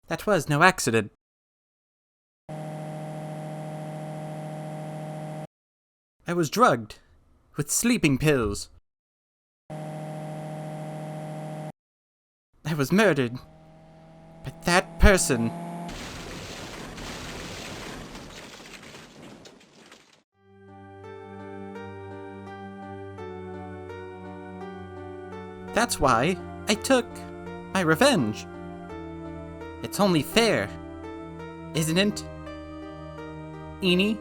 That was no accident. I was drugged with sleeping pills. I was murdered by that person. That's why I took my revenge. It's only fair, isn't it, Eenie?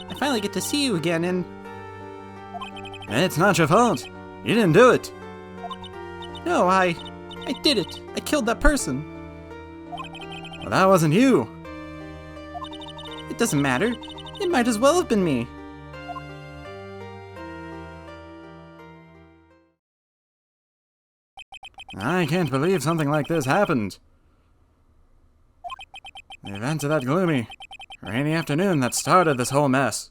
I finally get to see you again, and it's not your fault. You didn't do it. No, I did it. I killed that person. Well, that wasn't you. It doesn't matter. It might as well have been me. I can't believe something like this happened. The events of that gloomy, rainy afternoon that started this whole mess.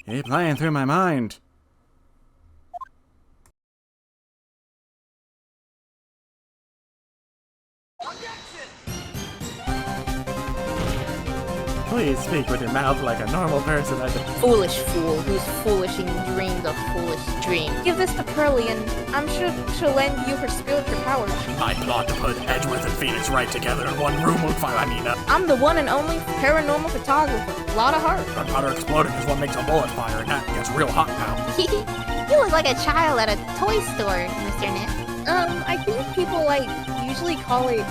Keep playing through my mind. Please speak with your mouth like a normal person. Foolish fool who's foolish and dreams a foolish dream. Give this to Pearly and I'm sure she'll lend you her spiritual powers. I plot to put Edgeworth and Phoenix Wright together in one room with fire. I'm the one and only paranormal photographer. Lot of heart. Gunpowder exploding is what makes a bullet fire, and that gets real hot now. You look like a child at a toy store, Mr. Nip. I think people usually call it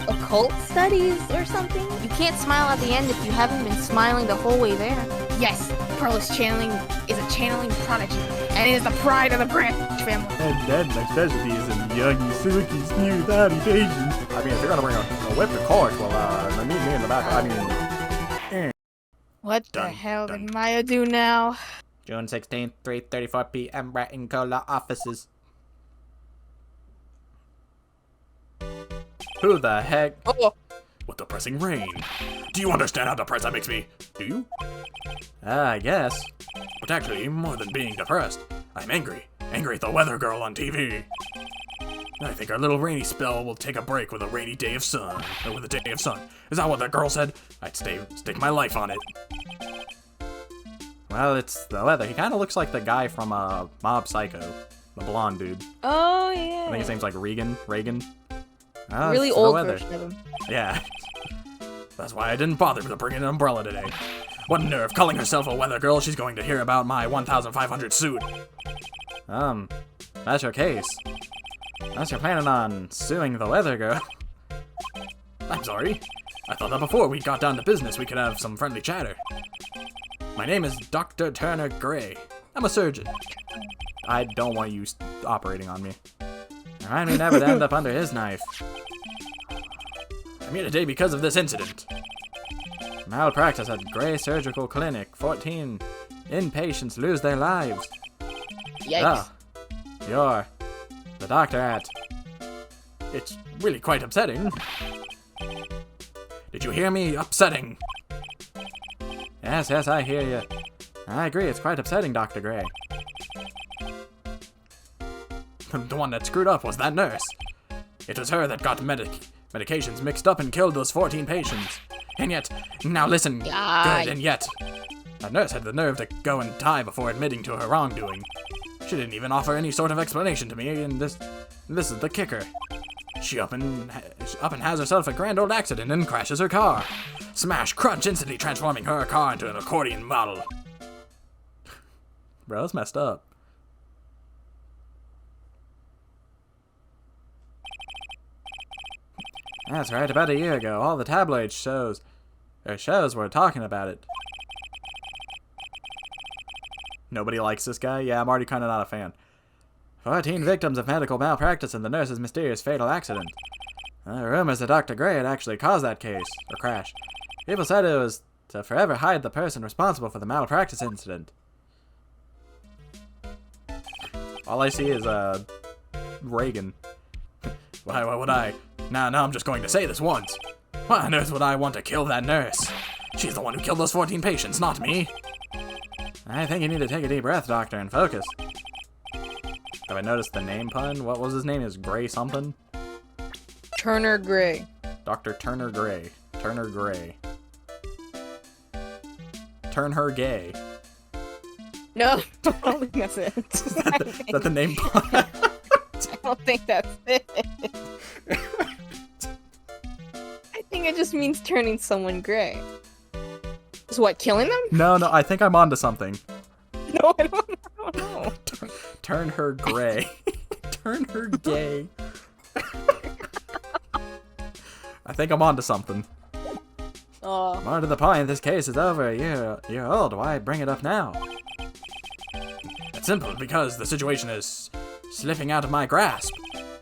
occult studies or something. You can't smile at the end if you haven't been smiling the whole way there. Yes, Pearl's channeling is a channeling prodigy, and it is the pride of the Branch family. And then my specialty is in young, silky, smooth, howdy Asian. I mean, if you're gonna bring a whip to court, well, meet me in the back. What the hell did Maya do now? June 16th, 3:34 p.m. Rat and Cola offices. Who the heck? Oh. With depressing rain. Do you understand how depressed that makes me? Do you? I guess. But actually, more than being depressed, I'm angry. Angry at the weather girl on TV. I think our little rainy spell will take a break with a rainy day of sun. Or with a day of sun. Is that what that girl said? I'd stake my life on it. Well, it's the weather. He kind of looks like the guy from Mob Psycho. The blonde dude. Oh, yeah. I think his name's like Reagan. Really old version of him. Yeah. That's why I didn't bother to bring an umbrella today. What nerve, calling herself a weather girl, she's going to hear about my 1,500 suit. That's your case. Unless you're planning on suing the weather girl. I'm sorry. I thought that before we got down to business we could have some friendly chatter. My name is Dr. Turner Gray. I'm a surgeon. I don't want you operating on me. Remind me never to end up under his knife. I'm here today because of this incident. Malpractice at Gray Surgical Clinic. 14 inpatients lose their lives. Yikes. You're the doctor at... It's really quite upsetting. Did you hear me? Upsetting. Yes, I hear you. I agree, it's quite upsetting, Dr. Gray. The one that screwed up was that nurse. It was her that got medications mixed up and killed those 14 patients. And yet, now listen, good, and yet, that nurse had the nerve to go and die before admitting to her wrongdoing. She didn't even offer any sort of explanation to me, and this is the kicker. She up and has herself a grand old accident and crashes her car. Smash, crunch, instantly transforming her car into an accordion model. Bro, that's messed up. That's right, about a year ago, all the tabloid shows were talking about it. Nobody likes this guy? Yeah, I'm already kind of not a fan. 14 victims of medical malpractice in the nurse's mysterious fatal accident. Rumors that Dr. Gray had actually caused that crash. People said it was to forever hide the person responsible for the malpractice incident. All I see is, Reagan. Why would I? Now I'm just going to say this once. Why on earth would I want to kill that nurse? She's the one who killed those 14 patients, not me. I think you need to take a deep breath, Doctor, and focus. Have I noticed the name pun? What was his name? Is Gray something? Turner Gray. Dr. Turner Gray. Turner Gray. Turn her gay. No, I don't think that's it. Is that the name pun? I don't think that's it. I think it just means turning someone gray. Is what, killing them? No, I think I'm onto something. No, I don't know. Turn her gray. Turn her gay. I think I'm onto something. Oh. More to the point, this case is over a year old. Why bring it up now? It's simple, because the situation is slipping out of my grasp.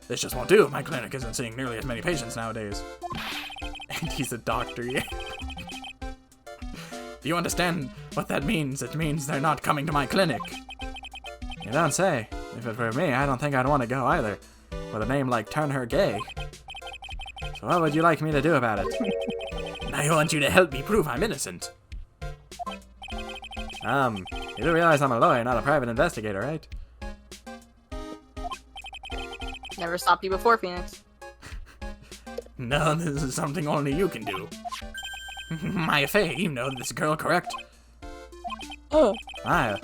This just won't do. My clinic isn't seeing nearly as many patients nowadays. And he's a doctor, yeah. Do you understand what that means? It means they're not coming to my clinic. You don't say. If it were me, I don't think I'd want to go either. With a name like Turn Her Gay. So what would you like me to do about it? I want you to help me prove I'm innocent. You do realize I'm a lawyer, not a private investigator, right? Never stopped you before, Phoenix. No, this is something only you can do. My Faye, you know this girl, correct? Oh. Why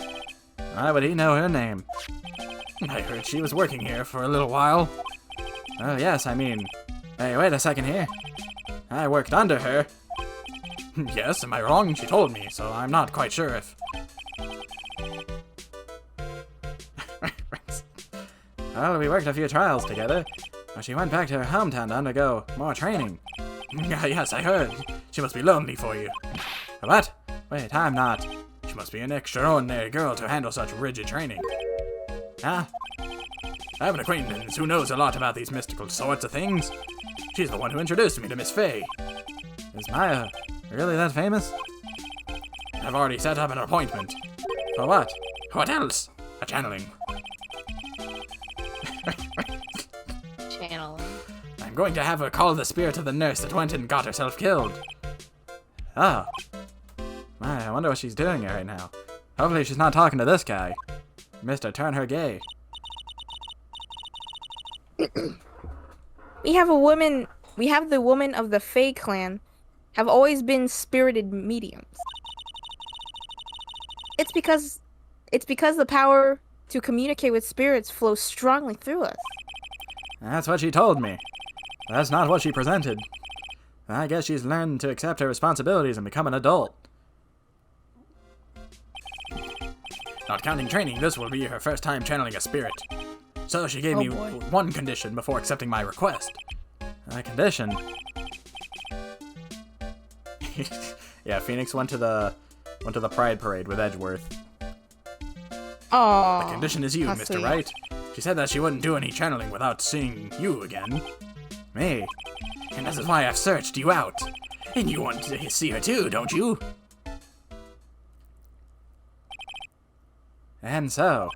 would he know her name? I heard she was working here for a little while. Oh yes, I mean... Hey, wait a second here. I worked under her. Yes, am I wrong? She told me, so I'm not quite sure if... Well, we worked a few trials together. But she went back to her hometown to undergo more training. Yes, I heard. She must be lonely for you. What? Wait, I'm not. She must be an extraordinary girl to handle such rigid training. Huh? I have an acquaintance who knows a lot about these mystical sorts of things. She's the one who introduced me to Miss Faye. Is Maya really that famous? I've already set up an appointment. For what? What else? A channeling. Channeling. I'm going to have her call the spirit of the nurse that went and got herself killed. Oh. My, I wonder what she's doing right now. Hopefully she's not talking to this guy. Mr. Turn Her Gay. We have the women of the Fae clan have always been spirited mediums. It's because the power to communicate with spirits flows strongly through us. That's what she told me. That's not what she presented. I guess she's learned to accept her responsibilities and become an adult. Not counting training, this will be her first time channeling a spirit. So she gave me one condition before accepting my request. A condition? Yeah, Phoenix went to the Pride Parade with Edgeworth. Oh. The condition is you, Mr. Wright. She said that she wouldn't do any channeling without seeing you again. Me. And this is why I've searched you out. And you want to see her too, don't you? And so,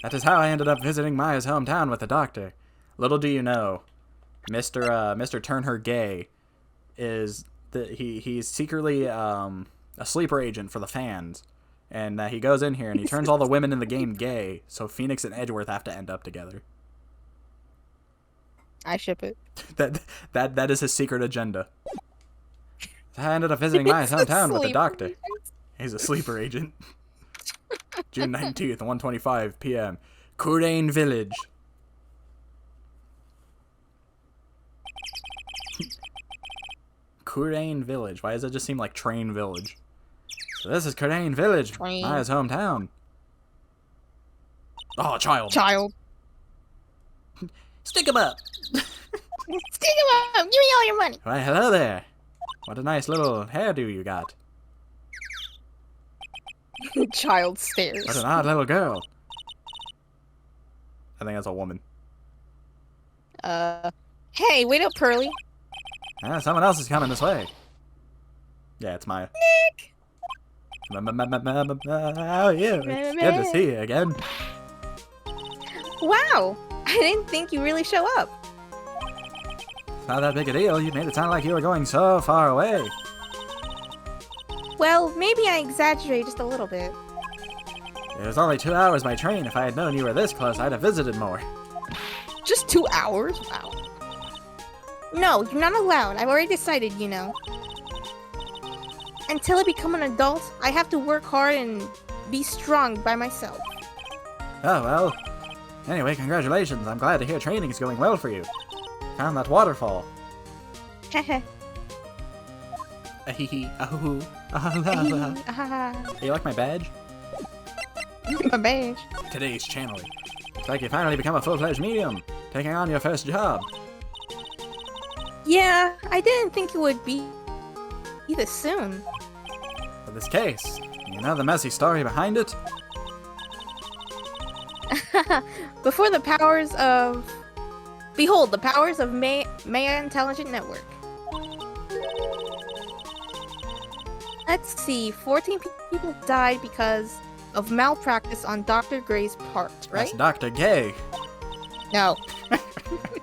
that is how I ended up visiting Maya's hometown with the doctor. Little do you know, Mr. Turn Her Gay is he's secretly a sleeper agent for the fans, and he goes in here and he turns all the women in the game gay, so Phoenix and Edgeworth have to end up together. I ship it. That is his secret agenda. So I ended up visiting Maya's hometown with the doctor. He's a sleeper agent. June 19th, 1:25 p.m. Kurain Village. Kurain Village. Why does it just seem like Train Village? So this is Kurain Village, Maya's hometown. Oh, child. Child. Stick him up. Stick him up! Give me all your money! Why, hello there. What a nice little hairdo you got. Child stares. What an odd little girl. I think that's a woman. Hey, wait up, Pearly. Someone else is coming this way. Yeah, it's Maya. Nick! How are you? It's good to see you again. Wow! I didn't think you'd really show up. It's not that big a deal. You made it sound like you were going so far away. Well, maybe I exaggerate just a little bit. It was only 2 hours by train. If I had known you were this close, I'd have visited more. Just 2 hours? Wow. No, you're not allowed. I've already decided, you know. Until I become an adult, I have to work hard and be strong by myself. Oh, well. Anyway, congratulations. I'm glad to hear training is going well for you. Found that waterfall. Heh Ahihi, ahoo, You like my badge? My badge. Today's channeling. Looks like you finally become a full-fledged medium, taking on your first job. Yeah, I didn't think it would be this soon. For this case, you know the messy story behind it? Before the powers of... Behold, the powers of Maya Intelligent Network. Let's see, 14 people died because of malpractice on Dr. Gray's part, right? That's Dr. Gay. No.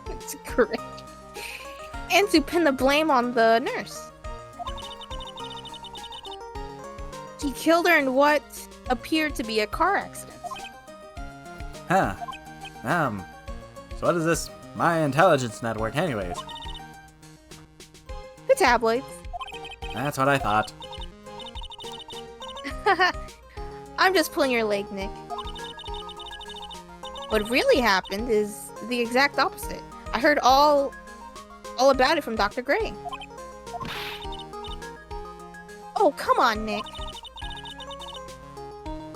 It's correct. And to pin the blame on the nurse. He killed her in what appeared to be a car accident. Huh. So what is this My Intelligence Network anyways? The tabloids. That's what I thought. I'm just pulling your leg, Nick. What really happened is the exact opposite. I heard all about it from Dr. Gray. Oh, come on, Nick.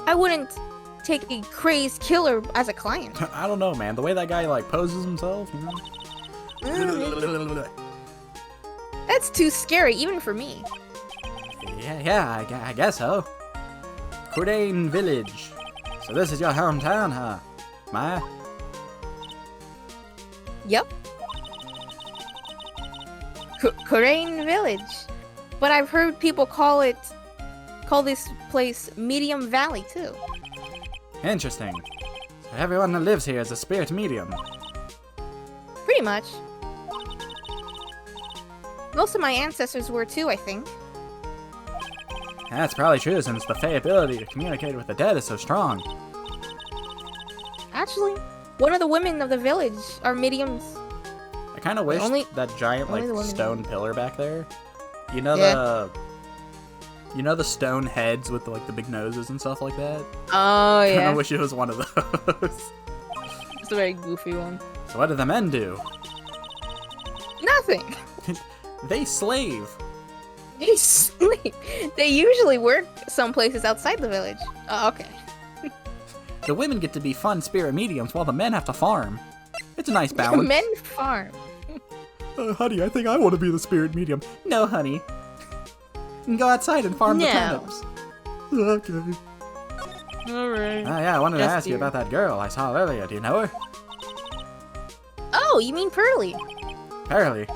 I wouldn't take a crazed killer as a client. I don't know, man. The way that guy, like, poses himself, you know? That's too scary, even for me. Yeah, I guess so. Kurain Village. So this is your hometown, huh? Maya? Yep. Kurain Village. But I've heard people call this place Medium Valley, too. Interesting. So everyone that lives here is a spirit medium. Pretty much. Most of my ancestors were too, I think. That's probably true since the Fey ability to communicate with the dead is so strong. Actually, one of the women of the village are mediums. I kind of wish that giant, like, stone pillar back there. You know the stone heads with the big noses and stuff like that? Oh, yeah. I kind of wish it was one of those. It's a very goofy one. So what do the men do? Nothing. They slave. They sleep. They usually work some places outside the village. Oh, okay. The women get to be fun spirit mediums while the men have to farm. It's a nice balance. Men farm. Honey, I think I want to be the spirit medium. No, honey. You can go outside and farm the turnips. Okay. Alright. Oh yeah, I wanted to ask you about that girl I saw earlier. Do you know her? Oh, you mean Pearly. Pearly.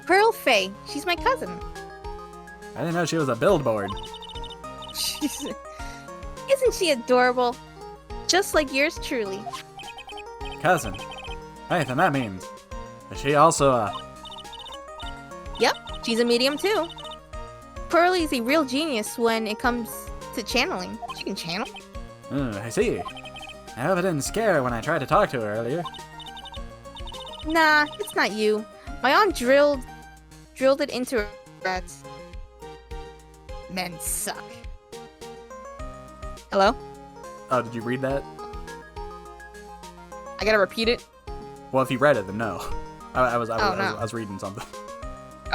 Pearl Faye. She's my cousin. I didn't know she was a billboard. Isn't she adorable? Just like yours truly. Cousin. Hey, then that means... Is she also a... Yep, she's a medium too. Pearly's a real genius when it comes to channeling. She can channel. I see. I hope I didn't scare her when I tried to talk to her earlier. Nah, it's not you. My aunt drilled it into her that men suck. Hello? Oh, did you read that? I gotta repeat it? Well, if you read it, then no. I was reading something.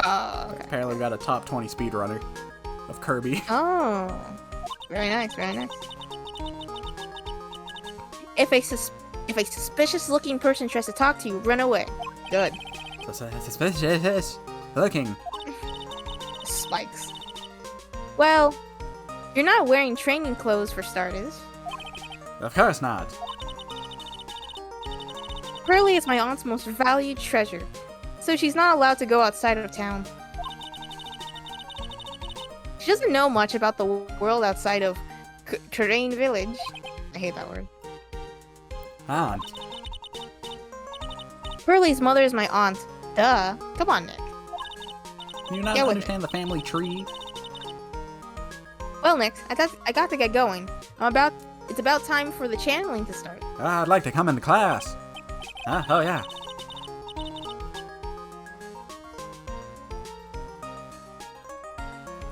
Oh, okay. Apparently we got a top 20 speedrunner of Kirby. Oh. Very nice, very nice. If a suspicious looking person tries to talk to you, run away. Good. Suspicious looking. Spikes. Well, you're not wearing training clothes for starters. Of course not. Pearly is my aunt's most valued treasure, so she's not allowed to go outside of town. She doesn't know much about the world outside of Kurain Village. I hate that word. Aunt. Pearly's mother is my aunt. Duh. Come on, Nick. Do you not Get with understand the family tree? Well, Nick, I got to get going. It's about time for the channeling to start. I'd like to come into class. Huh? Oh, yeah.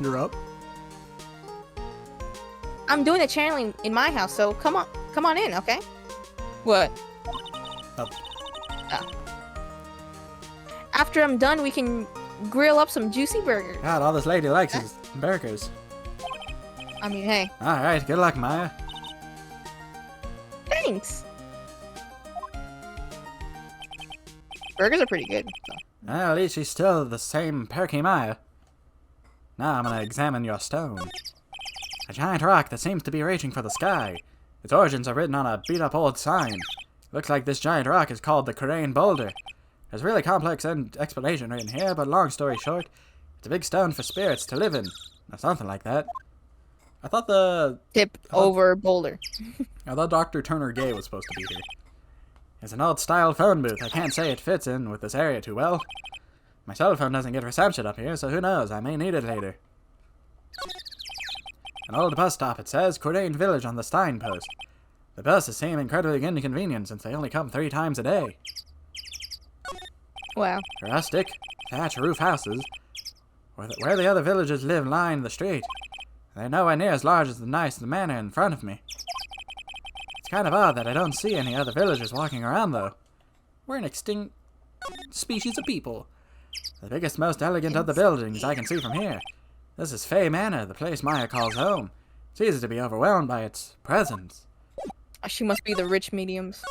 You're up? I'm doing the channeling in my house, so come on in, okay? What? Oh. Oh. After I'm done, we can grill up some juicy burgers. God, all this lady likes is burgers. I mean, hey, Alright, good luck, Maya. thanks. Burgers are pretty good. So. Well, at least she's still the same perky Maya. Now I'm gonna examine your stone. A giant rock that seems to be reaching for the sky. Its origins are written on a beat-up old sign. Looks like this giant rock is called the Crane Boulder. There's a really complex explanation written here, but long story short, it's a big stone for spirits to live in. Or something like that. I thought Tip over boulder. Dr. Turner Gay was supposed to be here. It's an old-style phone booth. I can't say it fits in with this area too well. My cell phone doesn't get reception up here, so who knows, I may need it later. An old bus stop, it says, Cordain Village on the signpost. The buses seem incredibly inconvenient since they only come 3 times a day. Wow. Rustic, thatch roof houses, where the other villagers live line the street. They're nowhere near as large as the nice manor in front of me. It's kind of odd that I don't see any other villagers walking around, though. We're an extinct species of people. The biggest, most elegant of the buildings I can see from here. This is Fey Manor, the place Maya calls home. It's easy to be overwhelmed by its presence. She must be the rich mediums.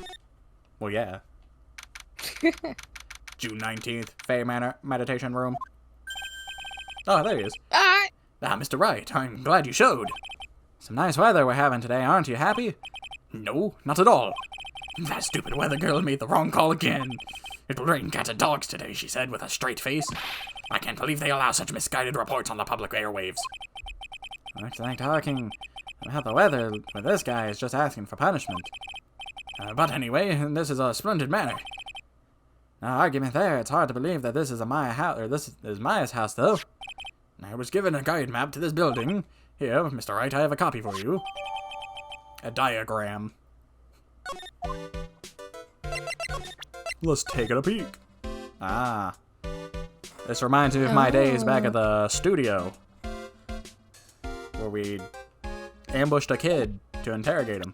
Well, yeah. June 19th, Fey Manor meditation room. Oh, there he is. Ah, Mr. Wright, I'm glad you showed. Some nice weather we're having today, aren't you happy? No, not at all. That stupid weather girl made the wrong call again. It will rain cats and dogs today, she said with a straight face. I can't believe they allow such misguided reports on the public airwaves. Looks like talking about the weather with this guy is just asking for punishment. But anyway, this is a splendid manor. No argument there. It's hard to believe that this is Maya house, or this is Maya's house, though. I was given a guide map to this building. Here, Mr. Wright, I have a copy for you. A diagram. Let's take a peek. Ah. This reminds me of my days back at the studio, where we ambushed a kid to interrogate him.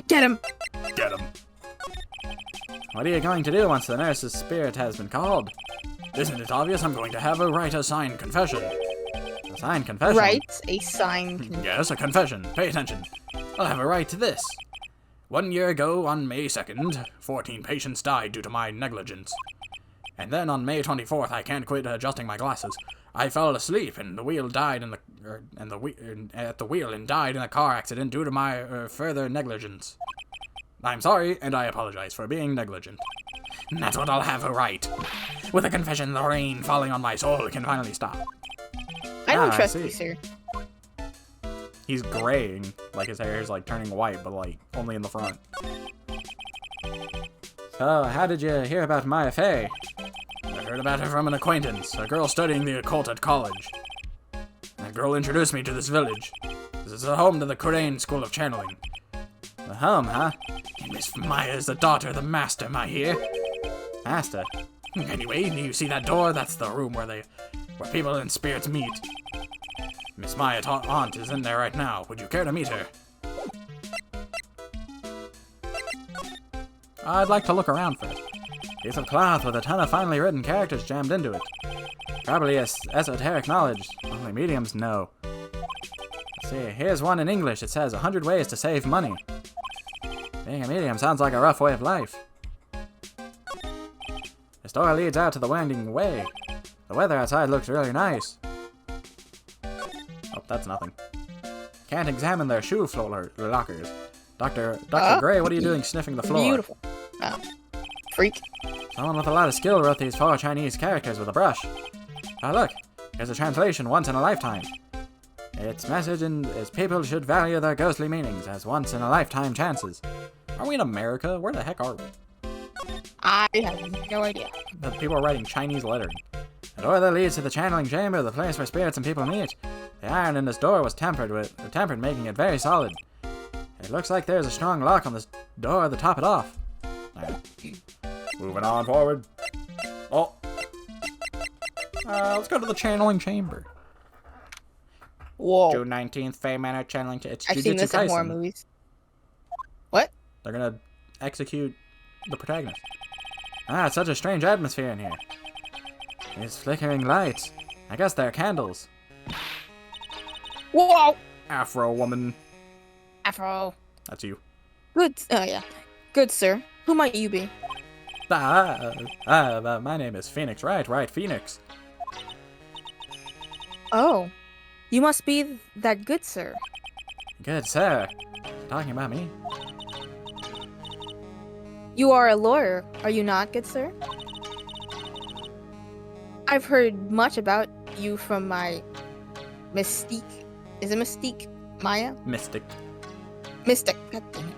Get him! Get him. What are you going to do once the nurse's spirit has been called? Isn't it obvious? I'm going to have her write a signed confession. A signed confession? Write a signed Yes, a confession. Pay attention. I'll have her write this. 1 year ago, on May 2nd, 14 patients died due to my negligence. And then on May 24th, I can't quit adjusting my glasses. I fell asleep and the wheel died at the wheel and died in a car accident due to my further negligence. I'm sorry, and I apologize for being negligent. And that's what I'll have her write. With a confession, the rain falling on my soul can finally stop. I don't trust you, sir. He's graying, like his hair is like turning white, but like only in the front. So, how did you hear about Maya Fey? I heard about her from an acquaintance, a girl studying the occult at college. That girl introduced me to this village. This is the home to the Crane School of Channeling. The home, huh? And Miss Maya is the daughter of the master, my hear. Master? Anyway, do you see that door? That's the room where people and spirits meet. Miss Maya's aunt is in there right now. Would you care to meet her? I'd like to look around first. Piece of cloth with a ton of finely written characters jammed into it. Probably esoteric knowledge. Only mediums know. Let's see, here's one in English. It says 100 ways to save money. Being a medium sounds like a rough way of life. The store leads out to the winding way. The weather outside looks really nice. Oh, that's nothing. Can't examine their shoe lockers. Dr. Gray, what are you doing sniffing the floor? Beautiful. Freak. Someone with a lot of skill wrote these 4 Chinese characters with a brush. Oh, look. Here's a translation, once in a lifetime. Its message is people should value their ghostly meanings as once-in-a-lifetime chances. Are we in America? Where the heck are we? I have no idea. The people are writing Chinese lettering. It door that leads to the channeling chamber, the place where spirits and people meet. The iron in this door was tempered, making it very solid. It looks like there's a strong lock on this door to top it off. Moving on forward. Oh. Let's go to the channeling chamber. Whoa. June 19th, Fey Manor channeling. It's I've seen Jujutsu this in horror Kaisen. movies. What? They're gonna execute the protagonist. It's such a strange atmosphere in here. These flickering lights. I guess they're candles. Whoa! Afro woman. Afro. That's you. Good. Yeah. Good, sir. Who might you be? My name is Phoenix, Wright, Phoenix. Oh. You must be that good, sir. Good, sir. Talking about me? You are a lawyer, are you not, good sir? I've heard much about you from my Mystique. Is it Mystique? Maya? Mystic. Mystic. God damn it.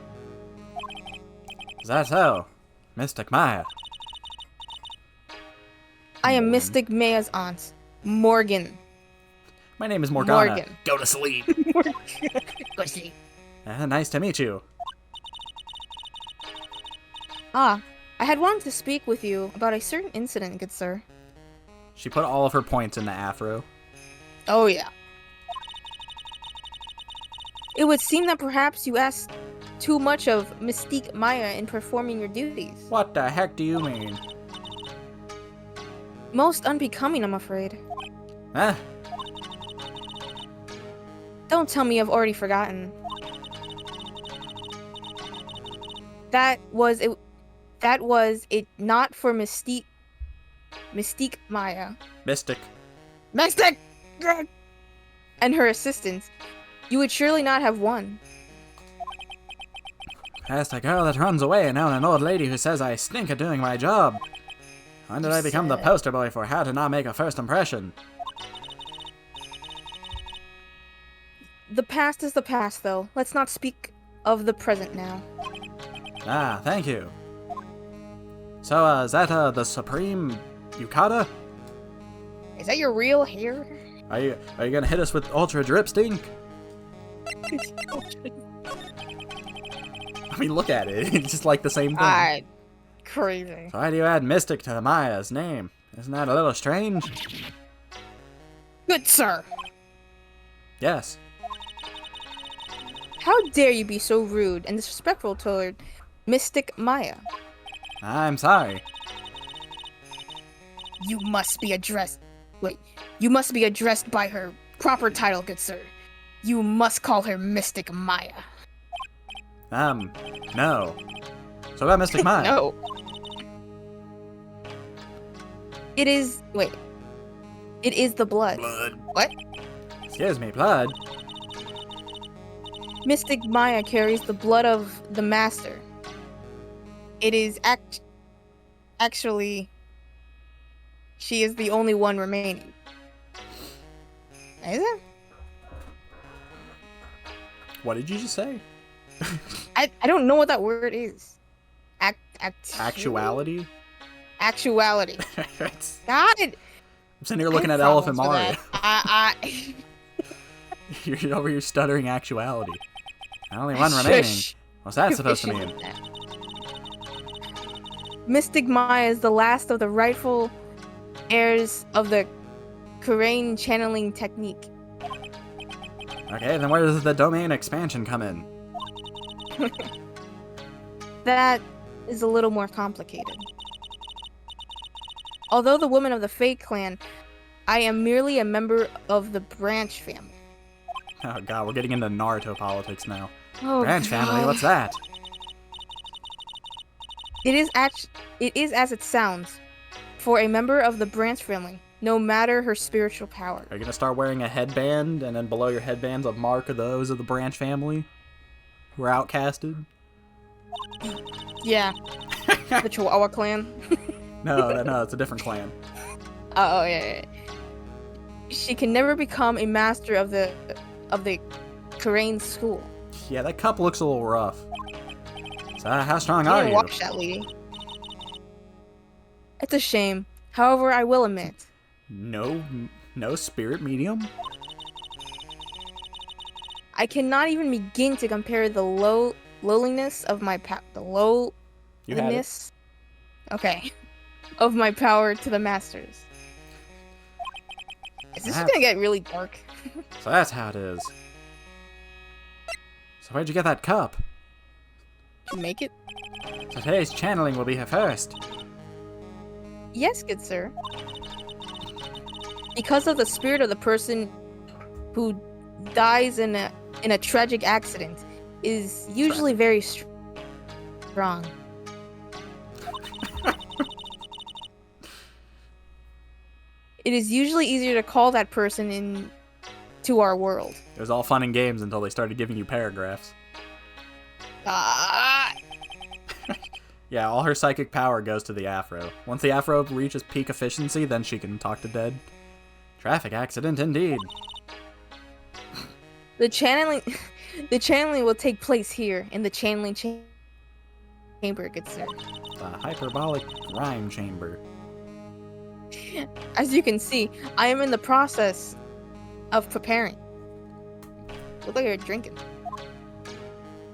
Is that so? Mystic Maya. I am Mystic Maya's aunt, Morgan. My name is Morgana. Morgan. Go to sleep. Go to sleep. Nice to meet you. Ah, I had wanted to speak with you about a certain incident, good sir. She put all of her points in the afro. Oh yeah. It would seem that perhaps you asked too much of Mystique Maya in performing your duties. What the heck do you mean? Most unbecoming, I'm afraid. Huh? Don't tell me I've already forgotten. That was it not for Mystique Maya. Mystic. Mystic! And her assistants. You would surely not have won. Past a girl that runs away and now an old lady who says I stink at doing my job. When did I become the poster boy for how to not make a first impression? The past is the past, though. Let's not speak of the present now. Thank you. So, is that, the Supreme Yukata? Is that your real hair? Are you gonna hit us with Ultra Drip Stink? I mean, look at it. It's just like the same thing. Crazy. So why do you add Mystic to the Maya's name? Isn't that a little strange? Good sir. Yes. How dare you be so rude and disrespectful toward Mystic Maya? I'm sorry. You must be addressed. Wait, you must be addressed by her proper title, good sir. You must call her Mystic Maya. No. So about Mystic Maya? No. It is. Wait. It is the blood. Blood. What? Excuse me, blood? Mystic Maya carries the blood of the master. It is actually. She is the only one remaining. Is it? What did you just say? I don't know what that word is. Actuality? Actuality. It's- God. I'm sitting here looking I at have Elephant problems Mario. with that. You're over here stuttering actuality. Only one remaining. Shush. What's that supposed to Issue mean? with that. Mystic Maya is the last of the rightful heirs of the Kurain channeling technique. Okay, then where does the domain expansion come in? That is a little more complicated. Although the woman of the Fae clan, I am merely a member of the Branch family. Oh god, we're getting into Naruto politics now. Oh, Branch family, God. what's that? It is as it sounds, for a member of the Branch family, no matter her spiritual power. Are you gonna start wearing a headband, and then below your headband's a mark of those of the Branch family? Who are outcasted? Yeah. The Chihuahua clan. No, it's a different clan. Oh yeah. She can never become a master of the Kurain school. Yeah, that cup looks a little rough. So, how strong I are didn't you? watch that lady. It's a shame. However, I will admit, No spirit medium? I cannot even begin to compare the lowliness of my You had it. Okay. Of my power to the masters. Is this gonna get really dark? So that's how it is. So where'd you get that cup? To make it? So today's channeling will be her first. Yes, good sir. Because of the spirit of the person who dies in a tragic accident is usually very strong. It is usually easier to call that person into our world. It was all fun and games until they started giving you paragraphs. Yeah, all her psychic power goes to the afro. Once the afro reaches peak efficiency, then she can talk to dead. Traffic accident indeed. The channeling will take place here in the channeling chamber, good sir. The hyperbolic rhyme chamber. As you can see, I am in the process of preparing. Look like you're drinking.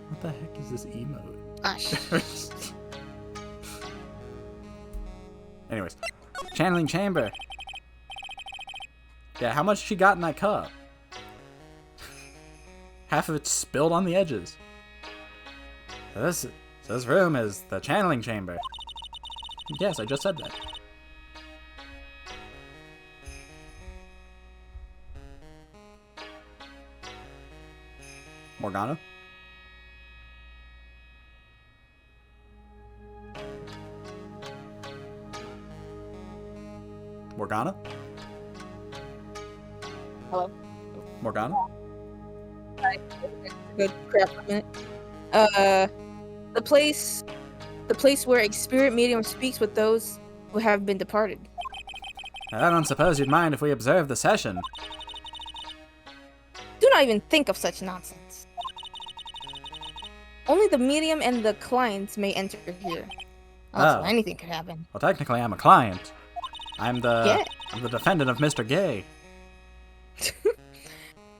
What the heck is this emote? Gosh. Anyways, channeling chamber. Yeah, how much she got in that cup? Half of it's spilled on the edges. This room is the channeling chamber. Yes, I just said that. Morgana? Morgana? Hello? Morgana? Good crap for a minute. The place where a spirit medium speaks with those who have been departed. I don't suppose you'd mind if we observe the session. Do not even think of such nonsense. Only the medium and the clients may enter here. Also, Oh. anything could happen. Well, technically, I'm a client. I'm the Yeah. I'm the defendant of Mr. Gay.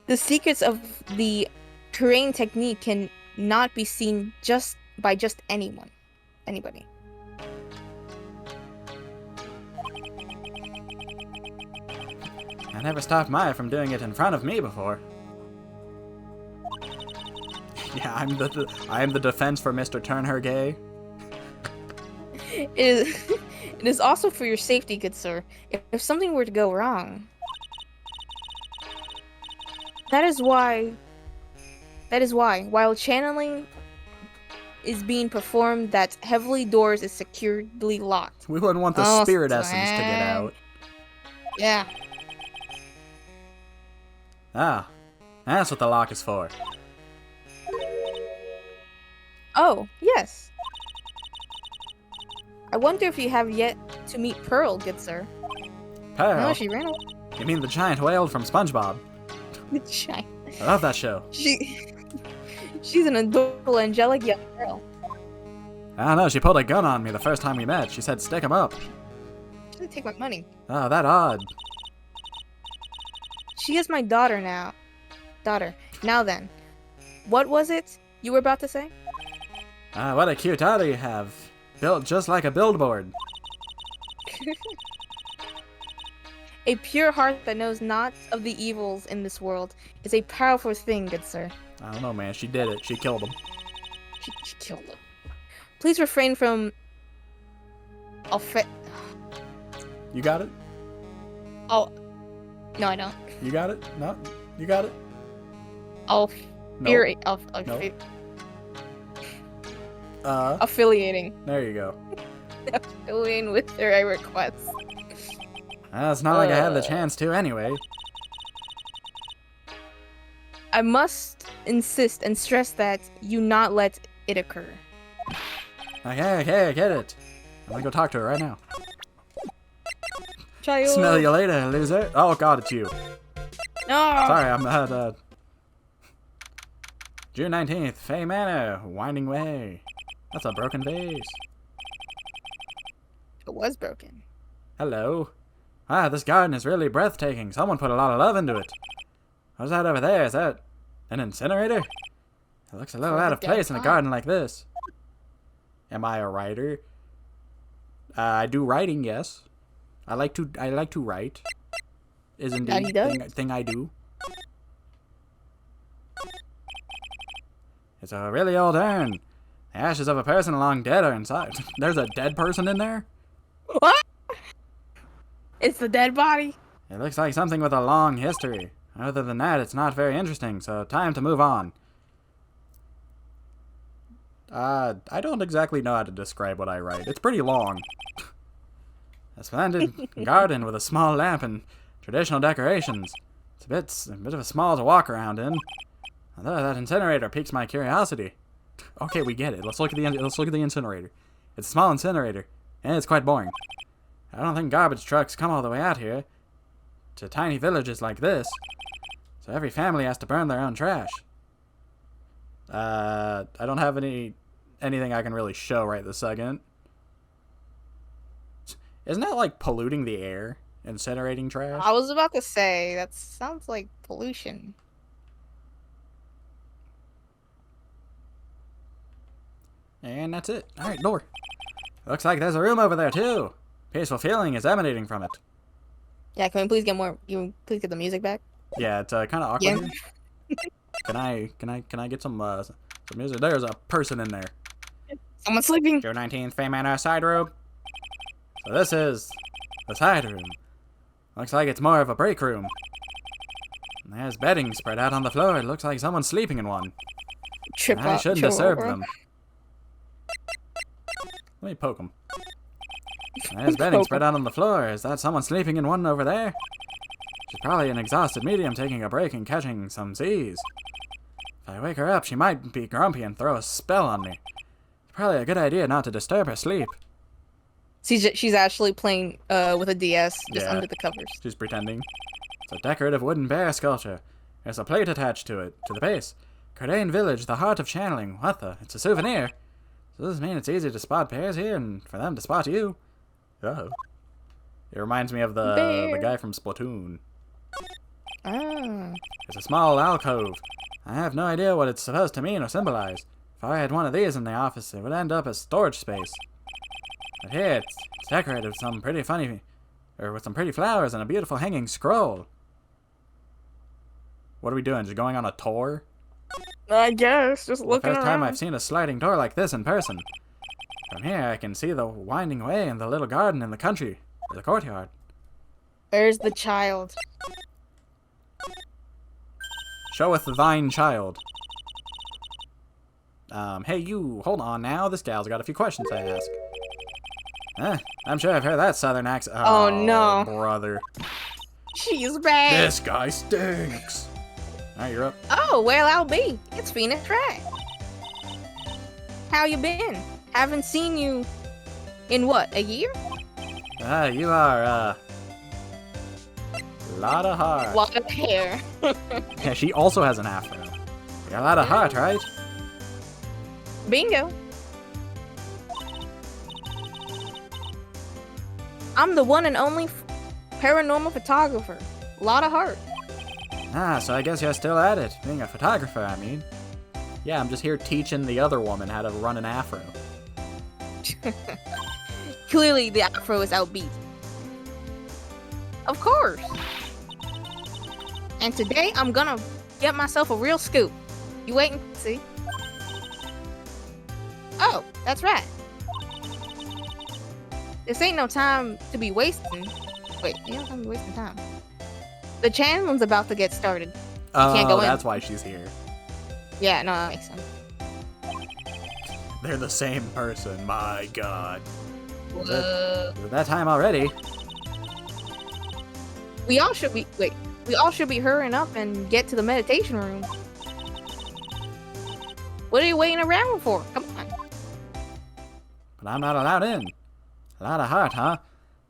The secrets of the Korean technique can not be seen by just anybody. I never stopped Maya from doing it in front of me before. Yeah, I am the defense for Mr. Turn Her Gay. It is also for your safety, good sir. If something were to go wrong. That is why, while channeling is being performed, that heavily doors is securely locked. We wouldn't want the Oh, spirit essence to get man. out. Yeah. Ah, that's what the lock is for. Oh, yes. I wonder if you have yet to meet Pearl, good sir. Pearl? No, she ran away. You mean the giant whale from SpongeBob? Shy. I love that show. She's an adorable, angelic young girl. I don't know, she pulled a gun on me the first time we met. She said, stick 'em up. She didn't take my money. Oh, that odd. She is my daughter now. Now then, what was it you were about to say? Ah, what a cute daughter you have. Built just like a billboard. A pure heart that knows not of the evils in this world is a powerful thing, good sir. I don't know, man. She did it. She killed him. She killed him. Please refrain from... You got it? Oh... No, I don't. You got it? No? You got it? Oh, No. fear... Affiliating. There you go. Affiliating with their requests. It's not like I had the chance to anyway. I must insist and stress that you not let it occur. Okay, I get it. I'm gonna go talk to her right now. Chayo. Smell you later, loser. Oh god, it's you. No! Sorry, I'm June 19th, Fay Manor, Winding Way. That's a broken vase. It was broken. Hello. Wow, this garden is really breathtaking. Someone put a lot of love into it. What's that over there? Is that an incinerator? It looks a little out of place in a garden like this. Am I a writer? I do writing, yes. I like to write. Is indeed a thing I do. It's a really old urn. The ashes of a person long dead are inside. There's a dead person in there? What? It's the dead body? It looks like something with a long history. Other than that, it's not very interesting, so time to move on. I don't exactly know how to describe what I write. It's pretty long. A splendid garden with a small lamp and traditional decorations. It's a bit of a small to walk around in. Although that incinerator piques my curiosity. Okay, we get it. Let's look at the incinerator. It's a small incinerator, and it's quite boring. I don't think garbage trucks come all the way out here to tiny villages like this. So every family has to burn their own trash. I don't have anything I can really show right this second. Isn't that like polluting the air? Incinerating trash? I was about to say, that sounds like pollution. And that's it. Alright, door. Looks like there's a room over there too. Peaceful feeling is emanating from it. Yeah, can we please get more? You please get the music back? Yeah, it's kind of awkward. Yeah. Can I get some music? There's a person in there. Someone's sleeping. June 19th, Fame Manor side room. So this is the side room. Looks like it's more of a break room. There's bedding spread out on the floor. It looks like someone's sleeping in one. I shouldn't disturb them. Let me poke them. There's bedding spread out on the floor. Is that someone sleeping in one over there? She's probably an exhausted medium taking a break and catching some Z's. If I wake her up, she might be grumpy and throw a spell on me. It's probably a good idea not to disturb her sleep. She's actually playing with a DS just under the covers. She's pretending. It's a decorative wooden bear sculpture. There's a plate attached to it, to the base. Cardane Village, the heart of channeling. What the? It's a souvenir. So does this mean it's easy to spot bears here and for them to spot you? Oh. It reminds me of the guy from Splatoon. Ah. It's a small alcove. I have no idea what it's supposed to mean or symbolize. If I had one of these in the office, it would end up as storage space. But here, it's decorated with some pretty with some pretty flowers and a beautiful hanging scroll. What are we doing? Just going on a tour? I guess, just looking around. The first time I've seen a sliding door like this in person. From here, I can see the winding way and the little garden in the country, or the courtyard. There's the child. Showeth thine child. Hey you, hold on now. This gal's got a few questions to ask. I'm sure I've heard that southern accent. Oh no. Brother. She's back. This guy stinks. Alright, you're up. Oh, well, I'll be. It's Phoenix Wright. How you been? Haven't seen you in what, a year? You are, lot of heart. Lot of hair. Yeah, she also has an afro. You got a lot of heart, right? Bingo. I'm the one and only paranormal photographer. Lot of heart. So I guess you're still at it. Being a photographer, I mean. Yeah, I'm just here teaching the other woman how to run an afro. Clearly, the afro is outbeat. Of course. And today, I'm gonna get myself a real scoop. You wait and see. Oh, that's right. This ain't no time to be wasting. Wait, you don't have to be wasting time. The channel's about to get started. Can't go in. That's why she's here. Yeah, no, that makes sense. They're the same person, my god. Is it that time already? We all should be hurrying up and get to the meditation room. What are you waiting around for? Come on. But I'm not allowed in. A lot of heart, huh?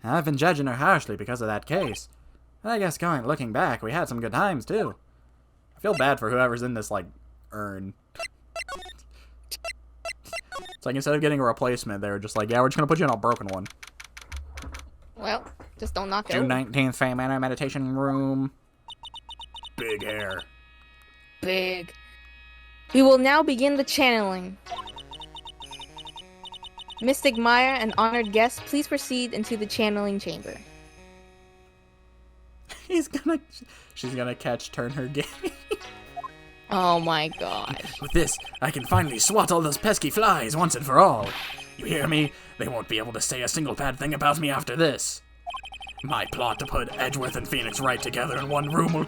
I've been judging her harshly because of that case. I guess looking back, we had some good times too. I feel bad for whoever's in this, like, urn. It's like instead of getting a replacement, they were just like, yeah, we're just gonna put you in a broken one. Well, Just don't knock it June over. 19th, Fame Manor Meditation Room. Big hair. Big. We will now begin the channeling. Mystic Maya and honored guests, please proceed into the channeling chamber. She's gonna turn her gay. Oh my god. With this, I can finally swat all those pesky flies once and for all. You hear me? They won't be able to say a single bad thing about me after this. My plot to put Edgeworth and Phoenix Wright together in one room will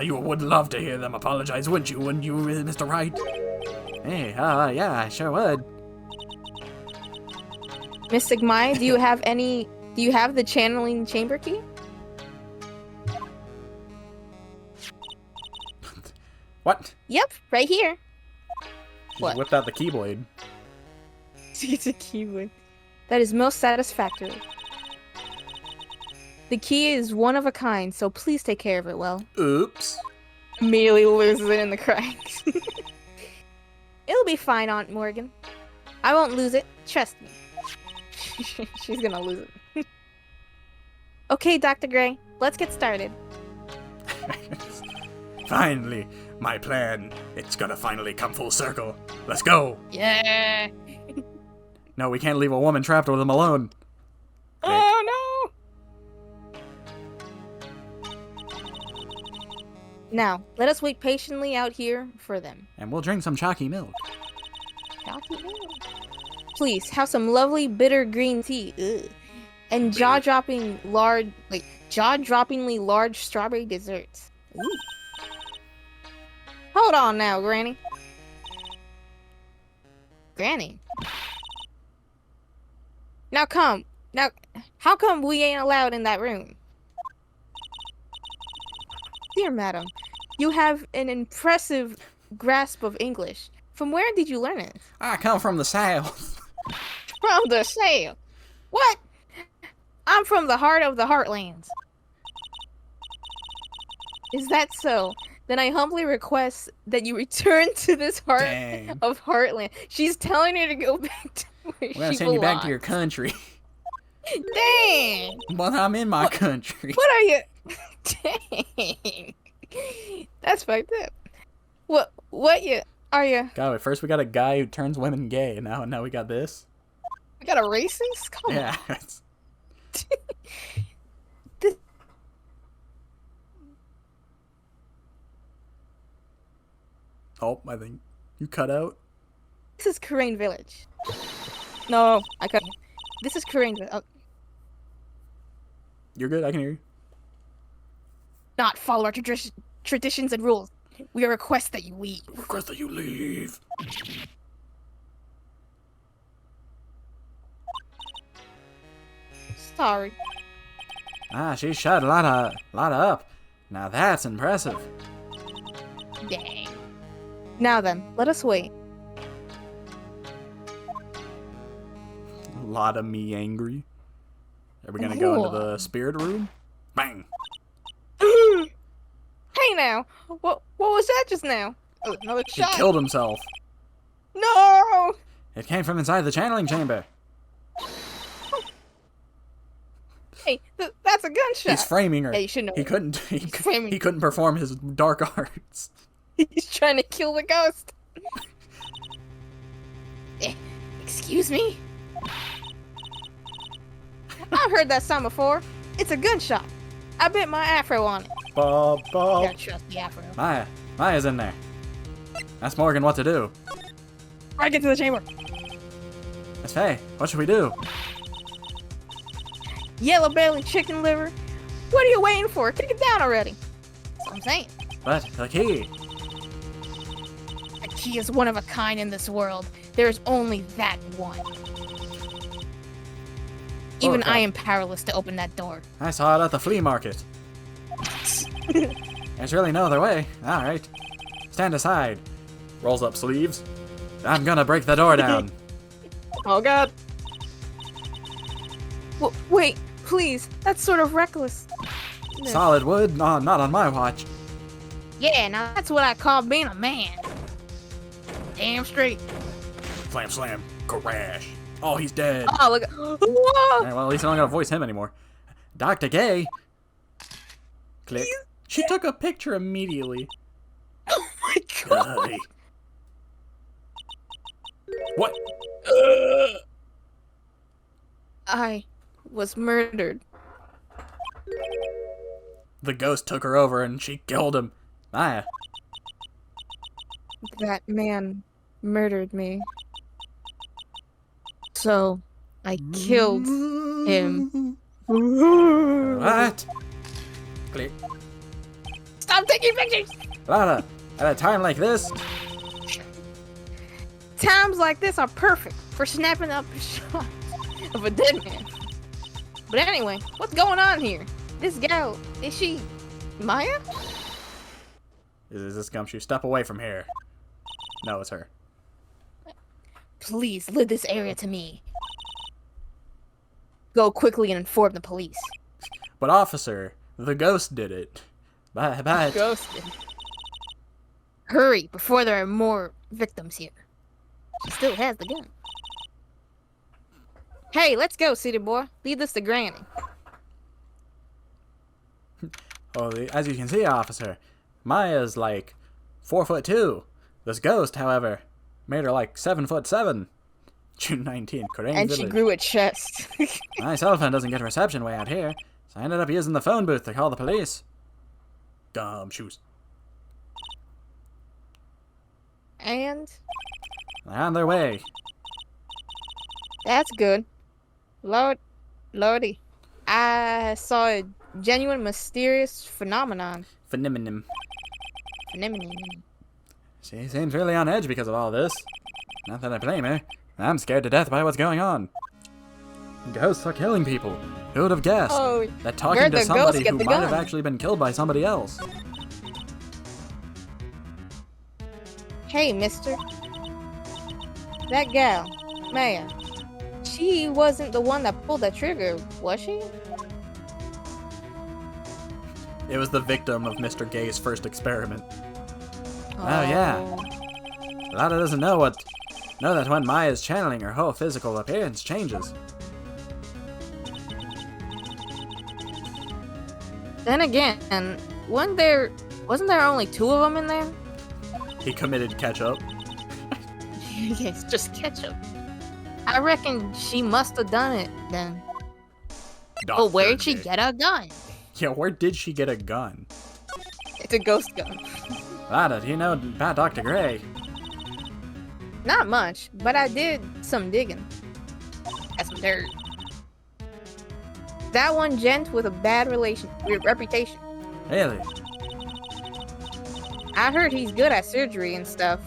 you would love to hear them apologize, wouldn't you, Mr. Wright? Hey, yeah, I sure would. Mystic Maya, do you have the channeling chamber key? What? Yep, right here. She What? whipped out the keyblade. It's a keyblade. That is most satisfactory. The key is one of a kind, so please take care of it well. Oops. Immediately loses it in the cracks. It'll be fine, Aunt Morgan. I won't lose it. Trust me. She's gonna lose it. Okay, Dr. Gray, let's get started. Finally, my plan. It's gonna finally come full circle. Let's go. Yeah. No, we can't leave a woman trapped with him alone. Oh no. Now, let us wait patiently out here for them. And we'll drink some chalky milk. Please have some lovely bitter green tea. Ugh. And jaw-droppingly large strawberry desserts. Ooh. Hold on now, Granny. Granny. Now, how come we ain't allowed in that room? Dear madam, you have an impressive grasp of English. From where did you learn it? I come from the south. From the south. What? I'm from the heart of the heartlands. Is that so? Then I humbly request that you return to this heart Dang. of heartland. She's telling her to go back to where We're gonna she send you back to belongs. your country. Dang! But I'm in my country. What are you? Dang! That's fucked up. What you are you? God, first we got a guy who turns women gay, and now we got this. We got a racist? Come Yeah. on. This- Oh, I think you cut out. This is Korean Village. No, I cut. This is Korean Village. Oh, You're good. I can hear you. not follow our traditions and rules. We request that you leave. Request that you leave. Sorry. Ah, she shut a lot up. Now that's impressive. Dang. Now then, let us wait. A lot of me angry. Are we gonna go into Whoa. the spirit room? Bang. Hey now, what was that just now? Oh, another He shot. killed himself. No! It came from inside the channeling chamber. Hey, that's a gunshot. He's framing her. Hey, you should know. He couldn't. framing- He couldn't perform his dark arts. He's trying to kill the ghost. Excuse me? I've heard that sound before. It's a gunshot. I bet my afro on it. Bob. Gotta trust the afro. Maya's in there. Ask Morgan what to do. Right, get to the chamber. Miss Faye, what should we do? Yellow belly chicken liver. What are you waiting for? Kick it down already. That's what I'm saying. But the key. A key is one of a kind in this world. There is only that one. Even Okay. I am powerless to open that door. I saw it at the flea market. There's really no other way. All right. Stand aside. Rolls up sleeves. I'm gonna break the door down. Oh god. Wait, please. That's sort of reckless. No. Solid wood? No, not on my watch. Yeah, now that's what I call being a man. Damn straight. Slam, slam. Crash. Oh, he's dead. Oh, look. Whoa! Alright, well, at least I don't gotta voice him anymore. Dr. Gay. Click. She took a picture immediately. Oh my god. Guy. What? I was murdered. The ghost took her over and she killed him. Maya. That man murdered me. So, I killed him. What? Click. Stop taking pictures! Lana, at a time like this, Times like this are perfect for snapping up a shot of a dead man. But anyway, what's going on here? This gal, is she Maya? is this Gumshoe? Step away from here. No, it's her. Please leave this area to me. Go quickly and inform the police. But officer, the ghost did it. But Ghosted. Hurry before there are more victims here. She still has the gun. Hey, let's go, city boy. Lead this to Granny. oh, as you can see, officer, Maya's like 4'2". This ghost, however, made her like 7'7". June 19th, Korean And Village. she grew a chest. My cell phone doesn't get reception way out here, so I ended up using the phone booth to call the police. Gumshoes. And They're on their way. that's good. Lordy. I saw a genuine mysterious phenomenon. Phenomenon. Phenomenon. She seems really on edge because of all this. Not that I blame her. I'm scared to death by what's going on. Ghosts are killing people. Who would have guessed Oh, that talking where'd to the ghost somebody get who the might have gun? actually been killed by somebody else? hey, mister. That gal, Maya. She wasn't the one that pulled the trigger, was she? It was the victim of Mr. Gay's first experiment. Oh, yeah. Lada doesn't know that when Maya's channeling, her whole physical appearance changes. Then again, wasn't there only 2 of them in there? He committed ketchup. Yes, just ketchup. I reckon she must have done it then. But where'd she get a gun? Yeah, where did she get a gun? It's a ghost gun. Lada, do you know about Dr. Gray? Not much, but I did some digging. Got some dirt. That one gent with a bad reputation. Really? I heard he's good at surgery and stuff,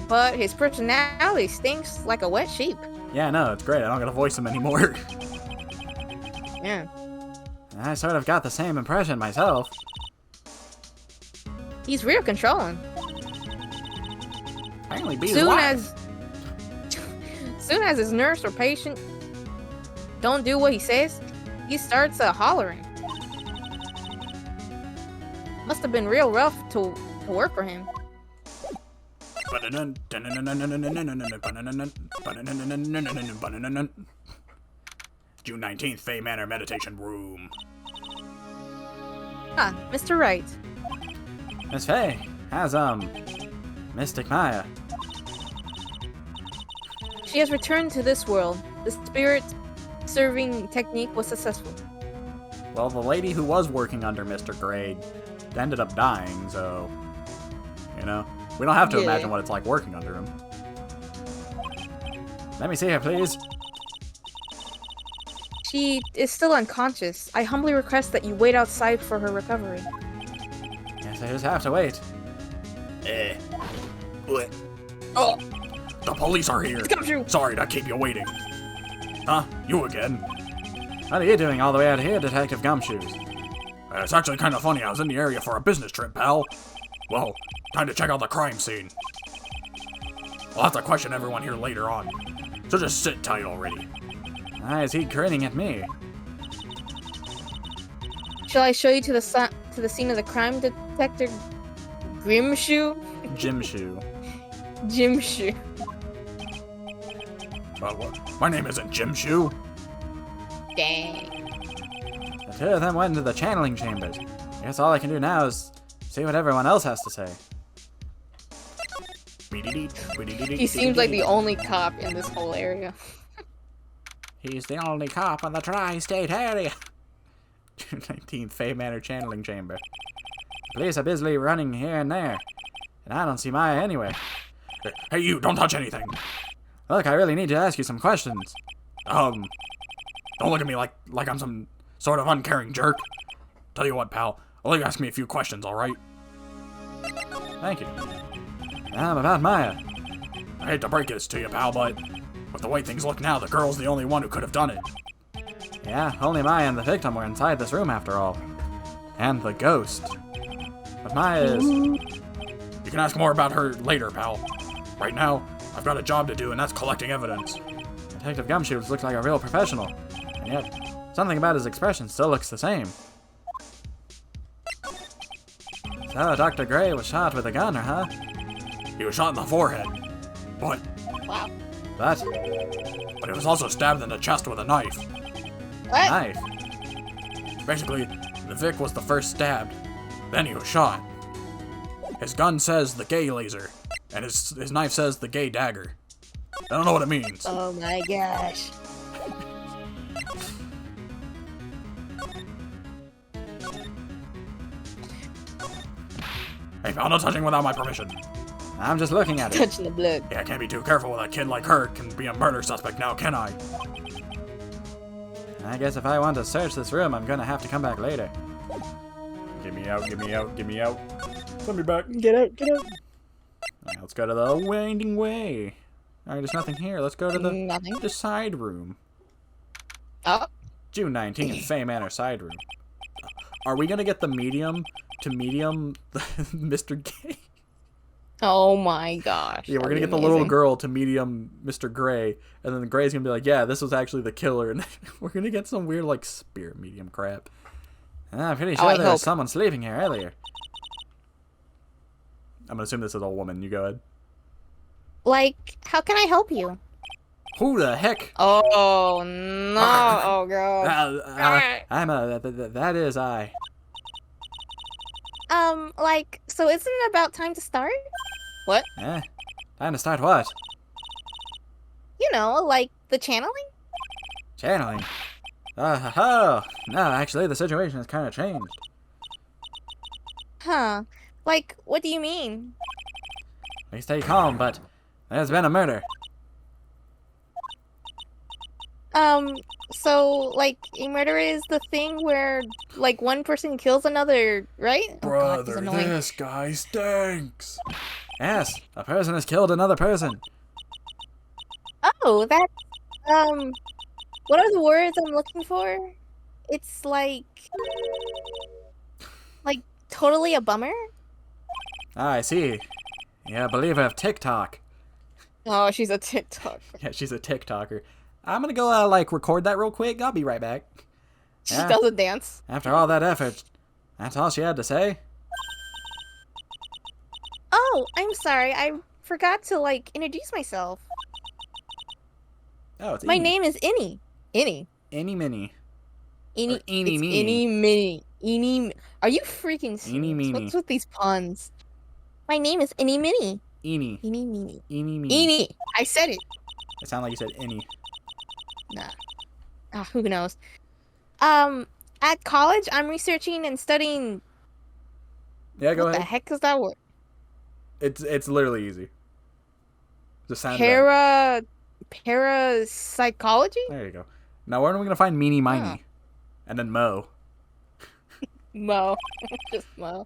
but his personality stinks like a wet sheep. Yeah, no, it's great. I don't gotta voice him anymore. Yeah. I sort of got the same impression myself. He's real controlling. Apparently beat his Soon wife. as his nurse or patient don't do what he says, he starts hollering. Must have been real rough to work for him. June 19th, Fay Manor Meditation Room. Ah, Mr. Wright. Miss Fay, how's, Mystic Maya? She has returned to this world. The spirit serving technique was successful. Well, the lady who was working under Mr. Gray ended up dying, so, you know, we don't have to Yeah. imagine what it's like working under him. Let me see her, please. She is still unconscious. I humbly request that you wait outside for her recovery. Yes, I just have to wait. Oh, The police are here. come through. Sorry to keep you waiting. Huh? You again? What are you doing all the way out here, Detective Gumshoes? It's actually kind of funny. I was in the area for a business trip, pal. Well, time to check out the crime scene. I'll have to question everyone here later on. So just sit tight already. Why is he grinning at me? Shall I show you to the scene of the crime, Detective Grimshoe? Jimshoe. Jimshoe. My name isn't Jimshoe. Dang. Two of them went into the channeling chambers. I guess all I can do now is see what everyone else has to say. He seems like the only cop in this whole area. He's the only cop in the tri-state area. 19th Fey Manor channeling chamber. Police are busily running here and there, and I don't see Maya anywhere. Hey, you! Don't touch anything! Look, I really need to ask you some questions. Don't look at me like I'm some sort of uncaring jerk. Tell you what, pal. I'll let you ask me a few questions, alright? Thank you. About Maya. I hate to break this to you, pal, but with the way things look now, the girl's the only one who could have done it. Yeah, only Maya and the victim were inside this room after all. And the ghost. But Maya is... You can ask more about her later, pal. Right now, I've got a job to do, and that's collecting evidence. Detective Gumshoes looks like a real professional. And yet, something about his expression still looks the same. So, Dr. Gray was shot with a gun, huh? He was shot in the forehead. But Wow. But, he was also stabbed in the chest with a knife. What? knife. Basically, the Vic was the first stabbed. Then he was shot. His gun says the gay laser, and his knife says the gay dagger. I don't know what it means. Oh my gosh. Hey, pal, no touching without my permission. I'm just looking at it. Touching the blood. Yeah, I can't be too careful with a kid like her. Can be a murder suspect now, can I? I guess if I want to search this room, I'm gonna have to come back later. Get me out, get me out, get me out. Let me back. Get out, get out. Alright, let's go to the winding way. Alright, there's nothing here. Let's go to Nothing. the side room. Oh. June 19th, Fey Manor side room. Are we gonna get the medium to medium Mr. Gay? Oh my gosh. Yeah, we're gonna that'd get be the little amazing. girl to medium Mr. Gray, and then the Gray's gonna be like, yeah, this was actually the killer, and we're gonna get some weird, like, spirit medium crap. I'm pretty sure I there hope. was someone sleeping here earlier. I'm gonna assume this is a woman. You go ahead. Like, how can I help you? Who the heck? Oh no. Oh god. That is I. Like, so isn't it about time to start? What? Eh? Time to start what? You know, like the channeling? Channeling. Oh, no, actually, the situation has kind of changed. Huh. Like, what do you mean? Please stay calm, but there's been a murder. So, like, a murder is the thing where, like, one person kills another, right? Oh, God, this is Brother, annoying. this guy stinks. Yes, a person has killed another person. Oh, that's, what are the words I'm looking for? It's like, totally a bummer? Ah, I see. Yeah, believer of TikTok. Oh, she's a TikTok. Yeah, she's a TikToker. I'm gonna go, record that real quick. I'll be right back. She Yeah. does a dance. After all that effort, that's all she had to say. Oh, I'm sorry. I forgot to, like, introduce myself. Oh, it's My Eeny. name is Innie. Innie. Eeny Minnie. Innie. Or Eeny It's Meeny. Innie Minnie. Innie. Are you freaking serious? Eeny meeny. What's with these puns? My name is Innie Minnie. Eeny. Innie Meenie. Eeny Meeny. Innie. I said it. It sounded like you said any. Nah. Who knows? At college, I'm researching and studying. Yeah, go What the ahead. heck is that word? It's literally easy. Just sound it out. Parapsychology? There you go. Now where are we gonna find Meeny Miny? Huh. And then Mo. Mo. Just Mo.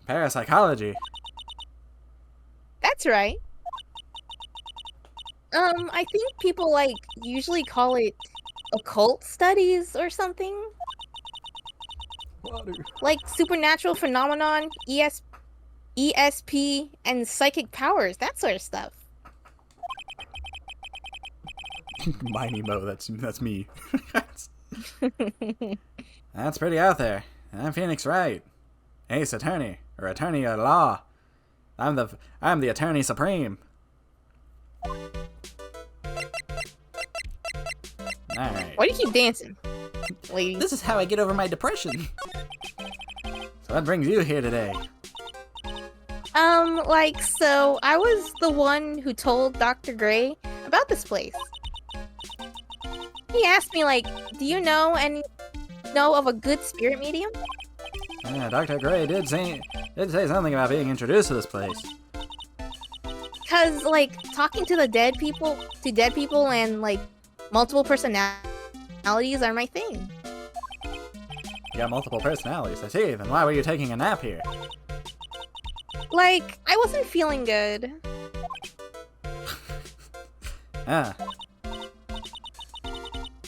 Parapsychology. That's right. I think people usually call it occult studies or something. Like supernatural phenomenon, ESP, and psychic powers, that sort of stuff. Miny Mo, that's me. That's pretty out there. I'm Phoenix Wright, ace attorney, or attorney at law. I'm the attorney supreme. Alright. Why do you keep dancing? lady. This is how I get over my depression. So what brings you here today? So I was the one who told Dr. Gray about this place. He asked me, like, do you know of a good spirit medium? Yeah, Dr. Gray did say something about being introduced to this place. Cause, like, talking to dead people and, like, multiple personalities are my thing. You got multiple personalities, I see. Then why were you taking a nap here? Like, I wasn't feeling good. Ah,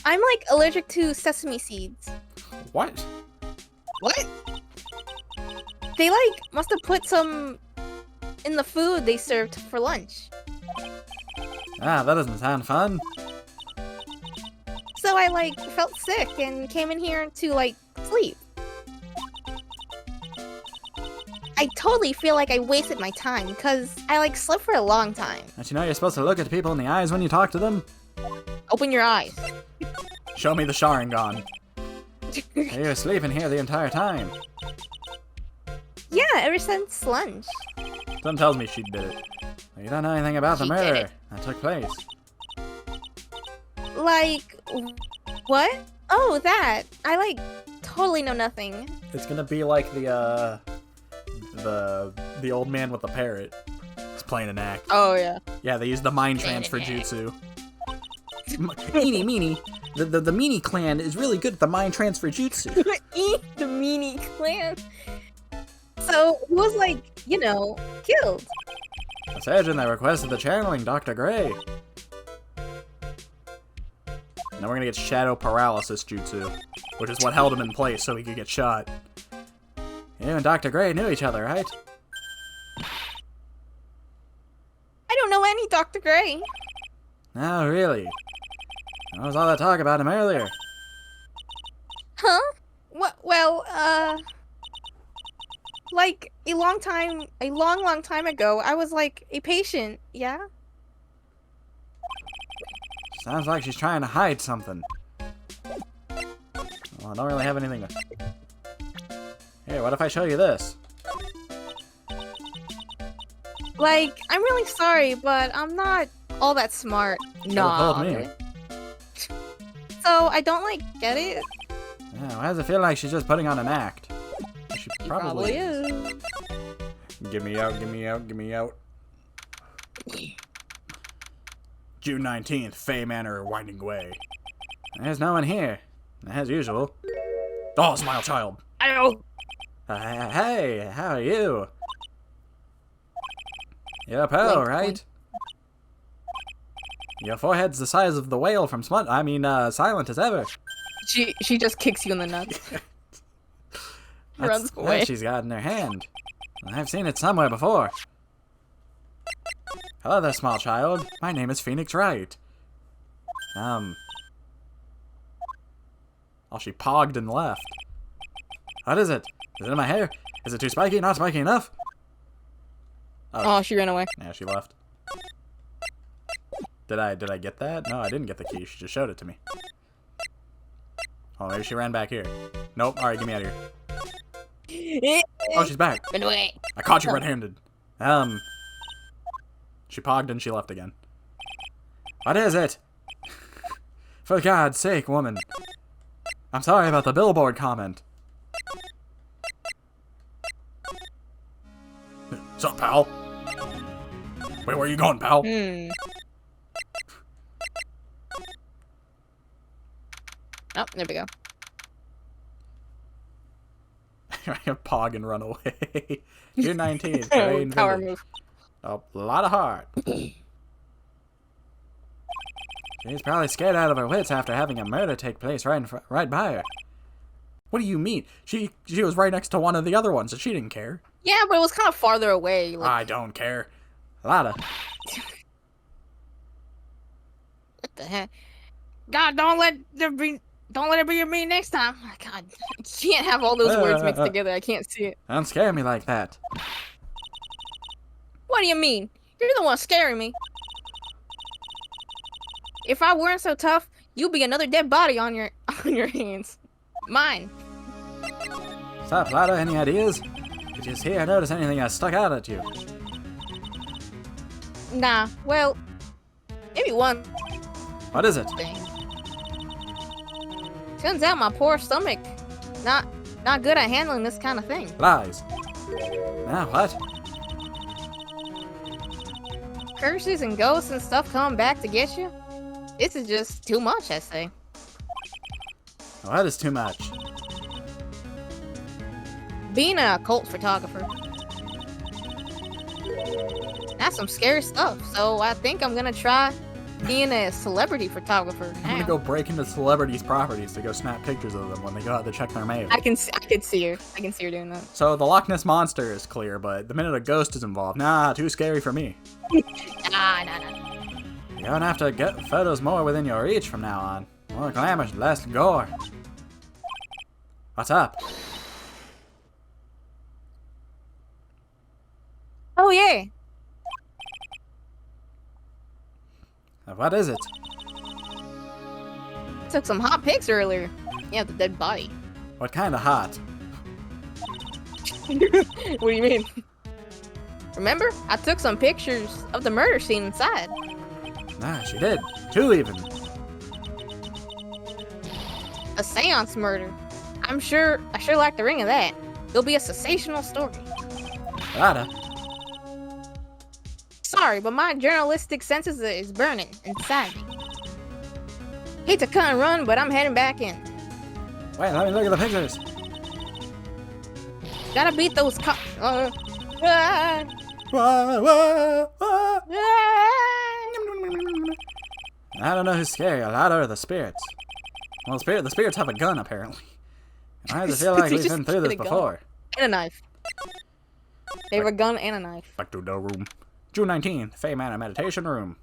I'm, like, allergic to sesame seeds. what? What? They, like, must have put some in the food they served for lunch. Ah, that doesn't sound fun. So I, like, felt sick and came in here to, like, sleep. I totally feel like I wasted my time, because I, like, slept for a long time. Don't you know you're supposed to look at people in the eyes when you talk to them? Open your eyes. Show me the Sharingan. You were sleeping here the entire time. Yeah, ever since lunch. Something tells me she did it. Well, you don't know anything about the She did murder it. that took place. Like, what? Oh, that. I, like, totally know nothing. It's gonna be like the old man with the parrot. He's playing an act. Oh, yeah. Yeah, they use the mind Playing transfer an act. jutsu. Meanie, meanie. The meanie clan is really good at the mind transfer jutsu. Eat the meanie clan. So, he was, like, you know, killed. The surgeon that requested the channeling, Dr. Gray. Now we're gonna get shadow paralysis jutsu, which is what held him in place so he could get shot. You and Dr. Gray knew each other, right? I don't know any Dr. Gray. Oh, really? What was all that talk about him earlier? Huh? What? Well, like a long time ago, I was like a patient. Yeah. Sounds like she's trying to hide something. Well, I don't really have anything to... Here, what if I show you this? Like, I'm really sorry, but I'm not all that smart. Should've told me. So I don't like get it. Yeah, why does it feel like she's just putting on an act? She He probably is. Get me out, get me out, get me out. June 19th, Fey Manor, Winding Way. There's no one here, as usual. Oh, Smile Child. Ow. Hey, how are you? You're a pearl, Blink, right? blink. Your forehead's the size of the whale from Silent as ever. She just kicks you in the nuts. Runs That's away. what she's got in her hand. I've seen it somewhere before. Hello there, small child. My name is Phoenix Wright. Oh, she pogged and left. What is it? Is it in my hair? Is it too spiky? Not spiky enough? Oh, she ran away. Yeah, she left. Did I get that? No, I didn't get the key. She just showed it to me. Oh, maybe she ran back here. Nope. Alright, get me out of here. Oh, she's back. Run away. I caught you red-handed. She pogged and she left again. What is it? For God's sake, woman. I'm sorry about the billboard comment. What's up, pal? Wait, where are you going, pal? Oh, there we go. Pog and run away. June 19th. Power Terrain Village. move. A lot of heart. She's probably scared out of her wits after having a murder take place right by her. What do you mean? She was right next to one of the other ones, and she didn't care. Yeah, but it was kind of farther away. Like, I don't care. A lot of... what the heck? God, don't let it be me next time. Oh, God, I can't have all those words mixed together. I can't see it. Don't scare me like that. What do you mean? You're the one scaring me. If I weren't so tough, you'd be another dead body on your hands. Mine. Stop, Lada. Any ideas? Did you see or notice anything that stuck out at you? Nah, well, maybe one What is it? thing. Turns out my poor stomach, not good at handling this kind of thing. Lies. Now, what? Curses and ghosts and stuff coming back to get you? This is just too much, I say. What is too much? Being a occult photographer. That's some scary stuff, so I think I'm gonna try being a celebrity photographer I'm gonna now. go break into celebrities' properties to go snap pictures of them when they go out to check their mail. I can see her. I can see her doing that. So the Loch Ness Monster is clear, but the minute a ghost is involved, nah, too scary for me. Nah. You're gonna have to get photos more within your reach from now on. More glamour, less gore. What's up? Oh yeah. What is it? Took some hot pics earlier. Yeah, the dead body. What kind of hot? What do you mean? Remember? I took some pictures of the murder scene inside. Nah, she did. 2 even. A seance murder. I sure like the ring of that. It'll be a sensational story. Lada. Sorry, but my journalistic senses is burning inside me. Hate to cut and run, but I'm heading back in. Wait, let me look at the pictures. Gotta beat those cops. Wah, wah, wah. I don't know who's scarier, Lada or the spirits. Well, the spirits have a gun, apparently. And I just feel like He we've just been through this get a gun. before. And a knife. They have a gun and a knife. Back to the room. June 19th, Fey Manor Meditation Room.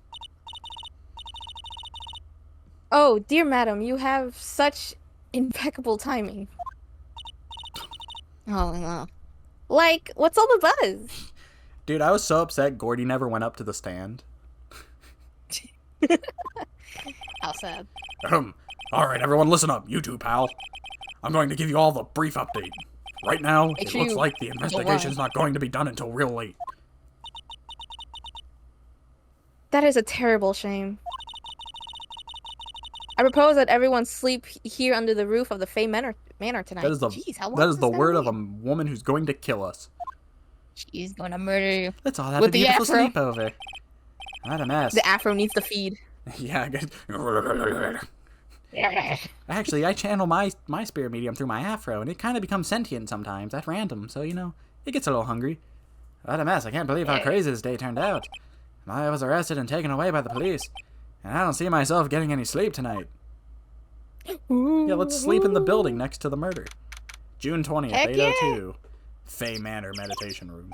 Oh, dear madam, you have such impeccable timing. Oh, no. Like, what's all the buzz? Dude, I was so upset Gordy never went up to the stand. How sad. Alright, everyone, listen up. You two, pal. I'm going to give you all the brief update. Right now, Make it sure looks you like the don't investigation's not going to be done until real late. That is a terrible shame. I propose that everyone sleep here under the roof of the Fey Manor tonight. That is the, Jeez, how long that is the gonna word be? of a woman who's going to kill us. She's gonna murder you. Let's all have With a the beautiful afro. sleepover. What a mess. The afro needs to feed. Yeah, I guess. Actually, I channel my spirit medium through my afro, and it kind of becomes sentient sometimes at random, so, you know, it gets a little hungry. What a mess. I can't believe how crazy this day turned out. I was arrested and taken away by the police, and I don't see myself getting any sleep tonight. Yeah, let's sleep in the building next to the murder. June 20th, Heck 8:02. Fey Manor Meditation Room.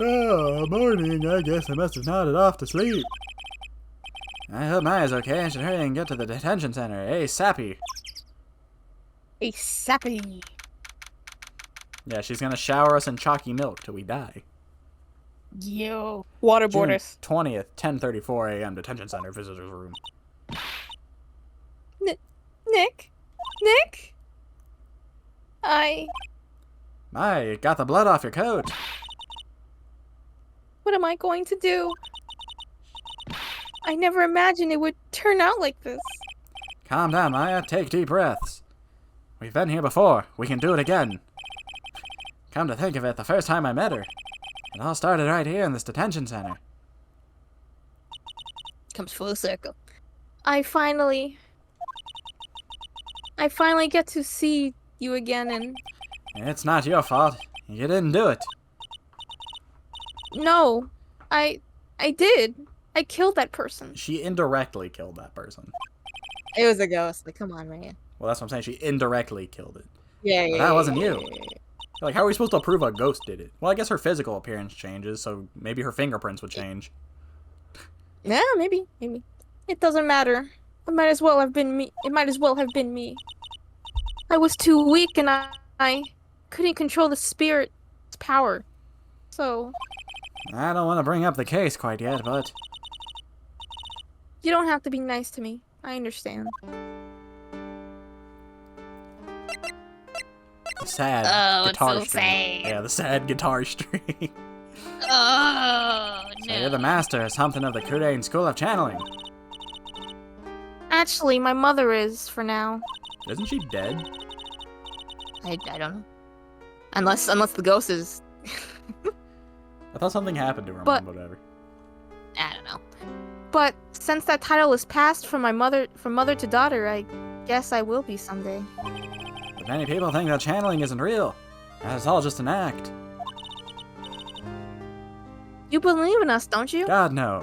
Oh, morning. I guess I must have nodded off to sleep. I hope Maya's okay. I should hurry and get to the detention center. Hey, Sappy. A sappy. Yeah, she's gonna shower us in chalky milk till we die. Yo. Waterboard June us. 20th, 10:34 a.m. Detention center visitors room. Nick? Nick? My, you got the blood off your coat. What am I going to do? I never imagined it would turn out like this. Calm down, Maya. Take deep breaths. We've been here before. We can do it again. Come to think of it, the first time I met her, it all started right here in this detention center. Comes full circle. I finally get to see you again, and It's not your fault. You didn't do it. no, I did. I killed that person. She indirectly killed that person. It was a ghost. Like, come on, man. Well, that's what I'm saying. She indirectly killed it. Yeah, But that wasn't you. Like, how are we supposed to prove a ghost did it? Well, I guess her physical appearance changes, so maybe her fingerprints would change. Yeah, maybe. It doesn't matter. It might as well have been me. I was too weak, and I couldn't control the spirit's power. So I don't want to bring up the case quite yet, but you don't have to be nice to me. I understand. sad Oh, it's guitar so string. sad. Yeah, the sad guitar string. Oh, So no. you're the master or something of the Kurain School of Channeling. Actually, my mother is, for now. Isn't she dead? I don't know. Unless the ghost is... I thought something happened to her, But- mom, whatever. I don't know. But since that title is passed from mother to daughter, I guess I will be someday. But many people think that channeling isn't real. That it's all just an act. You believe in us, don't you? God, no.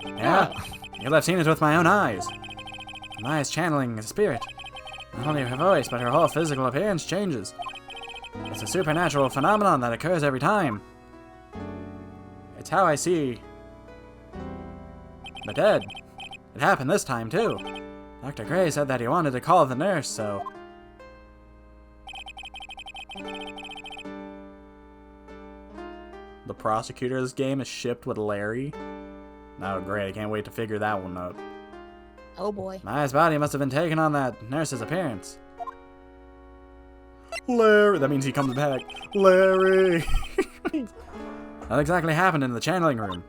Yeah? You'll have seen it with my own eyes. My eyes channeling a spirit. Not only her voice, but her whole physical appearance changes. It's a supernatural phenomenon that occurs every time. It's how I see the dead. It happened this time, too. Dr. Gray said that he wanted to call the nurse, so... The prosecutor's game is shipped with Larry. Oh, great. I can't wait to figure that one out. Oh boy. Maya's body must have been taken on that nurse's appearance. Larry! That means he comes back. Larry! What exactly happened in the channeling room?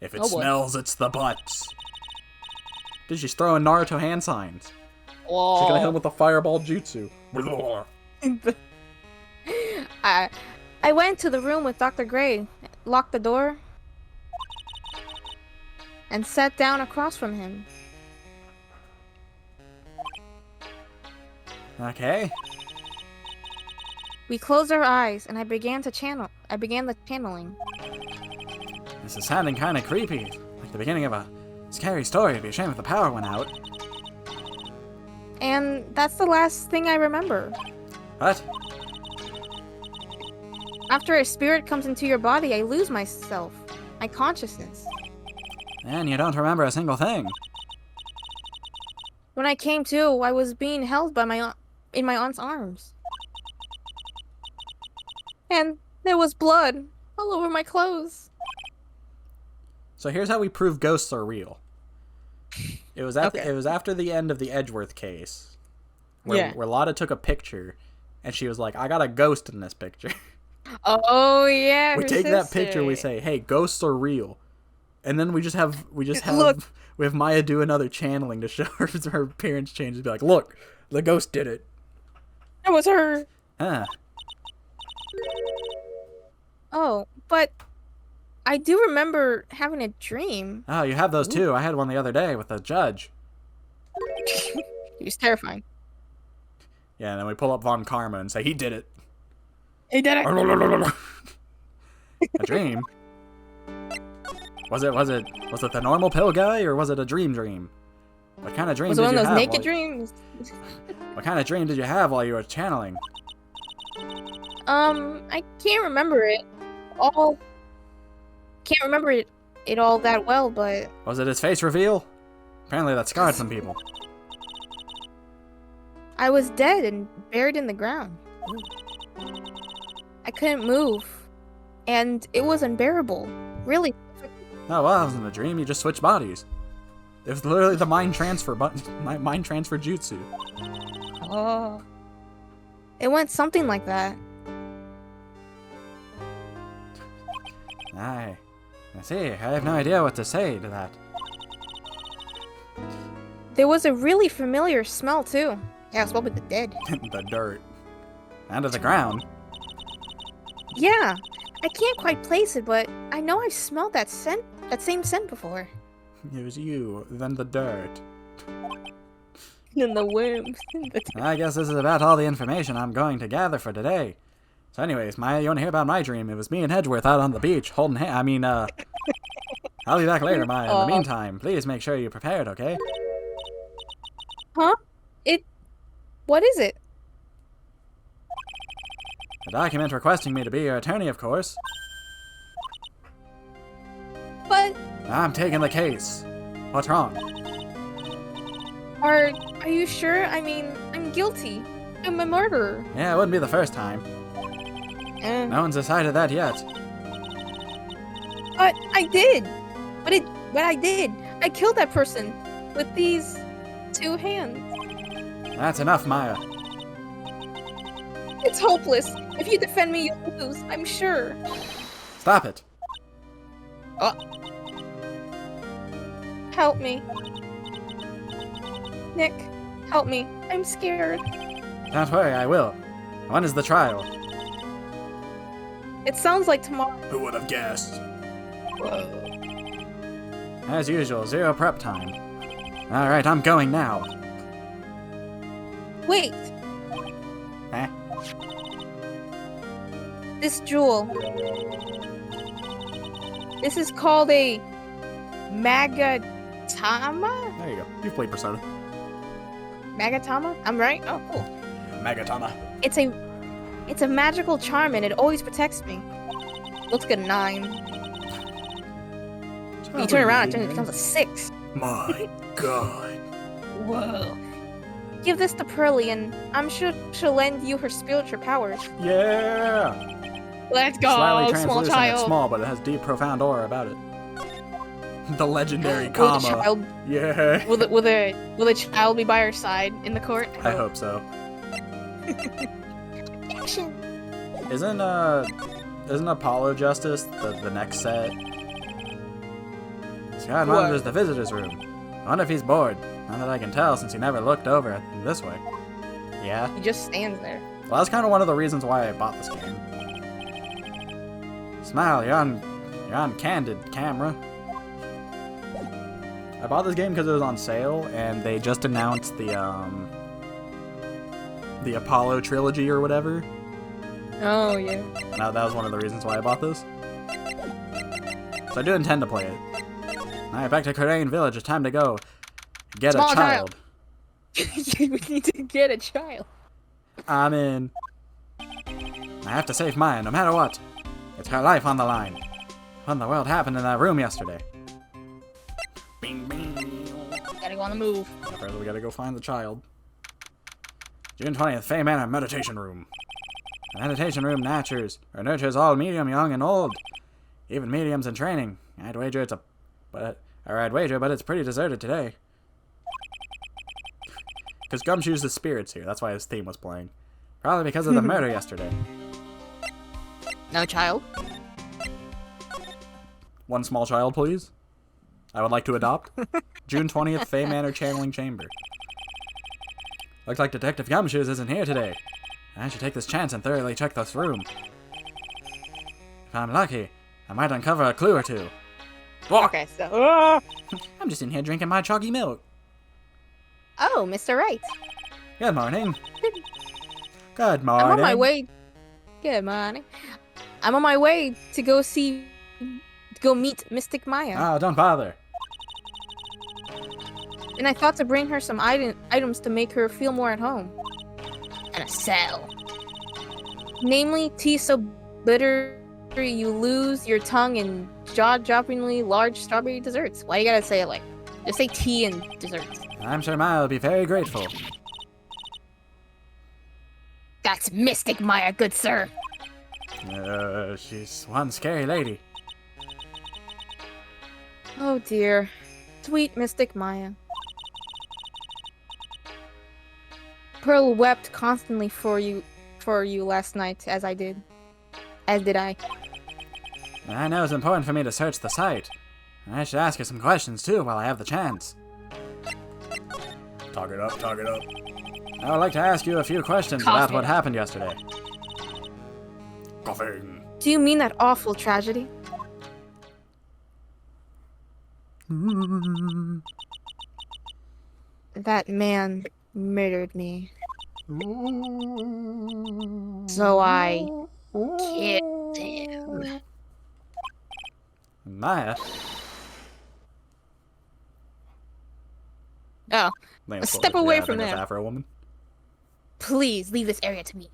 If it Oh, boy. smells, it's the butts. Dude, she's throwing Naruto hand signs. Whoa. She's gonna hit him with a fireball jutsu. I went to the room with Dr. Gray, locked the door, and sat down across from him. Okay. We closed our eyes, and I began the channeling. This is sounding kinda creepy. Like the beginning of a scary story. It'd be a shame if the power went out. And that's the last thing I remember. What? After a spirit comes into your body, I lose myself, my consciousness. And you don't remember a single thing. When I came to, I was being held by in my aunt's arms. And there was blood all over my clothes. So here's how we prove ghosts are real. It was it was after the end of the Edgeworth case, where Lotta took a picture, and she was like, "I got a ghost in this picture." Oh yeah. We her take that picture, sister. we say, "Hey, ghosts are real," and then we have Look. we have Maya do another channeling to show her appearance changes. Be like, "Look, the ghost did it." That was her. Huh. Oh, but I do remember having a dream. Oh, you have those too. I had one the other day with the judge. It was terrifying. Yeah, and then we pull up Von Karma and say, "He did it." He did it. A dream? Was it the normal pill guy, or was it a dream? What kind of dream Was it did one you of those have? naked dreams? What kind of dream did you have while you were channeling? I can't remember it all. Can't remember it all that well, but Was it his face reveal? Apparently that scarred some people. I was dead and buried in the ground. I couldn't move, and it was unbearable. Really. Oh well, it wasn't a dream. You just switched bodies. It was literally the mind transfer mind transfer jutsu. Oh. It went something like that. I see. I have no idea what to say to that. There was a really familiar smell too. Yeah, it smelled like the dead. The dirt. And to the ground. Yeah, I can't quite place it, but I know I've smelled that same scent before. It was you, then the dirt. In the worms. I guess this is about all the information I'm going to gather for today. So anyways, Maya, you want to hear about my dream? It was me and Hedgeworth out on the beach holding I'll be back later, Maya. In the meantime, please make sure you're prepared, okay? Huh? What is it? A document requesting me to be your attorney, of course. But I'm taking the case. What's wrong? are you sure? I mean, I'm guilty. I'm a murderer. Yeah, it wouldn't be the first time. No one's decided that yet. But I did. But I did. I killed that person with these two hands. That's enough, Maya. It's hopeless. If you defend me, you'll lose. I'm sure. Stop it. Help me. Nick, help me. I'm scared. Don't worry, I will. When is the trial? It sounds like tomorrow. Who would have guessed? Whoa. As usual, 0 prep time. Alright, I'm going now. Wait. Eh? This jewel. This is called a magatama? There you go. You've played Persona. Magatama? I'm right? Oh, cool. Magatama. It's a magical charm and it always protects me. Looks good 9. When you turn around, it becomes a 6. My god. Whoa. Give this to Pearly and I'm sure she'll lend you her spiritual powers. Yeah! Let's go, Slightly small translucent and child. small, but it has deep, profound aura about it. The legendary Will comma. the child, Yeah. will the child be by her side in the court? I hope so. Action. Isn't Apollo Justice the next set? Scott monitors the visitor's room. I wonder if he's bored. Not that I can tell since he never looked over this way. Yeah. He just stands there. Well, that's kind of one of the reasons why I bought this game. Smile, you're on candid camera. I bought this game because it was on sale, and they just announced the Apollo trilogy or whatever. Oh yeah. Now that was one of the reasons why I bought this. So I do intend to play it. Alright, back to Korean Village. It's time to go get Small a child. We need to get a child. I'm in. I have to save Maya, no matter what. It's her life on the line. What in the world happened in that room yesterday? Bing, bing. Gotta go on the move. First, we gotta go find the child. June 20th, Fey Manor Meditation Room. The meditation room nurtures all medium, young, and old. Even mediums in training. I'd wager but it's pretty deserted today. Because Gumshoe's the spirits here, that's why his theme was playing. Probably because of the murder yesterday. No child. One small child, please. I would like to adopt. June 20th, Fey Manor Channeling Chamber. Looks like Detective Gumshoes isn't here today. I should take this chance and thoroughly check this room. If I'm lucky, I might uncover a clue or two. Okay, so. I'm just in here drinking my chalky milk. Oh, Mr. Wright. Good morning. Good I'm morning. on my way. Good morning. I'm on my way to go meet Mystic Maya. Oh, don't bother. And I thought to bring her some items to make her feel more at home. And a cell. Namely, tea so bitter you lose your tongue and jaw-droppingly large strawberry desserts. Why you gotta say it like... Just say tea and desserts. I'm sure Maya will be very grateful. That's Mystic Maya, good sir. She's one scary lady. Oh dear. Sweet Mystic Maya. Pearl wept constantly for you last night, as did I. I know it's important for me to search the site. I should ask her some questions too while I have the chance. Talk it up, talk it up. I would like to ask you a few questions about what happened yesterday. Coughing. Do you mean that awful tragedy? That man murdered me. So I killed him. Maya. Oh, step away from there. Afro woman. Please leave this area to me.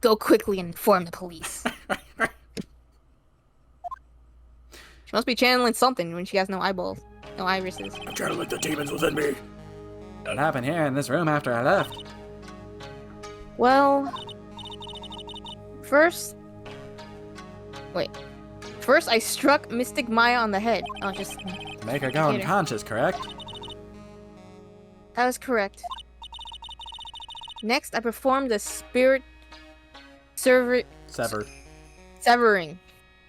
Go quickly and inform the police. She must be channeling something when she has no eyeballs, no irises. I'm channeling the demons within me. What happened here in this room after I left? Well, first I struck Mystic Maya on the head. Oh, just Make her go unconscious, correct? That was correct. Next, I performed the spirit severing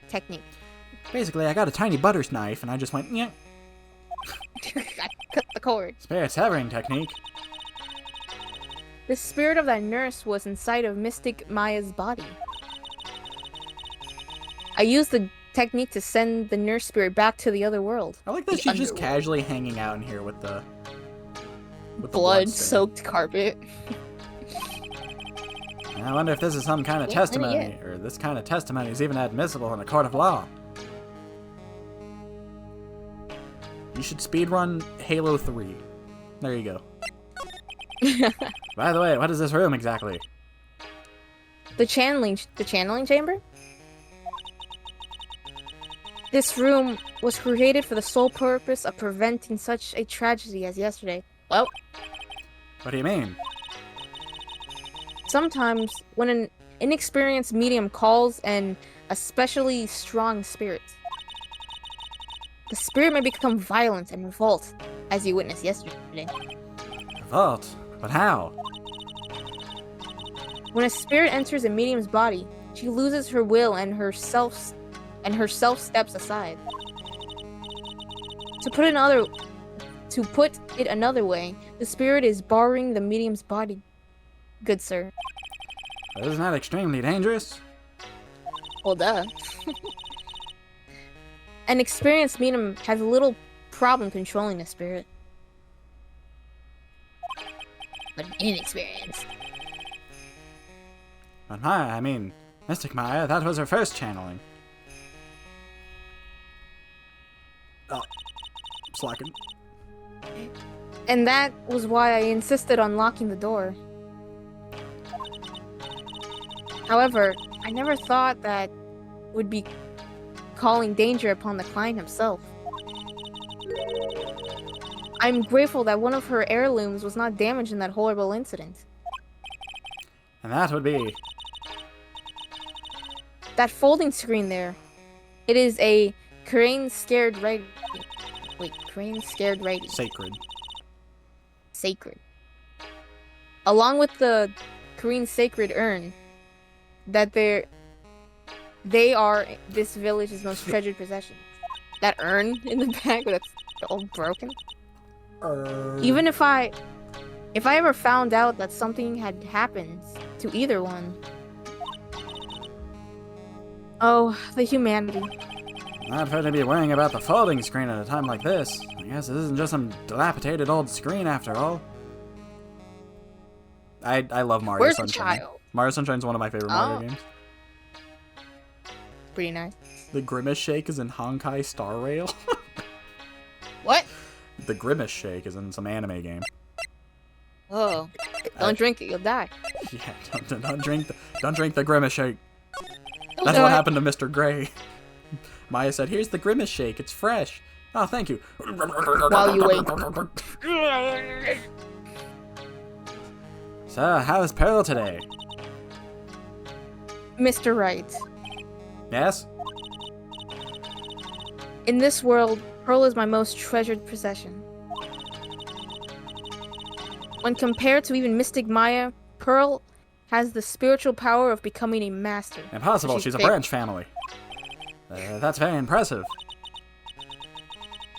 technique. Basically, I got a tiny butter knife and I just went, yeah. I cut the cord. Spirit severing technique. The spirit of that nurse was inside of Mystic Maya's body. I used the technique to send the nurse spirit back to the other world. I like that she's just casually hanging out in here with the blood-soaked carpet. I wonder if this is some kind of testimony, or this kind of testimony is even admissible in a court of law. You should speedrun Halo 3. There you go. By the way, what is this room exactly? The channeling chamber? This room was created for the sole purpose of preventing such a tragedy as yesterday. Well, what do you mean? Sometimes, when an inexperienced medium calls an especially strong spirit, the spirit may become violent and revolt, as you witnessed yesterday. Revolt? But how? When a spirit enters a medium's body, she loses her will and her self steps aside. To put it another way, the spirit is borrowing the medium's body, good sir. Isn't that extremely dangerous? Well, duh. An experienced medium has little problem controlling the spirit. But an inexperienced. But Maya, I mean, Mystic Maya, that was her first channeling. Oh, slacking. And that was why I insisted on locking the door. However, I never thought that would be calling danger upon the client himself. I'm grateful that one of her heirlooms was not damaged in that horrible incident. And that would be... that folding screen there. It is a crane scared writing. Wait, crane scared writing. Sacred. Along with the Korean sacred urn, that they are this village's most treasured possessions. That urn in the back that's all broken. Even if I ever found out that something had happened to either one. Oh, the humanity. Not fair to be worrying about the folding screen at a time like this. I guess this isn't just some dilapidated old screen after all. I love Mario Where's Sunshine. the child? Mario Sunshine's one of my favorite Mario games. Pretty nice. The Grimace Shake is in Honkai Star Rail. What? The Grimace Shake is in some anime game. Oh, don't drink it, you'll die. Yeah, don't drink the Grimace Shake. That's what happened to Mr. Gray. Maya said, "Here's the Grimace Shake. It's fresh. Oh, thank you." While you wait. So, how is Pearl today? Mr. Wright. Yes? In this world, Pearl is my most treasured possession. When compared to even Mystic Maya, Pearl has the spiritual power of becoming a master. Impossible, she's a branch family. That's very impressive.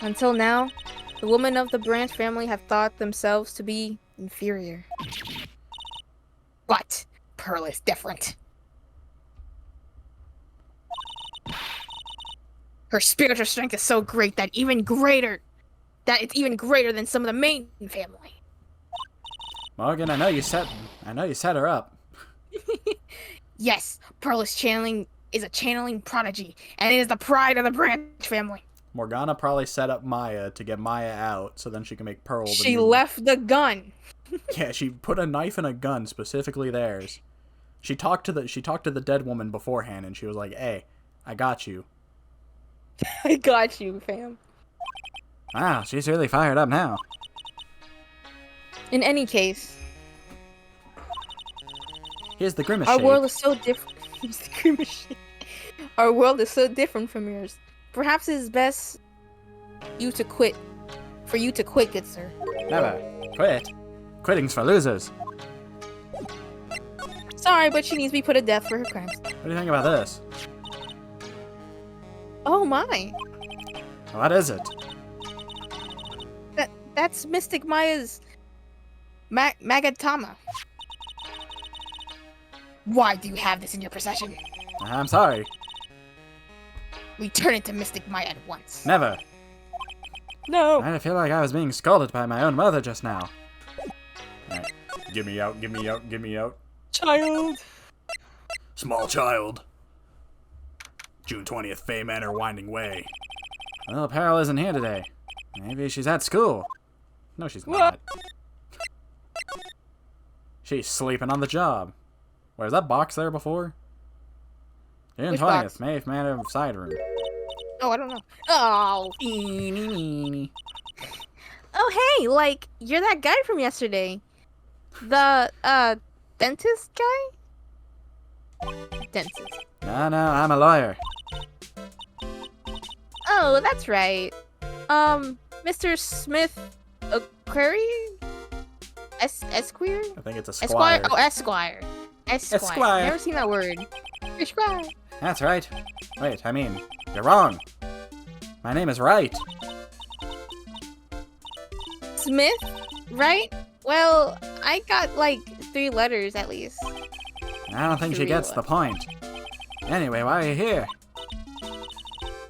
Until now, the women of the branch family have thought themselves to be inferior. But Pearl is different. Her spiritual strength is so great that it's even greater than some of the main family. Morgan, I know you set her up. Yes, Pearl is a channeling prodigy, and it is the pride of the branch family. Morgana probably set up Maya to get Maya out, so then she can make Pearl the She new... left the gun. Yeah, she put a knife and a gun, specifically theirs. She talked to the dead woman beforehand, and she was like, "Hey, I got you." I got you, fam. Wow, she's really fired up now. In any case, Here's the Grimace our Shake. world is so different. Our world is so different from yours. Perhaps it is best for you to quit, good sir. Never. Quit? Quitting's for losers. Sorry, but she needs to be put to death for her crimes. What do you think about this? Oh my. What is it? That's Mystic Maya's magatama. Why do you have this in your possession? I'm sorry. Return it to Mystic Maya at once. Never. No. I feel like I was being scolded by my own mother just now. Alright. Get me out, get me out, get me out. Child. Small child. June 20th, Fay Manor, Winding Way. Well, Pearl isn't here today. Maybe she's at school. No, she's not. She's sleeping on the job. Where's that box there before? June Which 20th, box? Maeve Manor side room. Oh, I don't know. Oh. Eeny, meeny. Oh, hey, like, you're that guy from yesterday. The, dentist guy? Dentist. No, I'm a lawyer. Oh, that's right. Mr. Smith Aquari? Esquire? I think it's a Esquire? squire. Oh, Esquire. Esquire. Never seen that word. Esquire. That's right. Wait, I mean, you're wrong. My name is Wright. Smith? Right? Well, I got, like, 3 letters at least. I don't think she 3 gets the point. Anyway, why are you here?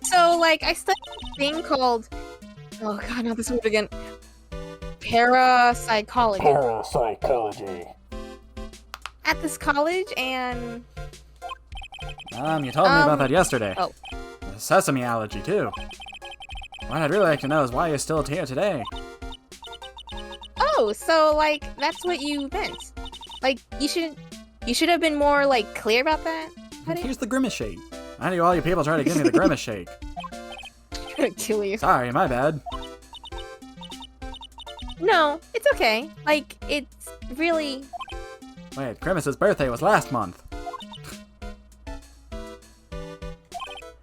So, like, I studied a thing called... Oh god, not this word again. Parapsychology. Parapsychology. At this college, and... You told me about that yesterday. Oh. The sesame allergy, too. What I'd really like to know is why you're still here today. Oh, so, like, that's what you meant. Like, you should have been more, like, clear about that. Buddy? Here's the grimace shake. Why do all you people try to give me the grimace shake? I'm gonna kill you. Sorry, my bad. No, it's okay. Like, it's really... Wait, Grimace's birthday was last month.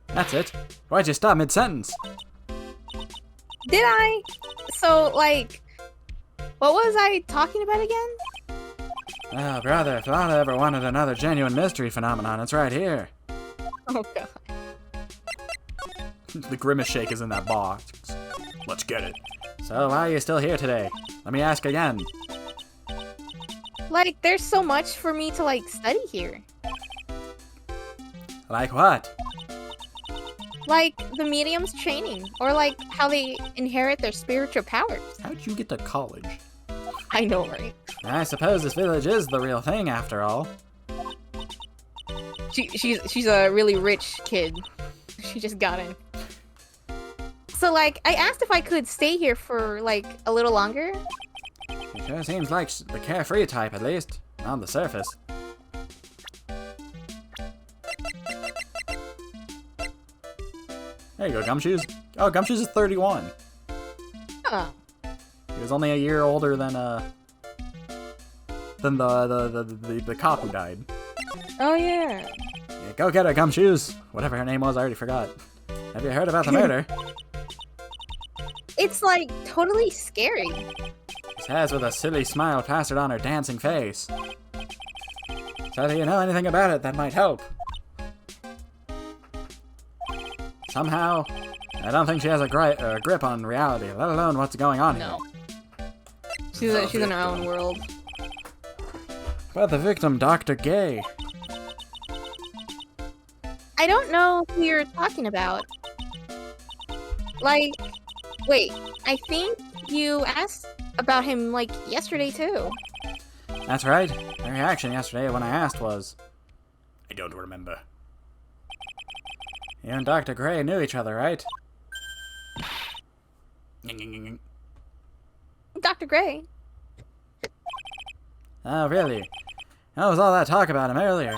That's it. Why'd you stop mid-sentence? Did I? So, like... What was I talking about again? Oh, brother, if Lana ever wanted another genuine mystery phenomenon, it's right here. Oh god. The grimace shake is in that box. Let's get it. So, why are you still here today? Let me ask again. Like, there's so much for me to, like, study here. Like what? Like, the medium's training. Or, like, how they inherit their spiritual powers. How'd you get to college? I know, right? I suppose this village is the real thing, after all. She's a really rich kid. She just got in. So, like, I asked if I could stay here for, like, a little longer. It sure seems like the carefree type, at least. On the surface. There you go, Gumshoes. Oh, Gumshoes is 31. Oh. He was only a year older than the cop who died. Oh, yeah. Yeah, go get her, Gumshoes. Whatever her name was, I already forgot. Have you heard about the murder? It's, like, totally scary. Says with a silly smile plastered on her dancing face. So do you know anything about it that might help? Somehow, I don't think she has a grip on reality, let alone what's going on No. here. She's in her own world. But the victim, Dr. Gay. I don't know who you're talking about. Like, wait, I think you asked about him, like, yesterday, too. That's right. Her reaction yesterday when I asked was, I don't remember. You and Dr. Gray knew each other, right? Dr. Gray. Oh, really? How was all that talk about him earlier?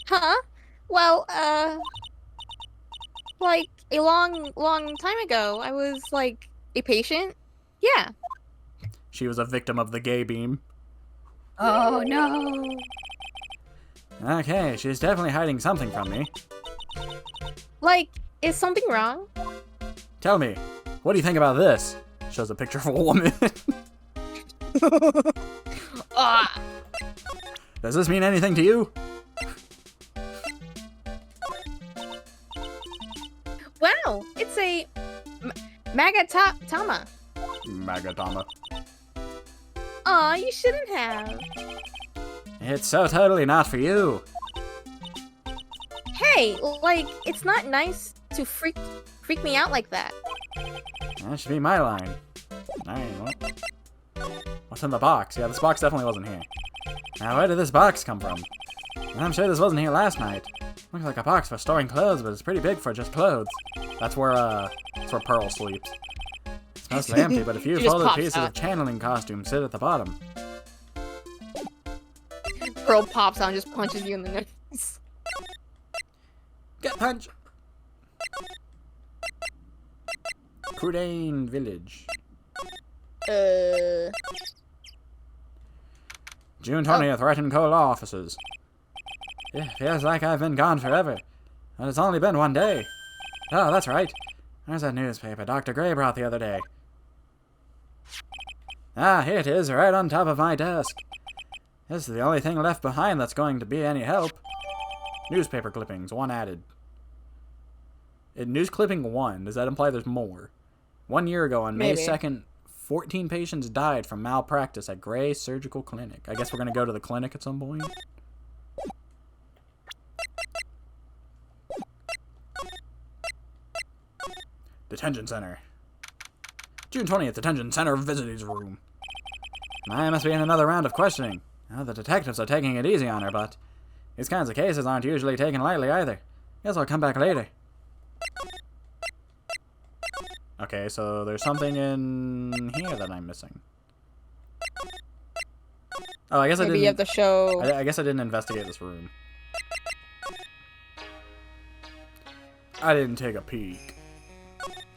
Huh? Well, like, a long time ago, I was, like, a patient. Yeah. She was a victim of the gay beam. Oh, no. Okay, she's definitely hiding something from me. Like, is something wrong? Tell me, what do you think about this? Shows a picture of a woman. Ah! Does this mean anything to you? Wow, it's a magatama. Magatama. Aw, you shouldn't have. It's so totally not for you. Hey, like, it's not nice to freak me out like that. That should be my line. Alright, well. What's in the box? Yeah, this box definitely wasn't here. Now, where did this box come from? I'm sure this wasn't here last night. Looks like a box for storing clothes, but it's pretty big for just clothes. That's where Pearl sleeps. It's mostly empty, but a few She just folded pops pieces out. of channeling costumes sit at the bottom. Pearl pops out and just punches you in the nose. Get punch! Crudane Village. June 20th, Wright & Co. Law Offices. It feels like I've been gone forever. And it's only been one day. Oh, that's right. There's that newspaper Dr. Gray brought the other day. Ah, here it is, right on top of my desk. This is the only thing left behind that's going to be any help. Newspaper clippings, 1 added. News clipping 1, does that imply there's more? 1 year ago on May Maybe. 2nd, 14 patients died from malpractice at Gray Surgical Clinic. I guess we're going to go to the clinic at some point. Detention Center. June 20th, Detention Center Visitors Room. I must be in another round of questioning. Now the detectives are taking it easy on her, but these kinds of cases aren't usually taken lightly either. Guess I'll come back later. Okay, so there's something in here that I'm missing. Oh, I guess Maybe I didn't. you have to show. I guess I didn't investigate this room. I didn't take a peek.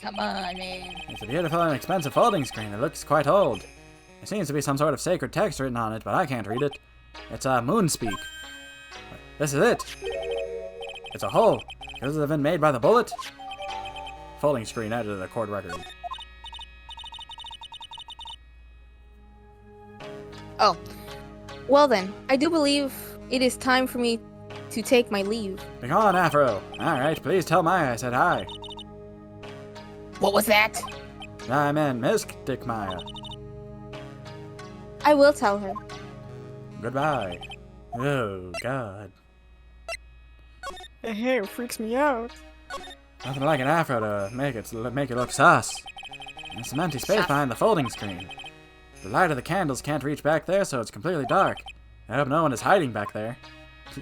Come on, man. It's a beautiful and expensive folding screen. It looks quite old. There seems to be some sort of sacred text written on it, but I can't read it. It's Moonspeak. This is it. It's a hole. Could it have been made by the bullet? Folding screen added to the court record. Oh. Well then, I do believe it is time for me to take my leave. Be on, Afro. Alright, please tell Maya I said hi. What was that? I meant Mystic Maya. I will tell her. Goodbye. Oh, God. The hair freaks me out. Nothing like an afro to make it look sus. There's some empty space Sus. behind the folding screen. The light of the candles can't reach back there, so it's completely dark. I hope no one is hiding back there.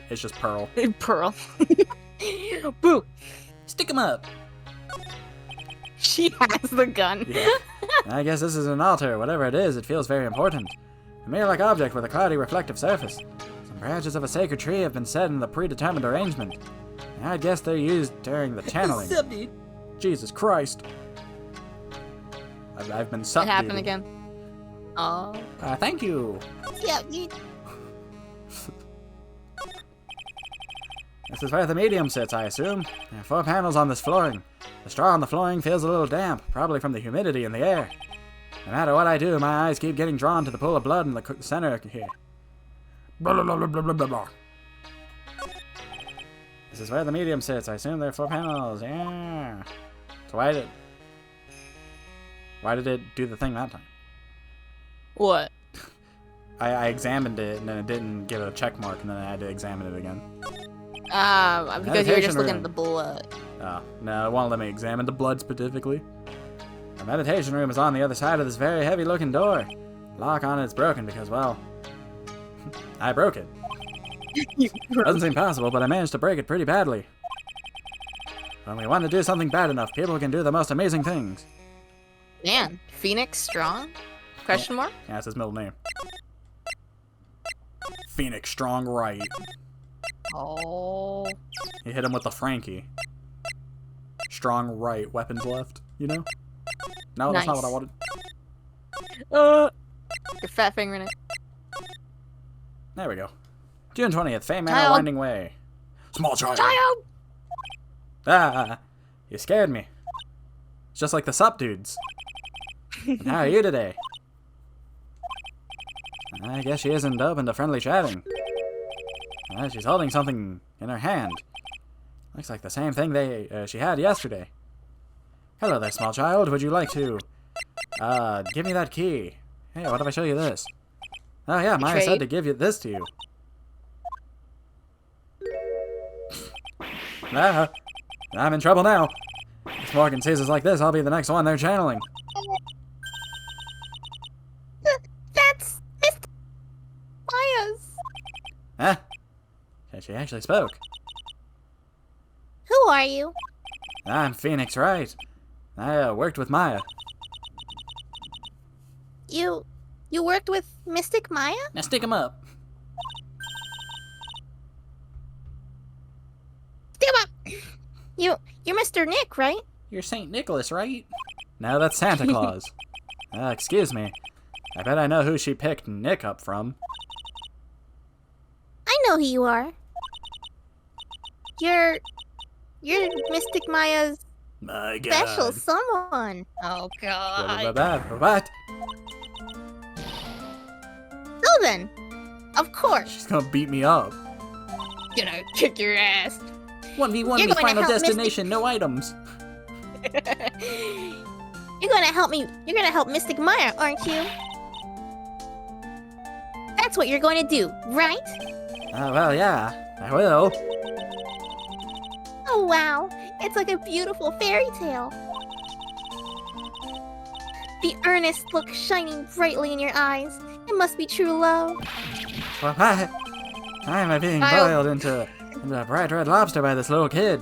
It's just Pearl. Pearl. Boo! Stick 'em up! She has the gun. Yeah. I guess this is an altar. Whatever it is, it feels very important. A mirror-like object with a cloudy reflective surface. Some branches of a sacred tree have been set in the predetermined arrangement. I'd guess they're used during the channeling. Jesus Christ. I've been It sucked. happened again. Oh. Thank you. Yeah, you... This is where the medium sits, I assume. There are 4 panels on this flooring. The straw on the flooring feels a little damp, probably from the humidity in the air. No matter what I do, my eyes keep getting drawn to the pool of blood in the center here. Blah, blah, blah, blah, blah, blah, blah. This is where the medium sits. I assume there are 4 panels. Yeah. So why did it do the thing that time? What? I examined it and then it didn't give it a check mark and then I had to examine it again. Because you were Meditation just looking room. at the blood. Oh, no, it won't let me examine the blood specifically. The meditation room is on the other side of this very heavy-looking door. The lock on it is broken because, well, I broke it. Doesn't seem possible, but I managed to break it pretty badly. When we want to do something bad enough, people can do the most amazing things. Man, Phoenix Strong? Question mark? Yeah, that's his middle name. Phoenix Strong Wright. Oh. He hit him with the Frankie. Strong right, weapons left, you know? No, that's not Nice. what I wanted. Your fat finger in it. There we go. June 20th, Fame Manor Child. Winding Way. Small child. Child! Ah, you scared me. It's just like the sup dudes. And how are you today? I guess she isn't open to friendly chatting. She's holding something in her hand. Looks like the same thing she had yesterday. Hello there, small child. Would you like to, give me that key? Hey, what if I show you this? Oh yeah, Maya said to give you this to you. I'm in trouble now. If Morgan sees us like this, I'll be the next one they're channeling. That's Mr. Maya's. Huh? She actually spoke. Who are you? I'm Phoenix Wright. I worked with Maya. You worked with Mystic Maya? Now stick 'em up. Stick 'em up! You're Mr. Nick, right? You're St. Nicholas, right? No, that's Santa Claus. Excuse me. I bet I know who she picked Nick up from. I know who you are. You're Mystic Maya's My God. special someone. Oh God. What? So then, of course, She's gonna beat me up. gonna kick your ass. 1v1 You're me, going to final help destination, no items. You're gonna help me. You're gonna help Mystic Maya, aren't you? That's what you're going to do, right? Well, yeah, I will. Oh wow, it's like a beautiful fairy tale. The earnest look shining brightly in your eyes. It must be true love. Well, why am I being boiled into a bright red lobster by this little kid?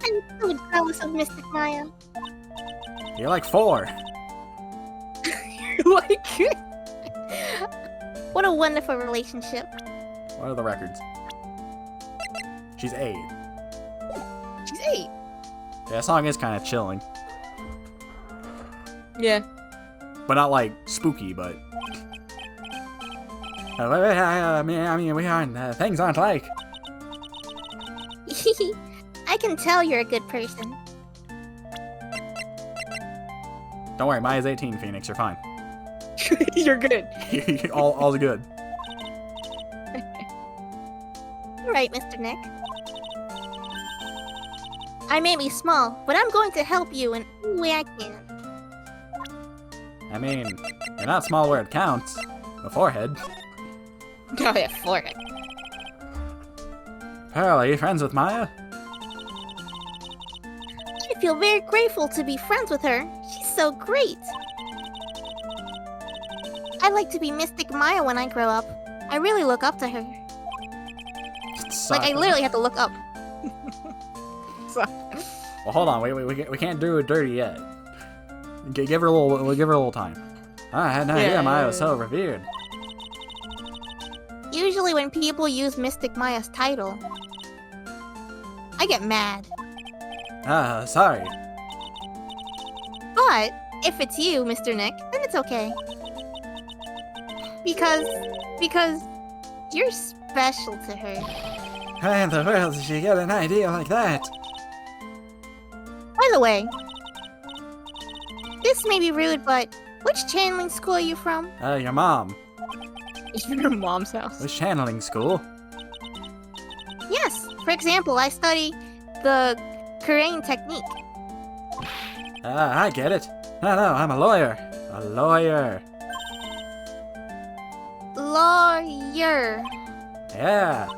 I'm so jealous of Mystic Maya. You're like 4. Like, what a wonderful relationship. What are the records? She's 8. She's 8. Yeah, that song is kind of chilling. Yeah. But not like spooky, but... I mean, we aren't, things aren't like... I can tell you're a good person. Don't worry, Maya's 18, Phoenix, you're fine. You're good. All's good. Right, Mr. Nick. I may be small, but I'm going to help you in any way I can. I mean, you're not small where it counts. A forehead. Oh yeah, forehead. Pearl, are you friends with Maya? I feel very grateful to be friends with her. She's so great. I'd like to be Mystic Maya when I grow up. I really look up to her. Like, I literally have to look up. Well, hold on. We can't do it dirty yet. Give her a little. We'll give her a little time. I had no idea Maya was so revered. Usually when people use Mystic Maya's title, I get mad. Sorry. But if it's you, Mr. Nick, then it's okay. Because you're special to her. How in the world did she get an idea like that? By the way, this may be rude, but which channeling school are you from? Your mom. Your mom's house. Which channeling school? Yes. For example, I study the Korean technique. I get it. No, I'm a lawyer. A lawyer. Lawyer. Yeah.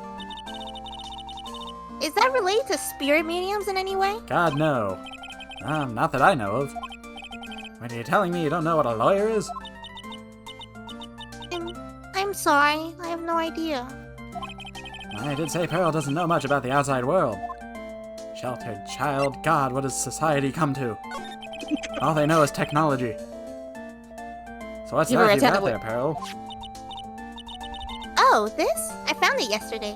Is that related to spirit mediums in any way? God, no. Not that I know of. What are you telling me? You don't know what a lawyer is? I'm sorry. I have no idea. I did say Pearl doesn't know much about the outside world. Sheltered child. God, what does society come to? All they know is technology. So what's that you got there, Pearl? Oh, this? I found it yesterday.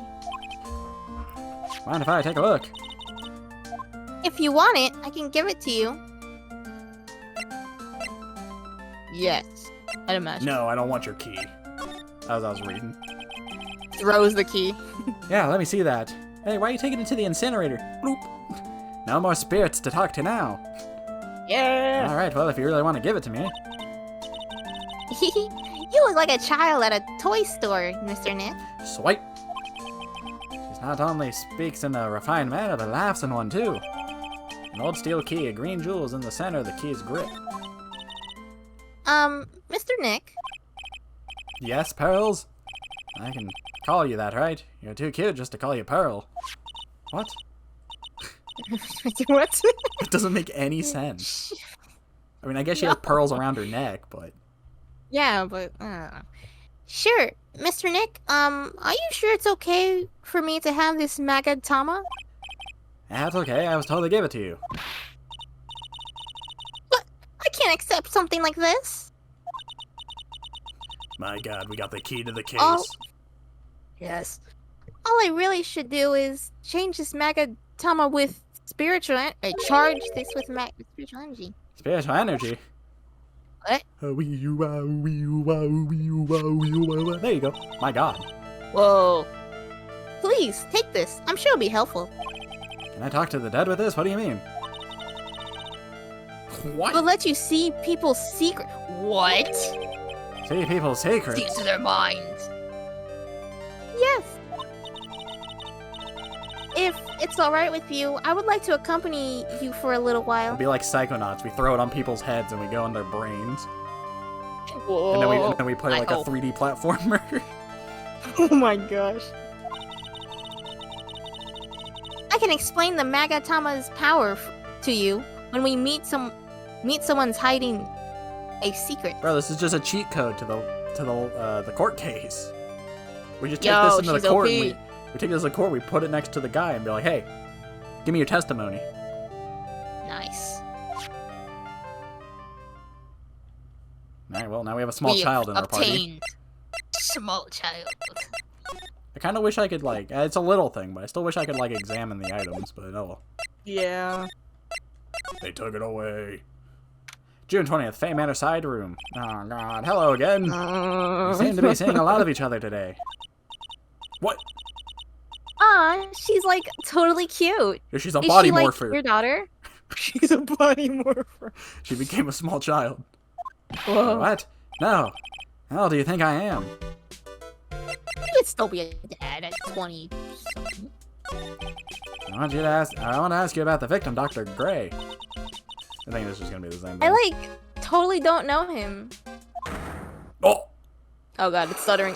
Mind if I take a look? If you want it, I can give it to you. Yes, I'd imagine. No, I don't want your key. As I was reading. Throws the key. Yeah, let me see that. Hey, why are you taking it to the incinerator? Bloop. No more spirits to talk to now. Yeah. Alright, well, if you really want to give it to me. You look like a child at a toy store, Mr. Nick. Swipe. She not only speaks in a refined manner, but laughs in one too. An old steel key, a green jewel is in the center of the key's grip. Mr. Nick. Yes, Pearls? I can call you that, right? You're too cute just to call you Pearl. What? What? It doesn't make any sense. I mean, I guess she has pearls around her neck, but... Yeah, but, Sure, Mr. Nick, are you sure it's okay for me to have this magatama? That's okay, I was told to give it to you. But I can't accept something like this. My god, we got the key to the case. Oh. Yes. All I really should do is change this magatama with spiritual charge this with spiritual energy. Spiritual energy? What? There you go. My god. Whoa. Please, take this. I'm sure it'll be helpful. Can I talk to the dead with this? What do you mean? What? It'll let you see people's secret. What? See people's secrets. See into their minds. Yes. If it's alright with you, I would like to accompany you for a little while. It'd be like Psychonauts. We throw it on people's heads and we go in their brains. Whoa. And then we play like a 3D platformer. Oh my gosh. I can explain the magatama's power to you when we meet someone's hiding a secret. Bro, this is just a cheat code to the court case. We just take Yo, this into the she's court OP. and we take this to the court, we put it next to the guy and be like, hey, give me your testimony. Nice. Alright, well, now we have a small child in our party. Obtained. Small child. I kind of wish I could, like, it's a little thing, but I still wish I could, like, examine the items, but oh well. Yeah. They took it away. June 20th, Fey Manor side room. Oh god, hello again. We seem to be seeing a lot of each other today. What? Aw, she's like totally cute. Yeah, she's a Is body she like morpher. your daughter? She's a body morpher. She became a small child. Whoa. What? No. How old do you think I am? You could still be a dad at 20 something. I want to ask you about the victim, Dr. Gray. I think this is gonna be the same thing. I like totally don't know him. Oh! Oh god, it's stuttering.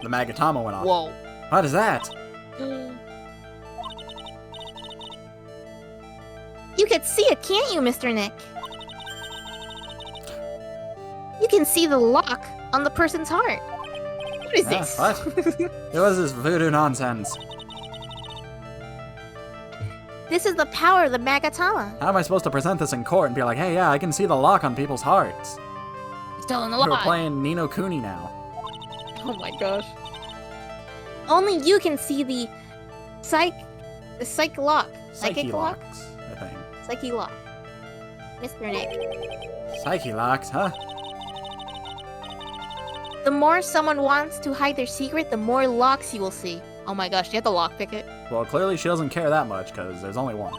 The magatama went off. Whoa. What is that? You could see it, can't you, Mr. Nick? You can see the lock on the person's heart. What is this? What? It was this voodoo nonsense. This is the power of the magatama. How am I supposed to present this in court and be like, hey, yeah, I can see the lock on people's hearts? Still in the We're lock. playing Nino Kuni now. Oh my gosh. Only you can see the psych lock. Psyche Psychic lock? locks, I think. Psyche lock. Mr. Nick. Psyche locks, huh? The more someone wants to hide their secret, the more locks you will see. Oh my gosh, do you have to lockpick it? Well, clearly she doesn't care that much, because there's only one.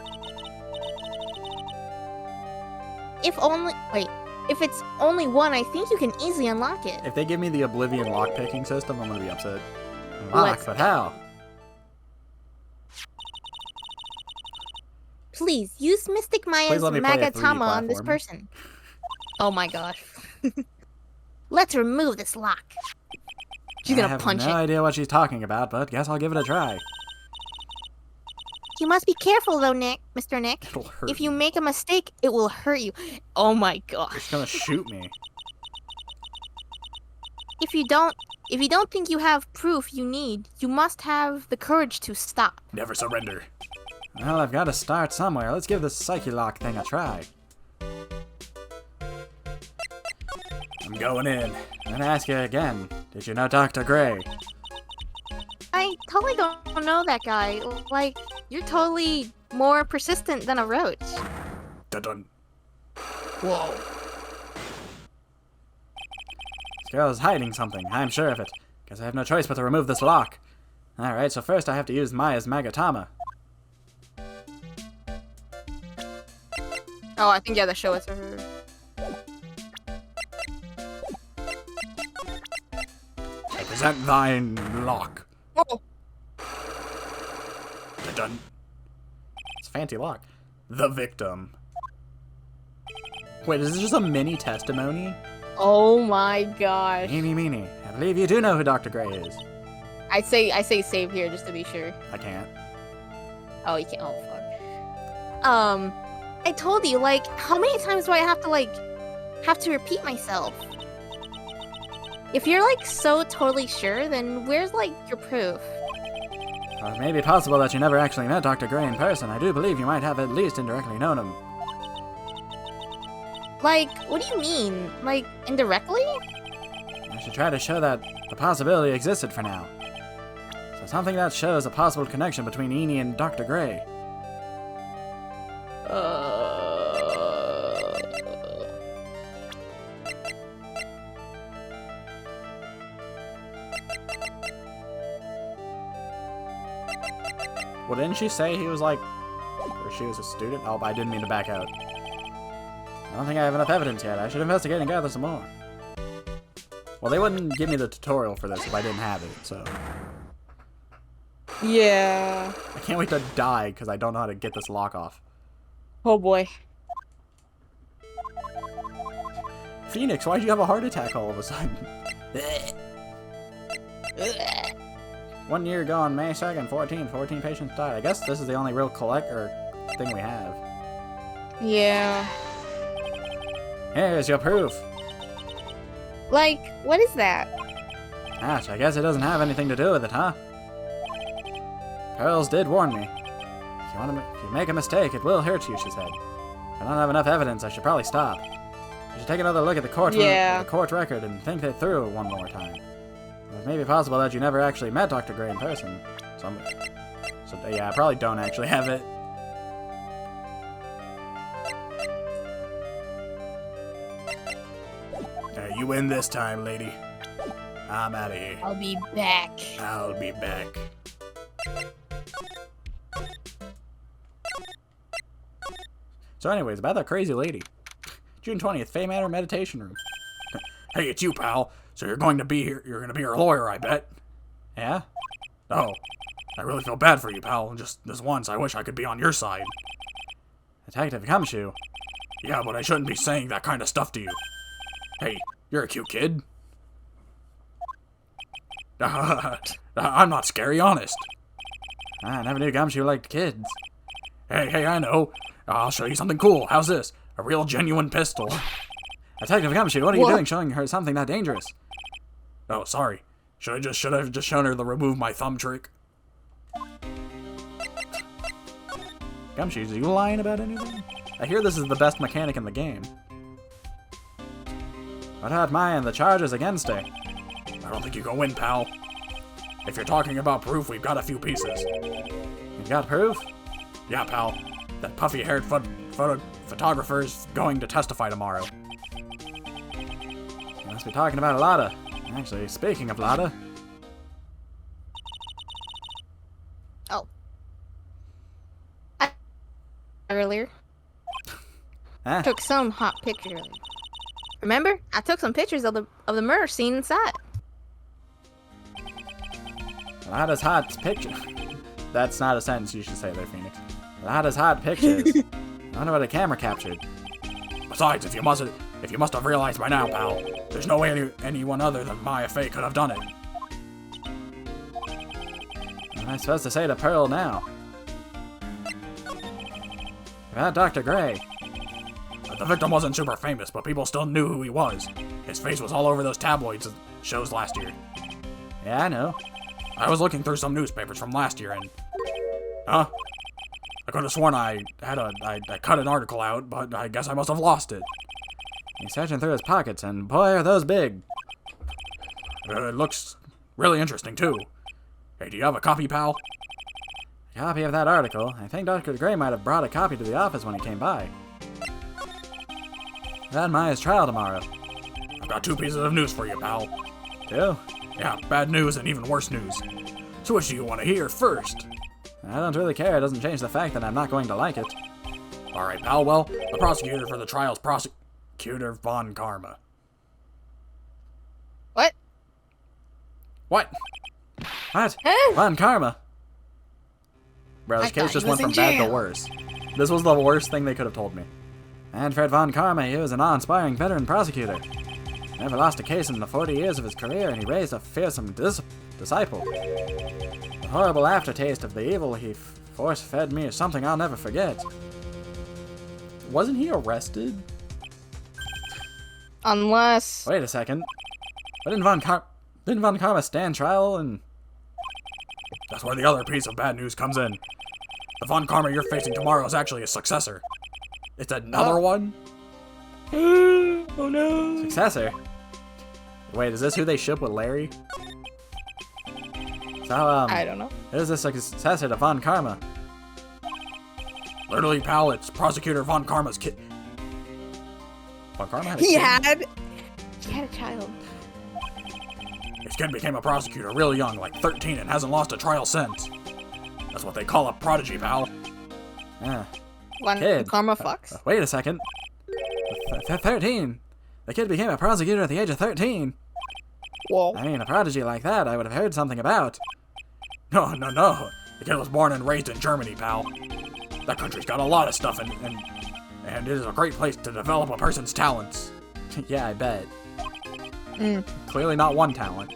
If it's only one, I think you can easily unlock it. If they give me the Oblivion lockpicking system, I'm gonna be upset. Lock, Let's- but how? Please, use Mystic Please Maya's let me play a 3D magatama on this platform. person. Oh my gosh. Let's remove this lock. She's gonna punch I have no it. idea what she's talking about, but guess I'll give it a try. You must be careful though, Mr. Nick. It'll hurt If you me. make a mistake, it will hurt you. Oh my gosh. It's gonna shoot me. If you don't think you have proof you need, you must have the courage to stop. Never surrender. Well, I've got to start somewhere. Let's give this Psyche lock thing a try. I'm going in. I'm gonna ask you again. Did you know Dr. Gray? I totally don't know that guy. Like, you're totally more persistent than a roach. Dun-dun. Whoa. This girl is hiding something. I'm sure of it. Guess I have no choice but to remove this lock. Alright, so first I have to use Maya's magatama. Oh, I think, yeah, the show it to her. I present thine lock. Oh, Dun. It's a fancy lock. The victim. Wait, is this just a mini testimony? oh my gosh. Eeny meeny. I believe you do know who Dr. Gray is. I say save here just to be sure. I can't. Oh, you can't. Oh, fuck. I told you, like, how many times do I have to repeat myself? If you're, like, so totally sure, then where's, like, your proof? It may be possible that you never actually met Dr. Gray in person. I do believe you might have at least indirectly known him. Like, what do you mean? Like, indirectly? I should try to show that the possibility existed for now. So something that shows a possible connection between Eenie and Dr. Gray. Well, didn't she say he was like, or she was a student? Oh, but I didn't mean to back out. I don't think I have enough evidence yet. I should investigate and gather some more. Well, they wouldn't give me the tutorial for this if I didn't have it, so. Yeah. I can't wait to die because I don't know how to get this lock off. Oh boy. Phoenix, why'd you have a heart attack all of a sudden? 1 year ago on May 2nd, 14 patients died. I guess this is the only real thing we have. Yeah. Here's your proof. Like, what is that? Gosh, I guess it doesn't have anything to do with it, huh? Pearls did warn me. If you make a mistake, it will hurt you, she said. If I don't have enough evidence, I should probably stop. I should take another look at the court record and think it through one more time. It may be possible that you never actually met Dr. Gray in person. So yeah, I probably don't actually have it. You win this time, lady. I'm out of here. I'll be back. I'll be back. So anyways, about that crazy lady. June 20th, Fey Manor Meditation Room. Hey, it's you, pal. So you're going to be here. You're going to be her lawyer, I bet. Yeah? Oh, I really feel bad for you, pal. Just this once, I wish I could be on your side. Detective Gumshoe. Yeah, but I shouldn't be saying that kind of stuff to you. Hey, you're a cute kid. I'm not scary, honest. I never knew Gumshoe liked kids. Hey, I know. I'll show you something cool. How's this? A real genuine pistol. Detective Gumshoe, what are you doing showing her something that dangerous? Oh, sorry. Should I have just shown her the remove my thumb trick? Gumshoe, are you lying about anything? I hear this is the best mechanic in the game. What about mine? The charges against her? I don't think you can win, pal. If you're talking about proof, we've got a few pieces. You've got proof? Yeah, pal. That puffy-haired photographer's going to testify tomorrow. You must be talking about Lada. Actually, speaking of Lada... Oh. Earlier. Huh? Took some hot pictures earlier. Remember? I took some pictures of the murder scene inside. Lada's hot picture... That's not a sentence you should say there, Phoenix. Lada's hot pictures. I wonder what a camera captured. Besides, if you must have realized by now, pal, there's no way anyone other than Maya Fey could have done it. What am I supposed to say to Pearl now? About Dr. Gray. The victim wasn't super famous, but people still knew who he was. His face was all over those tabloids shows last year. Yeah, I know. I was looking through some newspapers from last year and... Huh? I could have sworn I cut an article out, but I guess I must have lost it. He's searching through his pockets, and boy, are those big. It looks really interesting, too. Hey, do you have a copy, pal? A copy of that article? I think Dr. Gray might have brought a copy to the office when he came by. About Maya's trial tomorrow. I've got 2 pieces of news for you, pal. 2? Yeah, bad news and even worse news. So which do you want to hear first? I don't really care. It doesn't change the fact that I'm not going to like it. Alright, pal, well, the prosecutor for the trial's prosecutor Von Karma. What? What? What? Huh? Von Karma. Bro, this I case thought just he went was from in bad to jail. worse. This was the worst thing they could have told me. Manfred Von Karma, he was an awe-inspiring veteran prosecutor. Never lost a case in the 40 years of his career, and he raised a fearsome disciple. The horrible aftertaste of the evil he force-fed me is something I'll never forget. Wasn't he arrested? Unless. Wait a second. But didn't Von Karma stand trial and... That's where the other piece of bad news comes in. The Von Karma you're facing tomorrow is actually a successor. It's another one? Oh no. Successor? Wait, is this who they ship with Larry? So, I don't know. who's the successor to Von Karma? Literally, pal, it's Prosecutor Von Karma's kid. Von Karma had a He kid? had a child. His kid became a prosecutor real young, like 13, and hasn't lost a trial since. That's what they call a prodigy, pal. Yeah. When Kid. Karma fucks. Wait a second. 13? The kid became a prosecutor at the age of 13? Whoa. I mean, a prodigy like that I would have heard something about. No. The kid was born and raised in Germany, pal. That country's got a lot of stuff, and it is a great place to develop a person's talents. Yeah, I bet. Mm. Clearly not one talent.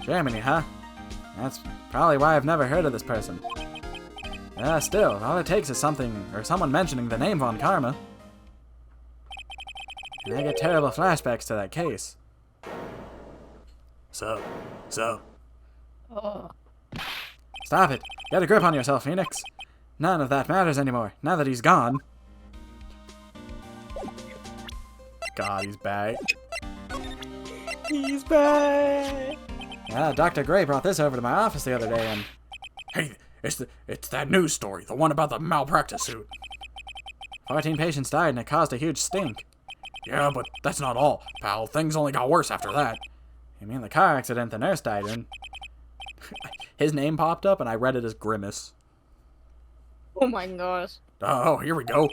Germany, huh? That's probably why I've never heard of this person. Still, all it takes is something, or someone mentioning the name Von Karma. And I get terrible flashbacks to that case. So. Oh. Stop it! Get a grip on yourself, Phoenix! None of that matters anymore, now that he's gone. God, he's back. He's back. Yeah, Dr. Gray brought this over to my office the other day, and... Hey, it's that news story, the one about the malpractice suit. 14 patients died and it caused a huge stink. Yeah, but that's not all, pal. Things only got worse after that. You mean the car accident the nurse died in? His name popped up and I read it as Grimace. Oh my gosh. Oh, here we go.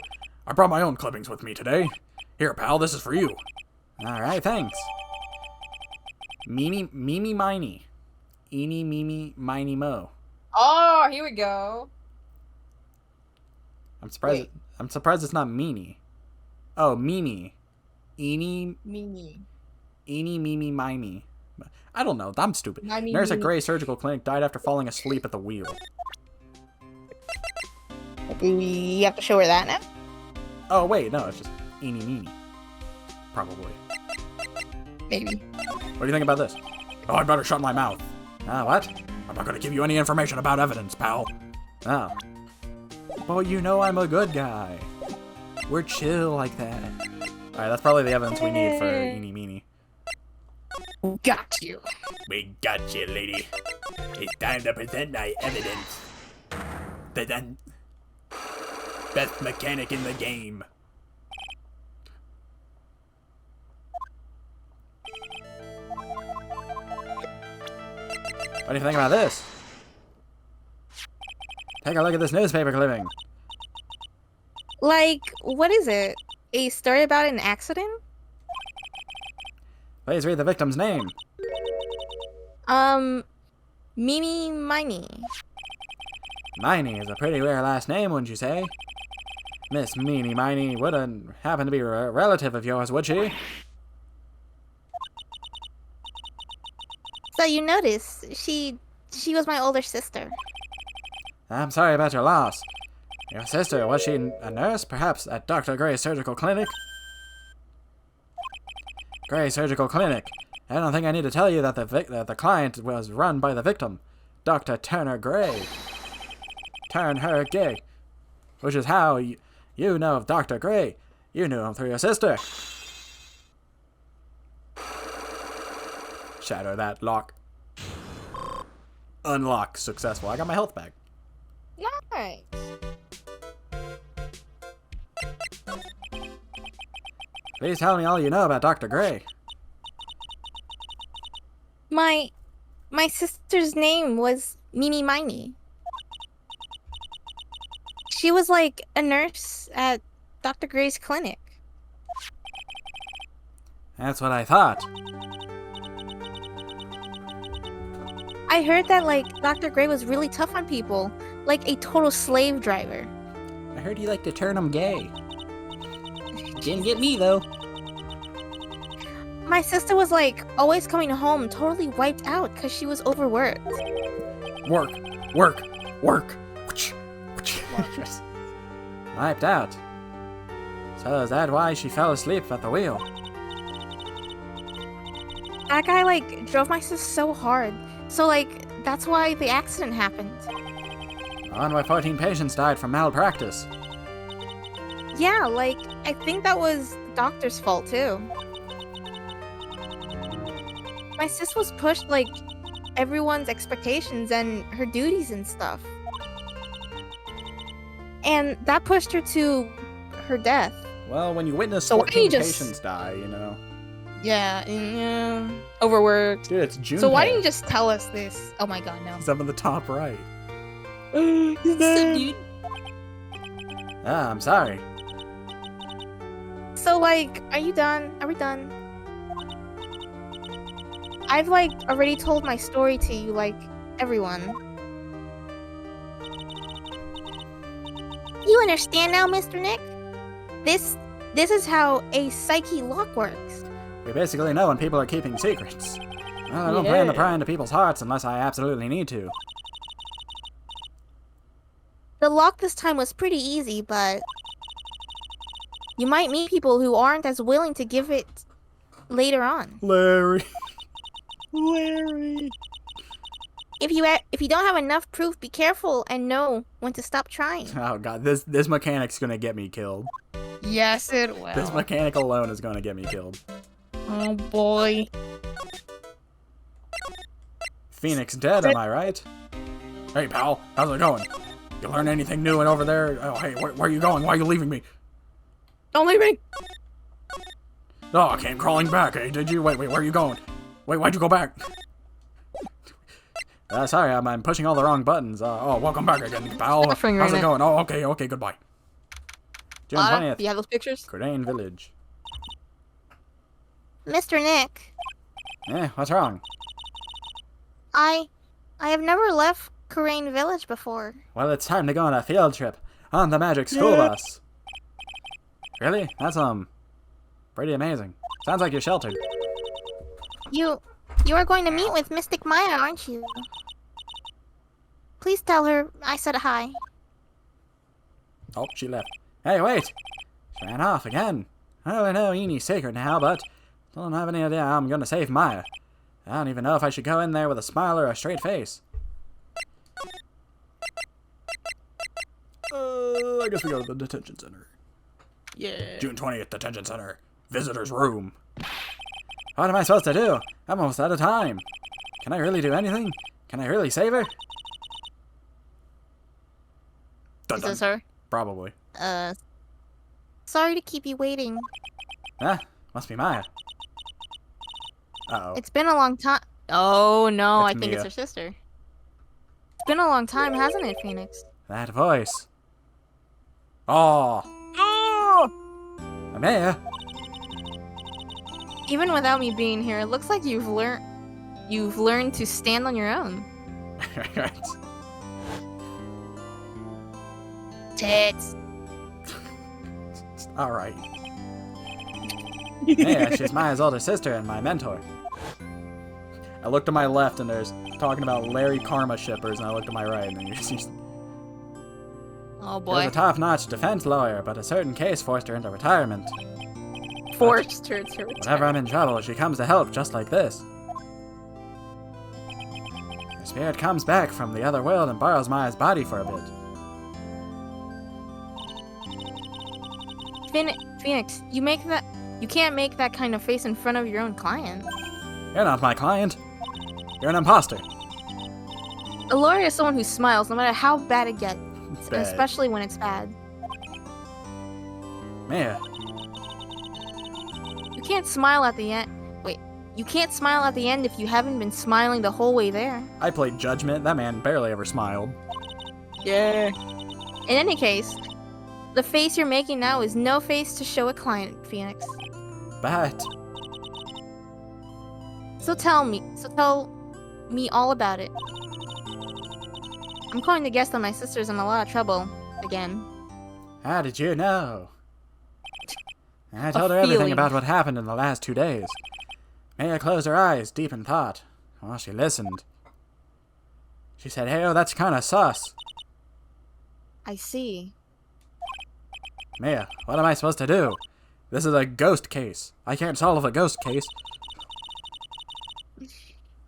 I brought my own clippings with me today. Here, pal, this is for you. Alright, thanks. Mimi, miny. Eeny, meeny, miny, mo. Oh, here we go. I'm surprised. Wait. I'm surprised it's not meanie. Oh, Mimi. Eeny, Mini. mimi, miny. I don't know. I'm stupid. Mimey, Nurse at mimi. Gray Surgical Clinic died after falling asleep at the wheel. Do we have to show her that now? Oh wait, no, it's just eeny, meeny. Probably. Maybe. What do you think about this? Oh, I better shut my mouth. What? I'm not gonna give you any information about evidence, pal. Oh. Well, you know I'm a good guy. We're chill like that. Alright, that's probably the evidence we need for eeny, meeny. Got you. We got you, lady. It's time to present my evidence. The best mechanic in the game. What do you think about this? Take a look at this newspaper clipping. Like, what is it? A story about an accident? Please read the victim's name. Mimi Miney. Miney is a pretty rare last name, wouldn't you say? Miss Meeny Miney wouldn't happen to be a relative of yours, would she? So you notice, she was my older sister. I'm sorry about your loss. Your sister, was she a nurse, perhaps, at Dr. Gray's Surgical Clinic? Gray Surgical Clinic. I don't think I need to tell you that the client was run by the victim, Dr. Turner Gray. Turn her gay. Which is how you know of Dr. Gray. You knew him through your sister. Shatter that lock. Unlock. Successful. I got my health back. Nice. Please tell me all you know about Dr. Gray. My sister's name was Mimi Miney. She was like a nurse at Dr. Gray's clinic. That's what I thought. I heard that like Dr. Gray was really tough on people, like a total slave driver. I heard you like to turn them gay. Didn't get me, though. My sister was like always coming home totally wiped out because she was overworked. Work, work, work. Wiped out. So is that why she fell asleep at the wheel? That guy like drove my sister so hard. So like that's why the accident happened. On why 14 patients died from malpractice. Yeah, like I think that was the doctor's fault too. My sis was pushed like everyone's expectations and her duties and stuff. And that pushed her to her death. Well, when you witness So why don't 14 you just- patients die, you know. Yeah, overworked. Dude, it's June. So why didn't you just tell us this? Oh my god, no. He's up in the top right. Dude. Ah, I'm sorry. So like, are you done? Are we done? I've like already told my story to you, like everyone. You understand now, Mr. Nick? This is how a psyche lock works. We basically know when people are keeping secrets. Well, I don't plan to pry into people's hearts unless I absolutely need to. The lock this time was pretty easy, but you might meet people who aren't as willing to give it later on. Larry. Larry. If you don't have enough proof, be careful and know when to stop trying. Oh god, this mechanic's gonna get me killed. Yes, it will. This mechanic alone is gonna get me killed. Oh boy. Phoenix dead, am I right? Hey, pal, how's it going? You learn anything new and over there? Oh, hey, where are you going? Why are you leaving me? Don't leave me. Oh, I came crawling back, eh? Did you? Wait, where are you going? Wait, why'd you go back? Sorry, I'm pushing all the wrong buttons. Oh, welcome back again, pal. Suffering How's right it now. going? Oh, okay, goodbye. June Lara, 20th, do you have those pictures? Cordain Village. Mr. Nick, What's wrong? I have never left Karain Village before. Well, it's time to go on a field trip on the magic school bus. Really? That's, pretty amazing. Sounds like you're sheltered. You are going to meet with Mystic Maya, aren't you? Please tell her I said hi. Oh, she left. Hey, wait! She ran off again. I don't know Enie's secret now, but I don't have any idea how I'm gonna save Maya. I don't even know if I should go in there with a smile or a straight face. I guess we go to the detention center. Yeah. June 20th, detention center. Visitor's room. What am I supposed to do? I'm almost out of time. Can I really do anything? Can I really save her? Dun, Is dun. this her? Probably. Sorry to keep you waiting. Must be Maya. Uh-oh. It's been a long time. Oh no, It's I think Mia. it's her sister. It's been a long time, hasn't it, Phoenix? That voice. Oh, Maya. Even without me being here, it looks like you've learned to stand on your own. Right. Tits. All right. Maya, she's Maya's older sister and my mentor. I looked to my left and there's talking about Larry Karma shippers, and I looked to my right and she's Oh She was boy. a top-notch defense lawyer, but a certain case forced her into retirement. Forced her to Whenever I'm in trouble, she comes to help just like this. Her spirit comes back from the other world and borrows Maya's body for a bit. Phoenix, you can't make that kind of face in front of your own client. You're not my client. You're an imposter. A lawyer is someone who smiles no matter how bad it gets, Bad. especially when it's bad. Maya, You can't smile at the end. Wait, you can't smile at the end if you haven't been smiling the whole way there. I played Judgment. That man barely ever smiled. Yeah. In any case, the face you're making now is no face to show a client, Phoenix. But So tell me all about it. I'm going to guess that my sister's in a lot of trouble again. how did you know? I told her everything feeling. about what happened in the last 2 days. Maya closed her eyes, deep in thought, while she listened. She said, "Hey, oh, that's kinda sus." I see. Maya, what am I supposed to do? This is a ghost case. I can't solve a ghost case.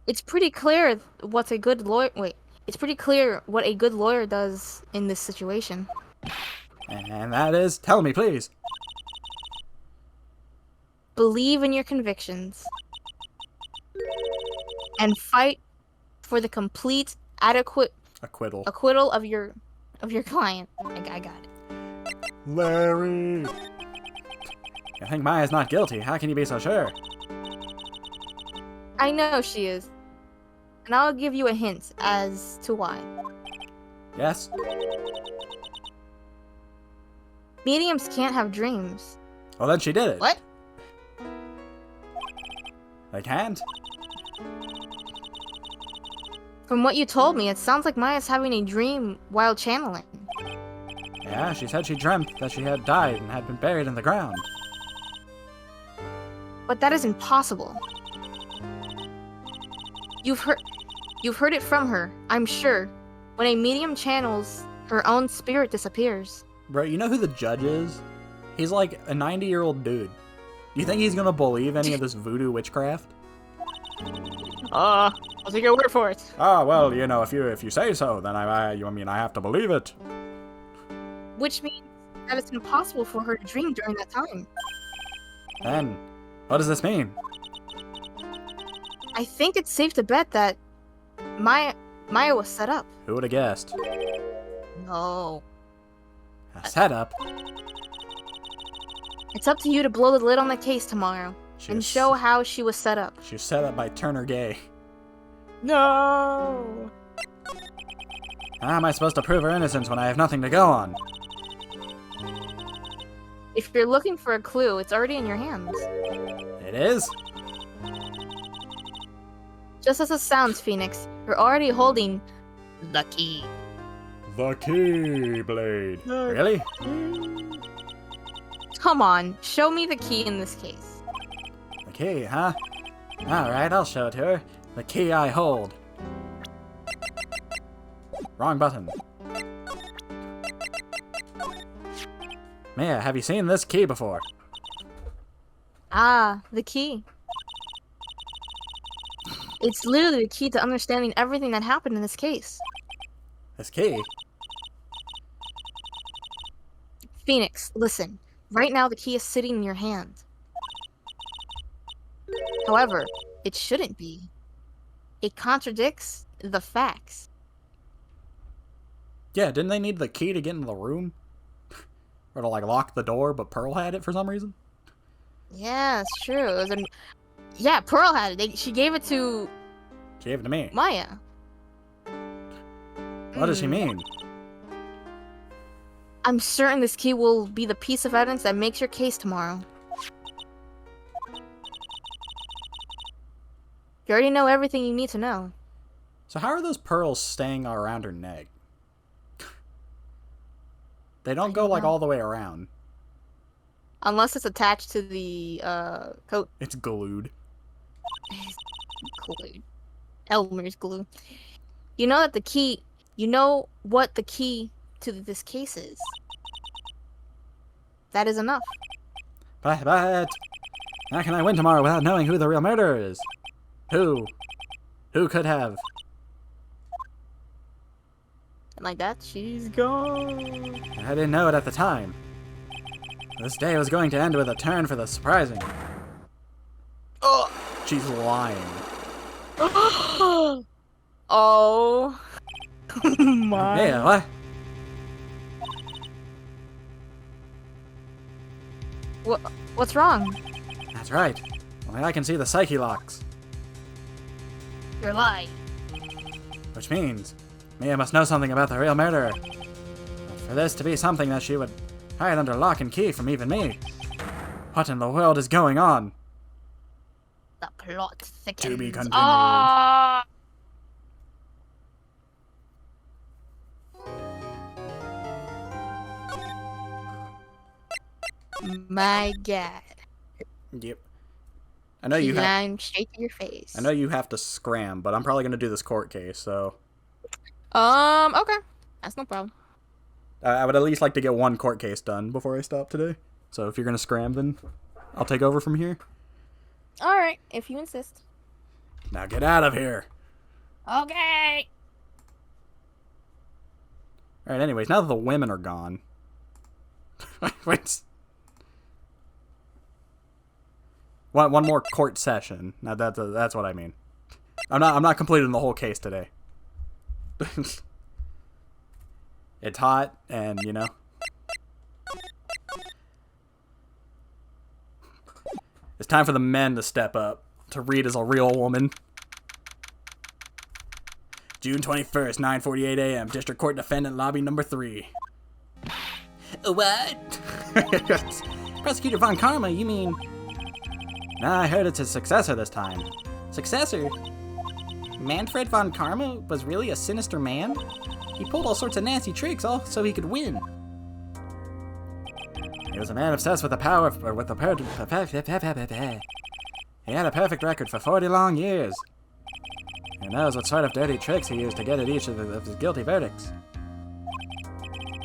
It's pretty clear what a good lawyer. Wait, it's pretty clear what a good lawyer does in this situation. And that is, tell me, please. Believe in your convictions and fight for the complete, adequate Acquittal. acquittal of your client. I got it. Larry! You think Maya's not guilty? How can you be so sure? I know she is, and I'll give you a hint as to why. Yes? Mediums can't have dreams. Well, then she did it. What? They can't? From what you told me, it sounds like Maya's having a dream while channeling. Yeah, she said she dreamt that she had died and had been buried in the ground. But that is impossible. You've heard it from her, I'm sure. When a medium channels, her own spirit disappears. Bro, you know who the judge is? He's like a 90-year-old dude. Do you think he's gonna believe any of this voodoo witchcraft? I'll take your word for it. Ah, well, you know, if you say so, then I have to believe it. Which means that it's impossible for her to dream during that time. Then, what does this mean? I think it's safe to bet that Maya was set up. Who would have guessed? No. A setup? It's up to you to blow the lid on the case tomorrow She and was- show how she was set up. She was set up by Turner Gay. No. How am I supposed to prove her innocence when I have nothing to go on? If you're looking for a clue, it's already in your hands. It is? Just as it sounds, Phoenix, you're already holding the key. The Keyblade. Really? Come on, show me the key in this case. The key, huh? Alright, I'll show it to her. The key I hold. Wrong button. Maya, have you seen this key before? Ah, the key. It's literally the key to understanding everything that happened in this case. This key? Phoenix, listen. Right now, the key is sitting in your hand. However, it shouldn't be. It contradicts the facts. Yeah, didn't they need the key to get into the room? Or to, like, lock the door, but Pearl had it for some reason? Yeah, it's true. It was yeah, Pearl had it. She gave it to She gave it to me. Maya. What does she mean? I'm certain this key will be the piece of evidence that makes your case tomorrow. You already know everything you need to know. So how are those pearls staying around her neck? They don't go, like, know. all the way around. Unless it's attached to the coat. It's glued. Glue. Elmer's glue. You know that the key. You know what the key to this case is. That is enough. But how can I win tomorrow without knowing who the real murderer is? Who could have? And like that, she's gone. I didn't know it at the time. This day was going to end with a turn for the surprising. Oh, she's lying. Oh my. Yeah, what? What's wrong? That's right. Only I can see the psyche locks. You're lying. Which means Mia must know something about the real murderer. For this to be something that she would hide under lock and key from even me. What in the world is going on? The plot thickens. To be continued. Ah! My God. Yep. I know you have. Lime straight to your face. I know you have to scram, but I'm probably gonna do this court case, so. Okay. That's no problem. I would at least like to get one court case done before I stop today. So if you're gonna scram, then I'll take over from here. Alright, if you insist. Now get out of here. Okay. Alright, anyways, now that the women are gone. Wait. One more court session. Now that's what I mean. I'm not completing the whole case today. It's hot, and you know. It's time for the men to step up, to read as a real woman. June 21st, 9:48 a.m. District Court Defendant Lobby number 3. What? Prosecutor Von Karma, you mean? Nah, I heard it's his successor this time. Successor? Manfred Von Karma was really a sinister man? He pulled all sorts of nasty tricks all so he could win. He was a man obsessed with the power, or with the He had a perfect record for 40 long years. Who knows what sort of dirty tricks he used to get at each of his guilty verdicts.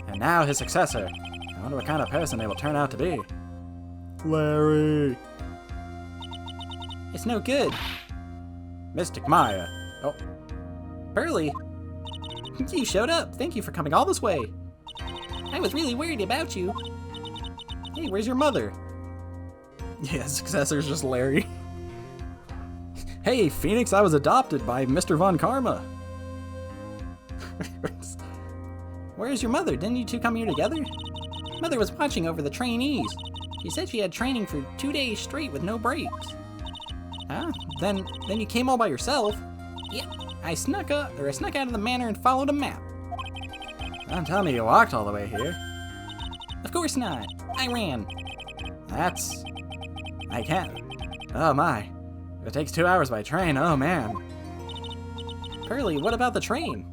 And now his successor. I wonder what kind of person they will turn out to be. Larry. It's no good. Mystic Maya. Oh, Pearly, you showed up. Thank you for coming all this way. I was really worried about you. Hey, where's your mother? yeah, successor's just Larry. Hey, Phoenix, I was adopted by Mr. Von Karma. Where's your mother? Didn't you two come here together? Mother was watching over the trainees. She said she had training for 2 days straight with no breaks. Huh? Then you came all by yourself? Yep. I snuck out of the manor and followed a map. Don't tell me you walked all the way here. Of course not. I ran. I can't. Oh my. If it takes 2 hours by train, oh man. Pearly, what about the train?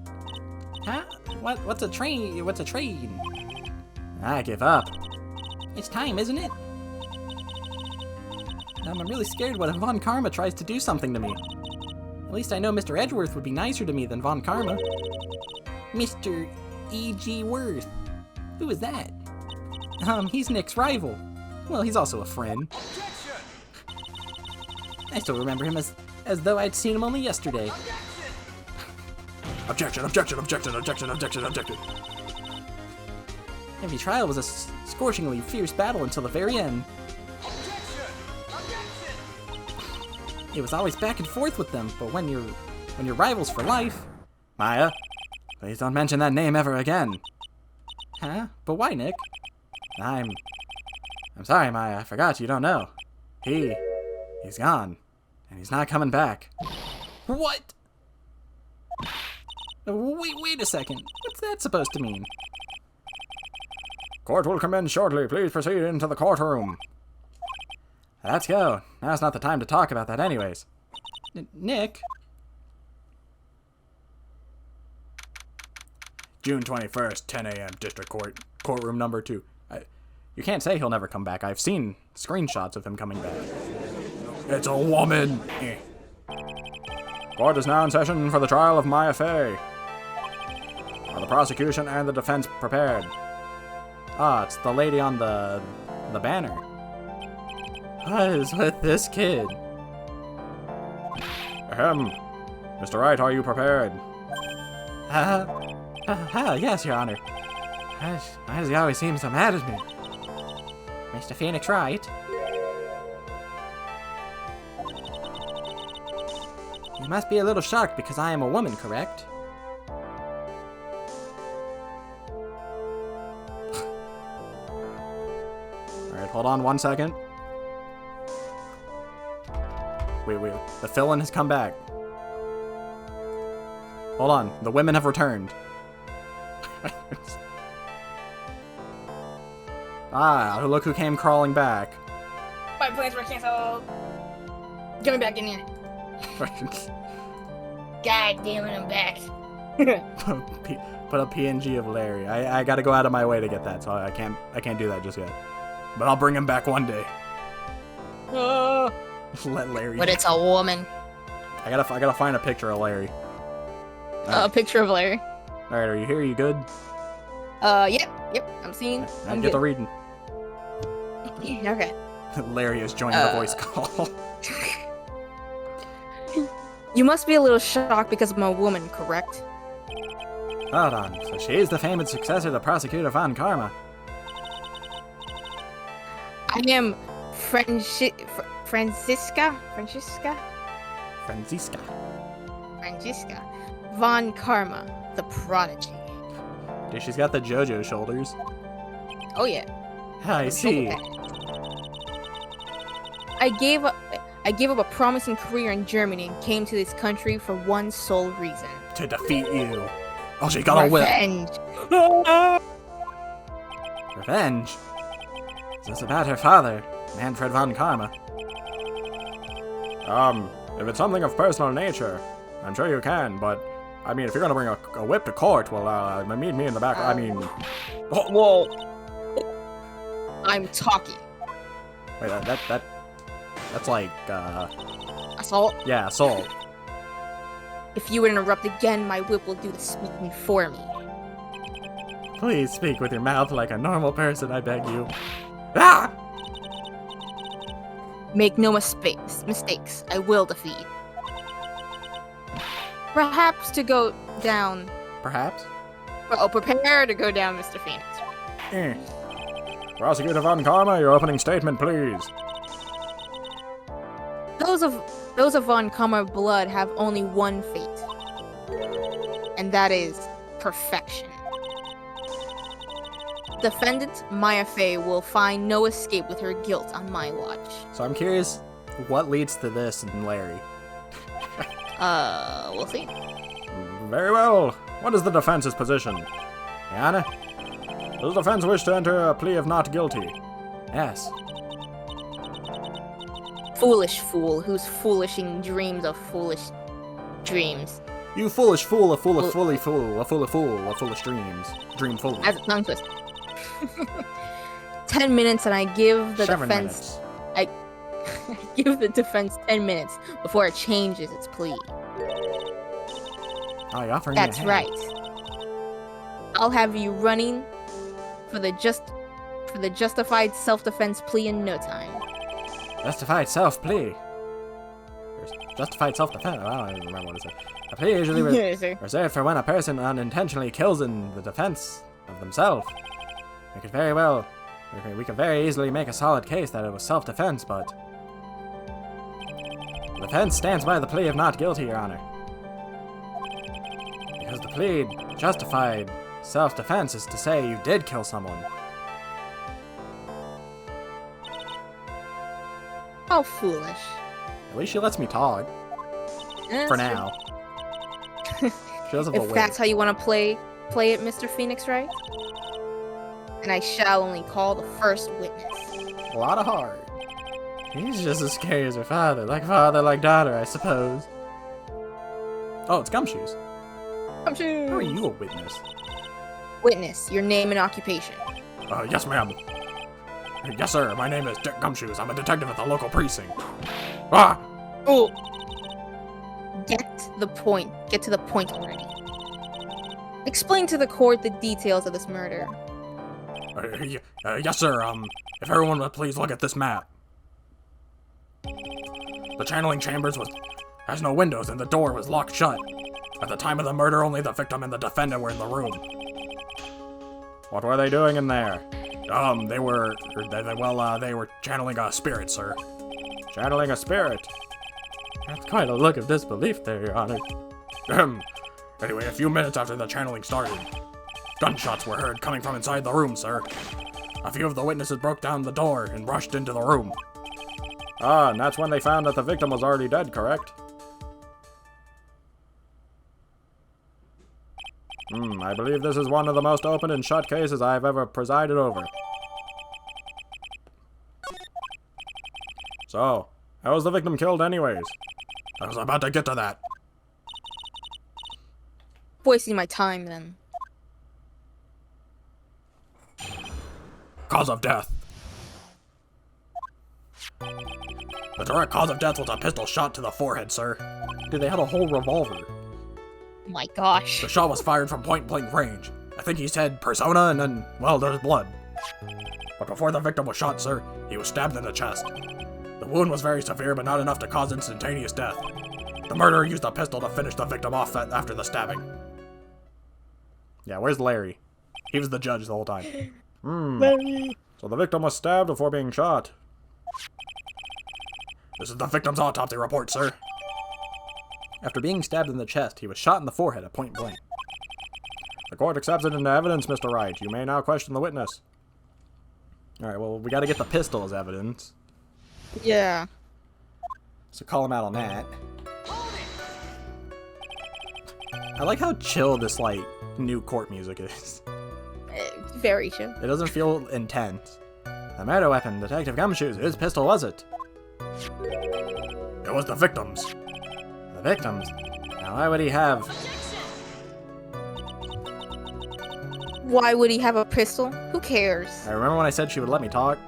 Huh? What's a train? What's a train? I give up. It's time, isn't it? I'm really scared what if Von Karma tries to do something to me. At least I know Mr. Edgeworth would be nicer to me than Von Karma. Mr. E.G. Worth. Who is that? He's Nick's rival. Well, he's also a friend. I still remember him as though I'd seen him only yesterday. Objection, objection, objection, objection, objection, objection. Every trial was a scorchingly fierce battle until the very end. It was always back and forth with them, but when you're rivals for life... Maya, please don't mention that name ever again. Huh? But why, Nick? I'm sorry, Maya, I forgot you don't know. He's gone, and he's not coming back. What? Wait a second. What's that supposed to mean? Court will commence shortly. Please proceed into the courtroom. Let's go. Now's not the time to talk about that anyways. Nick? June 21st, 10 a.m. District Court. Courtroom number 2. You can't say he'll never come back. I've seen screenshots of him coming back. It's a woman! Court is now in session for the trial of Maya Fey. Are the prosecution and the defense prepared? Ah, it's the lady on the banner. What is with this kid? Ahem. Mr. Wright, are you prepared? Yes, Your Honor. Why does he always seem so mad at me? Mr. Phoenix Wright? You must be a little shocked because I am a woman, correct? Alright, hold on 1 second. Wait, the fill-in has come back. Hold on, the women have returned. Ah, look who came crawling back. My plans were canceled. Get me back in here. God damn it, I'm back. Put a PNG of Larry. I gotta go out of my way to get that, so I can't do that just yet. But I'll bring him back one day. Let Larry. But it's a woman. I gotta find a picture of Larry. A picture of Larry. All right, are you here? You good? Yep. I'm seeing. I get the reading. Okay. Larry is joining the voice call. You must be a little shocked because I'm a woman, correct? Hold on. So she's the famed successor to Prosecutor Von Karma. I am Francisca Von Karma, the prodigy. Dude, she's got the JoJo shoulders. Oh yeah. I see. I gave up a promising career in Germany and came to this country for one sole reason. To defeat you. Oh, she got a whip. Revenge. Revenge? Is this about her father, Manfred von Karma? If it's something of personal nature, I'm sure you can, but, I mean, if you're gonna bring a whip to court, well, meet me in the back, Whoa. I'm talking. Wait, that's like, Assault? yeah, assault. If you interrupt again, my whip will do the speaking for me. Please speak with your mouth like a normal person, I beg you. Ah! Make no mistakes. I will defeat. Perhaps to go down. Perhaps? Oh, prepare to go down, Mr. Phoenix. Prosecutor Von Karma, your opening statement, please. Those of Von Karma blood have only one fate, and that is perfection. Defendant Maya Fey will find no escape with her guilt on my watch. So I'm curious, what leads to this in Larry? We'll see. Very well. What is the defense's position? Anna? Does the defense wish to enter a plea of not guilty? Yes. Foolish fool who's foolishing dreams of foolish dreams. You foolish fool, a fool of fully fool, a fool of fool, a foolish dreams. Dream fool. As a tongue twist. 10 minutes and I give the 7 defense... minutes. I give the defense 10 minutes before it changes its plea. Oh, you're offering That's me a hand. right. I'll have you running for the justified self-defense plea in no time. Justified self-plea. Justified self-defense. Oh, I don't even remember what it said. A plea usually reserved for when a person unintentionally kills in the defense of themselves. We could very easily make a solid case that it was self-defense, but the defense stands by the plea of not guilty, Your Honor. Because the plea justified self-defense is to say you did kill someone. How foolish. At least she lets me talk. For now. She doesn't have a If way. that's how you want to play it, Mr. Phoenix, right? And I shall only call the first witness. A lot of heart. He's just as scary as her father. Like father, like daughter, I suppose. Oh, it's Gumshoes. Gumshoes! How are you a witness? Witness, your name and occupation. Yes, ma'am. Yes, sir. My name is Dick Gumshoes. I'm a detective at the local precinct. Ah! Oh! Get to the point already. Explain to the court the details of this murder. Yes, sir. If everyone would please look at this map. The channeling chambers has no windows and the door was locked shut. At the time of the murder, only the victim and the defendant were in the room. What were they doing in there? They were channeling a spirit, sir. Channeling a spirit. That's quite a look of disbelief there, Your Honor. Anyway, a few minutes after the channeling started, gunshots were heard coming from inside the room, sir. A few of the witnesses broke down the door and rushed into the room. Ah, and that's when they found that the victim was already dead, correct? I believe this is one of the most open and shut cases I've ever presided over. So, how was the victim killed anyways? I was about to get to that. Wasting my time then. Cause of death. The direct cause of death was a pistol shot to the forehead, sir. Dude, they had a whole revolver. Oh my gosh. The shot was fired from point-blank range. I think he said persona and then, well, there's blood. But before the victim was shot, sir, he was stabbed in the chest. The wound was very severe, but not enough to cause instantaneous death. The murderer used a pistol to finish the victim off after the stabbing. Yeah, where's Larry? He was the judge the whole time. So the victim was stabbed before being shot. This is the victim's autopsy report, sir. After being stabbed in the chest, he was shot in the forehead at point blank. The court accepts it into evidence, Mr. Wright. You may now question the witness. Alright, well, we gotta get the pistol as evidence. Yeah. So call him out on that. I like how chill this, like, new court music is. Very chill. It doesn't feel intense. The murder weapon, Detective Gumshoes. Whose pistol was it? It was the victim's. The victim's? Now, why would he have... Why would he have a pistol? Who cares? I remember when I said she would let me talk?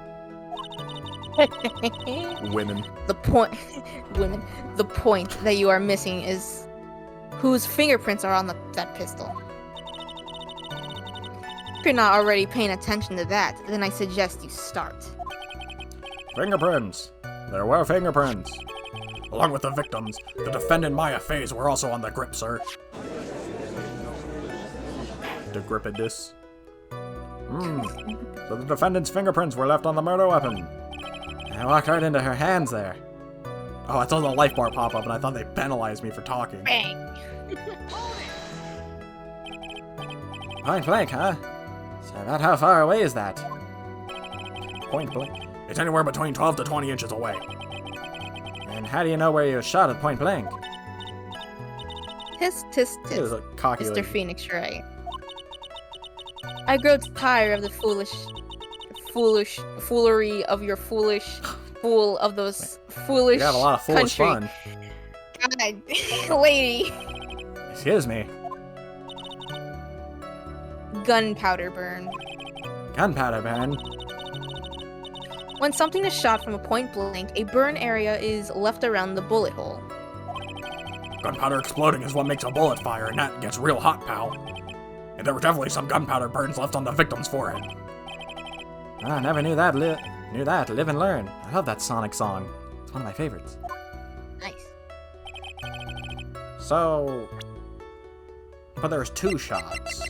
Women. The point, women. The point that you are missing is whose fingerprints are on that pistol. If you're not already paying attention to that, then I suggest you start. Fingerprints. There were fingerprints. Along with the victims, the defendant Maya Fays were also on the grip, sir. Degripidus. So the defendant's fingerprints were left on the murder weapon. I walked right into her hands there. Oh, I saw the life bar pop up and I thought they penalized me for talking. Bang! Point blank, huh? So about how far away is that? Point blank? It's anywhere between 12 to 20 inches away. And how do you know where you were shot at point blank? Tisk, tisk, It was tisk. a cocky Mr. lady. Phoenix Wright. I grow tired of the foolery of your fool of those foolish You got a lot of foolish country. fun. God, lady. Excuse me. Gunpowder burn. Gunpowder burn. When something is shot from a point blank, a burn area is left around the bullet hole. Gunpowder exploding is what makes a bullet fire, and that gets real hot, pal. And there were definitely some gunpowder burns left on the victim's forehead. I never knew that. Live and learn. I love that Sonic song. It's one of my favorites. Nice. So, but there was 2 shots,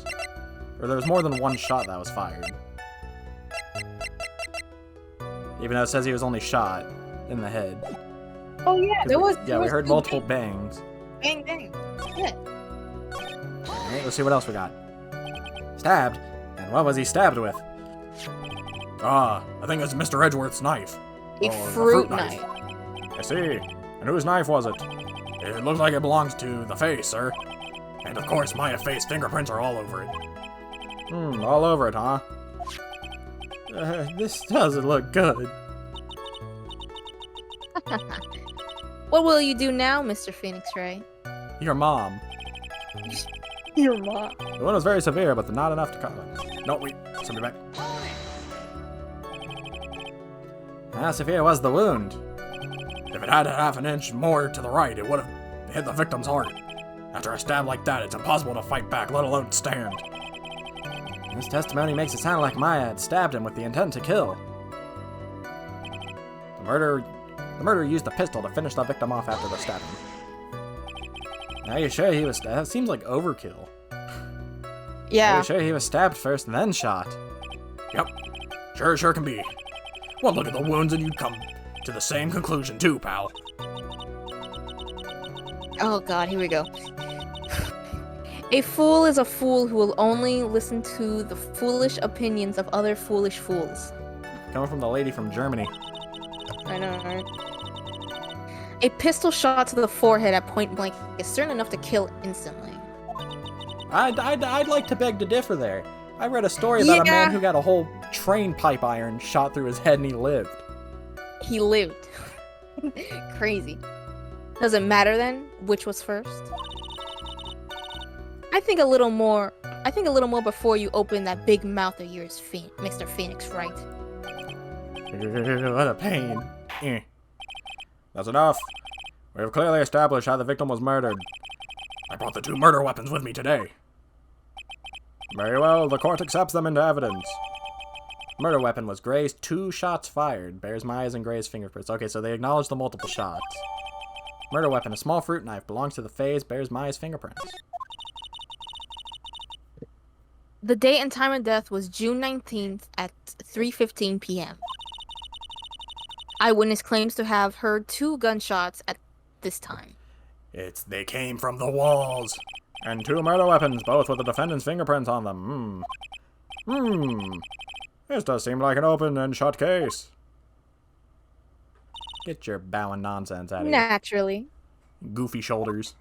or there was more than 1 shot that was fired. Even though it says he was only shot in the head. Oh yeah, there was. Yeah, we heard multiple bangs. Bang bang. Yeah. Alright, let's see what else we got. Stabbed? And what was he stabbed with? Ah, I think it's Mr. Edgeworth's knife. A Oh, fruit the knife. I see. And whose knife was it? It looks like it belongs to the face, sir. And of course, Maya Faye's fingerprints are all over it. All over it, huh? This doesn't look good. What will you do now, Mr. Phoenix Wright? Your mom. Your mom. The one was very severe, but not enough to cut. No, wait, send me back. How severe was the wound? If it had a half an inch more to the right, it would have hit the victim's heart. After a stab like that, it's impossible to fight back, let alone stand. This testimony makes it sound like Maya had stabbed him with the intent to kill. The murderer used the pistol to finish the victim off after the stabbing. Are you sure he was stabbed? That seems like overkill. Are Yeah. you sure he was stabbed first and then shot? Yep, sure can be. One look at the wounds and you'd come to the same conclusion too, pal. Oh god, here we go. A fool is a fool who will only listen to the foolish opinions of other foolish fools. Coming from the lady from Germany. I know, right? A pistol shot to the forehead at point blank is certain enough to kill instantly. I'd like to beg to differ there. I read a story about a man who got a whole train pipe iron shot through his head and he lived. He lived. Crazy. Does it matter then which was first? I think a little more before you open that big mouth of yours, Mr. Phoenix Wright. What a pain. That's enough. We have clearly established how the victim was murdered. I brought the 2 murder weapons with me today. Very well, the court accepts them into evidence. Murder weapon was Gray's 2 shots fired. Bears Maya's and Gray's fingerprints. Okay, so they acknowledge the multiple shots. Murder weapon, a small fruit knife, belongs to the face, bears Maya's fingerprints. The date and time of death was June 19th at 3:15 p.m. Eyewitness claims to have heard 2 gunshots at this time. They came from the walls. And 2 murder weapons, both with the defendant's fingerprints on them. This does seem like an open and shut case. Get your bowing nonsense out of here. Naturally. Goofy shoulders.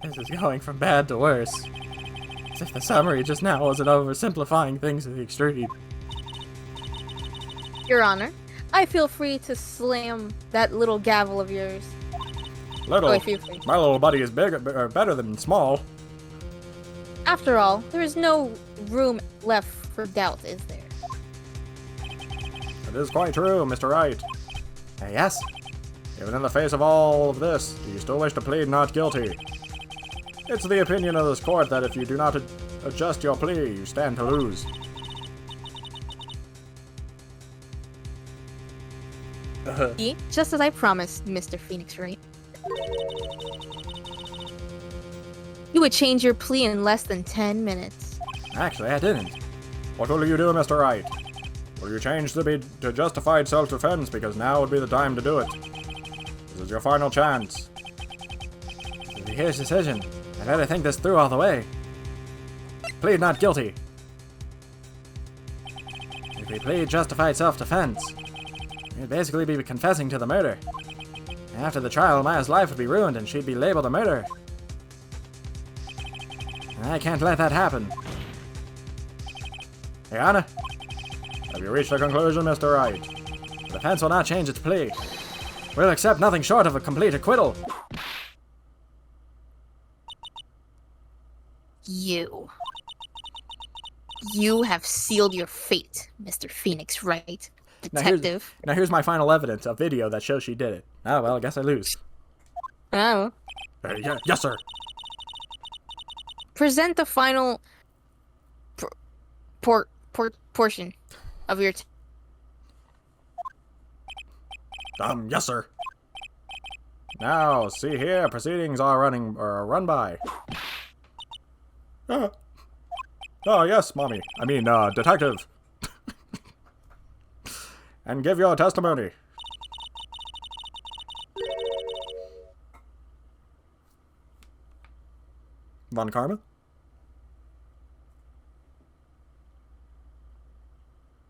This is going from bad to worse. As if the summary just now wasn't oversimplifying things to the extreme. Your Honor, I feel free to slam that little gavel of yours. Little? Oh, feel free. My little buddy is bigger, or better than small. After all, there is no room left for doubt, is there? It is quite true, Mr. Wright. Yes? Even in the face of all of this, do you still wish to plead not guilty? It's the opinion of this court that if you do not adjust your plea, you stand to lose. Just as I promised, Mr. Phoenix Wright. You would change your plea in less than 10 minutes. Actually, I didn't. What will you do, Mr. Wright? Will you change to justified self-defense because now would be the time to do it? This is your final chance. Here's the decision. I better think this through all the way. Plead not guilty. If we plead justified self-defense, we'd basically be confessing to the murder. After the trial, Maya's life would be ruined and she'd be labeled a murderer. I can't let that happen. Your Honor, have you reached a conclusion, Mr. Wright? The defense will not change its plea. We'll accept nothing short of a complete acquittal. You have sealed your fate, Mr. Phoenix Wright, detective. Now here's my final evidence, a video that shows she did it. Oh, well, I guess I lose. Oh. Yes, sir. Present the final portion of your... Yes, sir. Now, see here, proceedings are run by. Yes, Mommy. I mean, detective. And give your testimony. Von Karma?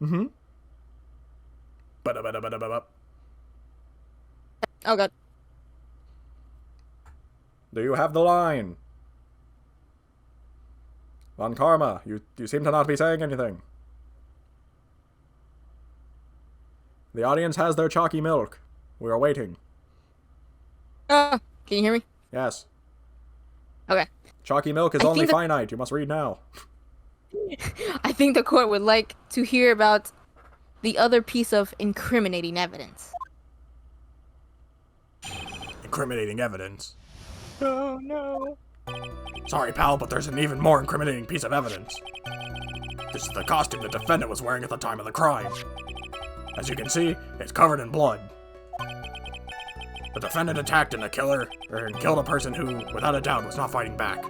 Mm-hmm. Oh, God. Do you have the line? Von Karma, you seem to not be saying anything. The audience has their chalky milk. We are waiting. Can you hear me? Yes. Okay. Chalky milk is only finite. You must read now. I think the court would like to hear about the other piece of incriminating evidence. Incriminating evidence? Oh, no. Sorry, pal, but there's an even more incriminating piece of evidence. This is the costume the defendant was wearing at the time of the crime. As you can see, it's covered in blood. The defendant attacked and killed a person who, without a doubt, was not fighting back.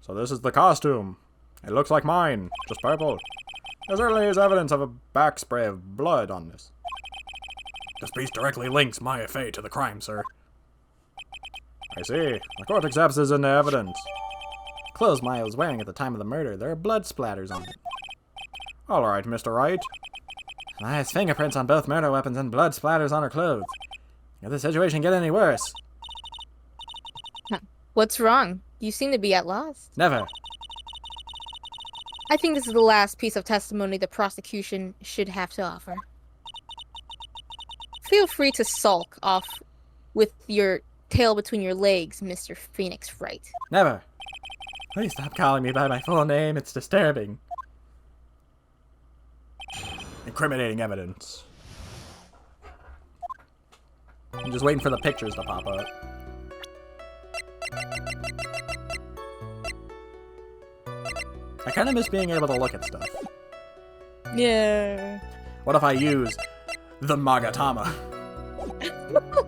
So this is the costume. It looks like mine, just purple. There certainly is evidence of a back spray of blood on this. This piece directly links Maya Fey to the crime, sir. I see. The court accepts this into evidence. Clothes Maya was wearing at the time of the murder, there are blood splatters on it. All right, Mr. Wright. Maya's fingerprints on both murder weapons and blood splatters on her clothes. If the situation get any worse? What's wrong? You seem to be at loss. Never. I think this is the last piece of testimony the prosecution should have to offer. Feel free to sulk off with your tail between your legs, Mr. Phoenix Wright. Never. Please stop calling me by my full name. It's disturbing. Incriminating evidence. I'm just waiting for the pictures to pop up. I kind of miss being able to look at stuff. Yeah. What if I use the magatama?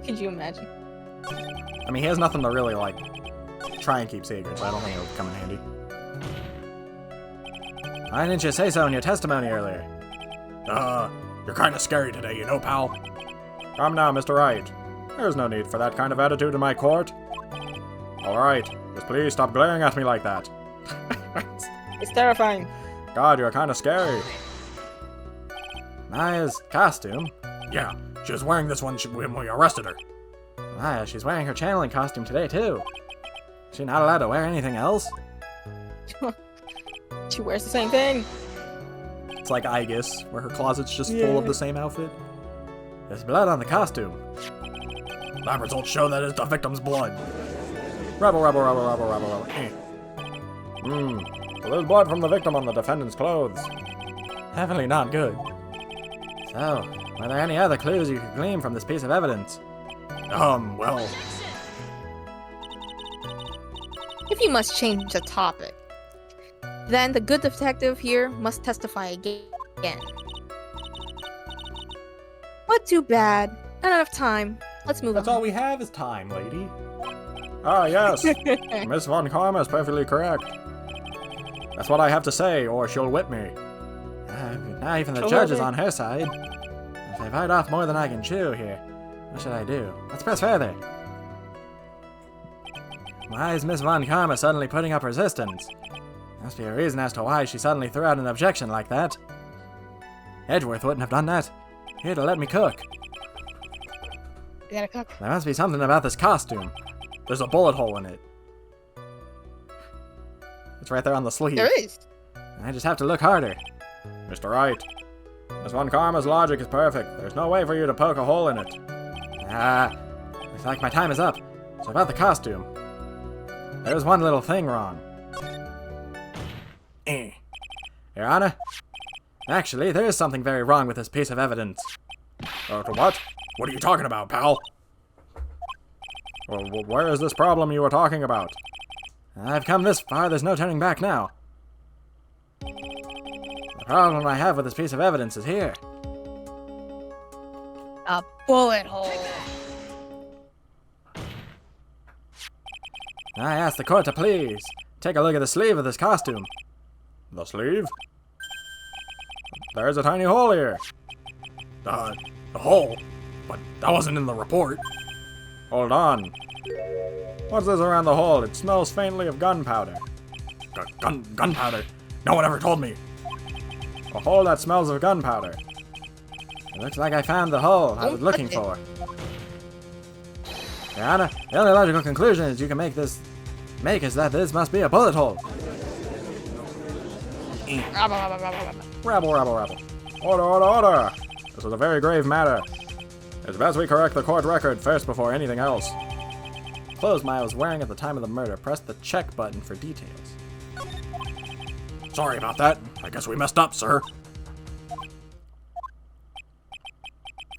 Could you imagine? I mean, he has nothing to really, like, try and keep secret, so I don't think it'll come in handy. Why didn't you say so in your testimony earlier? You're kind of scary today, you know, pal. Come now, Mr. Wright. There's no need for that kind of attitude in my court. Alright, just please stop glaring at me like that. It's terrifying. God, you're kind of scary. Maya's costume? Yeah, she was wearing this one when we arrested her. Maya, she's wearing her channeling costume today, too. Is she not allowed to wear anything else? She wears the same thing. It's like Aegis, where her closet's just full of the same outfit. There's blood on the costume. Lab results show that it's the victim's blood. Rebel. So there's blood from the victim on the defendant's clothes. Definitely not good. So, were there any other clues you could glean from this piece of evidence? Well... If you must change the topic, then the good detective here must testify again. But too bad. Not enough time. Let's move That's on. all we have is time, lady. Ah, yes. Miss Von Karma is perfectly correct. That's what I have to say, or she'll whip me. Now even the judge is on her side. If I bite off more than I can chew here, what should I do? Let's press further. Why is Miss Von Karma suddenly putting up resistance? Must be a reason as to why she suddenly threw out an objection like that. Edgeworth wouldn't have done that. Here to let me cook. You gotta cook. There must be something about this costume. There's a bullet hole in it. It's right there on the sleeve. There is. I just have to look harder. Mr. Wright, Miss Von Karma's logic is perfect. There's no way for you to poke a hole in it. Looks like my time is up. So about the costume. There's one little thing wrong. Your Honor? Actually, there is something very wrong with this piece of evidence. What? What are you talking about, pal? Well, where is this problem you were talking about? I've come this far, there's no turning back now. The problem I have with this piece of evidence is here. A bullet hole. I ask the court to please take a look at the sleeve of this costume. The sleeve? There's a tiny hole here. The hole? But that wasn't in the report. Hold on. What's this around the hole? It smells faintly of gunpowder. Gunpowder? No one ever told me. A hole that smells of gunpowder. It looks like I found the hole I was looking for. Your Honor, the only logical conclusion is you can make is that this must be a bullet hole. Rabble. Order. This is a very grave matter. It's best we correct the court record first before anything else. Clothes Maya was wearing at the time of the murder. Press the check button for details. Sorry about that. I guess we messed up, sir.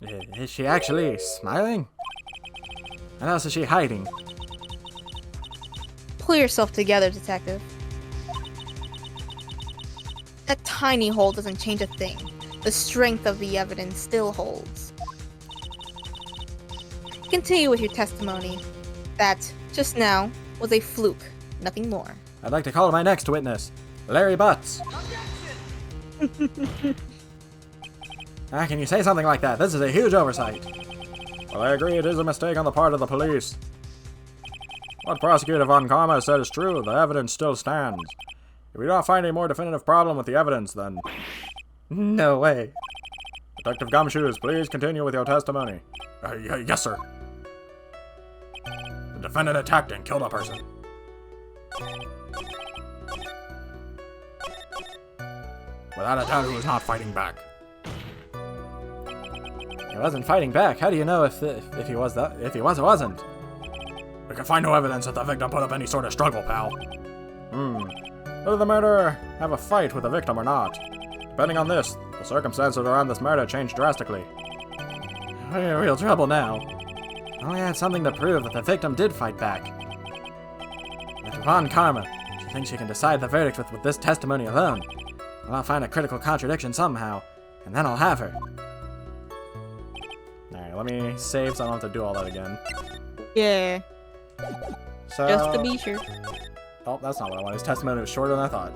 Is she actually smiling? What else is she hiding? Pull yourself together, detective. That tiny hole doesn't change a thing. The strength of the evidence still holds. Continue with your testimony. That, just now, was a fluke. Nothing more. I'd like to call my next witness, Larry Butts. How can you say something like that? This is a huge oversight. Well, I agree it is a mistake on the part of the police. What Prosecutor Von Karma said is true. The evidence still stands. If we don't find a more definitive problem with the evidence, then... No way. Detective Gumshoes, please continue with your testimony. Yes, sir. The defendant attacked and killed a person. Without a doubt, he was not fighting back. He wasn't fighting back. How do you know if he was or wasn't? We can find no evidence that the victim put up any sort of struggle, pal. Did the murderer have a fight with the victim or not? Depending on this, the circumstances around this murder changed drastically. We're in real trouble now. I only had something to prove that the victim did fight back. But upon Karma, she thinks she can decide the verdict with this testimony alone. Well, I'll find a critical contradiction somehow, and then I'll have her. Alright, let me save so I don't have to do all that again. Yeah, So, just to be sure. oh, that's not what I wanted. His testimony was shorter than I thought.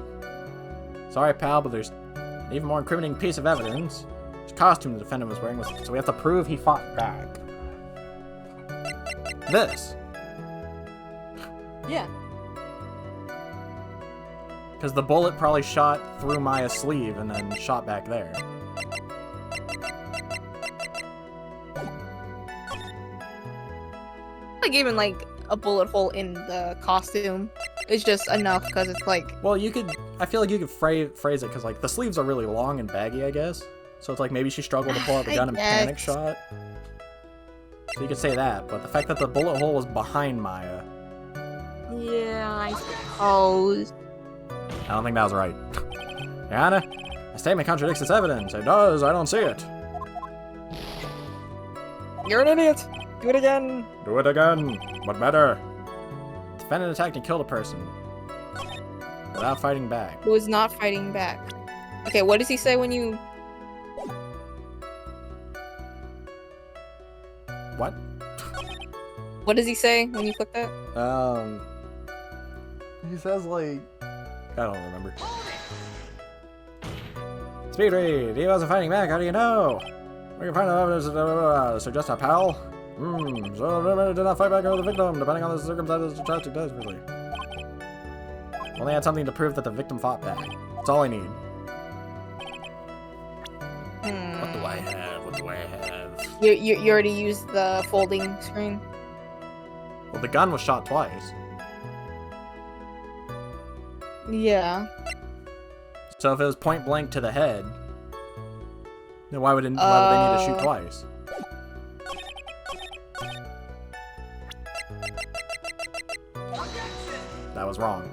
Sorry, pal, but there's an even more incriminating piece of evidence. His costume the defendant was wearing was, so we have to prove he fought back. This. Yeah. Because the bullet probably shot through Maya's sleeve and then shot back there. Like even like a bullet hole in the costume is just enough because it's like. Well, you could, I feel like you could phrase it because like the sleeves are really long and baggy, I guess. So it's like maybe she struggled to pull out the gun and panic shot. So you could say that, but the fact that the bullet hole was behind Maya. Yeah, I suppose. I don't think that was right. Your Honor, the statement contradicts this evidence. It does, I don't see it. You're an idiot. Do it again. Do it again. What better? Defendant attacked and killed a person. Without fighting back. Who is not fighting back? Okay, what does he say when you? What? What does he say when you click that? He says like, I don't remember. Speed read. He wasn't fighting back. How do you know? We can find no evidence to suggest a pal. So the victim did not fight back over the victim, depending on the circumstances. Tragic does really. Only had something to prove that the victim fought back. That's all I need. What do I have? What do I have? You already used the folding screen. Well, the gun was shot twice. Yeah. So if it was point blank to the head, then why would they need to shoot twice? That was wrong.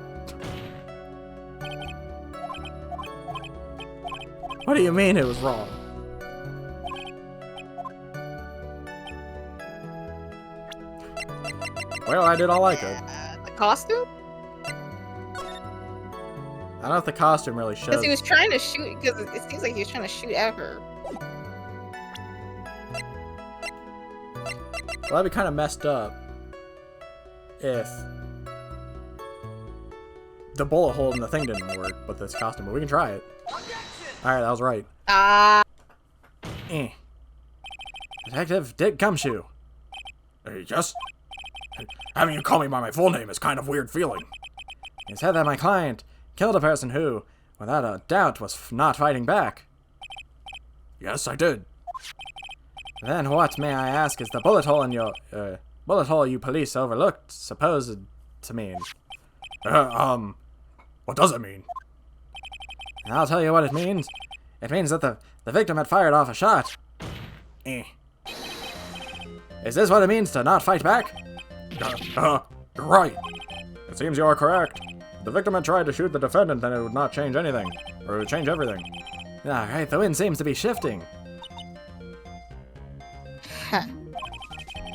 What do you mean it was wrong? Well, I did all I could. The costume? I don't know if the costume really shows. Because he was trying to shoot. Because it seems like he was trying to shoot at her. Well, that'd be kind of messed up if the bullet hole in the thing didn't work with this costume, but we can try it. Alright, that was right. Detective Dick Gumshoe. Yes? Having you call me by my full name is kind of weird feeling. You said that my client killed a person who, without a doubt, was not fighting back. Yes, I did. Then what, may I ask, is the bullet hole in your, bullet hole you police overlooked supposed to mean? What does it mean? And I'll tell you what it means. It means that the victim had fired off a shot. Is this what it means to not fight back? You're right. It seems you're correct. If the victim had tried to shoot the defendant, then it would not change anything. Or it would change everything. Alright, the wind seems to be shifting.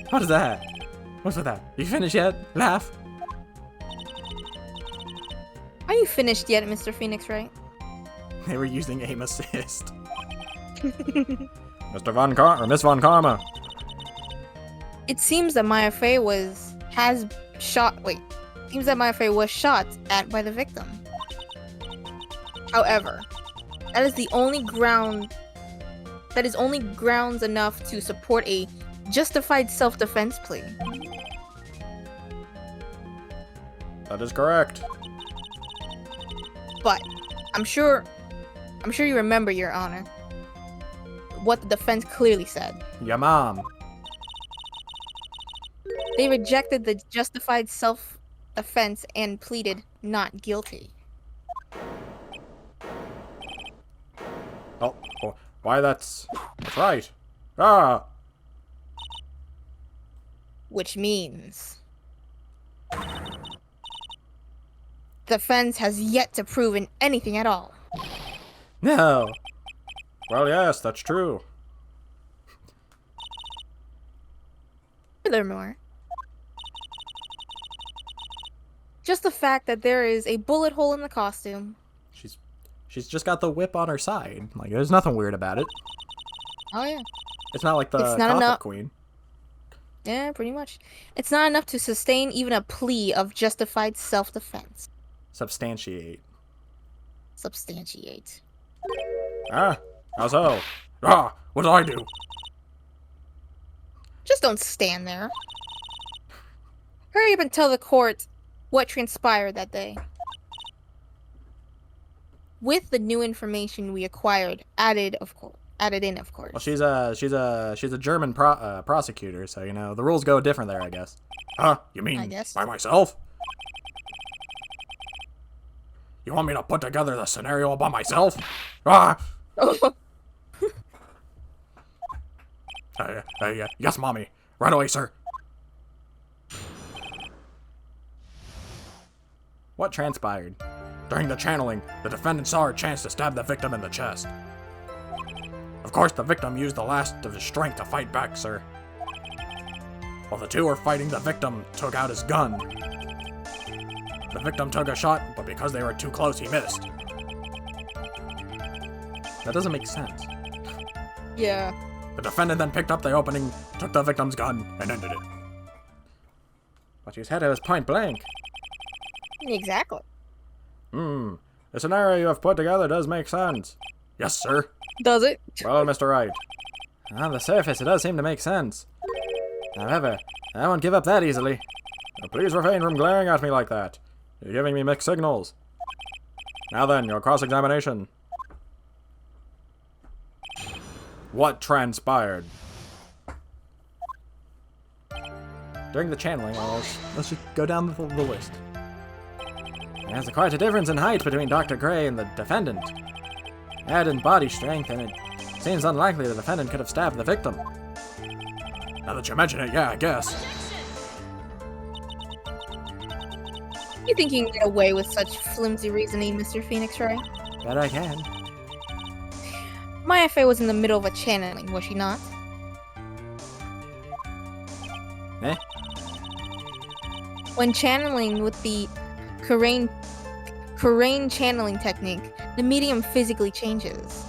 What is that? What's with that? You finished yet? Laugh? Are you finished yet, Mr. Phoenix, right? They were using aim assist. Mr. Von Karma, or Miss Von Karma. It seems that Maya Fey was shot at by the victim. However, that is only grounds enough to support a justified self-defense plea. That is correct. But I'm sure you remember, Your Honor, what the defense clearly said. Yeah, mom. They rejected the justified self-defense and pleaded not guilty. Oh, why that's right. Ah! Which means the fence has yet to prove anything at all. No. Well, yes, that's true. Furthermore, just the fact that there is a bullet hole in the costume. She's just got the whip on her side. Like, there's nothing weird about it. Oh yeah. It's not like the It's not Gothic enough. Queen. Yeah, pretty much. It's not enough to sustain even a plea of justified self-defense. Substantiate. Substantiate. Ah, how so? Ah, what did I do? Just don't stand there. Hurry up and tell the court what transpired that day. With the new information we acquired added in, of course. Well, she's a German prosecutor, so you know the rules go different there, I guess. Huh? You mean I guess. by myself? You want me to put together the scenario by myself? Ah! Yes, Mommy. Right away, sir. What transpired? During the channeling, the defendant saw her chance to stab the victim in the chest. Of course, the victim used the last of his strength to fight back, sir. While the two were fighting, the victim took out his gun. The victim took a shot, but because they were too close, he missed. That doesn't make sense. Yeah. The defendant then picked up the opening, took the victim's gun, and ended it. But you said it was point blank. Exactly. The scenario you have put together does make sense. Yes, sir. Does it? Well, Mr. Wright, on the surface it does seem to make sense. However, I won't give up that easily. Now, please refrain from glaring at me like that. You're giving me mixed signals. Now then, your cross-examination. What transpired? During the channeling, let's just go down the list. There's quite a difference in height between Dr. Gray and the defendant. Add in body strength, and it seems unlikely the defendant could have stabbed the victim. Now that you mention it, yeah, I guess. You think you can get away with such flimsy reasoning, Mr. Phoenix Wright? Bet I can. My FA was in the middle of a channeling, was she not? Eh? When channeling with the Karain channeling technique, the medium physically changes.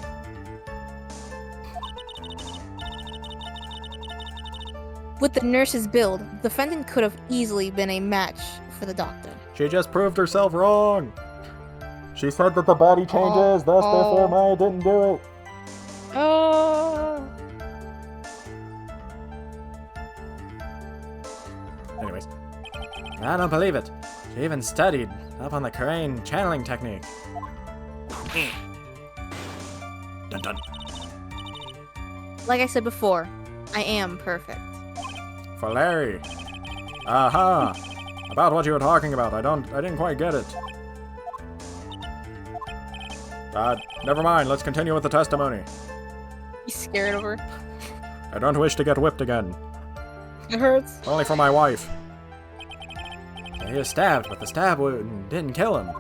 With the nurse's build, the defendant could have easily been a match for the doctor. She just proved herself wrong. She said that the body changes, thus therefore Maya didn't do it. Oh. Anyways, I don't believe it. She even studied up on the Karain channeling technique. Dun dun. Like I said before, I am perfect. For Larry. Aha. About what you were talking about. I didn't quite get it. Never mind. Let's continue with the testimony. You scared of her? I don't wish to get whipped again. It hurts. Only for my wife. He was stabbed, but the stab wound didn't kill him.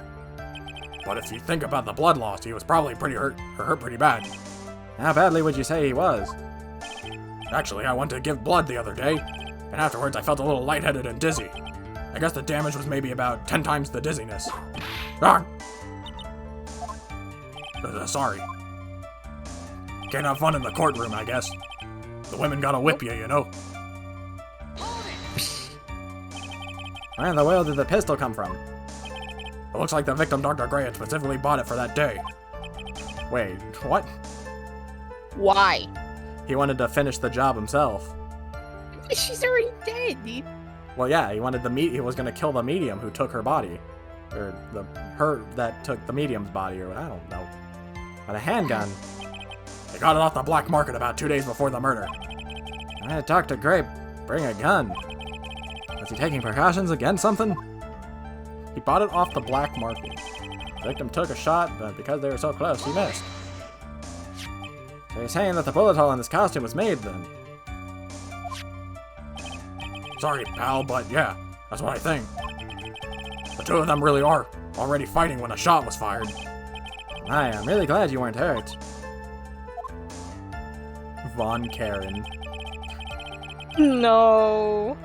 But if you think about the blood loss, he was probably pretty hurt, or hurt pretty bad. How badly would you say he was? Actually, I went to give blood the other day, and afterwards I felt a little lightheaded and dizzy. I guess the damage was maybe about 10 times the dizziness. Ah! Sorry. Can't have fun in the courtroom, I guess. The women gotta whip you, you know? Where in the world did the pistol come from? It looks like the victim, Dr. Gray, had specifically bought it for that day. Wait, what? Why? He wanted to finish the job himself. She's already dead, dude. Well, yeah, he was gonna kill the medium who took her body. Or her that took the medium's body, or I don't know. But a handgun. They got it off the black market about 2 days before the murder. Why did Dr. Gray bring a gun? Was he taking precautions against something? He bought it off the black market. The victim took a shot, but because they were so close, he missed. So you're saying that the bullet hole in this costume was made then? Sorry, pal, but yeah, that's what I think. The two of them really are already fighting when a shot was fired. I'm really glad you weren't hurt. Von Karen. No.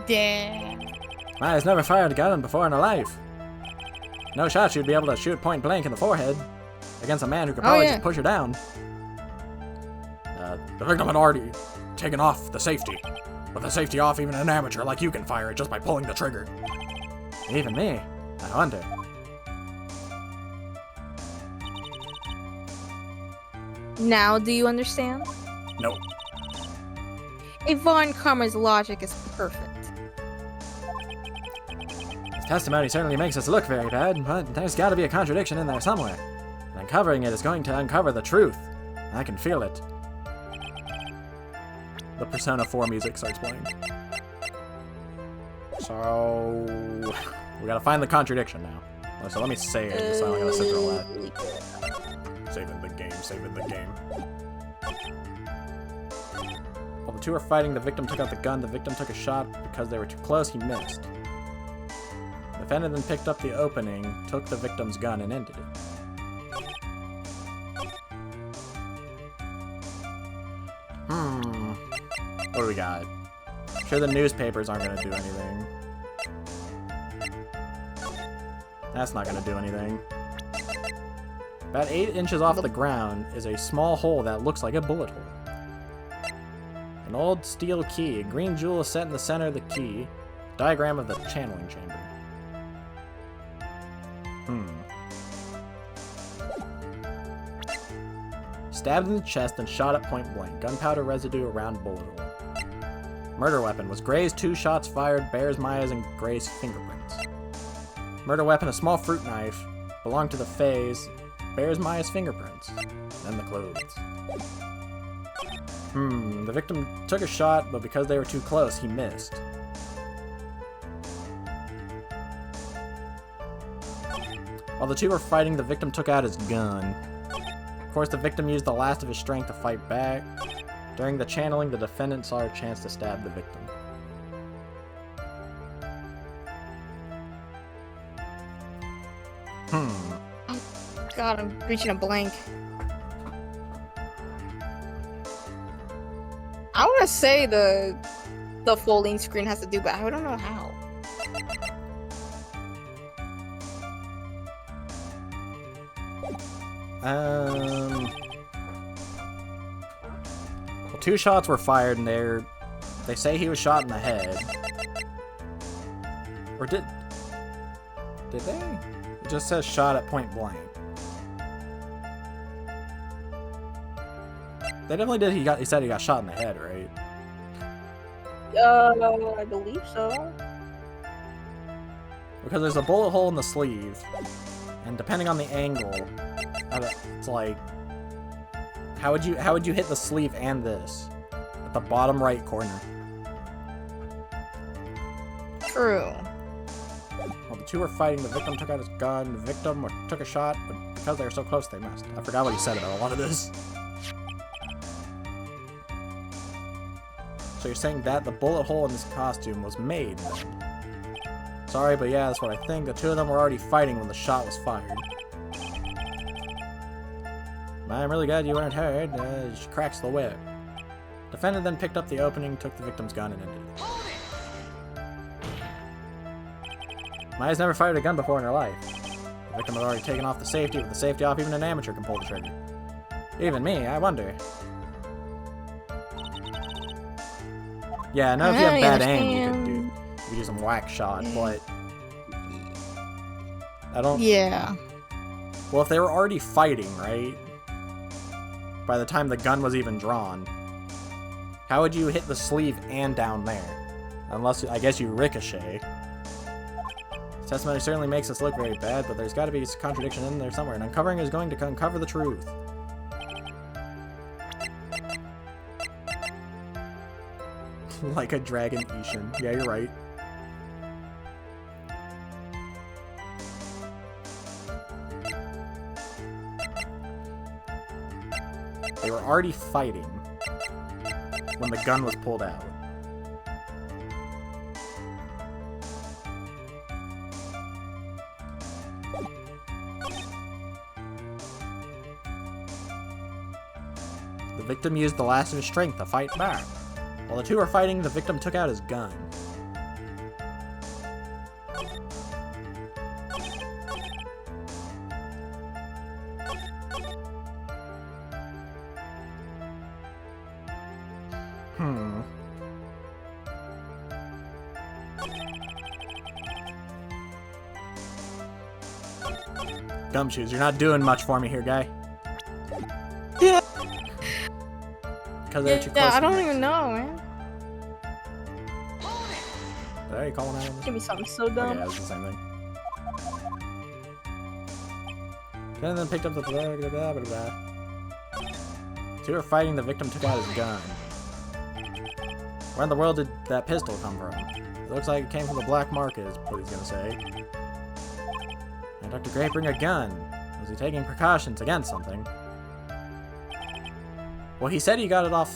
Damn. Maya's never fired a gun before in her life. No shot she'd be able to shoot point blank in the forehead against a man who could probably just push her down. The victim had already taken off the safety. With the safety off, even an amateur like you can fire it just by pulling the trigger. Even me? I wonder. Now, do you understand? No. Von Karma's logic is perfect. His testimony certainly makes us look very bad, but there's gotta be a contradiction in there somewhere. And uncovering it is going to uncover the truth. I can feel it. The Persona 4 music starts playing. So... we gotta find the contradiction now. So let me save it, so I'm gonna sit through all that. Saving the game, saving the game. While the two were fighting, the victim took out the gun. The victim took a shot. Because they were too close, he missed. The defendant then picked up the opening, took the victim's gun, and ended it. What do we got? I'm sure the newspapers aren't gonna do anything. That's not gonna do anything. About 8 inches off the ground is a small hole that looks like a bullet hole. An old steel key. A green jewel is set in the center of the key. Diagram of the channeling chamber. Stabbed in the chest and shot at point blank. Gunpowder residue around bullet hole. Murder weapon was Gray's 2 shots fired, bears Maya's and Gray's fingerprints. Murder weapon, a small fruit knife, belonged to the phase, bears Maya's fingerprints. Then the clothes. The victim took a shot, but because they were too close, he missed. While the two were fighting, the victim took out his gun. Of course, the victim used the last of his strength to fight back. During the channeling, the defendant saw a chance to stab the victim. God, I'm reaching a blank. I want to say the folding screen has to do, but I don't know how. Well, 2 shots were fired, and they say he was shot in the head. Or did they? It just says shot at point blank. They definitely did. He said he got shot in the head, right? I believe so. Because there's a bullet hole in the sleeve, and depending on the angle, it's like, how would you hit the sleeve and this at the bottom right corner? True. While the two were fighting, the victim took out his gun. The victim took a shot, but because they were so close, they missed. I forgot what he said about a lot of this. So you're saying that the bullet hole in this costume was made then? Sorry, but yeah, that's what I think. The two of them were already fighting when the shot was fired. I'm really glad you weren't hurt. She cracks the whip. Defendant then picked up the opening, took the victim's gun, and ended it. Maya's never fired a gun before in her life. The victim had already taken off the safety. With the safety off, even an amateur can pull the trigger. Even me, I wonder. Yeah, I know if you have bad aim, you could do some whack shot, but I don't. Yeah. Well, if they were already fighting, right? By the time the gun was even drawn, how would you hit the sleeve and down there? Unless, I guess, you ricochet. This testimony certainly makes us look very bad, but there's got to be a contradiction in there somewhere, and uncovering is going to uncover the truth. Like a dragon Ishin. Yeah, you're right. already fighting when the gun was pulled out. The victim used the last of his strength to fight back. While the two were fighting, the victim took out his gun. Gumshoes, you're not doing much for me here, guy. Yeah. Because they're too close. Yeah, I don't even know, man. Are you calling out on this? Give me something so dumb. Okay, it's the same thing. And then picked up the blah, blah, blah, blah, blah. Two were fighting, the victim took out his gun. Where in the world did that pistol come from? It looks like it came from the black market, is what he's gonna say. And Dr. Gray bring a gun. Was he taking precautions against something? Well, he said he got it off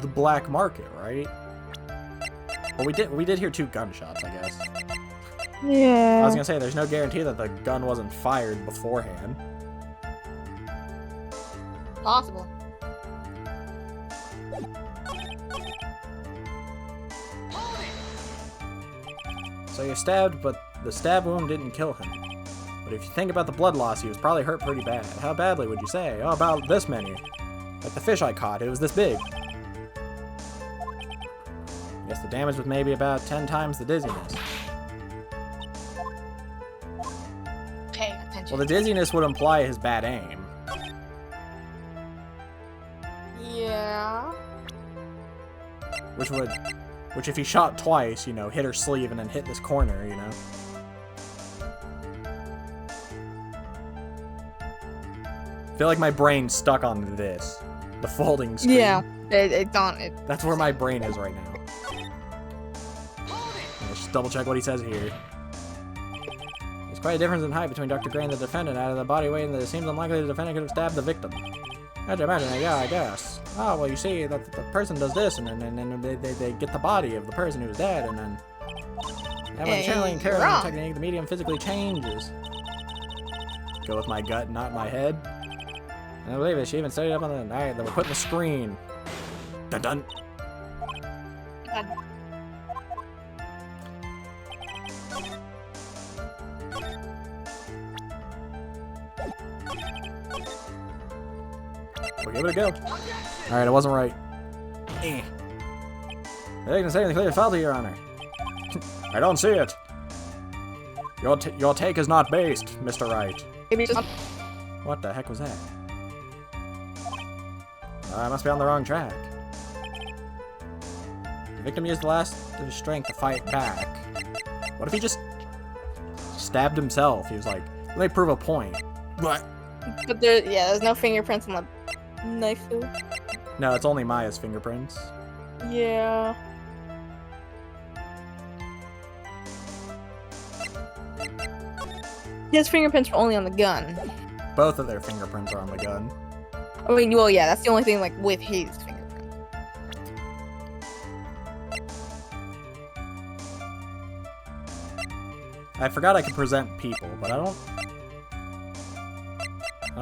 the black market, right? Well, we did hear 2 gunshots, I guess. Yeah. I was gonna say, there's no guarantee that the gun wasn't fired beforehand. Possible. So you're stabbed, but the stab wound didn't kill him. But if you think about the blood loss, he was probably hurt pretty bad. How badly would you say? Oh, about this many. Like the fish I caught, it was this big. Guess the damage was maybe about 10 times the dizziness. Pay attention. Well, the dizziness would imply his bad aim. Yeah. Which if he shot twice, you know, hit her sleeve and then hit this corner, you know. I feel like my brain's stuck on this. The folding screen. Yeah. It's on it. That's where my brain is right now. Let's just double check what he says here. There's quite a difference in height between Dr. Gray and the defendant. Out of the body weight, and it seems unlikely the defendant could have stabbed the victim. I imagine, yeah, I guess. Oh, well, you see, that the person does this, and then they get the body of the person who's dead, and then... And when channeling and carrying the technique, the medium physically changes. Go with my gut, not my head. And I believe it, she even set it up on the night that we're putting the screen. Dun dun. We'll give it a go. Alright, it wasn't right. Eh. They can say anything clear faulty, Your Honor. I don't see it. Your take is not based, Mr. Wright. Maybe just. What the heck was that? I must be on the wrong track. The victim used the last of his strength to fight back. What if he just stabbed himself? He was like, let me prove a point. What? But there's no fingerprints on the knife though. No, it's only Maya's fingerprints. Yeah. His fingerprints were only on the gun. Both of their fingerprints are on the gun. I mean, well, yeah, that's the only thing, like, with his fingerprint. I forgot I could present people, but I don't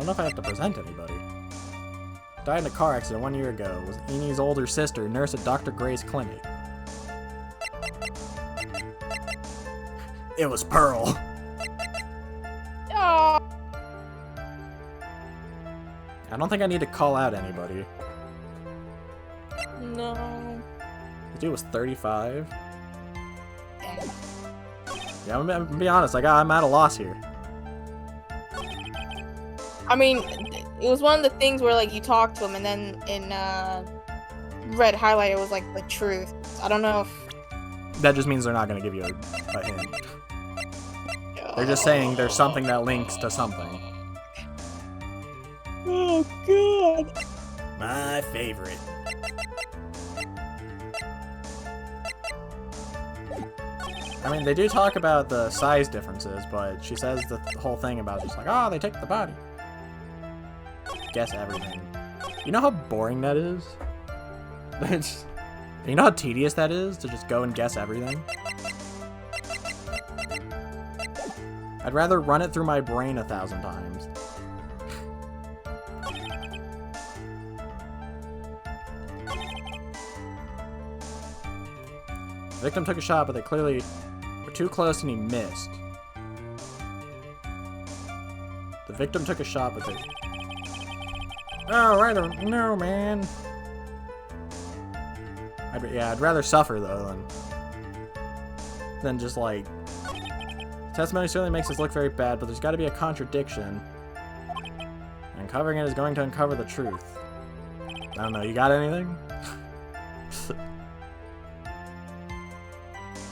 know if I have to present anybody. Died in a car accident 1 year ago. Was Enie's older sister, nurse at Dr. Gray's clinic. It was Pearl. Oh. I don't think I need to call out anybody. No. The dude was 35. Dang. Yeah, I'm gonna be honest. I'm at a loss here. I mean, it was one of the things where, like, you talk to him, and then in red highlight, it was, like, the truth. I don't know if... That just means they're not gonna give you a hint. They're just saying there's something that links to something. Oh, God. My favorite. I mean, they do talk about the size differences, but she says the whole thing about just like, oh, they take the body. Guess everything. You know how boring that is? You know how tedious that is to just go and guess everything? I'd rather run it through my brain 1,000 times. The victim took a shot, but they clearly were too close and he missed. The victim took a shot, but they... Oh, right, no, man. I'd rather suffer, though, than just, like... Testimony certainly makes us look very bad, but there's got to be a contradiction. And uncovering it is going to uncover the truth. I don't know, you got anything?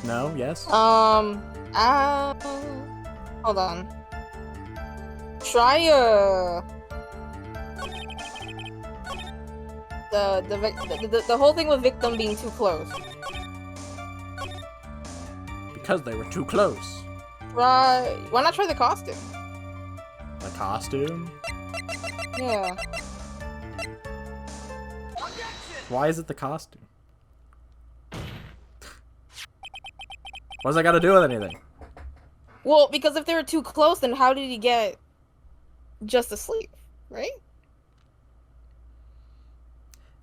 No? Yes? Hold on. Try the whole thing with victim being too close. Because they were too close. Why not try the costume? The costume? Yeah. Why is it the costume? What does that got to do with anything? Well, because if they were too close, then how did he get just asleep, right?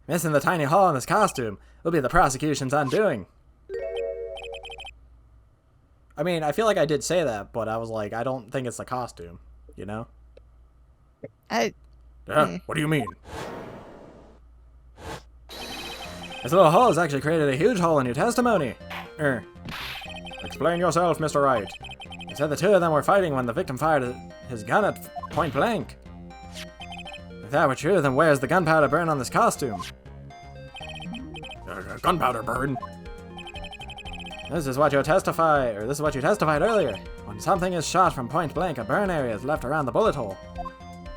Missing the tiny hole in his costume will be the prosecution's undoing. I mean, I feel like I did say that, but I was like, I don't think it's the costume, you know? What do you mean? This little hole has actually created a huge hole in your testimony. Explain yourself, Mr. Wright. You said the two of them were fighting when the victim fired his gun at point blank. If that were true, then where's the gunpowder burn on this costume? Gunpowder burn? This is what you testified earlier. When something is shot from point blank, a burn area is left around the bullet hole.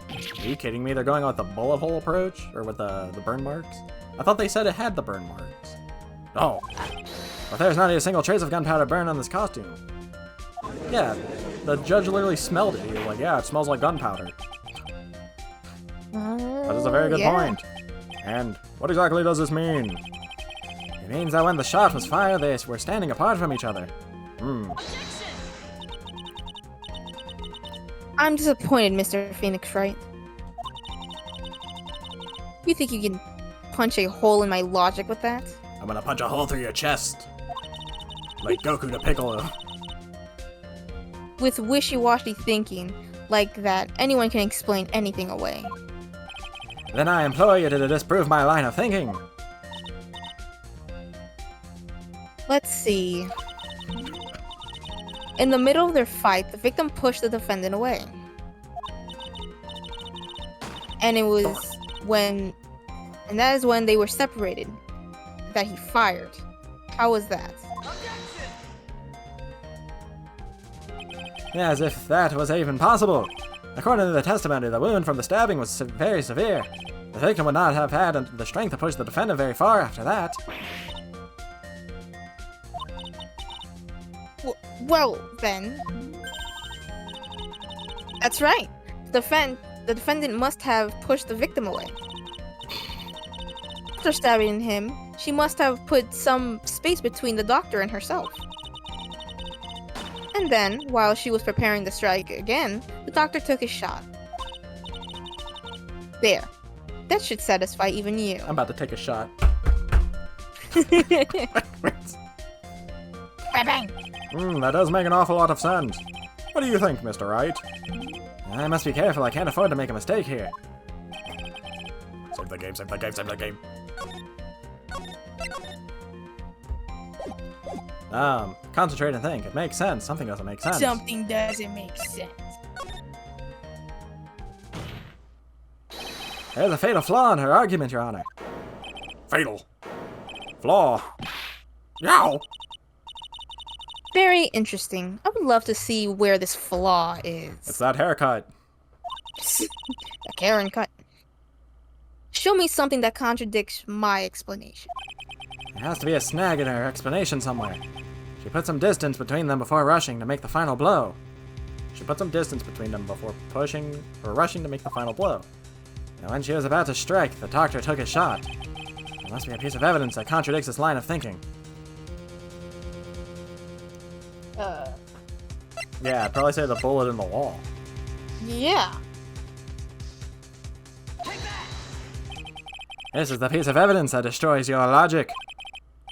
Are you kidding me? They're going with the bullet hole approach? Or with the burn marks? I thought they said it had the burn marks. Oh. But there's not a single trace of gunpowder burn on this costume. Yeah, the judge literally smelled it. He was like, yeah, it smells like gunpowder. That is a very good point. And what exactly does this mean? It means that when the shot was fired, they were standing apart from each other. I'm disappointed, Mr. Phoenix Wright. You think you can punch a hole in my logic with that? I'm gonna punch a hole through your chest. Like Goku to Piccolo. With wishy-washy thinking like that, anyone can explain anything away. Then I implore you to disprove my line of thinking. Let's see. In the middle of their fight, the victim pushed the defendant away. And that is when they were separated that he fired. How was that? Yeah, as if that was even possible. According to the testimony, the wound from the stabbing was very severe. The victim would not have had the strength to push the defendant very far after that. Well, then. That's right. The defendant must have pushed the victim away. After stabbing him, she must have put some space between the doctor and herself. And then, while she was preparing to strike again, the doctor took his shot. There. That should satisfy even you. I'm about to take a shot. Bang! That does make an awful lot of sense. What do you think, Mr. Wright? I must be careful. I can't afford to make a mistake here. Save the game, save the game, save the game. Concentrate and think. It makes sense. Something doesn't make sense. Something doesn't make sense. There's a fatal flaw in her argument, Your Honor. Fatal flaw. Yow! Very interesting. I would love to see where this flaw is. It's that haircut. A Karen cut. Show me something that contradicts my explanation. There has to be a snag in her explanation somewhere. She put some distance between them before rushing to make the final blow. She put some distance between them before pushing or rushing to make the final blow. And when she was about to strike, the doctor took a shot. There must be a piece of evidence that contradicts this line of thinking. Yeah, I'd probably say the bullet in the wall. Yeah. This is the piece of evidence that destroys your logic.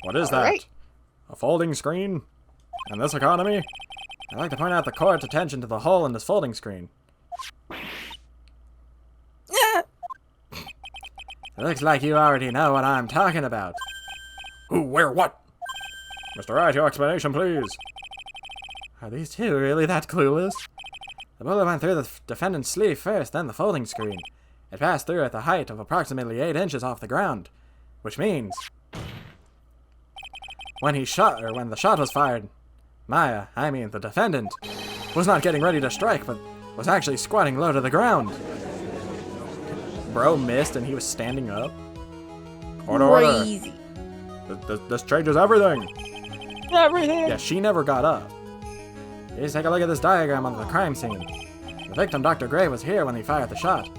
What is that? Alright. A folding screen? In this economy? I'd like to point out the court's attention to the hole in this folding screen. It looks like you already know what I'm talking about. Who, where, what? Mr. Wright, your explanation, please. Are these two really that clueless? The bullet went through the defendant's sleeve first, then the folding screen. It passed through at the height of approximately 8 inches off the ground, which means when the shot was fired, the defendant, was not getting ready to strike, but was actually squatting low to the ground. Bro missed and he was standing up. Order. Crazy. This changes everything. Everything. Yeah, she never got up. Please take a look at this diagram of the crime scene. The victim, Dr. Gray, was here when he fired the shot.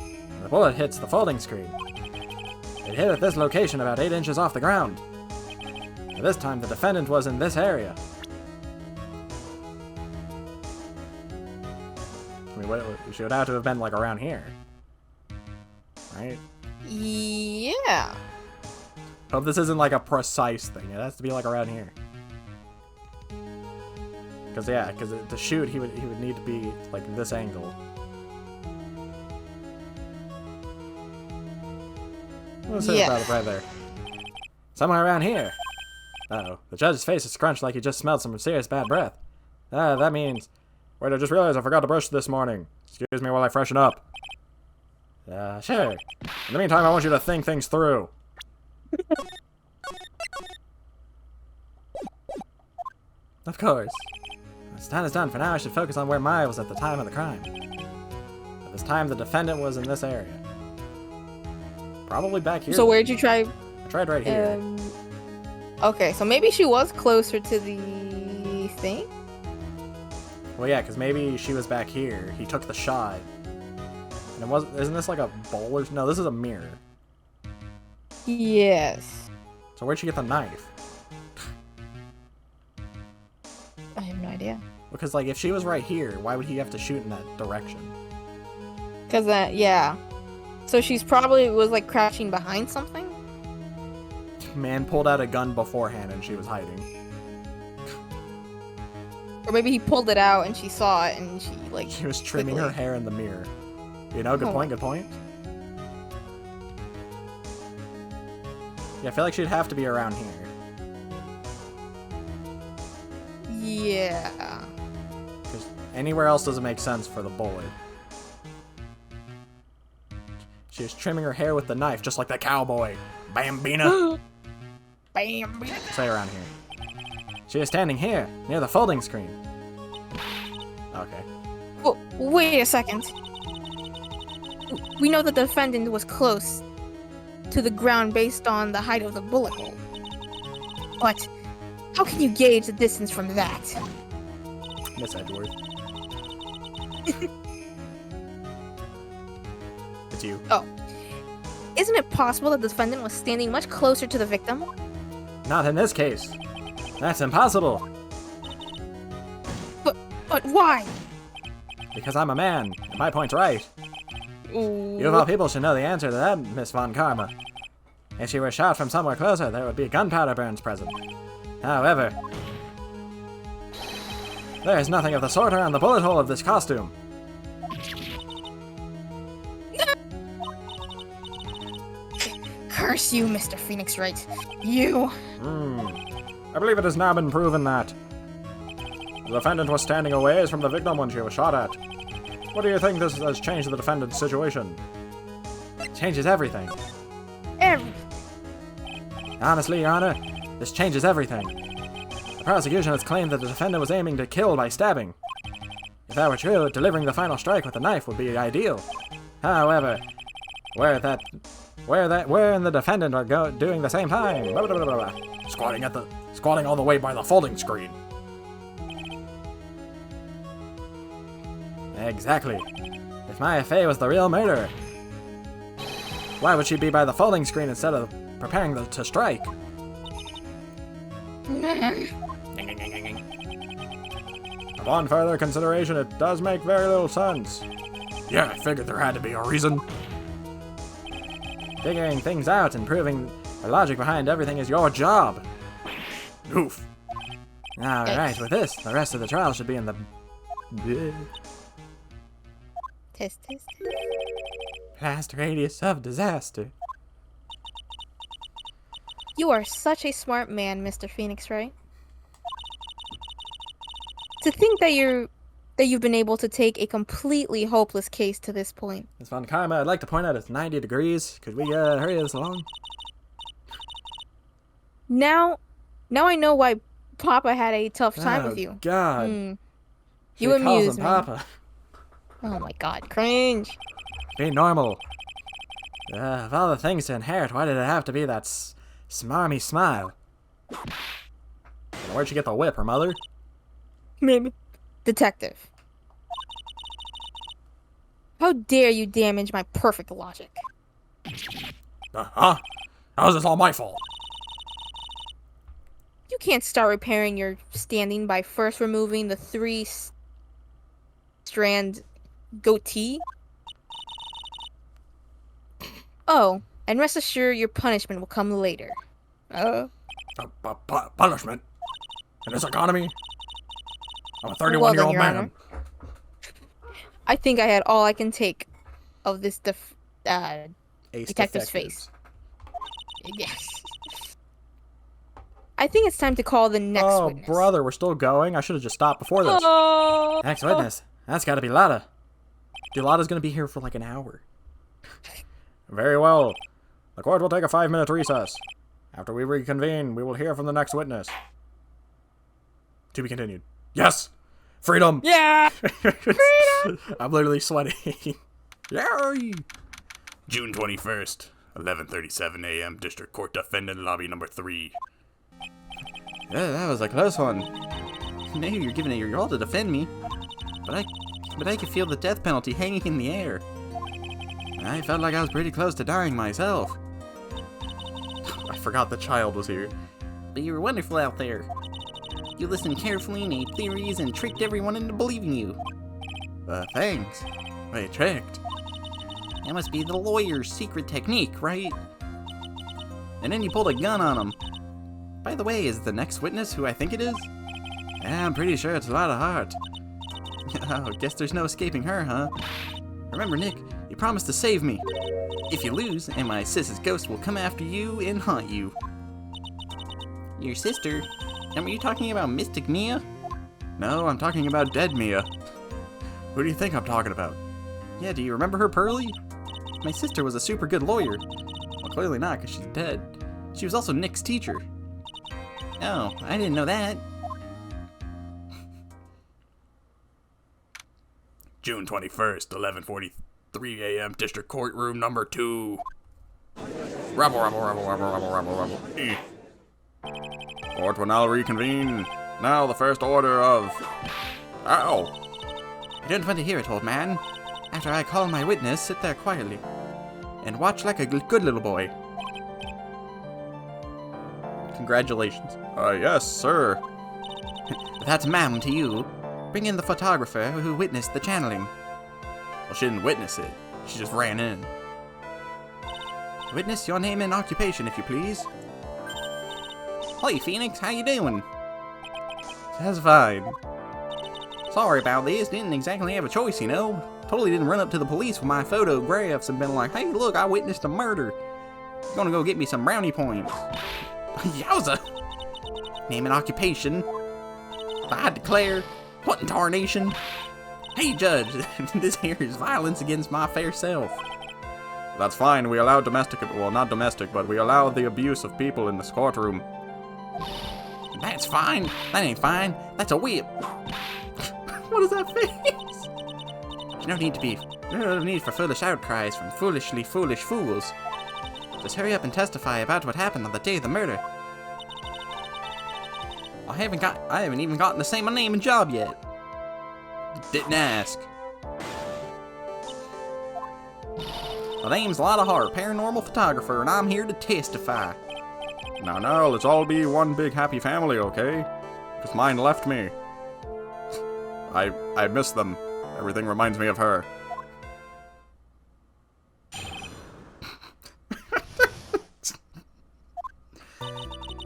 The bullet hits the folding screen. It hit at this location about 8 inches off the ground. At this time, the defendant was in this area. I mean, she would have to have been, like, around here. Right? Yeah. Hope this isn't, like, a precise thing. It has to be, like, around here. Because to shoot, he would need to be, like, this angle. Let's say about it right there. Somewhere around here. Uh-oh. The judge's face is scrunched like he just smelled some serious bad breath. That means... Wait, I just realized I forgot to brush this morning. Excuse me while I freshen up. Sure. In the meantime, I want you to think things through. Of course. This time is done. For now, I should focus on where Maya was at the time of the crime. At this time, the defendant was in this area. Probably back here. So where'd you try? I tried right here. Okay, so maybe she was closer to the thing? Well, yeah, because maybe she was back here. He took the shot. And it wasn't... Isn't this like a bowl or... No, this is a mirror. Yes. So where'd she get the knife? I have no idea. Because, like, if she was right here, why would he have to shoot in that direction? Because yeah. So she's probably was, like, crouching behind something? Man pulled out a gun beforehand and she was hiding. Or maybe he pulled it out and she saw it and she, like... She was trimming her hair in the mirror. You know, good point, good point. Yeah, I feel like she'd have to be around here. Yeah. Because anywhere else doesn't make sense for the bullet. She was trimming her hair with the knife, just like the cowboy. Bambina! Bambina! Say around here. She was standing here, near the folding screen. Okay. Oh, wait a second. We know that the defendant was close to the ground based on the height of the bullet hole. But how can you gauge the distance from that? Miss Edward. It's you. Oh. Isn't it possible that the defendant was standing much closer to the victim? Not in this case. That's impossible. But why? Because I'm a man, and my point's right. Ooh. You of all people should know the answer to that, Miss Von Karma. If she were shot from somewhere closer, there would be gunpowder burns present. However, there is nothing of the sort around the bullet hole of this costume. Curse you, Mr. Phoenix Wright. You. I believe it has now been proven that the defendant was standing a ways from the victim when she was shot at. What do you think this has changed the defendant's situation? It changes everything. Honestly, Your Honor, this changes everything. The prosecution has claimed that the defendant was aiming to kill by stabbing. If that were true, delivering the final strike with the knife would be ideal. However, where and the defendant are doing the same time. Blah, blah, blah, blah, blah. Squatting all the way by the folding screen. Exactly. If Maya Fey was the real murderer, Why would she be by the folding screen instead of preparing to strike? Upon further consideration, it does make very little sense. Yeah, I figured there had to be a reason. Figuring things out and proving the logic behind everything is your job. Oof. Alright, with this, the rest of the trial should be in the... Test. Blast radius of disaster. You are such a smart man, Mr. Phoenix Wright. To think that you've been able to take a completely hopeless case to this point. Ms. Von Karma, I'd like to point out it's 90 degrees. Could we hurry this along? Now I know why Papa had a tough time with you. God. You She calls amuse him me. Papa. Oh my god, cringe. Be normal. Of all the things to inherit, why did it have to be that smarmy smile? And where'd she get the whip, her mother? Maybe. Detective. How dare you damage my perfect logic? Huh? How's this all my fault? You can't start repairing your standing by first removing the 3-strand goatee. Oh, and rest assured your punishment will come later. Punishment? In this economy? I'm a 31-year-old Well then, Your man. Honor. I think I had all I can take of this detective's face. Yes. I think it's time to call the next witness. Oh, brother, we're still going? I should have just stopped before this. Oh. Next witness. That's gotta be Lada. Dude, Lada's gonna be here for like an hour. Very well. The court will take a 5-minute recess. After we reconvene, we will hear from the next witness. To be continued. Yes! Freedom! Yeah! I'm literally sweating. Yay! June 21st, 11:37 a.m. District Court Defendant Lobby number 3. Yeah, that was a close one. Now you're giving it your all to defend me. But I could feel the death penalty hanging in the air. I felt like I was pretty close to dying myself. I forgot the child was here. But you were wonderful out there. You listened carefully, made theories, and tricked everyone into believing you. Thanks. Wait, tricked? That must be the lawyer's secret technique, right? And then you pulled a gun on him. By the way, is the next witness who I think it is? Yeah, I'm pretty sure it's a lot of heart. Oh, guess there's no escaping her, huh? Remember, Nick, you promised to save me. If you lose, and my sis's ghost will come after you and haunt you. Your sister? And were you talking about Mystic Mia? No, I'm talking about dead Mia. Who do you think I'm talking about? Yeah, do you remember her, Pearly? My sister was a super good lawyer. Well, clearly not, because she's dead. She was also Nick's teacher. Oh, I didn't know that. June 21st, 11:43 a.m. District Courtroom number 2. Rebel. Court will now reconvene. Now the first order of... Ow! I don't want to hear it, old man. After I call my witness, sit there quietly. And watch like a good little boy. Congratulations. Yes, sir. That's ma'am to you. Bring in the photographer who witnessed the channeling. Well, she didn't witness it. She just ran in. Witness, your name and occupation, if you please. Hey, Phoenix, how you doing? That's fine. Sorry about this, didn't exactly have a choice, you know. Totally didn't run up to the police with my photographs and been like, hey, look, I witnessed a murder. Gonna go get me some brownie points. Yowza! Name and occupation. I declare, what in tarnation? Hey, Judge, this here is violence against my fair self. That's fine. We allow domestic... Well, not domestic, but we allow the abuse of people in this courtroom. That's fine. That ain't fine. That's a whip. What is that face? No need for foolish outcries from foolishly foolish fools. Just hurry up and testify about what happened on the day of the murder. I haven't even gotten to say my name and job yet. Didn't ask. My name's Lotta Hart, paranormal photographer, and I'm here to testify. Now, let's all be one big happy family, okay? Because mine left me. I miss them. Everything reminds me of her.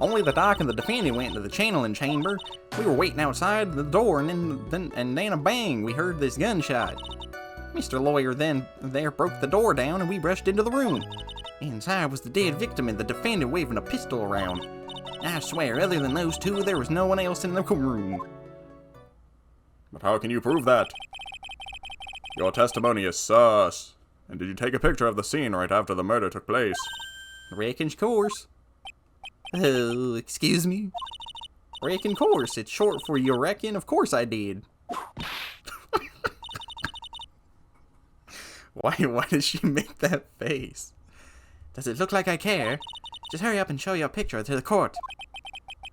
Only the doc and the defendant went into the channeling chamber. We were waiting outside the door, and then a bang, we heard this gunshot. Mr. Lawyer then broke the door down, and we rushed into the room. Inside was the dead victim and the defendant waving a pistol around. I swear, other than those two, there was no one else in the room. But how can you prove that? Your testimony is sus. And did you take a picture of the scene right after the murder took place? Reckon, course. Oh, excuse me? Reckon, course. It's short for you reckon. Of course I did. Why did she make that face? Does it look like I care? Just hurry up and show your picture to the court.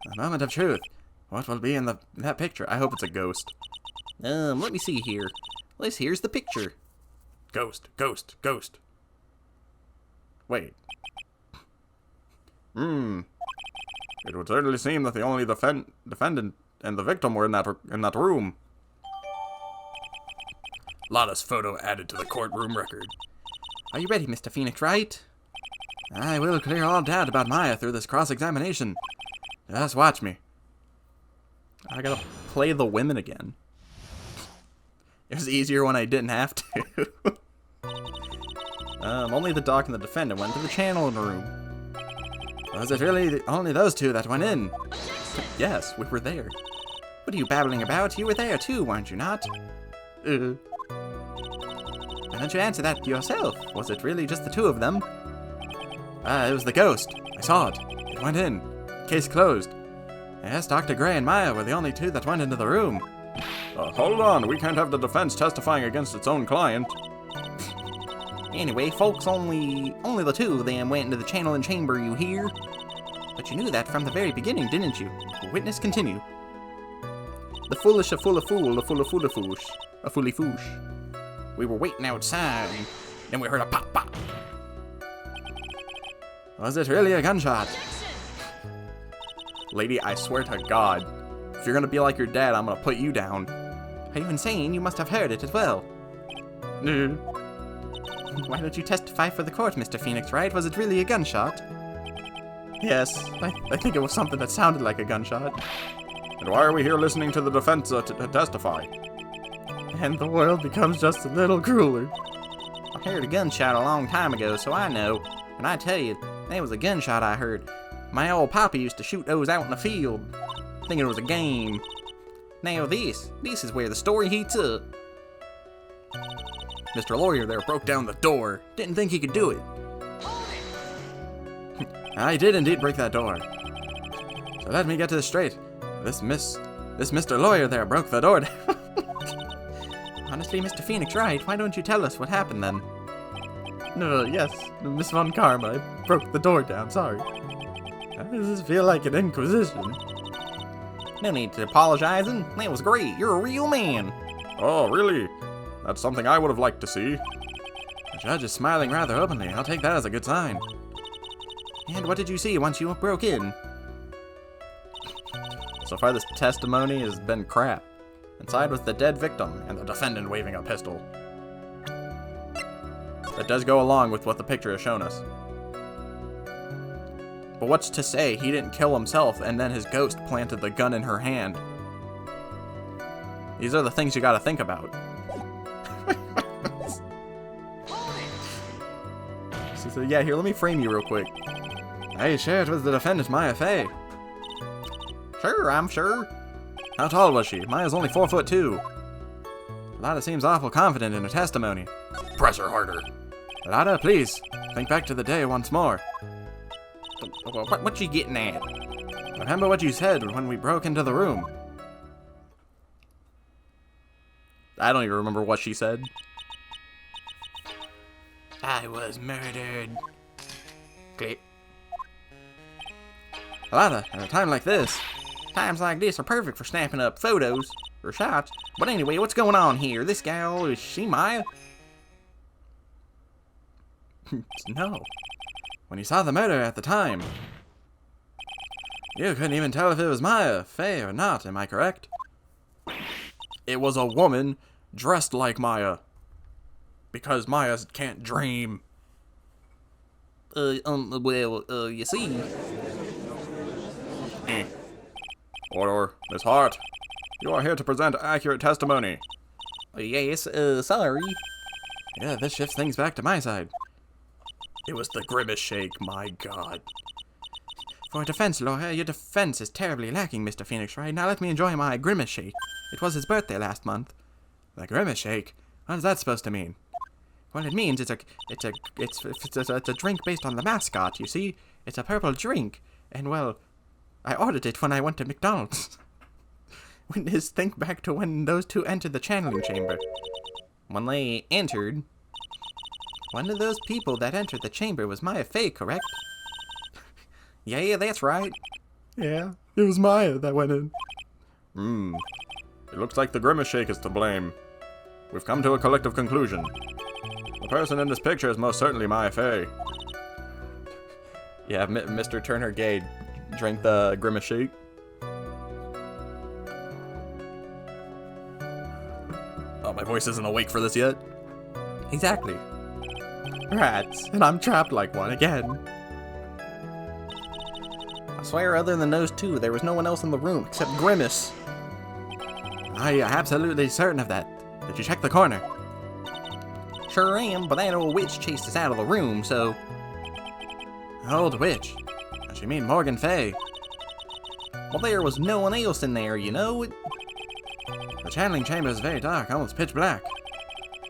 A moment of truth. What will be in that picture? I hope it's a ghost. Let me see here. Here's the picture. Ghost. Wait. It would certainly seem that the only defendant and the victim were in that room. Lotta's photo added to the courtroom record. Are you ready, Mr. Phoenix Wright? I will clear all doubt about Maya through this cross-examination. Just watch me. I gotta play the women again. It was easier when I didn't have to. Only the doc and the defendant went to the channeling room. Was it really only those two that went in? Yes, we were there. What are you babbling about? You were there too, weren't you not? Why don't you answer that yourself? Was it really just the two of them? It was the ghost. I saw it. It went in. Case closed. Yes, Dr. Gray and Maya were the only two that went into the room. Hold on, we can't have the defense testifying against its own client. Anyway, folks, only the two of them went into the channeling chamber, you hear? But you knew that from the very beginning, didn't you? Witness continue. The foolish a full of fool, a full of foolifoosh, a fully foosh. We were waiting outside, then we heard a pop pop. Was it really a gunshot? Lady, I swear to God, if you're gonna be like your dad, I'm gonna put you down. Are you insane? You must have heard it as well. No. Why don't you testify for the court, Mr. Phoenix Wright? Was it really a gunshot? Yes, I think it was something that sounded like a gunshot. And why are we here listening to the defense testify? And the world becomes just a little crueler. I heard a gunshot a long time ago, so I know. And I tell you, that was a gunshot I heard. My old papa used to shoot those out in the field, thinking it was a game. Now this is where the story heats up. Mr. Lawyer there broke down the door. Didn't think he could do it. I did indeed break that door. So let me get to this straight. This Mr. Lawyer there broke the door down. Honestly, Mr. Phoenix Wright, why don't you tell us what happened then? No, yes, Miss Von Karma, I broke the door down, sorry. Does this feel like an inquisition? No need to apologizing. That was great. You're a real man. Oh, really? That's something I would have liked to see. The judge is smiling rather openly. I'll take that as a good sign. And what did you see once you broke in? So far, this testimony has been crap. Inside was the dead victim and the defendant waving a pistol. That does go along with what the picture has shown us. But what's to say he didn't kill himself and then his ghost planted the gun in her hand? These are the things you gotta think about. So yeah, here, let me frame you real quick. Are you sure it was the defendant, Maya Fey? Sure, I'm sure. How tall was she? Maya's only 4'2". Lotta seems awful confident in her testimony. Press her harder. Lotta, please, think back to the day once more. What you getting at? Remember what you said when we broke into the room. I don't even remember what she said. I was murdered. Click. Lotta, at a time like this, times like this are perfect for snapping up photos or shots. But anyway, what's going on here? This gal, is she Maya? No. When you saw the murder at the time, you couldn't even tell if it was Maya, Faye, or not, am I correct? It was a woman dressed like Maya. Because Maya can't dream. You see. Order, Miss Hart. You are here to present accurate testimony. Yes, sorry. Yeah, this shifts things back to my side. It was the grimace shake, my god. For a defense lawyer, your defense is terribly lacking, Mr. Phoenix Wright. Now let me enjoy my grimace shake. It was his birthday last month. The grimace shake? What is that supposed to mean? Well, it means it's a drink based on the mascot, you see? It's a purple drink. And, well, I ordered it when I went to McDonald's. Witness, think back to when those two entered the channeling chamber. When they entered, one of those people that entered the chamber was Maya Fey, correct? Yeah, that's right. Yeah, it was Maya that went in. It looks like the grimace shake is to blame. We've come to a collective conclusion. The person in this picture is most certainly Maya Fey. Yeah, Mr. Turner Gay drank the grimace shake. Oh, my voice isn't awake for this yet. Exactly. Rats, and I'm trapped like one again. I swear, other than those two, there was no one else in the room except Grimace. I am absolutely certain of that. Did you check the corner? Sure am, but that old witch chased us out of the room, so... Old witch? Does she mean Morgan Fay? Well, there was no one else in there, you know? The channeling chamber is very dark, almost pitch black.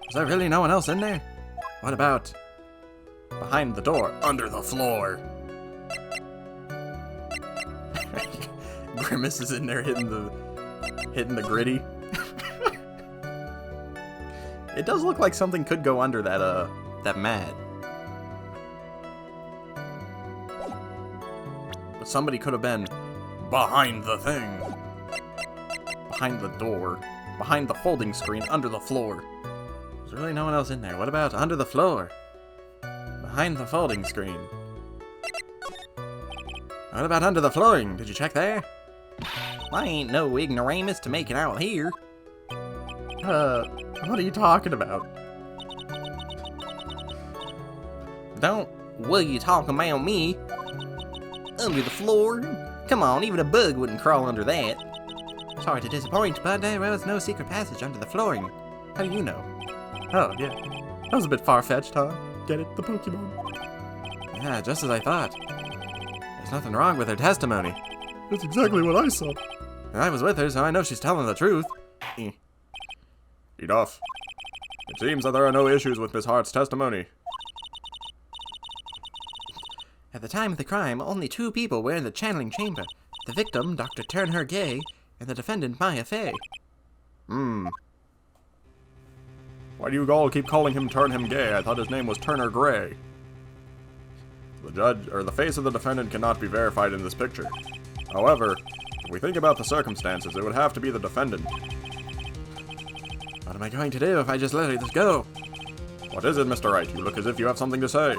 Is there really no one else in there? What about... behind the door? Under the floor. Grimace is in there hitting the gritty. It does look like something could go under that mat. But somebody could have been Behind the thing. behind the door, behind the folding screen, under the floor. There's really no one else in there. What about under the floor? Behind the folding screen. What about under the flooring? Did you check there? I ain't no ignoramus to make it out here. What are you talking about? Don't will you talk about me? Under the floor? Come on, even a bug wouldn't crawl under that. Sorry to disappoint, but there was no secret passage under the flooring. How do you know? Oh, yeah. That was a bit far-fetched, huh? Get it? The Pokemon? Yeah, just as I thought. There's nothing wrong with her testimony. That's exactly what I saw. I was with her, so I know she's telling the truth. Enough. It seems that there are no issues with Miss Hart's testimony. At the time of the crime, only two people were in the channeling chamber. The victim, Dr. Turner Gay, and the defendant, Maya Fey. Why do you all keep calling him Gay? I thought his name was Turner Gray. The face of the defendant cannot be verified in this picture. However, if we think about the circumstances, it would have to be the defendant. What am I going to do if I just let this go? What is it, Mr. Wright? You look as if you have something to say.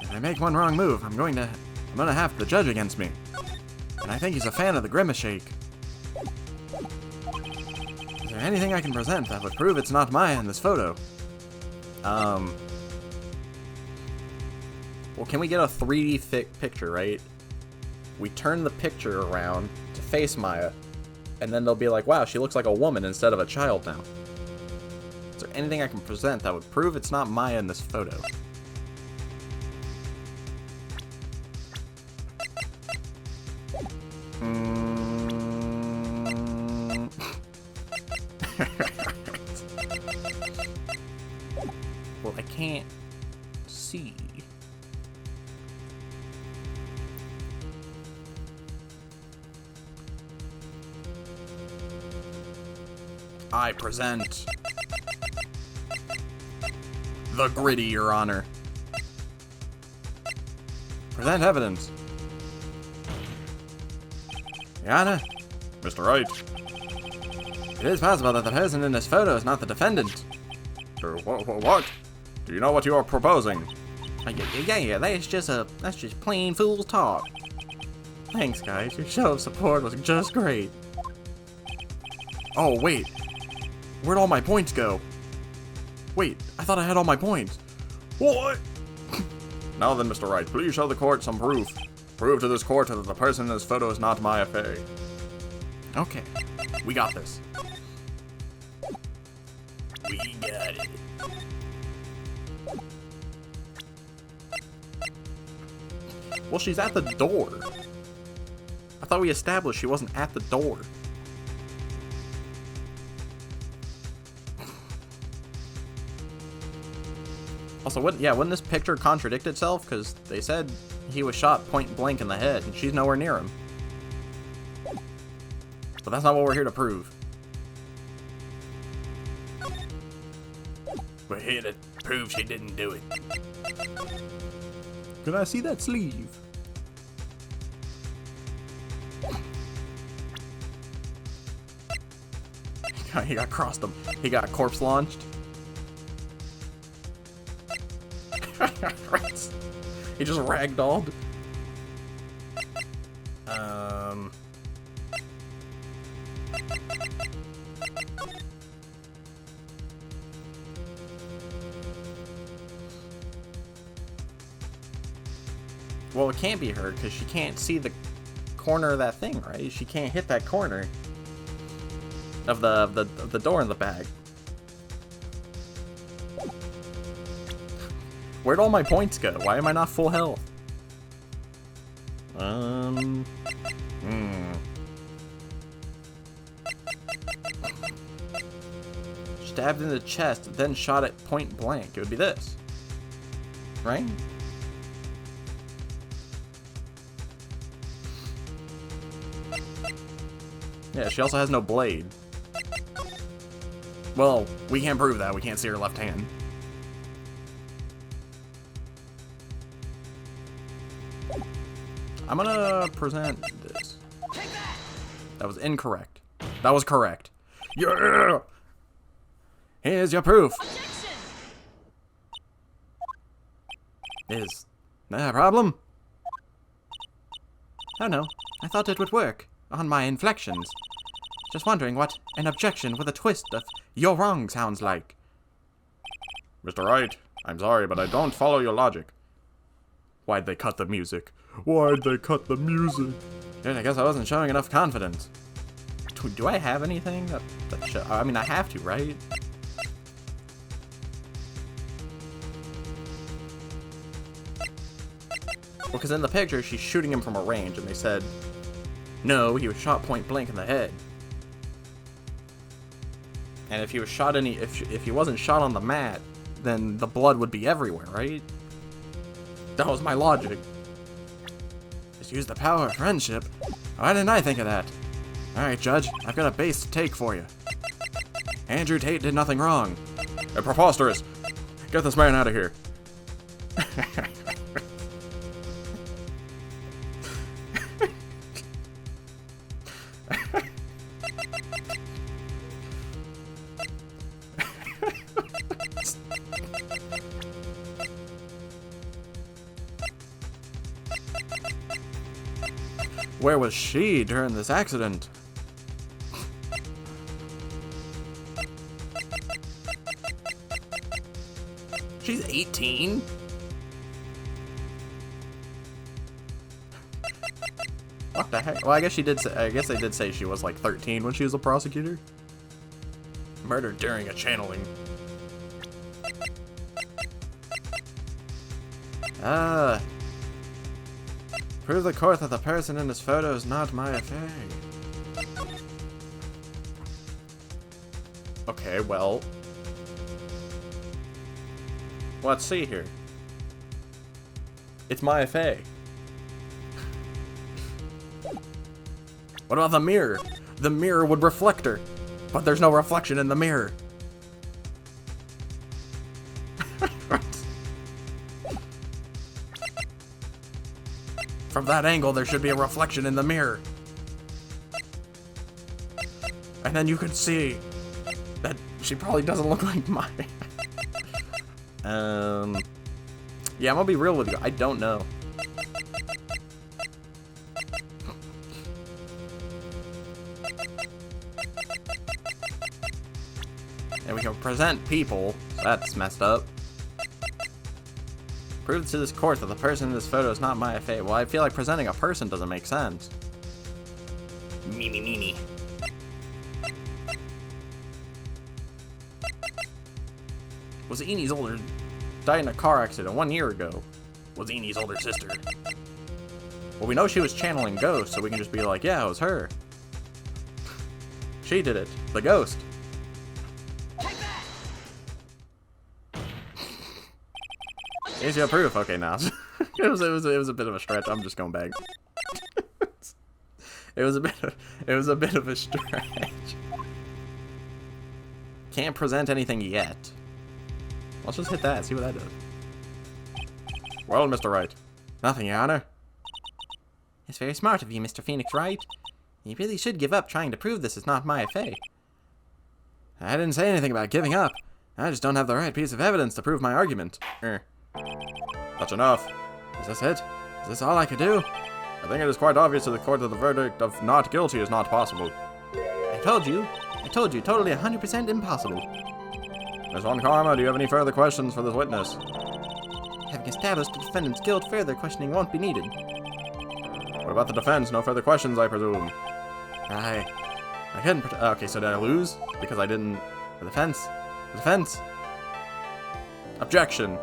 If I make one wrong move, I'm gonna have the judge against me. And I think he's a fan of the grimace shake. Is there anything I can present that would prove it's not Maya in this photo? Well, can we get a 3D picture, right? We turn the picture around to face Maya, and then they'll be like, wow, she looks like a woman instead of a child now. Is there anything I can present that would prove it's not Maya in this photo? Well, I can't see. I present the gritty, Your Honor. Present evidence. Your Honor, Mr. Wright. it is possible that the person in this photo is not the defendant. What? Do you know what you are proposing? Yeah, that's just plain fool talk. Thanks, guys. Your show of support was just great. Oh, wait. Where'd all my points go? Wait, I thought I had all my points. What? Now then, Mr. Wright, please show the court some proof. Prove to this court that the person in this photo is not my affair. Okay, we got this. We got it. Well, she's at the door. I thought we established she wasn't at the door. Also, wouldn't this picture contradict itself? Because they said he was shot point blank in the head, and she's nowhere near him. But that's not what we're here to prove. We're here to prove she didn't do it. Can I see that sleeve? He got crossed him. He got corpse launched. He just ragdolled. Well, it can't be her because she can't see the corner of that thing, right? She can't hit that corner of the door in the bag. Where'd all my points go? Why am I not full health? Stabbed in the chest, then shot at point blank. It would be this. Right? Yeah, she also has no blade. Well, we can't prove that. We can't see her left hand. I'm gonna present this. That was incorrect. That was correct. Yeah! Here's your proof. Is that a problem? Oh no, I thought it would work on my inflections. Just wondering what an objection with a twist of "you're wrong" sounds like. Mr. Wright, I'm sorry, but I don't follow your logic. Why'd they cut the music? Why'd they cut the music? I guess I wasn't showing enough confidence. Do I have anything that show? I mean, I have to, right? Well, because in the picture, she's shooting him from a range, and they said, no, he was shot point blank in the head. And if he was shot if he wasn't shot on the mat, then the blood would be everywhere, right? That was my logic. Just use the power of friendship. Why didn't I think of that? Alright, Judge, I've got a base to take for you. Andrew Tate did nothing wrong. Preposterous! Get this man out of here. Where was she during this accident? She's 18? What the heck? Well, I guess she did say, I guess they did say she was like 13 when she was a prosecutor. Murder during a channeling. Prove the court that the person in this photo is not my affair. Okay, well. Let's see here. It's my affair. What about the mirror? The mirror would reflect her, but there's no reflection in the mirror. From that angle, there should be a reflection in the mirror. And then you could see that she probably doesn't look like mine. Yeah, I'm gonna be real with you. I don't know. And we can present people. That's messed up. Prove to this court that the person in this photo is not Maya Fey. Well, I feel like presenting a person doesn't make sense. Meanie. Was Eni's older... died in a car accident 1 year ago. Was Eni's older sister. Well, we know she was channeling ghosts, so we can just be like, yeah, it was her. She did it. The ghost. Here's your proof. Okay, now. it was a bit of a stretch. I'm just going back. It was a bit of a stretch. Can't present anything yet. Let's just hit that, see what that does. Well, Mr. Wright. Nothing, Your Honor. It's very smart of you, Mr. Phoenix Wright. You really should give up trying to prove this is not Maya Fey. I didn't say anything about giving up. I just don't have the right piece of evidence to prove my argument. That's enough. Is this it? Is this all I could do? I think it is quite obvious to the court that the verdict of not guilty is not possible. I told you, totally 100% impossible. Ms. Von Karma, do you have any further questions for this witness? Having established the defendant's guilt, further questioning won't be needed. What about the defense? No further questions, I presume. I couldn't okay, so did I lose? Because I didn't... The defense? The defense? Objection.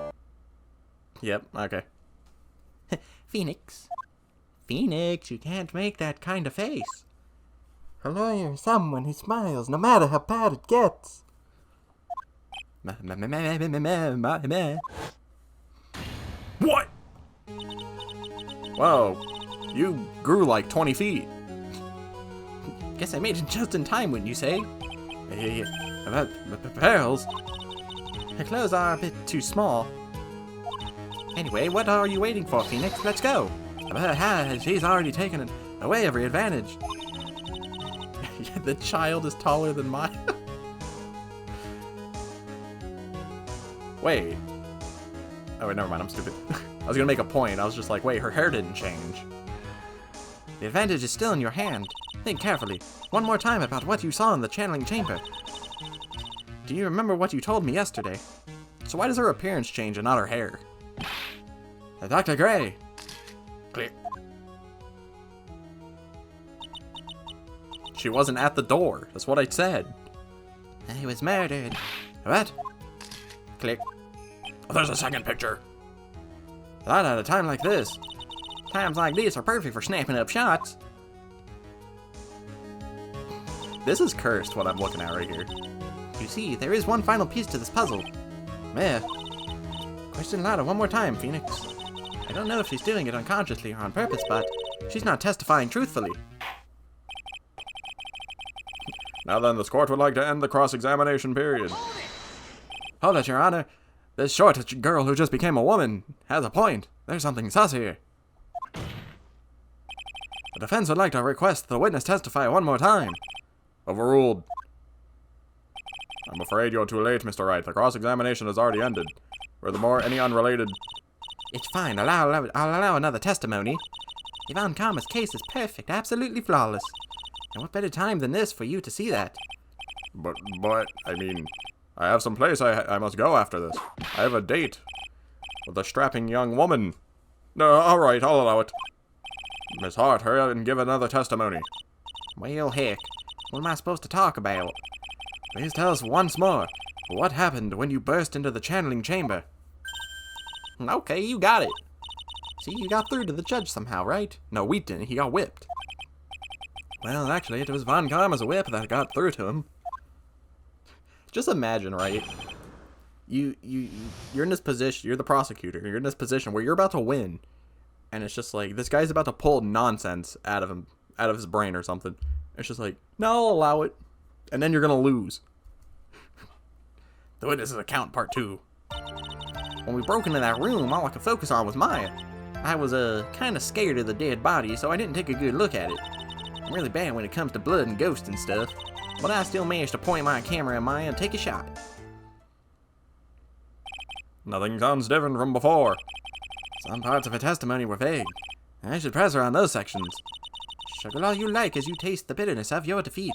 Yep, okay. Phoenix, you can't make that kind of face. A lawyer is someone who smiles no matter how bad it gets. What? Whoa, you grew like 20 feet. Guess I made it just in time, wouldn't you say? About pearls. Her clothes are a bit too small. Anyway, what are you waiting for, Phoenix? Let's go. She's already taken away every advantage. The child is taller than mine. Wait. Oh, wait, never mind. I'm stupid. I was gonna make a point. I was just like, wait, her hair didn't change. The advantage is still in your hand. Think carefully. One more time about what you saw in the channeling chamber. Do you remember what you told me yesterday? So why does her appearance change and not her hair? Dr. Gray. Clear. She wasn't at the door. That's what I said. He was murdered. What? Click. Oh, there's a second picture. Not at a time like this. Times like these are perfect for snapping up shots. This is cursed, what I'm looking at right here. You see, there is one final piece to this puzzle. Meh. Question louder one more time, Phoenix. I don't know if she's doing it unconsciously or on purpose, but she's not testifying truthfully. Now then, this court would like to end the cross-examination period. Hold it, Your Honor. This short girl who just became a woman has a point. There's something sus here. The defense would like to request the witness testify one more time. Overruled. I'm afraid you're too late, Mr. Wright. The cross-examination has already ended. Furthermore, any unrelated... It's fine. I'll allow another testimony. Yvonne Karma's case is perfect, absolutely flawless. And what better time than this for you to see that? But, I mean, I have some place I must go after this. I have a date with a strapping young woman. No, all right, I'll allow it. Miss Hart, hurry up and give another testimony. Well, heck, what am I supposed to talk about? Please tell us once more, what happened when you burst into the channeling chamber? Okay, you got it. See, you got through to the judge somehow, right? No, we didn't. He got whipped. Well, actually, it was Von Karma's whip that got through to him. Just imagine, right? You're in this position. You're the prosecutor. You're in this position where you're about to win, and it's just like this guy's about to pull nonsense out of him, out of his brain or something. It's just like, no, I'll allow it, and then you're gonna lose. The witness's account, part 2. When we broke into that room, all I could focus on was Maya. I was, kind of scared of the dead body, so I didn't take a good look at it. I'm really bad when it comes to blood and ghosts and stuff, but I still managed to point my camera at Maya and take a shot. Nothing sounds different from before. Some parts of her testimony were vague. I should press her on those sections. Struggle all you like as you taste the bitterness of your defeat.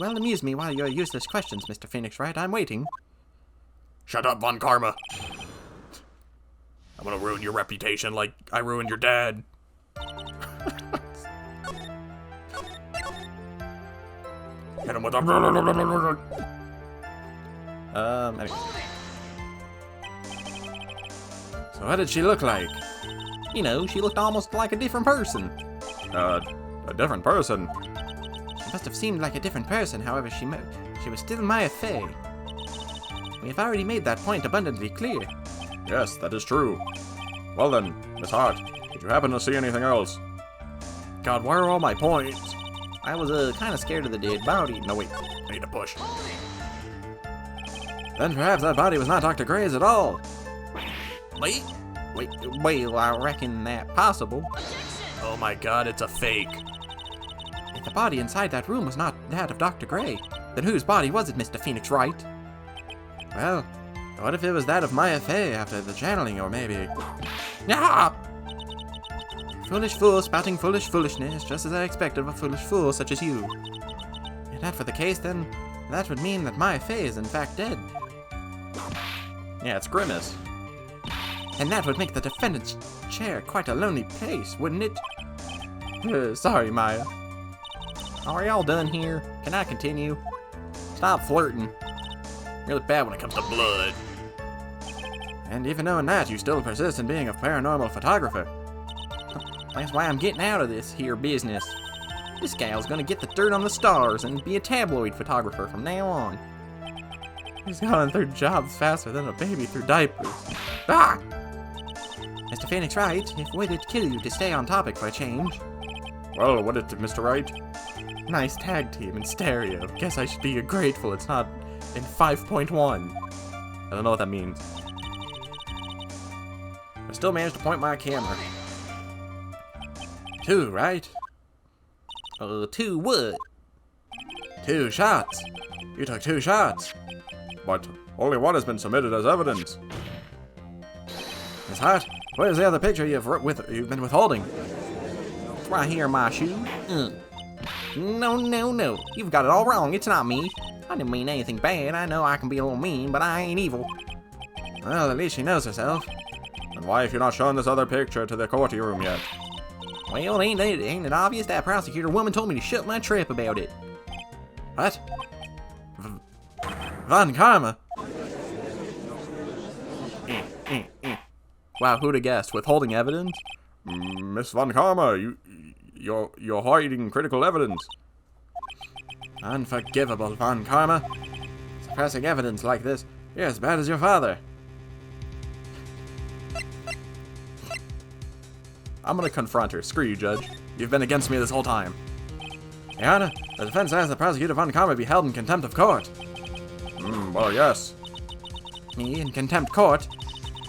Well, amuse me while your useless questions, Mr. Phoenix Wright. I'm waiting. Shut up, Von Karma. I'm gonna ruin your reputation like I ruined your dad. Hit him with a... Anyway. So what did she look like? You know, she looked almost like a different person. A different person? She must have seemed like a different person, however, she was still Maya Fey. We have already made that point abundantly clear. Yes, that is true. Well then, Miss Hart, did you happen to see anything else? God, where are all my points? I was, kind of scared of the dead body. No, wait. I need to push. Then perhaps that body was not Dr. Gray's at all. Wait. Well, I reckon that possible. Oh my god, it's a fake. If the body inside that room was not that of Dr. Gray, then whose body was it, Mr. Phoenix Wright? Well, what if it was that of Maya Fey after the channeling, or maybe... Ah! Foolish fool spouting foolish foolishness, just as I expected of a foolish fool such as you. If that were the case, then that would mean that Maya Fey is in fact dead. Yeah, it's Grimace. And that would make the defendant's chair quite a lonely place, wouldn't it? Sorry, Maya. Are y'all done here? Can I continue? Stop flirting. Really bad when it comes to blood. And even knowing that, you still persist in being a paranormal photographer. That's why I'm getting out of this here business. This gal's gonna get the dirt on the stars and be a tabloid photographer from now on. He's going through jobs faster than a baby through diapers. Ah! Mr. Phoenix Wright, if would it kill you to stay on topic for a change? Well, what did Mr. Wright? Nice tag team in stereo. Guess I should be grateful it's not in 5.1. I don't know what that means. I still managed to point my camera. 2, right? 2 what? 2 shots. You took 2 shots. But only one has been submitted as evidence. Miss Hart, where's the other picture you've been withholding? It's right here in my shoe. No. You've got it all wrong. It's not me. I didn't mean anything bad. I know I can be a little mean, but I ain't evil. Well, at least she knows herself. And why have you not shown this other picture to the courtroom yet? Well, ain't it obvious? That prosecutor woman told me to shut my trap about it. What? Von Karma? Wow, who'd have guessed? Withholding evidence? Miss Von Karma, you're hiding critical evidence. Unforgivable, Von Karma. Suppressing evidence like this, you're as bad as your father. I'm gonna confront her. Screw you, Judge. You've been against me this whole time. Your Honor, the defense asks the prosecutor Von Karma be held in contempt of court. Well, yes. Me in contempt court?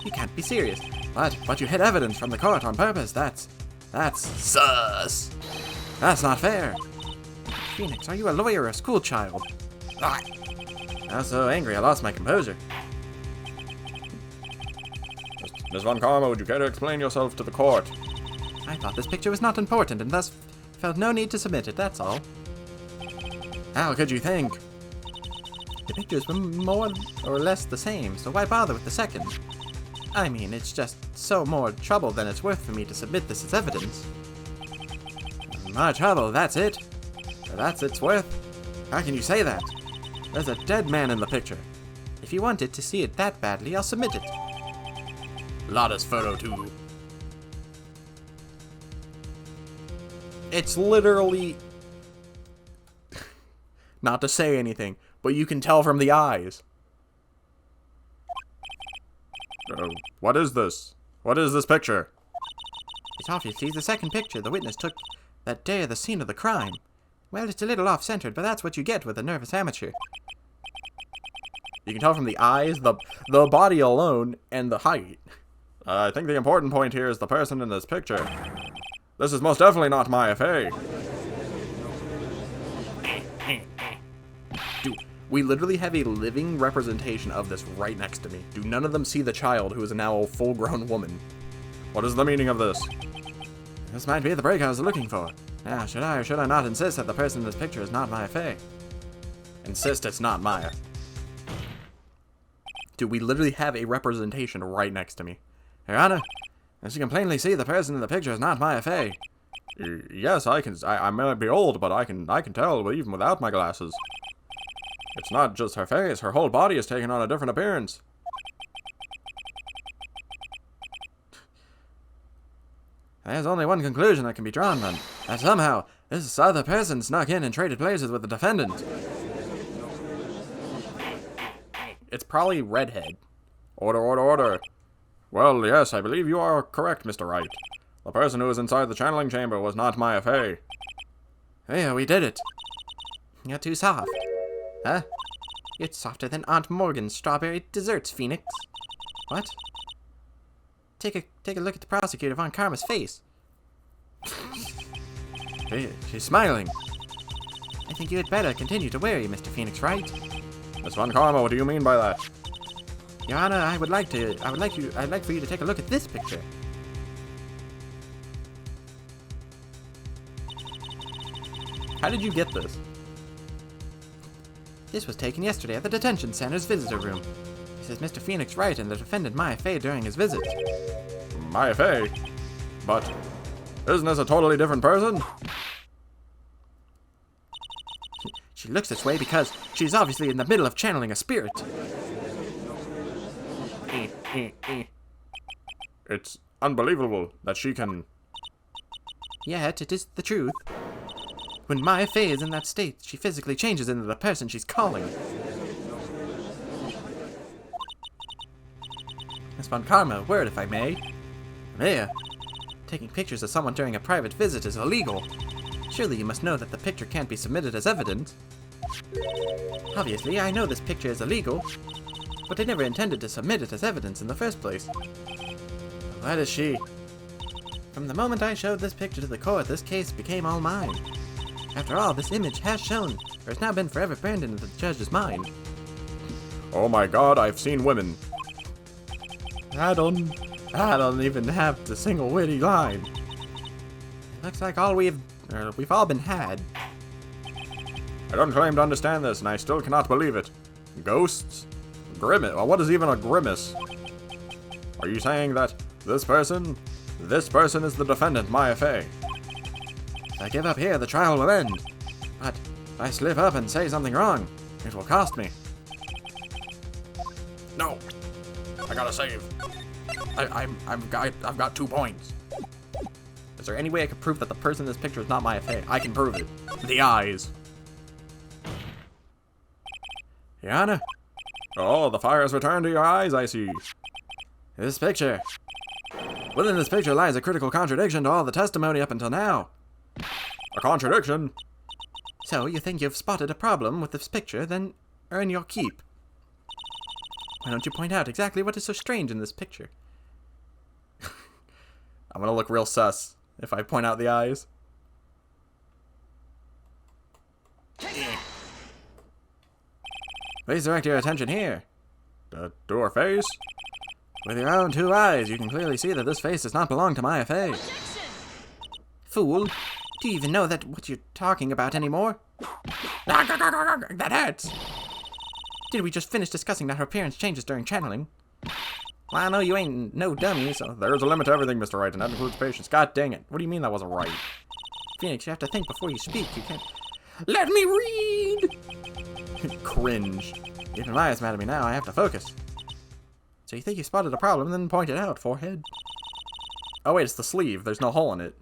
You can't be serious. But you hid evidence from the court on purpose. That's sus. That's not fair. Phoenix, are you a lawyer or a school child? I was so angry I lost my composure. Miss Von Karma, would you care to explain yourself to the court? I thought this picture was not important and thus felt no need to submit it, that's all. How could you think? The pictures were more or less the same, so why bother with the second? I mean, it's just so more trouble than it's worth for me to submit this as evidence. More trouble, that's it? That's its worth? How can you say that? There's a dead man in the picture. If you wanted to see it that badly, I'll submit it. Lotta's photo too. It's literally... not to say anything, but you can tell from the eyes. What is this? What is this picture? It's obviously the second picture the witness took that day at the scene of the crime. Well, it's a little off-centered, but that's what you get with a nervous amateur. You can tell from the eyes, the body alone, and the height. I think the important point here is the person in this picture. This is most definitely not Maya Fey. We literally have a living representation of this right next to me. Do none of them see the child who is now a full-grown woman? What is the meaning of this? This might be the break I was looking for. Now, should I or should I not insist that the person in this picture is not Maya Fey? Insist it's not Maya. Dude, we literally have a representation right next to me. Your Honor, as you can plainly see, the person in the picture is not Maya Fey. Yes, I may be old, but I can tell even without my glasses. It's not just her face, her whole body is taking on a different appearance. There's only one conclusion that can be drawn then. That somehow, this other person snuck in and traded places with the defendant. It's probably Redhead. Order, order, order. Well, yes, I believe you are correct, Mr. Wright. The person who was inside the channeling chamber was not Maya Fey. Yeah, we did it. You're too soft. Huh? You're softer than Aunt Morgan's strawberry desserts, Phoenix. What? Take a look at the prosecutor Von Karma's face. She's smiling. I think you had better continue to worry, Mr. Phoenix Wright. Miss Von Karma, what do you mean by that? Your Honor, I'd like for you to take a look at this picture. How did you get this? This was taken yesterday at the detention center's visitor room. This is Mr. Phoenix Wright and the defendant Maya Fey during his visit. Maya Fey? But isn't this a totally different person? She looks this way because she's obviously in the middle of channeling a spirit. It's unbelievable that she can... Yet, it is the truth. When Maya Fey is in that state, she physically changes into the person she's calling. Miss Von Karma, a word if I may. There. Taking pictures of someone during a private visit is illegal. Surely you must know that the picture can't be submitted as evidence. Obviously, I know this picture is illegal, but I never intended to submit it as evidence in the first place. Why does she? From the moment I showed this picture to the court, this case became all mine. After all, this image has shown, or has now been forever burned into the judge's mind. Oh my god, I've seen women. I don't even have the single witty line. It looks like we've all been had. I don't claim to understand this, and I still cannot believe it. Ghosts? Grimace? Well, what is even a grimace? Are you saying that this person is the defendant, Maya Fey? If I give up here, the trial will end. But if I slip up and say something wrong, it will cost me. No. I gotta save. I've got 2 points. Is there any way I could prove that the person in this picture is not Maya Fey? I can prove it. The eyes. Your Honor, Oh, the fire has returned to your eyes, I see. this picture. Within this picture lies a critical contradiction to all the testimony up until now. A contradiction? So, you think you've spotted a problem with this picture, then earn your keep. Why don't you point out exactly what is so strange in this picture? I'm gonna look real sus if I point out the eyes. Please direct your attention here. To her face? With your own 2 eyes, you can clearly see that this face does not belong to Maya Fey. Fool, do you even know what you're talking about anymore? That hurts. Did we just finish discussing that her appearance changes during channeling? Well, I know you ain't no dummy, so... There's a limit to everything, Mr. Wright, and that includes patience. God dang it. What do you mean that wasn't right? Phoenix, you have to think before you speak. You can't... Let me read. Cringe. Even Maya's mad at me now. I have to focus. So you think you spotted a problem, then point it out, forehead. Oh wait, it's the sleeve. There's no hole in it.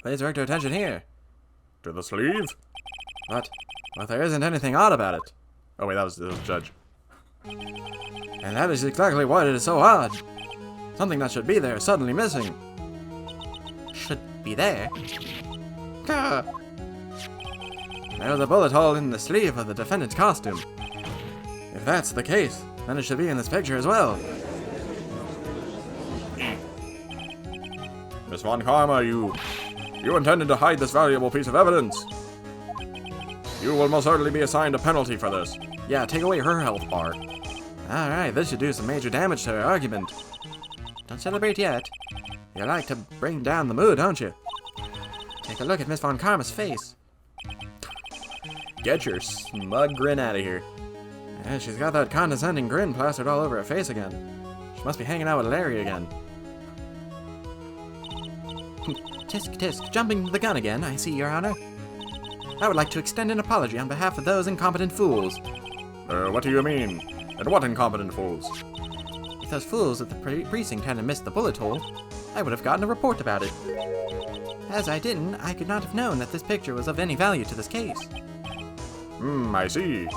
Please direct your attention here. To the sleeve? But there isn't anything odd about it. Oh wait, that was the judge. And that is exactly why it is so odd. Something that should be there is suddenly missing. Should be there? Gah. There's a bullet hole in the sleeve of the defendant's costume. If that's the case, then it should be in this picture as well. Miss Von Karma, you intended to hide this valuable piece of evidence. You will most certainly be assigned a penalty for this. Yeah, take away her health bar. Alright, this should do some major damage to her argument. Don't celebrate yet. You like to bring down the mood, don't you? Take a look at Miss Von Karma's face. Get your smug grin out of here. Yeah, she's got that condescending grin plastered all over her face again. She must be hanging out with Larry again. Tisk tisk, jumping the gun again, I see, Your Honor. I would like to extend an apology on behalf of those incompetent fools. What do you mean? And what incompetent fools? If those fools at the precinct hadn't missed the bullet hole, I would have gotten a report about it. As I didn't, I could not have known that this picture was of any value to this case. I see.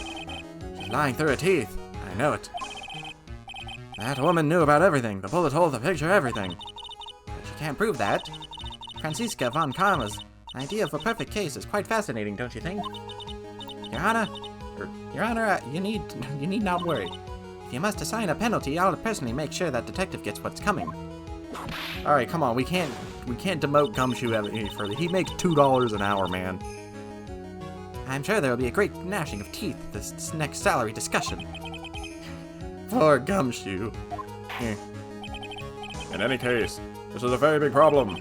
She's lying through her teeth. I know it. That woman knew about everything. The bullet hole, the picture, everything. But she can't prove that. Franziska von Karma's idea of a perfect case is quite fascinating, don't you think? Your Honor, you need not worry. If you must assign a penalty, I'll personally make sure that detective gets what's coming. All right, come on. We can't demote Gumshoe any further. He makes $2 an hour, man. I'm sure there will be a great gnashing of teeth at this next salary discussion. Poor Gumshoe. In any case, this is a very big problem.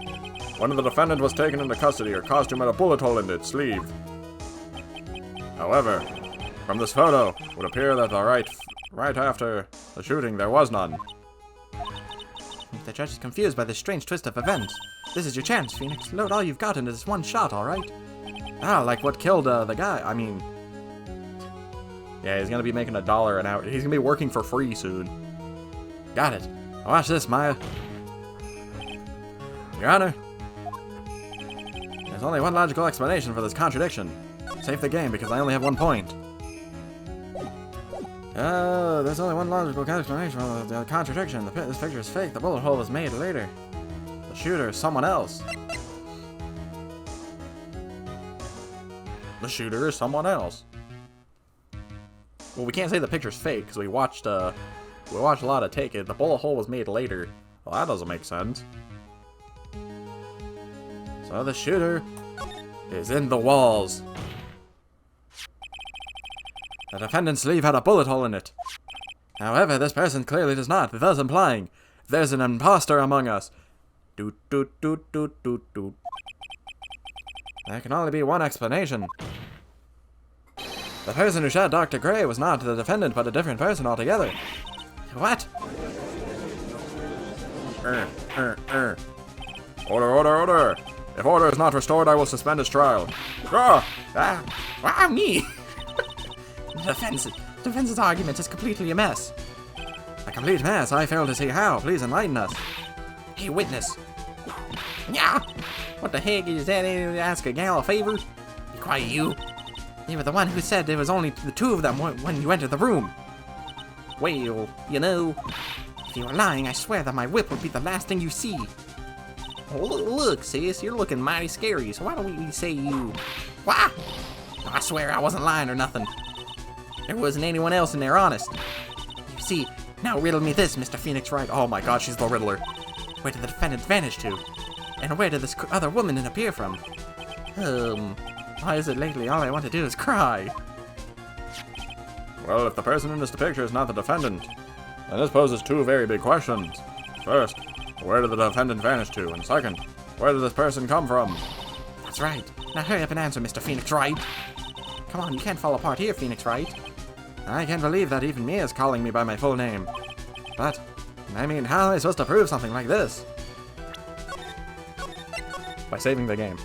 One of the defendants was taken into custody. Her costume had a bullet hole in its sleeve. However, from this photo, it would appear that right after the shooting, there was none. The judge is confused by this strange twist of events. This is your chance, Phoenix. Load all you've got into this one shot, alright? Ah, like what killed the guy. I mean... Yeah, he's gonna be making $1 an hour. He's gonna be working for free soon. Got it. Watch this, Maya. Your Honor, there's only one logical explanation for this contradiction. Save the game because I only have 1 point. There's only one logical explanation for the contradiction. This picture is fake. The bullet hole was made later. The shooter is someone else. The shooter is someone else. Well, we can't say the picture's fake because we watched a lot of Take It. The bullet hole was made later. Well, that doesn't make sense. So the shooter is in the walls. The defendant's sleeve had a bullet hole in it. However, this person clearly does not, thus implying there's an imposter among us. Doot doot doot doot doot doot. There can only be one explanation. The person who shot Dr. Gray was not the defendant, but a different person altogether. What? Order, order, order! If order is not restored, I will suspend his trial. Me! The defense's argument is completely a mess. A complete mess? I fail to see how. Please enlighten us. Hey, witness. Yeah? What the heck is that? Ask a gal a favor? Be quiet, you. You were the one who said there was only the two of them when you entered the room. Well, you know, if you were lying, I swear that my whip would be the last thing you see. Oh, look, sis, you're looking mighty scary, so why don't we say you... What? I swear I wasn't lying or nothing. There wasn't anyone else in there, honest. You see, now riddle me this, Mr. Phoenix Wright. Oh my god, she's the Riddler. Where did the defendant vanish to? And where did this other woman appear from? Why is it lately all I want to do is cry? Well, if the person in this picture is not the defendant, then this poses two very big questions. First, where did the defendant vanish to? And second, where did this person come from? That's right. Now hurry up and answer, Mr. Phoenix Wright. Come on, you can't fall apart here, Phoenix Wright. I can't believe that even Mia's calling me by my full name. But, I mean, how am I supposed to prove something like this? By saving the game.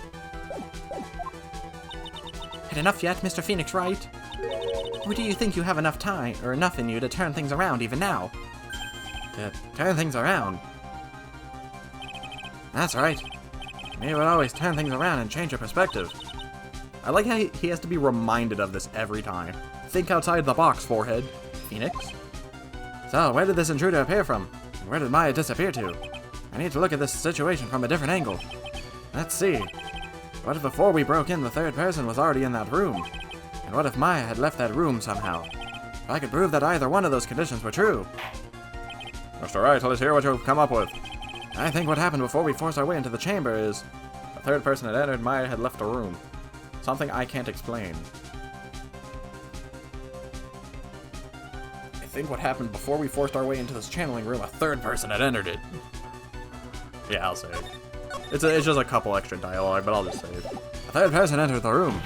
Had enough yet, Mr. Phoenix Wright? Or do you think you have enough time, or enough in you to turn things around even now? To turn things around? That's right. Mia would always turn things around and change her perspective. I like how he has to be reminded of this every time. Think outside the box, forehead. Phoenix? So, where did this intruder appear from? And where did Maya disappear to? I need to look at this situation from a different angle. Let's see. What if before we broke in, the third person was already in that room? And what if Maya had left that room somehow? If I could prove that either one of those conditions were true. Mr. Wright, let's hear what you've come up with. I think what happened before we forced our way into the chamber is the third person had entered, Maya had left the room. Something I can't explain. I think what happened before we forced our way into this channeling room, a third person had entered it. Yeah, I'll save. It's just a couple extra dialogue, but I'll just save. A third person entered the room.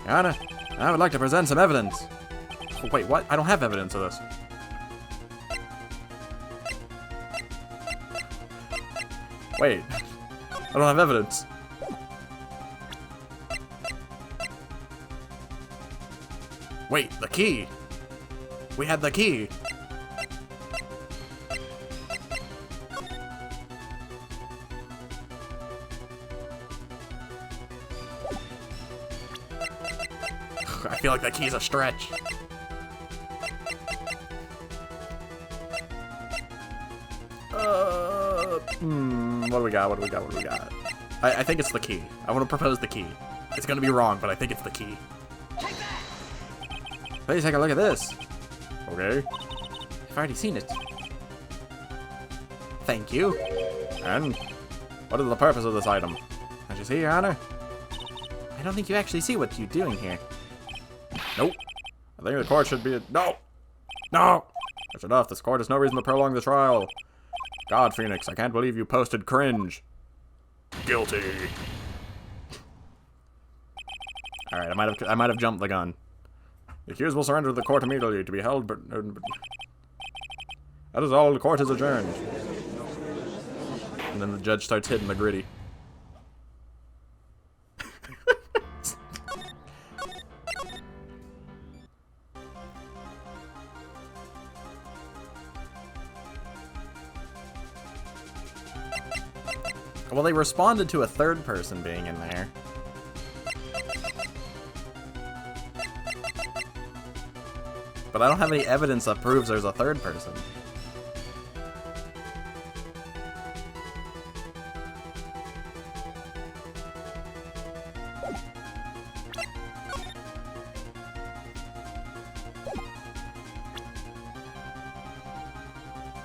Your Honor, I would like to present some evidence. Oh, wait, what? I don't have evidence of this. Wait. I don't have evidence. Wait, the key. We had the key. I feel like the key's a stretch. What do we got? What do we got? What do we got? I think it's the key. I want to propose the key. It's gonna be wrong, but I think it's the key. Please take a look at this. Okay. I've already seen it. Thank you. And what is the purpose of this item? Don't you see, Your Honor? I don't think you actually see what you're doing here. Nope. I think the court should be... No! No! That's enough. This court has no reason to prolong the trial. God, Phoenix, I can't believe you posted cringe. Guilty. Alright, I might have jumped the gun. The accused will surrender to the court immediately to be held, but... That is all. The court is adjourned. And then the judge starts hitting the gritty. Well, they responded to a third person being in there. But I don't have any evidence that proves there's a third person.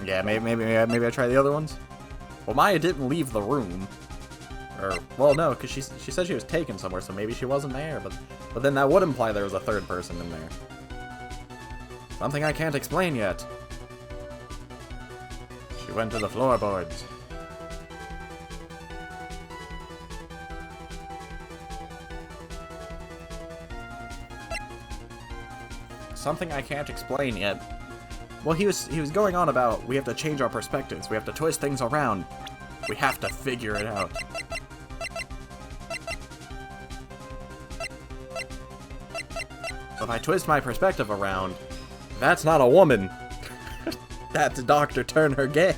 Yeah, maybe I try the other ones. Well, Maya didn't leave the room. Or, well, no, because she said she was taken somewhere, so maybe she wasn't there. But then that would imply there was a third person in there. Something I can't explain yet. She went to the floorboards. Something I can't explain yet. Well, he was going on about we have to change our perspectives. We have to twist things around. We have to figure it out. So if I twist my perspective around, that's not a woman. That's Dr. Turner Gay.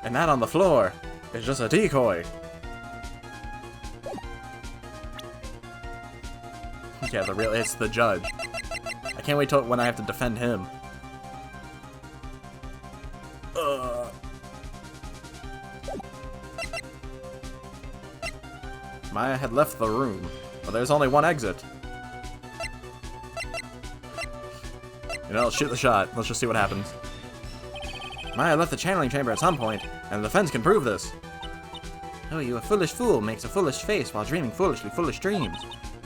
And that on the floor is just a decoy. Yeah, it's the judge. I can't wait till when I have to defend him. Maya had left the room, but there's only one exit. You know, let's shoot the shot. Let's just see what happens. Maya left the channeling chamber at some point, and the defense can prove this. Oh, you a foolish fool makes a foolish face while dreaming foolishly foolish dreams.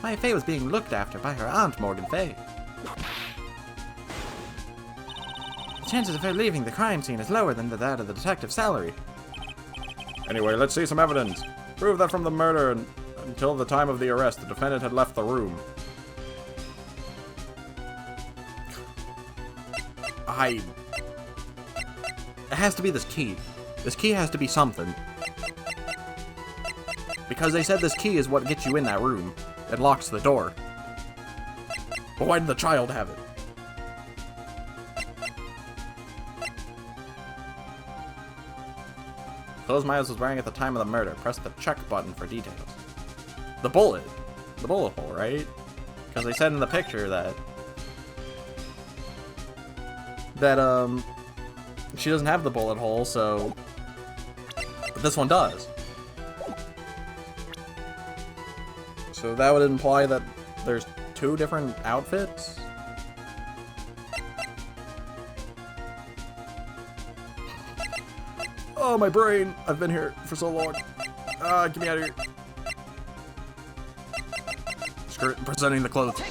Maya Fey was being looked after by her aunt, Morgan Fey. The chances of her leaving the crime scene is lower than that of the detective's salary. Anyway, let's see some evidence. Prove that from the murder until the time of the arrest, the defendant had left the room. It has to be this key. This key has to be something. Because they said this key is what gets you in that room. It locks the door. But why did the child have it? Clothes Miles was wearing at the time of the murder. Press the check button for details. The bullet. The bullet hole, right? Because they said in the picture that she doesn't have the bullet hole, so but this one does. So that would imply that there's 2 different outfits? Oh, my brain! I've been here for so long. Get me out of here. Screw it, I'm presenting the clothes.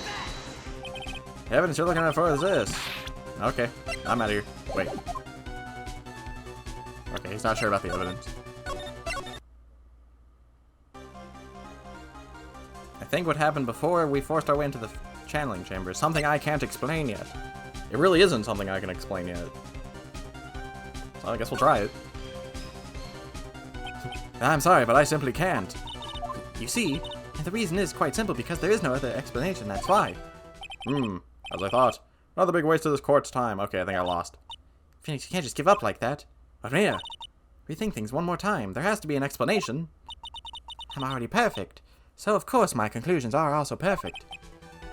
The evidence you're looking at for is this. Okay, I'm out of here. Wait. Okay, he's not sure about the evidence. I think what happened before we forced our way into the channeling chamber is something I can't explain yet. It really isn't something I can explain yet. So I guess we'll try it. I'm sorry, but I simply can't. You see, the reason is quite simple, because there is no other explanation, that's why. As I thought. Another big waste of this court's time. Okay, I think I lost. Phoenix, you can't just give up like that. But Mia, rethink things one more time. There has to be an explanation. I'm already perfect, so of course my conclusions are also perfect.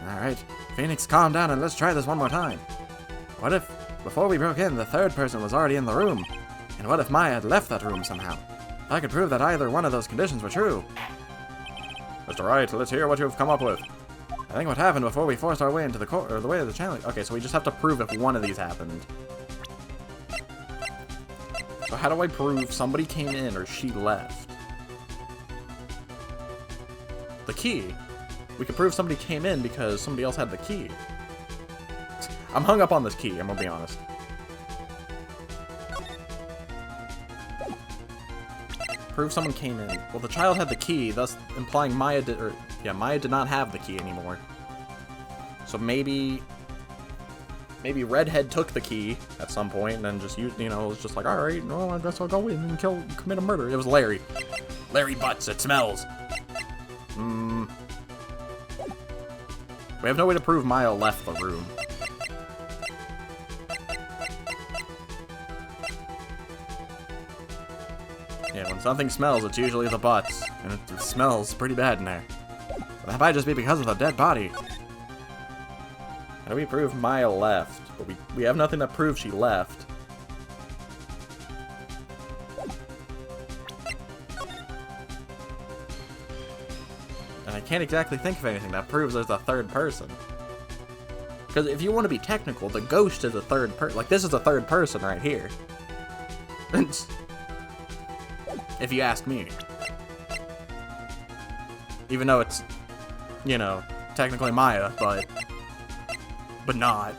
Alright, Phoenix, calm down and let's try this one more time. What if, before we broke in, the third person was already in the room? And what if Maya had left that room somehow? I could prove that either one of those conditions were true. Mr. Wright, let's hear what you've come up with. I think what happened before we forced our way into the court, or the way of the channel. Okay, so we just have to prove if one of these happened. So how do I prove somebody came in or she left? The key. We could prove somebody came in because somebody else had the key. I'm hung up on this key, I'm gonna be honest. Prove someone came in. Well, the child had the key, thus implying Maya did, Maya did not have the key anymore. So maybe Redhead took the key at some point and then just used, was just like, all right, well, I guess I'll go in and commit a murder. It was Larry. Larry Butts, it smells. We have no way to prove Maya left the room. Yeah, when something smells, it's usually the butts, and it smells pretty bad in there. But that might just be because of the dead body. How do we prove Maya left? But we have nothing to prove she left. And I can't exactly think of anything that proves there's a third person. Because if you want to be technical, the ghost is a third person. Like, this is a third person right here. If you ask me. Even though it's, technically Maya, but not.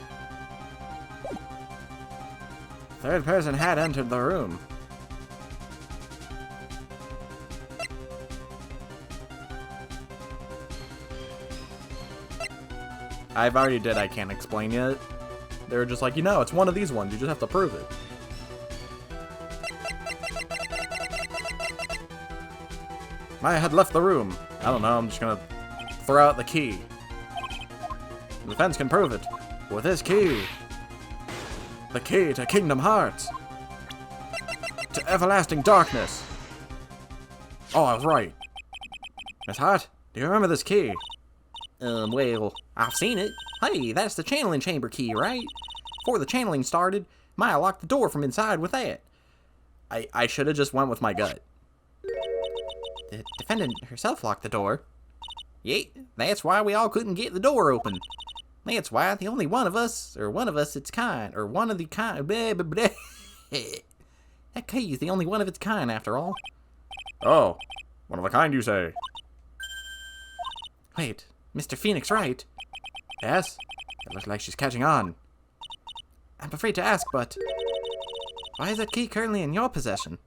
Third person had entered the room. I've already did I can't explain yet. They were just like, it's one of these ones, you just have to prove it. Maya had left the room. I don't know, I'm just gonna throw out the key. The defense can prove it. With this key. The key to Kingdom Hearts. To everlasting darkness. Oh, I was right. Miss Hart, do you remember this key? Well, I've seen it. Hey, that's the channeling chamber key, right? Before the channeling started, Maya locked the door from inside with that. I should have just went with my gut. The defendant herself locked the door. Yeah, that's why we all couldn't get the door open. That's why the only one of us, or one of us its kind, or one of the kind, blah, blah, blah. That key is the only one of its kind, after all. Oh, one of a kind, you say? Wait, Mr. Phoenix Wright? Yes? It looks like she's catching on. I'm afraid to ask, but why is that key currently in your possession?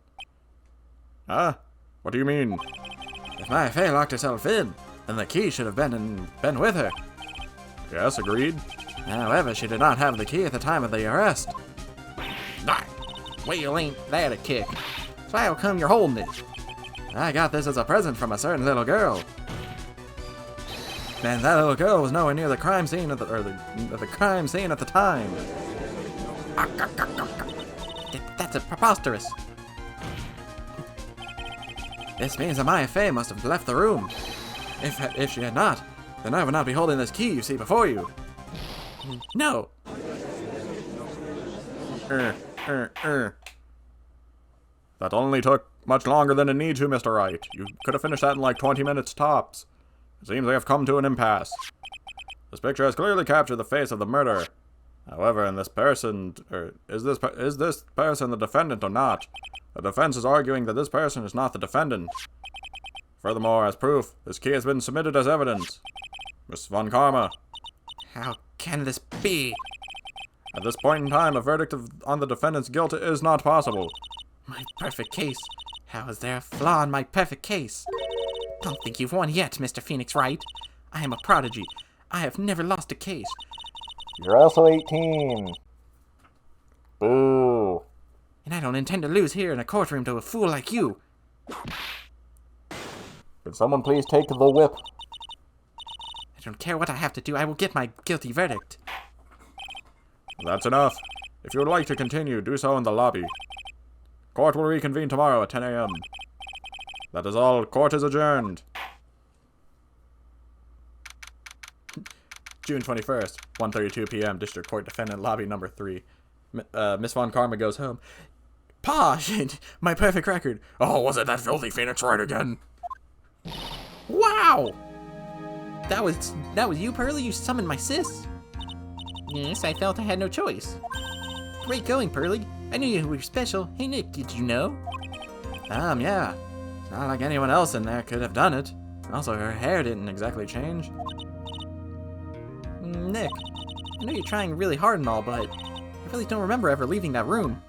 Huh? What do you mean? If Maya Fey locked herself in, then the key should have been with her. Yes, agreed. However, she did not have the key at the time of the arrest. Well, ain't that a kick? So how come you're holding it? I got this as a present from a certain little girl. And that little girl was nowhere near the crime scene at the crime scene at the time. That's preposterous. This means that Maya Fey must have left the room. If she had not, then I would not be holding this key you see before you. No. That only took much longer than it need to, Mr. Wright. You could have finished that in like 20 minutes tops. It seems they have come to an impasse. This picture has clearly captured the face of the murderer. However, is this person the defendant or not? The defense is arguing that this person is not the defendant. Furthermore, as proof, this key has been submitted as evidence. Miss Von Karma. How can this be? At this point in time, a verdict on the defendant's guilt is not possible. My perfect case. How is there a flaw in my perfect case? Don't think you've won yet, Mr. Phoenix Wright. I am a prodigy. I have never lost a case. You're also 18. Boo. And I don't intend to lose here in a courtroom to a fool like you. Could someone please take the whip? I don't care what I have to do. I will get my guilty verdict. That's enough. If you would like to continue, do so in the lobby. Court will reconvene tomorrow at 10 a.m. That is all. Court is adjourned. June 21st, 1:32 p.m. District Court Defendant Lobby Number 3. Miss Von Karma goes home. Pa! My perfect record. Oh, was it that filthy Phoenix Wright again? Wow! That was you, Pearly? You summoned my sis? Yes, I felt I had no choice. Great going, Pearly. I knew you were special. Hey, Nick, did you know? Yeah. It's not like anyone else in there could have done it. Also, her hair didn't exactly change. Nick, I know you're trying really hard and all, but I really don't remember ever leaving that room.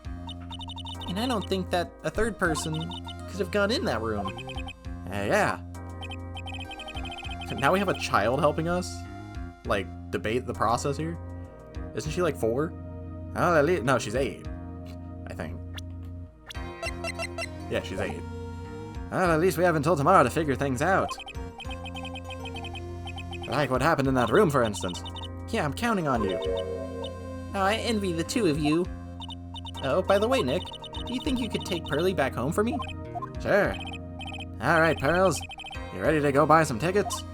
And I don't think that a third person could have gone in that room. Yeah. So now we have a child helping us? Like, debate the process here? Isn't she like 4? Well, at least, no, she's 8. I think. Yeah, she's 8. Well, at least we have until tomorrow to figure things out. Like what happened in that room, for instance. Yeah, I'm counting on you. Oh, I envy the two of you. Oh, by the way, Nick, do you think you could take Pearly back home for me? Sure. Alright, Pearls. You ready to go buy some tickets?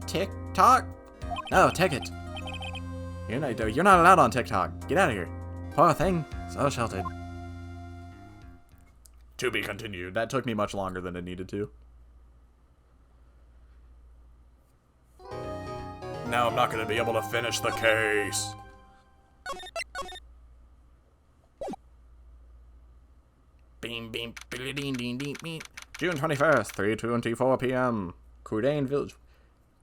TikTok? No, ticket. You're not allowed on TikTok. Get out of here. Poor thing. So sheltered. To be continued. That took me much longer than it needed to. Now I'm not going to be able to finish the case. Beam, beam, ding, ding, ding, ding. June 21st, 3:24 p.m. Courdain Village.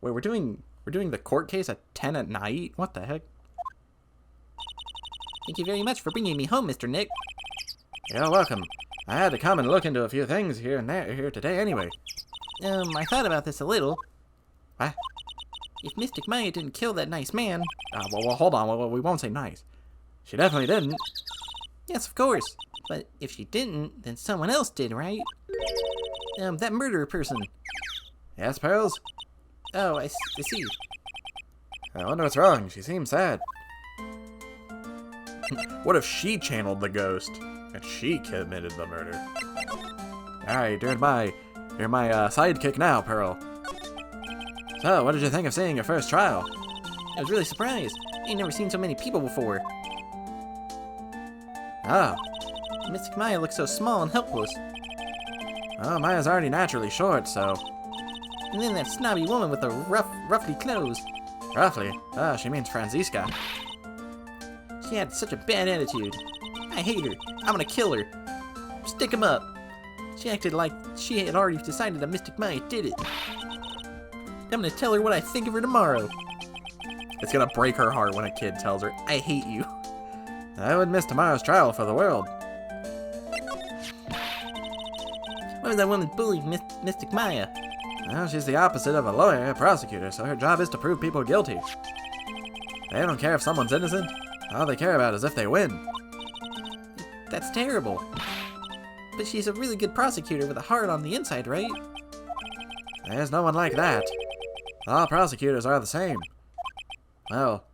Wait, we're doing the court case at 10 at night? What the heck? Thank you very much for bringing me home, Mr. Nick. You're welcome. I had to come and look into a few things here today anyway. I thought about this a little. What? If Mystic Maya didn't kill that nice man... well, hold on. We won't say nice. She definitely didn't. Yes, of course. But if she didn't, then someone else did, right? That murderer person. Yes, Pearls? Oh, I see. I wonder what's wrong. She seems sad. What if she channeled the ghost and she committed the murder? Alright, you're my sidekick now, Pearl. So, what did you think of seeing your first trial? I was really surprised. I ain't never seen so many people before. Oh. Mystic Maya looks so small and helpless. Oh, Maya's already naturally short, so... And then that snobby woman with the roughly clothes. Roughly? Oh, she means Franziska. She had such a bad attitude. I hate her. I'm gonna kill her. Stick him up. She acted like she had already decided that Mystic Maya did it. I'm gonna tell her what I think of her tomorrow. It's gonna break her heart when a kid tells her, I hate you. I would miss tomorrow's trial for the world. Why was that woman bullying Mystic Maya? Well, she's the opposite of a lawyer, a prosecutor, so her job is to prove people guilty. They don't care if someone's innocent. All they care about is if they win. That's terrible. But she's a really good prosecutor with a heart on the inside, right? There's no one like that. All prosecutors are the same. Well,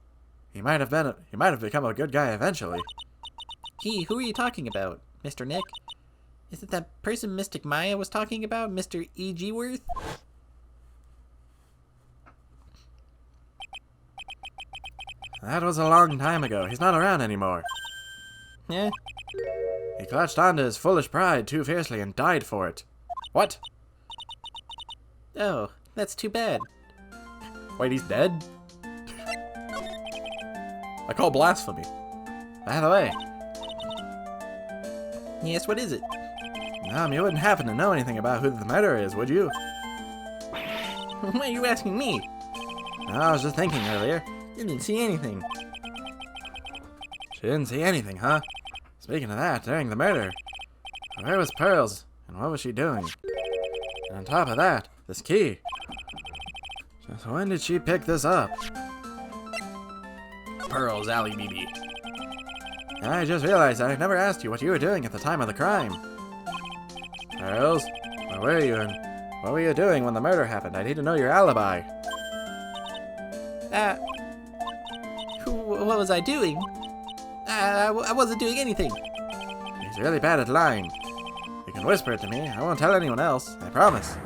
he might have become a good guy eventually. Who are you talking about, Mr. Nick? Is it that person Mystic Maya was talking about, Mr. E.G. Worth? That was a long time ago. He's not around anymore. Yeah? He clutched onto his foolish pride too fiercely and died for it. What? Oh, that's too bad. Wait, he's dead? I call blasphemy. By the way, Yes, what is it? you wouldn't happen to know anything about who the murderer is, would you? Why are you asking me? I was just thinking earlier. I didn't see anything. She didn't see anything, huh? Speaking of that, during the murder, where was Pearls, and what was she doing? And on top of that, this key. Since when did she pick this up? Pearls, Ally BB. I just realized that I never asked you what you were doing at the time of the crime. Pearls, where were you, and what were you doing when the murder happened? I need to know your alibi. What was I doing? I wasn't doing anything. He's really bad at lying. You can whisper it to me. I won't tell anyone else. I promise.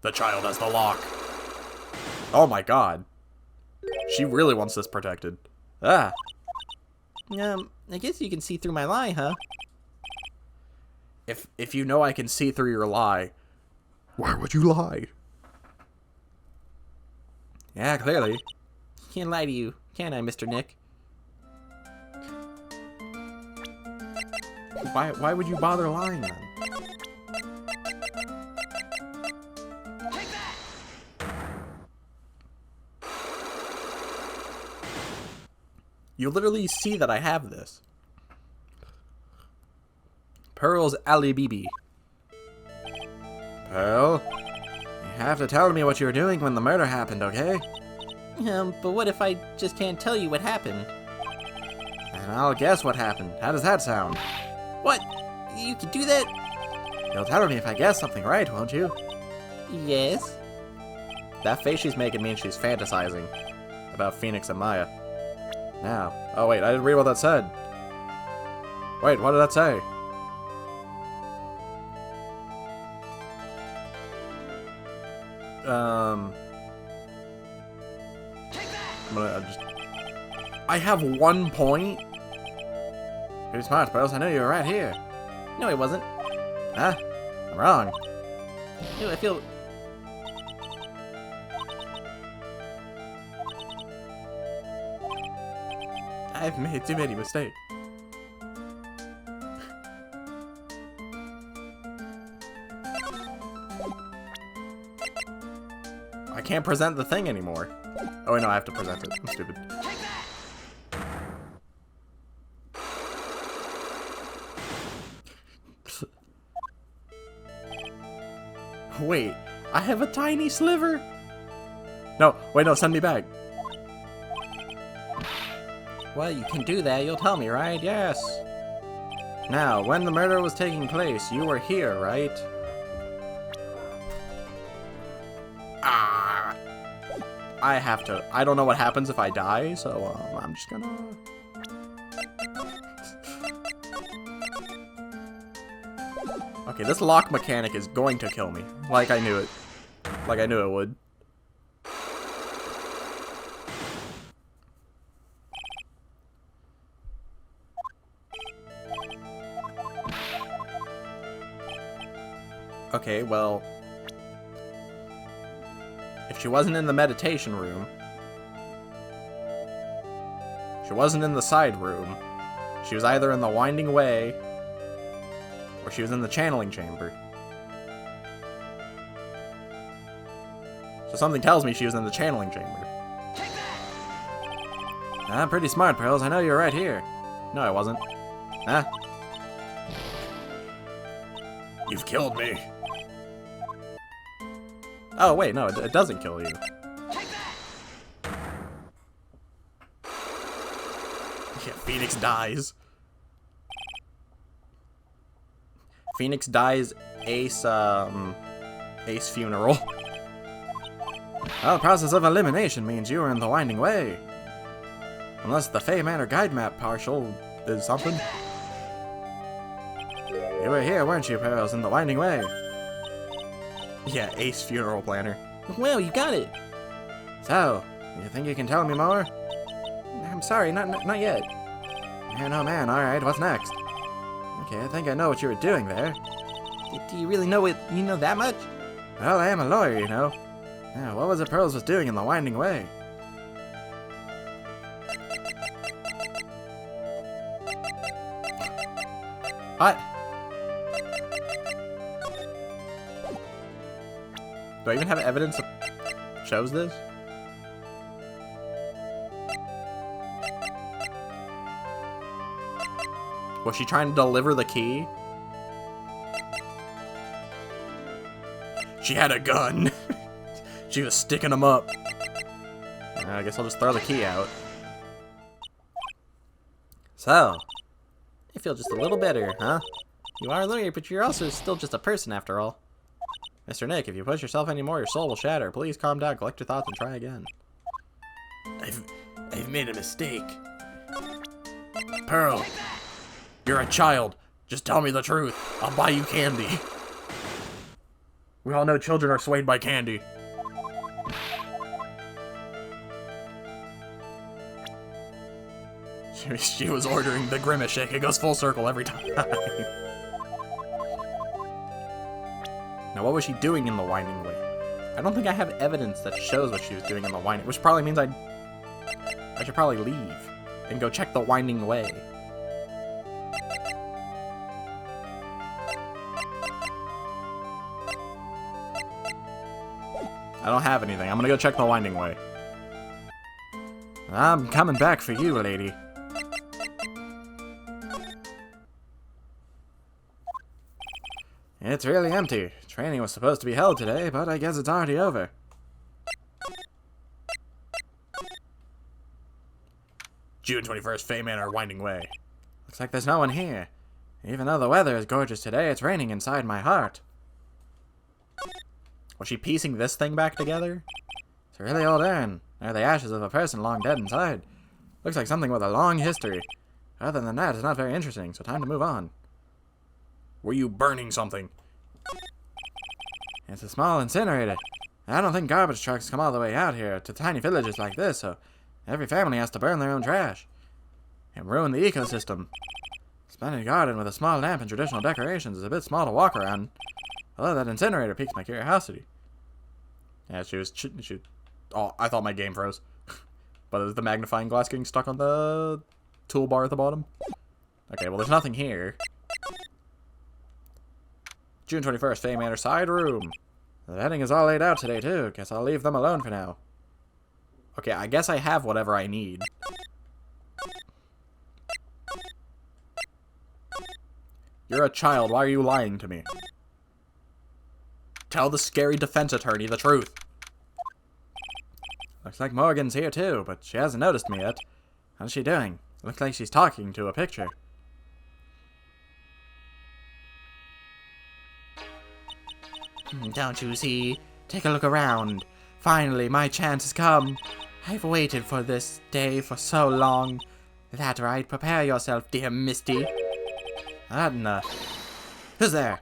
The child has the lock. Oh my god. She really wants this protected. Ah, I guess you can see through my lie, huh? If you know I can see through your lie, why would you lie? yeah, clearly. Can't lie to you, can I, Mr. Nick? Why would you bother lying then? You literally see that I have this. Pearl's Ali Bibi. Pearl, you have to tell me what you were doing when the murder happened, okay? But what if I just can't tell you what happened? And I'll guess what happened. How does that sound? What? You can do that? You'll tell me if I guess something right, won't you? Yes. That face she's making means she's fantasizing about Phoenix and Maya. Now, Oh wait, I didn't read what that said. Wait, what did that say? I have 1 point? pretty smart, Pearls. I knew you were right here. No, I wasn't. Huh? I'm wrong. Ew, I feel... I've made too many mistakes. I can't present the thing anymore. Oh wait, no, I have to present it. I'm stupid. Wait, I have a tiny sliver? No, wait, no, send me back. Well, you can do that. You'll tell me, right? Yes. Now, when the murder was taking place, you were here, right? Ah, I have to. I don't know what happens if I die, so I'm just gonna. Okay, this lock mechanic is going to kill me. Like I knew it. Like I knew it would. Okay, well, if she wasn't in the meditation room, she wasn't in the side room, she was either in the winding way, or she was in the channeling chamber. So something tells me she was in the channeling chamber. I'm pretty smart, Pearls. I know you're right here. No, I wasn't. Huh? You've killed me. Oh, wait, no, it doesn't kill you. Yeah, Phoenix dies. Phoenix dies Ace funeral. Well, the process of elimination means you were in the winding way. Unless the Fey Manor guide map partial is something. You were here, weren't you, Pearls, in the winding way? Yeah, Ace funeral planner. Well, you got it. So, you think you can tell me more? I'm sorry, not yet. Man, oh man, alright, what's next? Okay, I think I know what you were doing there. Do you really know it? You know that much? Well, I am a lawyer, you know. Yeah, what was it Pearls was doing in the winding way? What? Do I even have evidence that shows this? Was she trying to deliver the key? She had a gun. She was sticking them up. I guess I'll just throw the key out. So, you feel just a little better, huh? You are a lawyer, but you're also still just a person after all. Mr. Nick, if you push yourself anymore, your soul will shatter. Please calm down, collect your thoughts, and try again. I've made a mistake. Pearl, you're a child. Just tell me the truth. I'll buy you candy. We all know children are swayed by candy. She was ordering the Grimace Shake. It goes full circle every time. Now, what was she doing in the winding way? I don't think I have evidence that shows what she was doing in the winding, which probably means I should probably leave and go check the winding way. I don't have anything. I'm gonna go check the winding way. I'm coming back for you, lady. It's really empty. Training was supposed to be held today, but I guess it's already over. June 21st, Fay Manor, Winding Way. Looks like there's no one here. Even though the weather is gorgeous today, it's raining inside my heart. Was she piecing this thing back together? It's a really old urn. There are the ashes of a person long dead inside. Looks like something with a long history. Other than that, it's not very interesting, so time to move on. Were you burning something? It's a small incinerator. I don't think garbage trucks come all the way out here to tiny villages like this, so every family has to burn their own trash. And ruin the ecosystem. Splendid garden with a small lamp and traditional decorations is a bit small to walk around. Although that incinerator piques my curiosity. Yeah, oh, I thought my game froze. But it was the magnifying glass getting stuck on the toolbar at the bottom. Okay, well there's nothing here. June 21st, Fay Manor side room. The bedding is all laid out today too. Guess I'll leave them alone for now. Okay, I guess I have whatever I need. You're a child. Why are you lying to me? Tell the scary defense attorney the truth. Looks like Morgan's here too, but she hasn't noticed me yet. How's she doing? Looks like she's talking to a picture. Don't you see? Take a look around. Finally, my chance has come. I've waited for this day for so long. That right? Prepare yourself, dear Misty. Adna. Who's there?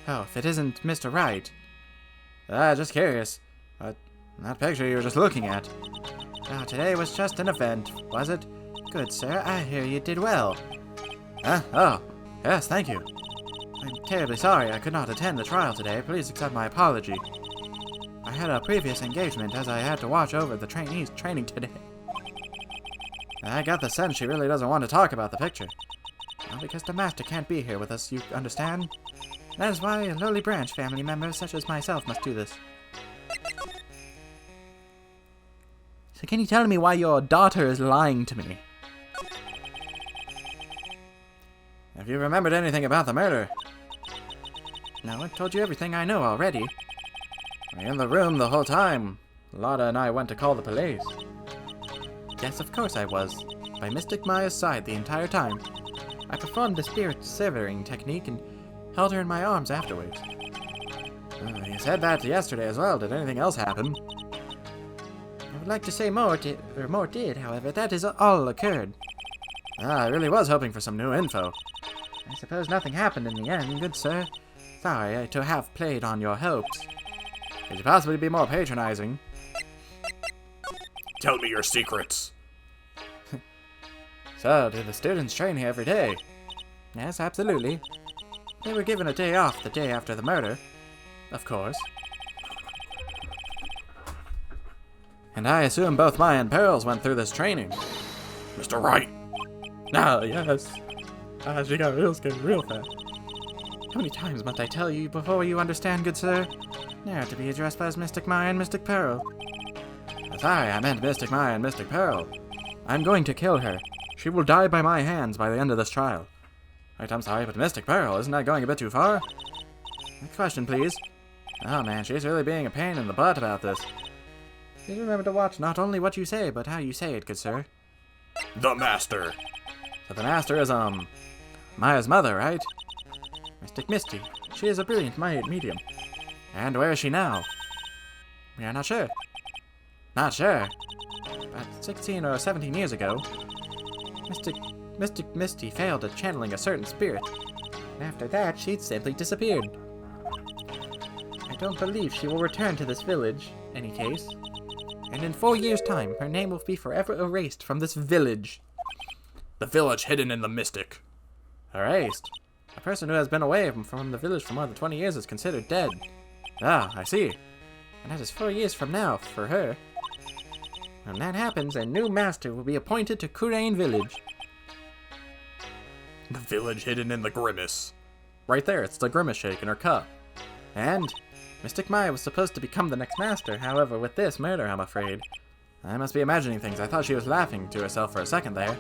Oh, if it isn't Mr. Wright. Just curious. That picture you were just looking at. Oh, today was just an event, was it? Good, sir. I hear you did well. Oh. Yes, thank you. I'm terribly sorry I could not attend the trial today. Please accept my apology. I had a previous engagement as I had to watch over the trainees training today. I got the sense she really doesn't want to talk about the picture. Well, because the master can't be here with us, you understand? That is why lowly branch family members such as myself must do this. So can you tell me why your daughter is lying to me? Have you remembered anything about the murder? No, I told you everything I know already. Were you in the room the whole time? Lotta and I went to call the police. Yes, of course I was. By Mystic Maya's side the entire time. I performed the spirit severing technique and held her in my arms afterwards. You said that yesterday as well. Did anything else happen? I would like to say more did, however, that is all occurred. I really was hoping for some new info. I suppose nothing happened in the end, good sir. Sorry to have played on your hopes. Could you possibly be more patronizing? Tell me your secrets. So, do the students train here every day? Yes, absolutely. They were given a day off the day after the murder. Of course. And I assume both Maya and Pearls went through this training. Mr. Wright! Ah, yes. She got real scared real fast. How many times must I tell you before you understand, good sir? Now to be addressed by as Mystic Maya and Mystic Pearl. Sorry, I meant Mystic Maya and Mystic Pearl. I'm going to kill her. She will die by my hands by the end of this trial. Right, I'm sorry, but Mystic Pearl, isn't that going a bit too far? Next question, please. Oh man, she's really being a pain in the butt about this. Please remember to watch not only what you say, but how you say it, good sir. The Master! So the Master is, Maya's mother, right? Mystic Misty. She is a brilliant medium. And where is she now? We are not sure. Not sure. About 16 or 17 years ago, Mystic Misty failed at channeling a certain spirit. And after that, she simply disappeared. I don't believe she will return to this village, any case. And in 4 years' time, her name will be forever erased from this village. The village hidden in the mystic. Erased? A person who has been away from the village for more than 20 years is considered dead. Ah, I see. And that is 4 years from now, for her. When that happens, a new master will be appointed to Kurain Village. The village hidden in the grimace. Right there, it's the grimace shake in her cup. And Mystic Maya was supposed to become the next master, however, with this murder, I'm afraid. I must be imagining things. I thought she was laughing to herself for a second there.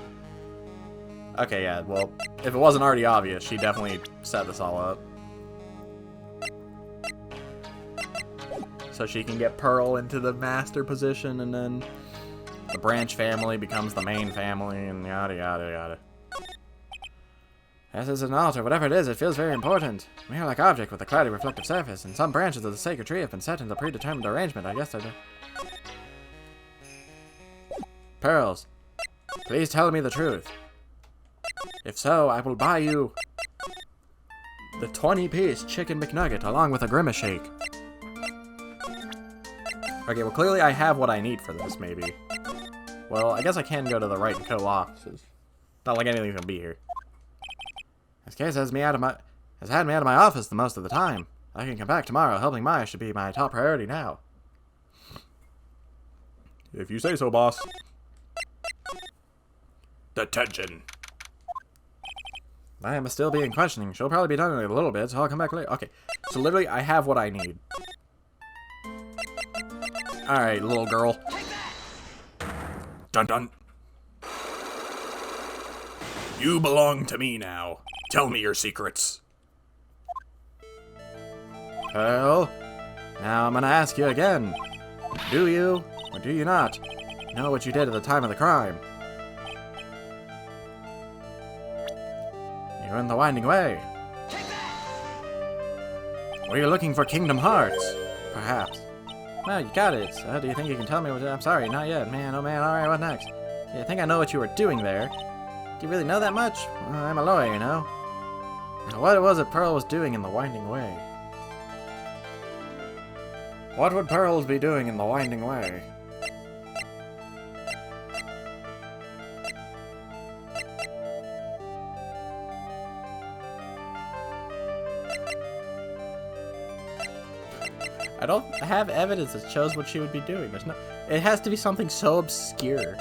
Okay, yeah, well, if it wasn't already obvious, she definitely set this all up. So she can get Pearl into the master position, and then the branch family becomes the main family, and yada yada yada. This is an altar. Whatever it is, it feels very important. A mirror-like object with a cloudy reflective surface, and some branches of the sacred tree have been set in the predetermined arrangement. I guess I do. Pearls, please tell me the truth. If so, I will buy you the 20-piece chicken McNugget along with a grimace shake. Okay, well clearly I have what I need for this, maybe. Well, I guess I can go to the Wright & Co. offices. Not like anything's gonna be here. This case has had me out of my office the most of the time. I can come back tomorrow. Helping Maya should be my top priority now. If you say so, boss. Detention. I am still being questioning. She'll probably be done in a little bit, so I'll come back later. Okay, so literally I have what I need. Alright, little girl. Dun dun. You belong to me now. Tell me your secrets. Pearl, now I'm gonna ask you again. Do you, or do you not, know what you did at the time of the crime? You're in the Winding Way. Were you looking for Kingdom Hearts? Perhaps. Well, you got it. So do you think you can tell me what... I'm sorry, not yet. Man, oh man, alright, what next? Yeah, I think I know what you were doing there. Do you really know that much? Well, I'm a lawyer, you know. Now, what was it Pearl was doing in the Winding Way? What would Pearls be doing in the Winding Way? I don't have evidence that shows what she would be doing. There's no. It has to be something so obscure.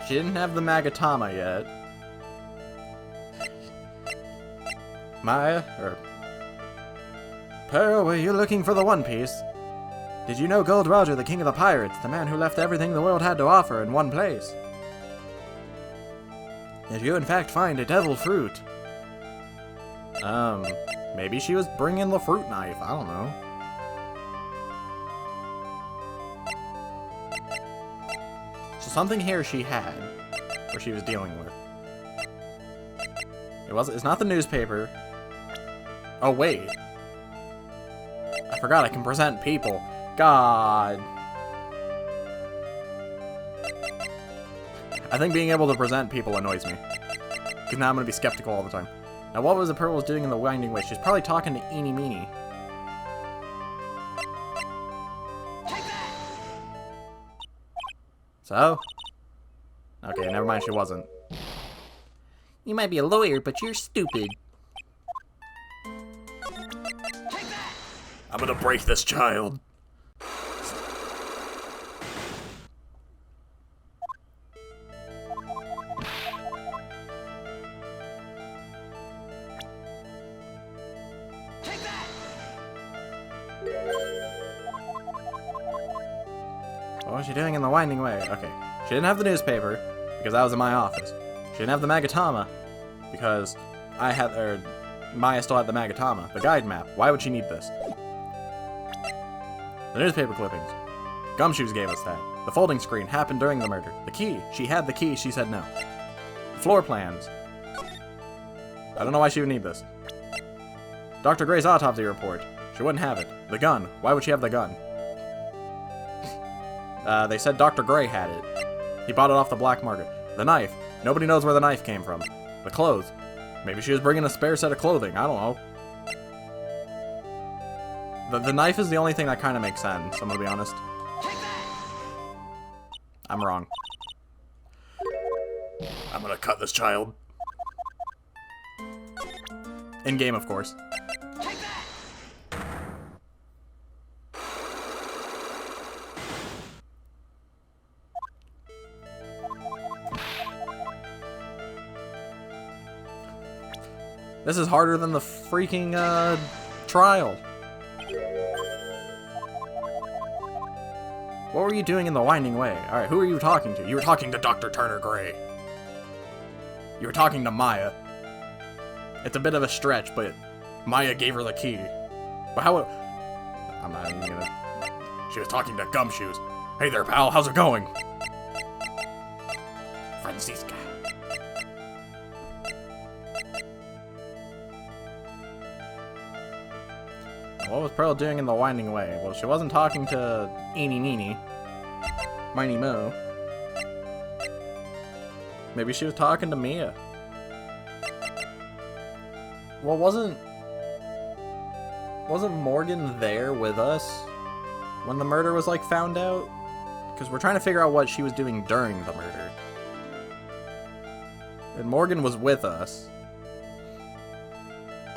She didn't have the magatama yet. Maya, or Pearl, were you looking for the One Piece? Did you know Gold Roger, the king of the pirates, the man who left everything the world had to offer in one place? Did you in fact find a devil fruit? Maybe she was bringing the fruit knife, I don't know. So something here she had, or she was dealing with. It's not the newspaper. Oh wait. I forgot I can present people. God. I think being able to present people annoys me. Because now I'm going to be skeptical all the time. Now what was the Pearl was doing in the Winding Way? She's probably talking to Eenie Meenie. So? Okay, never mind, she wasn't. You might be a lawyer, but you're stupid. I'm gonna break this child. What was she doing in the winding way? Okay. She didn't have the newspaper, because that was in my office. She didn't have the magatama, because Maya still had the magatama. The guide map. Why would she need this? The newspaper clippings. Gumshoes gave us that. The folding screen happened during the murder. The key. She had the key, she said no. Floor plans. I don't know why she would need this. Dr. Gray's autopsy report. She wouldn't have it. The gun. Why would she have the gun? They said Dr. Gray had it. He bought it off the black market. The knife. Nobody knows where the knife came from. The clothes. Maybe she was bringing a spare set of clothing. I don't know. The knife is the only thing that kind of makes sense, I'm gonna be honest. I'm wrong. I'm gonna cut this child. In game, of course. This is harder than the freaking, trial. What were you doing in the winding way? Alright, who are you talking to? You were talking to Dr. Turner Gray. You were talking to Maya. It's a bit of a stretch, but Maya gave her the key. But how... I'm not even gonna... She was talking to Gumshoes. Hey there, pal, how's it going? Francisca. What was Pearl doing in the winding way? Well, she wasn't talking to Eenie Meenie. Miny Moo. Maybe she was talking to Mia. Well, wasn't Morgan there with us when the murder was, like, found out? Because we're trying to figure out what she was doing during the murder. And Morgan was with us.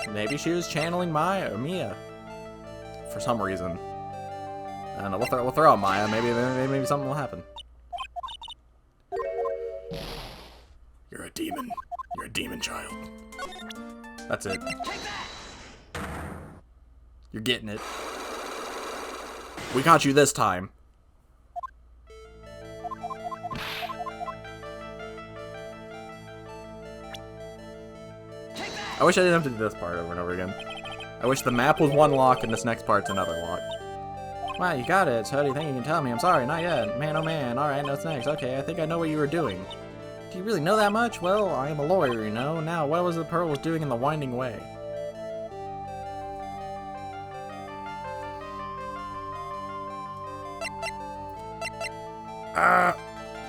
Maybe she was channeling Maya or Mia. For some reason. I don't know, we'll throw out Maya, maybe something will happen. You're a demon. You're a demon child. That's it. You're getting it. We got you this time. I wish I didn't have to do this part over and over again. I wish the map was one lock and this next part's another lock. Wow, you got it. So how do you think you can tell me? I'm sorry, not yet. Man, oh man. Alright, what's next? Okay, I think I know what you were doing. Do you really know that much? Well, I am a lawyer, you know. Now, what was the Pearl was doing in the winding way?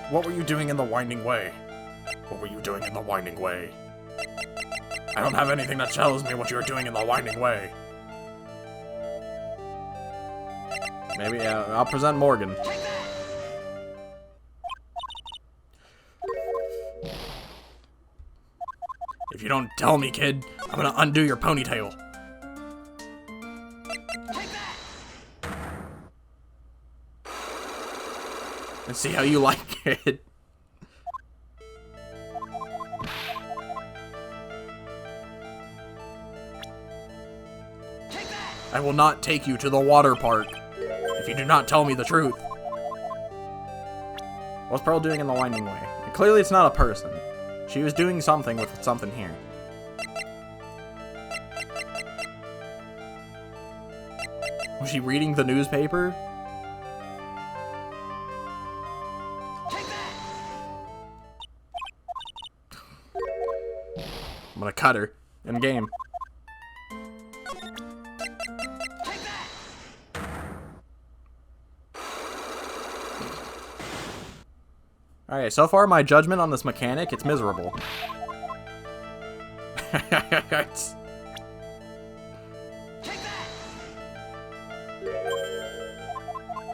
What were you doing in the winding way? What were you doing in the winding way? I don't have anything that tells me what you were doing in the winding way. Maybe, I'll present Morgan. If you don't tell me, kid, I'm gonna undo your ponytail. And see how you like it. I will not take you to the water park if you do not tell me the truth. What's Pearl doing in the winding way? And clearly it's not a person. She was doing something with something here. Was she reading the newspaper? I'm gonna cut her in game. Alright, so far my judgment on this mechanic, it's miserable.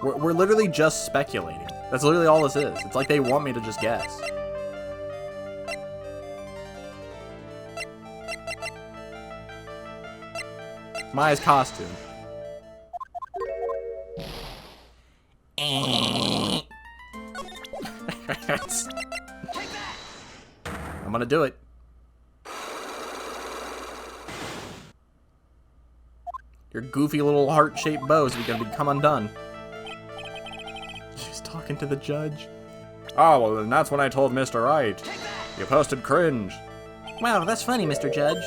We're literally just speculating. That's literally all this is. It's like they want me to just guess. Maya's costume. I'm gonna do it. Your goofy little heart-shaped bows are gonna become undone. She's talking to the judge. Oh, well, then that's when I told Mr. Wright. You posted cringe. Wow, that's funny, Mr. Judge.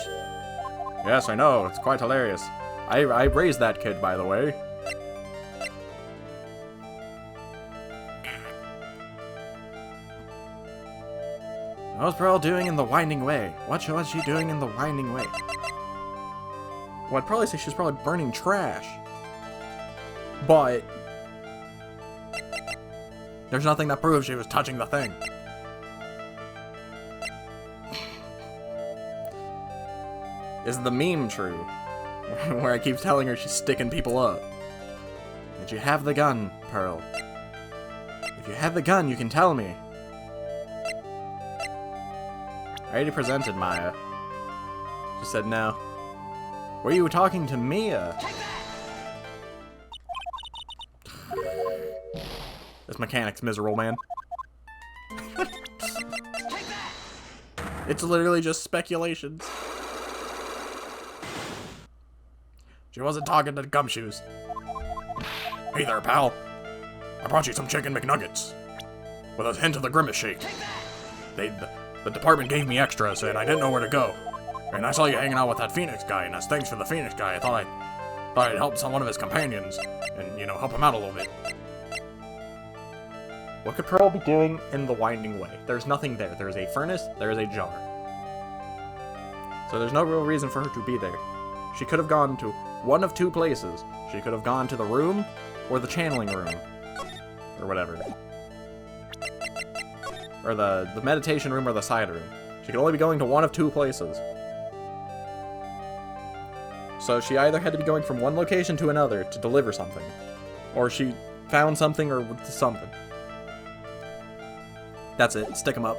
Yes, I know. It's quite hilarious. I raised that kid, by the way. What's Pearl doing in the winding way? What was she doing in the winding way? Well, I'd probably say she's probably burning trash. But there's nothing that proves she was touching the thing. Is the meme true? Where I keep telling her she's sticking people up. Did you have the gun, Pearl? If you had the gun, you can tell me. I already presented Maya. She said no. Were you talking to Mia? This mechanic's miserable, man. It's literally just speculations. She wasn't talking to Gumshoes. Hey there, pal. I brought you some chicken McNuggets. With a hint of the Grimace Shake. The department gave me extras, and I didn't know where to go. And I saw you hanging out with that Phoenix guy, and as thanks for the Phoenix guy, I thought I'd help one of his companions, and, you know, help him out a little bit. What could Pearl be doing in the winding way? There's nothing there. There's a furnace, there's a jar. So there's no real reason for her to be there. She could have gone to one of two places. She could have gone to the room, or the channeling room. Or whatever. Or the meditation room or the side room. She could only be going to one of two places. So she either had to be going from one location to another to deliver something. Or she found something or something. That's it. Stick them up.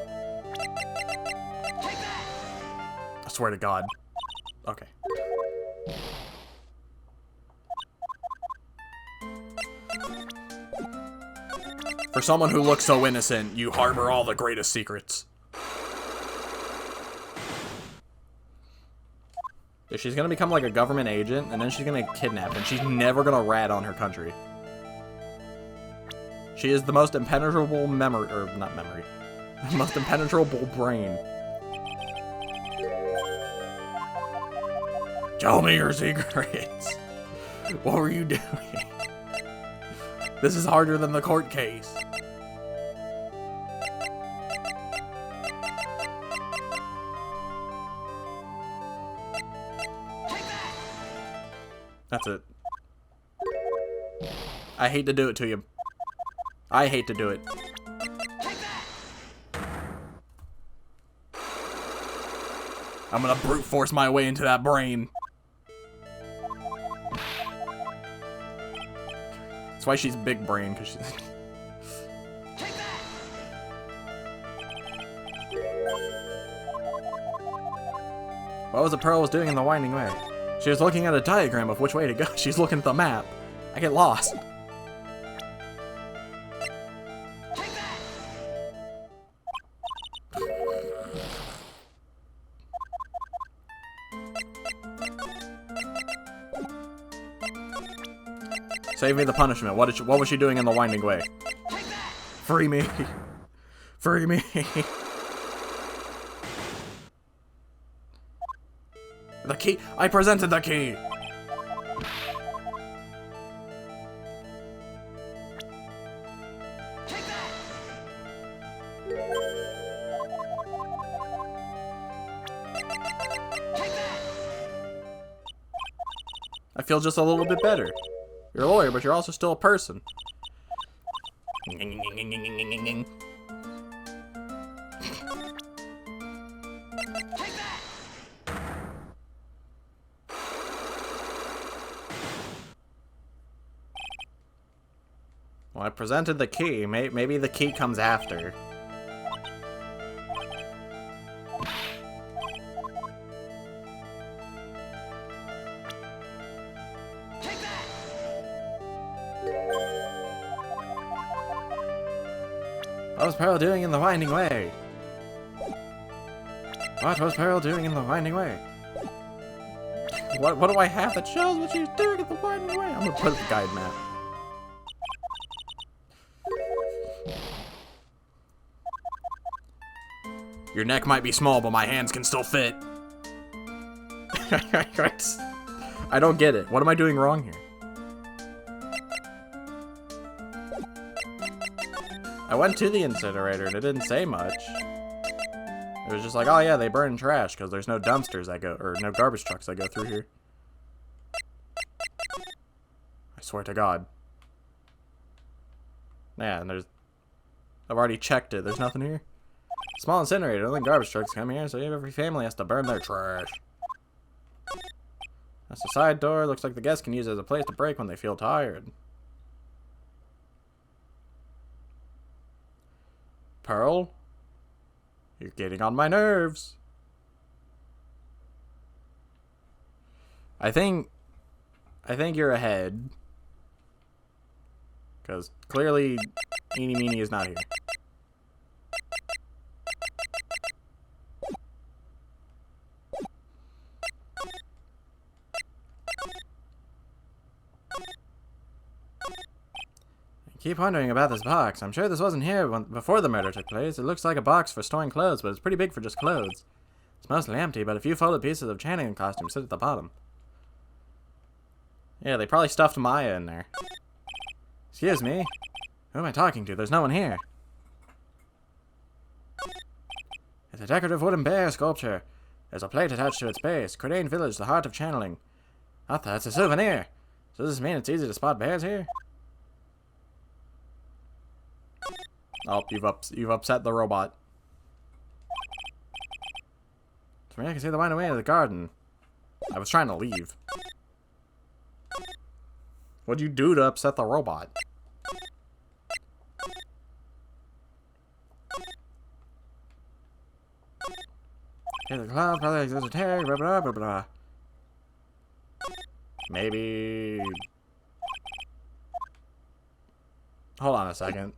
I swear to God. Okay. For someone who looks so innocent, you harbor all the greatest secrets. If she's gonna become like a government agent, and then she's gonna kidnap, and she's never gonna rat on her country. She is the most impenetrable memory, or not memory, most impenetrable brain. Tell me your secrets. What were you doing? This is harder than the court case. That's it. I hate to do it to you. I hate to do it. I'm gonna brute force my way into that brain. That's why she's big brain, because she's... What was the Pearl was doing in the winding way? She was looking at a diagram of which way to go. She's looking at the map. I get lost. Save me the punishment. What was she doing in the winding way? Free me. Free me. The key. I presented the key. I feel just a little bit better. You're a lawyer, but you're also still a person. Well, I presented the key. Maybe the key comes after. What was Pearl doing in the winding way? What was Pearl doing in the winding way? What do I have that shows what she's doing in the winding way? I'm gonna put the guide map. Your neck might be small, but my hands can still fit. I don't get it. What am I doing wrong here? I went to the incinerator and it didn't say much. It was just like, oh yeah, they burn trash because there's no dumpsters that go, or no garbage trucks that go through here. I swear to God. Yeah, and I've already checked it. There's nothing here. Small incinerator, only garbage trucks come here, so every family has to burn their trash. That's the side door. Looks like the guests can use it as a place to break when they feel tired. Pearl? You're getting on my nerves. I think you're ahead. Because clearly, Eeny Meeny is not here. I keep wondering about this box. I'm sure this wasn't here before the murder took place. It looks like a box for storing clothes, but it's pretty big for just clothes. It's mostly empty, but a few folded pieces of Channing costumes sit at the bottom. Yeah, they probably stuffed Maya in there. Excuse me? Who am I talking to? There's no one here. It's a decorative wooden bear sculpture. There's a plate attached to its base. Credane Village, the heart of channeling. Arthur, it's a souvenir. So does this mean it's easy to spot bears here? Oh, you've upset the robot. For me, I can see the wind away into the garden. I was trying to leave. What'd you do to upset the robot? Here's the cloud, probably exists a tear, blah blah blah blah. Maybe. Hold on a second.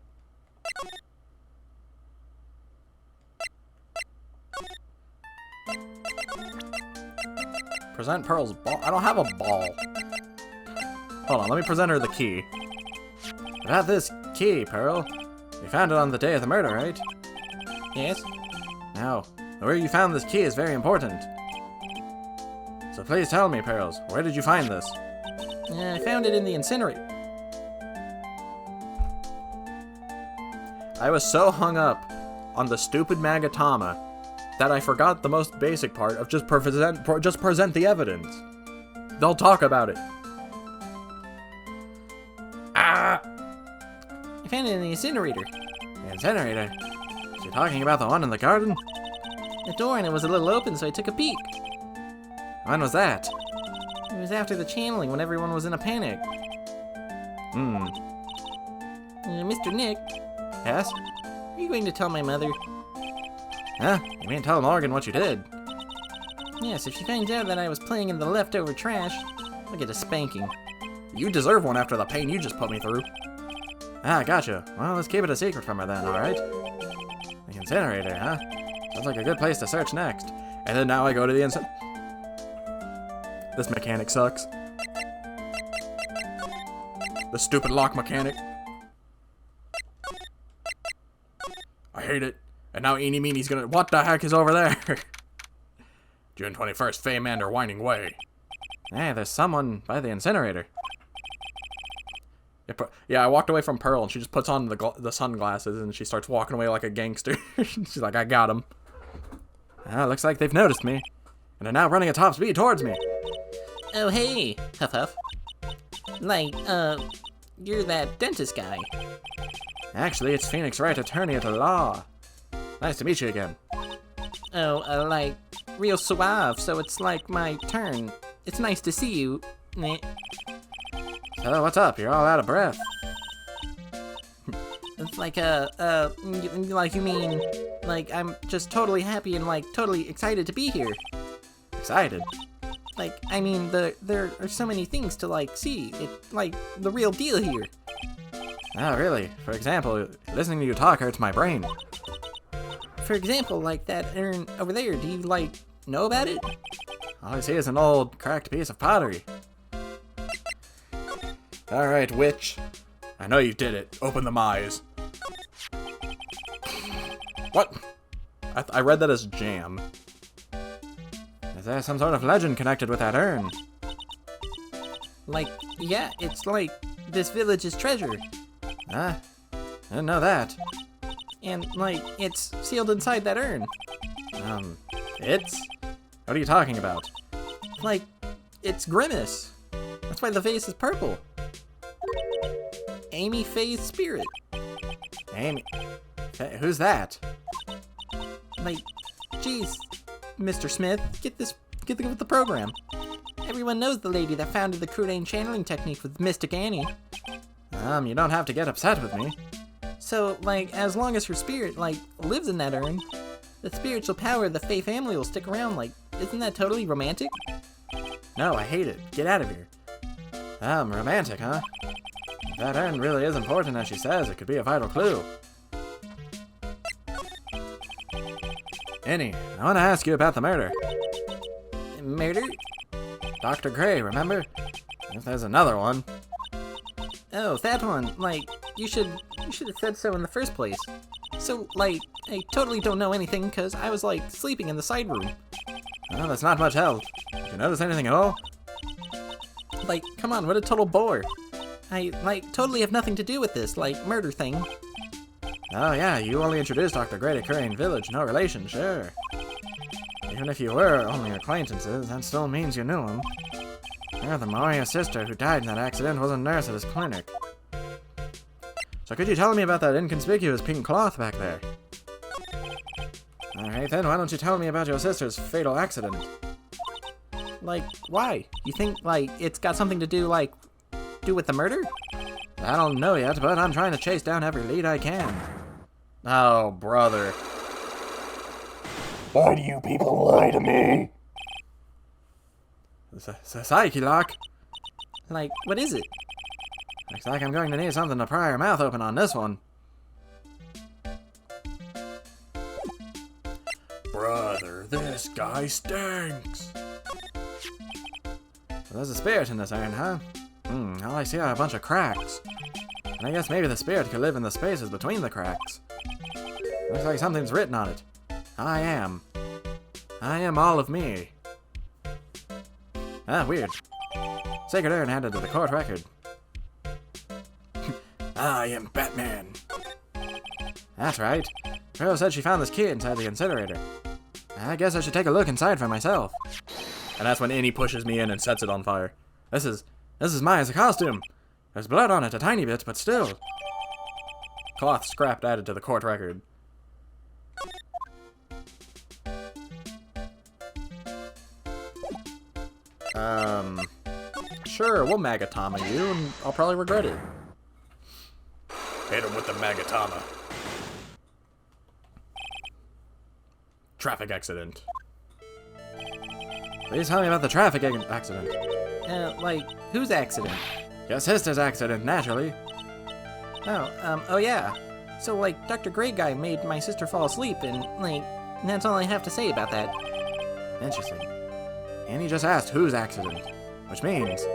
Present Pearl's ball. I don't have a ball. Hold on, let me present her the key. I've had this key, Pearl. You found it on the day of the murder, right? Yes. Now, where you found this key is very important. So please tell me, Pearls, where did you find this? I found it in the incinerator. I was so hung up on the stupid magatama that I forgot the most basic part of just present the evidence. They'll talk about it. I found it in the incinerator. The incinerator? Is she talking about the one in the garden? The door and it was a little open, so I took a peek. When was that? It was after the channeling when everyone was in a panic. Mr. Nick, Yes? are you going to tell my mother? Huh? You mean tell Morgan what you did? Yes, if she finds out that I was playing in the leftover trash, I'll get a spanking. You deserve one after the pain you just put me through. Ah, gotcha. Well, let's keep it a secret from her then, alright? The incinerator, huh? Sounds like a good place to search next. And then now I go to the This mechanic sucks. The stupid lock mechanic. I hate it. And now Eeny Meeny's gonna. What the heck is over there? June 21st, Faymander Winding Way. Hey, there's someone by the incinerator. Yeah, I walked away from Pearl and she just puts on the sunglasses and she starts walking away like a gangster. She's like, I got him. Looks like they've noticed me. And are now running at top speed towards me. Oh, hey, Huff Huff. Like, you're that dentist guy. Actually, it's Phoenix Wright, attorney at the law. Nice to meet you again. Oh, like, real suave, so it's like my turn. It's nice to see you. Meh. So, what's up? You're all out of breath. It's like like you mean, like I'm just totally happy and like totally excited to be here. Excited? Like, I mean, there are so many things to like see. It's like the real deal here. Oh, really? For example, listening to you talk hurts my brain. For example, like that urn over there, do you like know about it? All I see is an old, cracked piece of pottery. Alright, witch. I know you did it. Open them eyes. What? I read that as jam. Is there some sort of legend connected with that urn? Like, yeah, it's like this village's treasure. Huh? I didn't know that. And, like, it's sealed inside that urn. It's? What are you talking about? Like, it's Grimace. That's why the face is purple. Amy Faye's spirit. Amy? Who's that? Like, jeez, Mr. Smith, get with the program. Everyone knows the lady that founded the Crudain channeling technique with Mystic Annie. You don't have to get upset with me. So, like, as long as her spirit, like, lives in that urn, the spiritual power of the Faye family will stick around. Like, isn't that totally romantic? No, I hate it. Get out of here. Romantic, huh? If that urn really is important as she says, it could be a vital clue. Annie, I want to ask you about the murder. Murder? Dr. Gray, remember? If there's another one. Oh, that one. Like, you should have said so in the first place. So, like, I totally don't know anything because I was, like, sleeping in the side room. Well, that's not much help. Did you notice anything at all? Like, come on, what a total bore. I, like, totally have nothing to do with this, like, murder thing. Oh yeah, you only introduced Dr. Gray to Curian Village, no relation, sure. Even if you were only acquaintances, that still means you knew him. Furthermore, your sister who died in that accident was a nurse at his clinic. So could you tell me about that inconspicuous pink cloth back there? Alright then, why don't you tell me about your sister's fatal accident? Like, why? You think, like, it's got something to do with the murder? I don't know yet, but I'm trying to chase down every lead I can. Oh, brother. Why do you people lie to me? Psyche lock. Like, what is it? Looks like I'm going to need something to pry her mouth open on this one. Brother, this guy stinks. There's a spirit in this urn, huh? All I see are a bunch of cracks. And I guess maybe the spirit could live in the spaces between the cracks. Looks like something's written on it. I am. I am all of me. Ah, weird. Sacred urn handed to the court record. I am Batman. That's right. Pearl said she found this key inside the incinerator. I guess I should take a look inside for myself. And that's when Annie pushes me in and sets it on fire. This is Maya's costume. There's blood on it a tiny bit, but still. Cloth scrapped added to the court record. Sure, we'll magatama you, and I'll probably regret it. Hit him with the magatama. Traffic accident. Please tell me about the traffic accident. Like, whose accident? Your sister's accident, naturally. Oh yeah. So, like, Dr. Gray Guy made my sister fall asleep, and, like, that's all I have to say about that. Interesting. Annie just asked whose accident, which means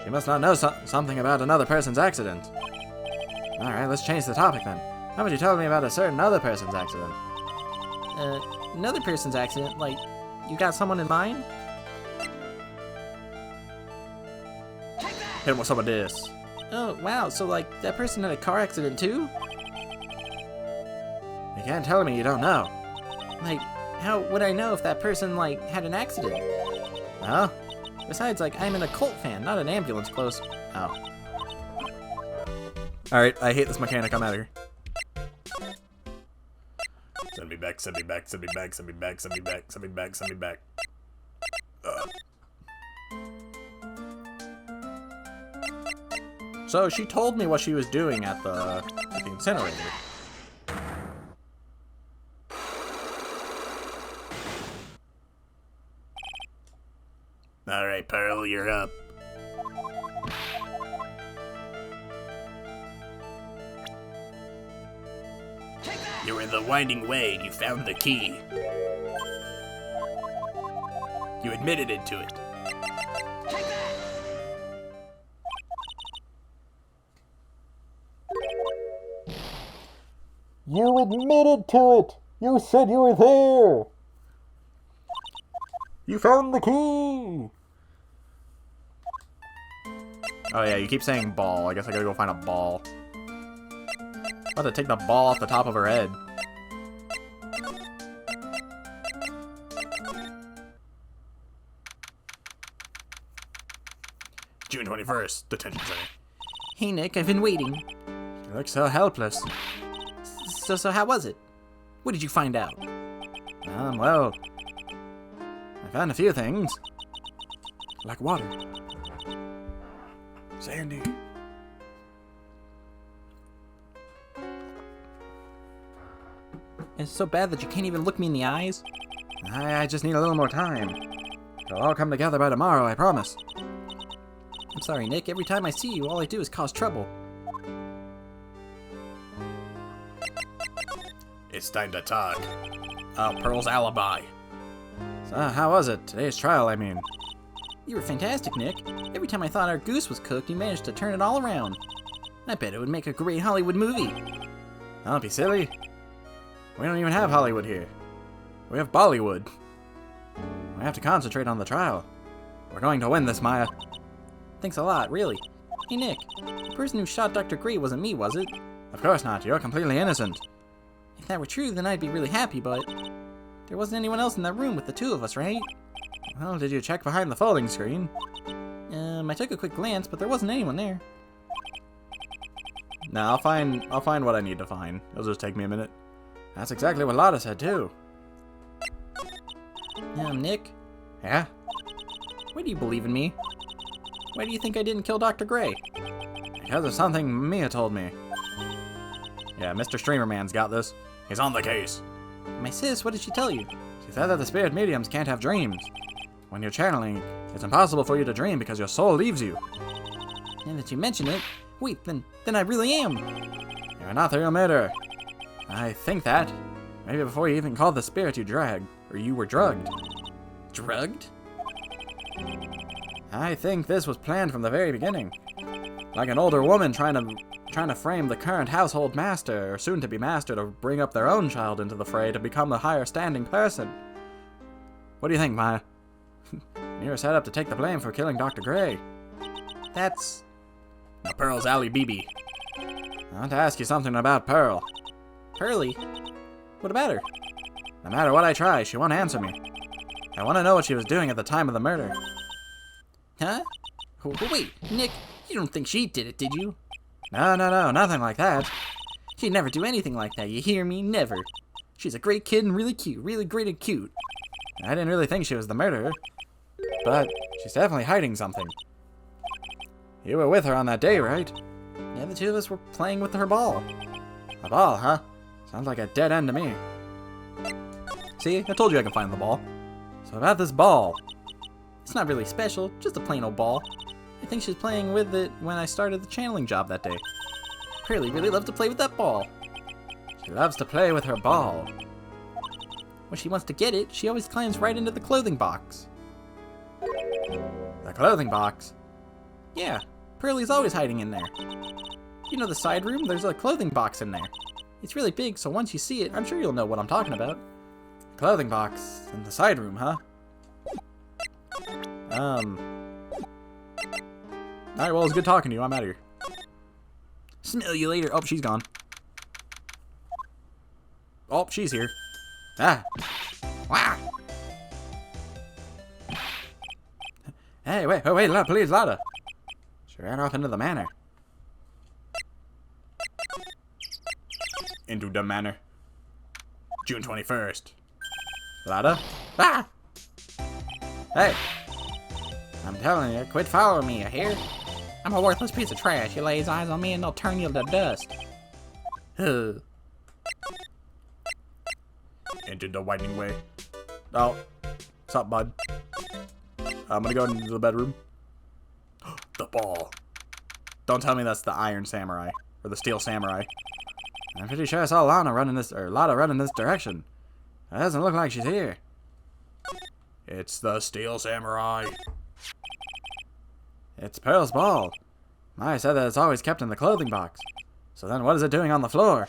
she must not know something about another person's accident. Alright, let's change the topic then. How about you tell me about a certain other person's accident? Another person's accident? Like, you got someone in mind? Hit him with some of this. Oh, wow, so, like, that person had a car accident too? You can't tell me you don't know. Like, how would I know if that person, like, had an accident? Huh? Besides, like, I'm an occult fan, not an ambulance close. Oh. Alright, I hate this mechanic, I'm out of here. Send me back, send me back, send me back, send me back, send me back, send me back, send me back. So she told me what she was doing at the incinerator. Alright, Pearl, you're up. You were in the winding way and you found the key. You admitted into it. You admitted to it! You said you were there! You found the key! Oh yeah, you keep saying ball. I guess I gotta go find a ball. About to take the ball off the top of her head. June 21st, detention center. Hey, Nick, I've been waiting. You look so helpless. So how was it? What did you find out? Well, I found a few things. Like water. Sandy. It's so bad that you can't even look me in the eyes? I just need a little more time. It'll all come together by tomorrow, I promise. I'm sorry, Nick. Every time I see you, all I do is cause trouble. It's time to talk. Pearl's alibi. So, how was it? Today's trial, I mean. You were fantastic, Nick. Every time I thought our goose was cooked, you managed to turn it all around. I bet it would make a great Hollywood movie. Don't be silly. We don't even have Hollywood here. We have Bollywood. We have to concentrate on the trial. We're going to win this, Maya. Thanks a lot, really. Hey, Nick. The person who shot Dr. Gray wasn't me, was it? Of course not. You're completely innocent. If that were true, then I'd be really happy, but... there wasn't anyone else in that room with the two of us, right? Well, did you check behind the folding screen? I took a quick glance, but there wasn't anyone there. No, I'll find what I need to find. It'll just take me a minute. That's exactly what Lotta said, too. Nick? Yeah? Why do you believe in me? Why do you think I didn't kill Dr. Gray? Because of something Mia told me. Yeah, Mr. Streamer Man's got this. He's on the case. My sis, what did she tell you? She said that the spirit mediums can't have dreams. When you're channeling, it's impossible for you to dream because your soul leaves you. Now that you mention it, wait, then I really am. You're not the real murderer. I think that. Maybe before you even called the spirit you dragged, or you were drugged. Drugged? I think this was planned from the very beginning. Like an older woman trying to frame the current household master, or soon-to-be master, to bring up their own child into the fray to become a higher-standing person. What do you think, Maya? You were set up to take the blame for killing Dr. Gray. That's... Now Pearl's Ali Bibi. I want to ask you something about Pearl. Pearly? What about her? No matter what I try, she won't answer me. I want to know what she was doing at the time of the murder. Huh? Wait, Nick, you don't think she did it, did you? No, nothing like that. She'd never do anything like that, you hear me? Never. She's a great kid and really cute, really great and cute. I didn't really think she was the murderer. But she's definitely hiding something. You were with her on that day, right? Yeah, the two of us were playing with her ball. A ball, huh? Sounds like a dead end to me. See, I told you I can find the ball. So about this ball. It's not really special, just a plain old ball. I think she was playing with it when I started the channeling job that day. Pearly really loves to play with that ball. She loves to play with her ball. When she wants to get it, she always climbs right into the clothing box. The clothing box? Yeah, Pearly's always hiding in there. You know the side room? There's a clothing box in there. It's really big, so once you see it, I'm sure you'll know what I'm talking about. Clothing box in the side room, huh? Alright, well, it was good talking to you. I'm out of here. Smell you later. Oh, she's gone. Oh, she's here. Ah. Wow. Hey, wait, please, Lotta. She ran off into the manor. Into the manor. June 21st. Lotta? Ah! Hey! I'm telling you, quit following me, you hear? I'm a worthless piece of trash. You lay his eyes on me and they'll turn you to dust. Ugh. Into the winding way. Oh, what's up, bud? I'm gonna go into the bedroom. The ball. Don't tell me that's the Iron Samurai or the Steel Samurai. I'm pretty sure I saw Lana running this direction. It doesn't look like she's here. It's the Steel Samurai. It's Pearl's ball. Maya said that it's always kept in the clothing box. So then what is it doing on the floor?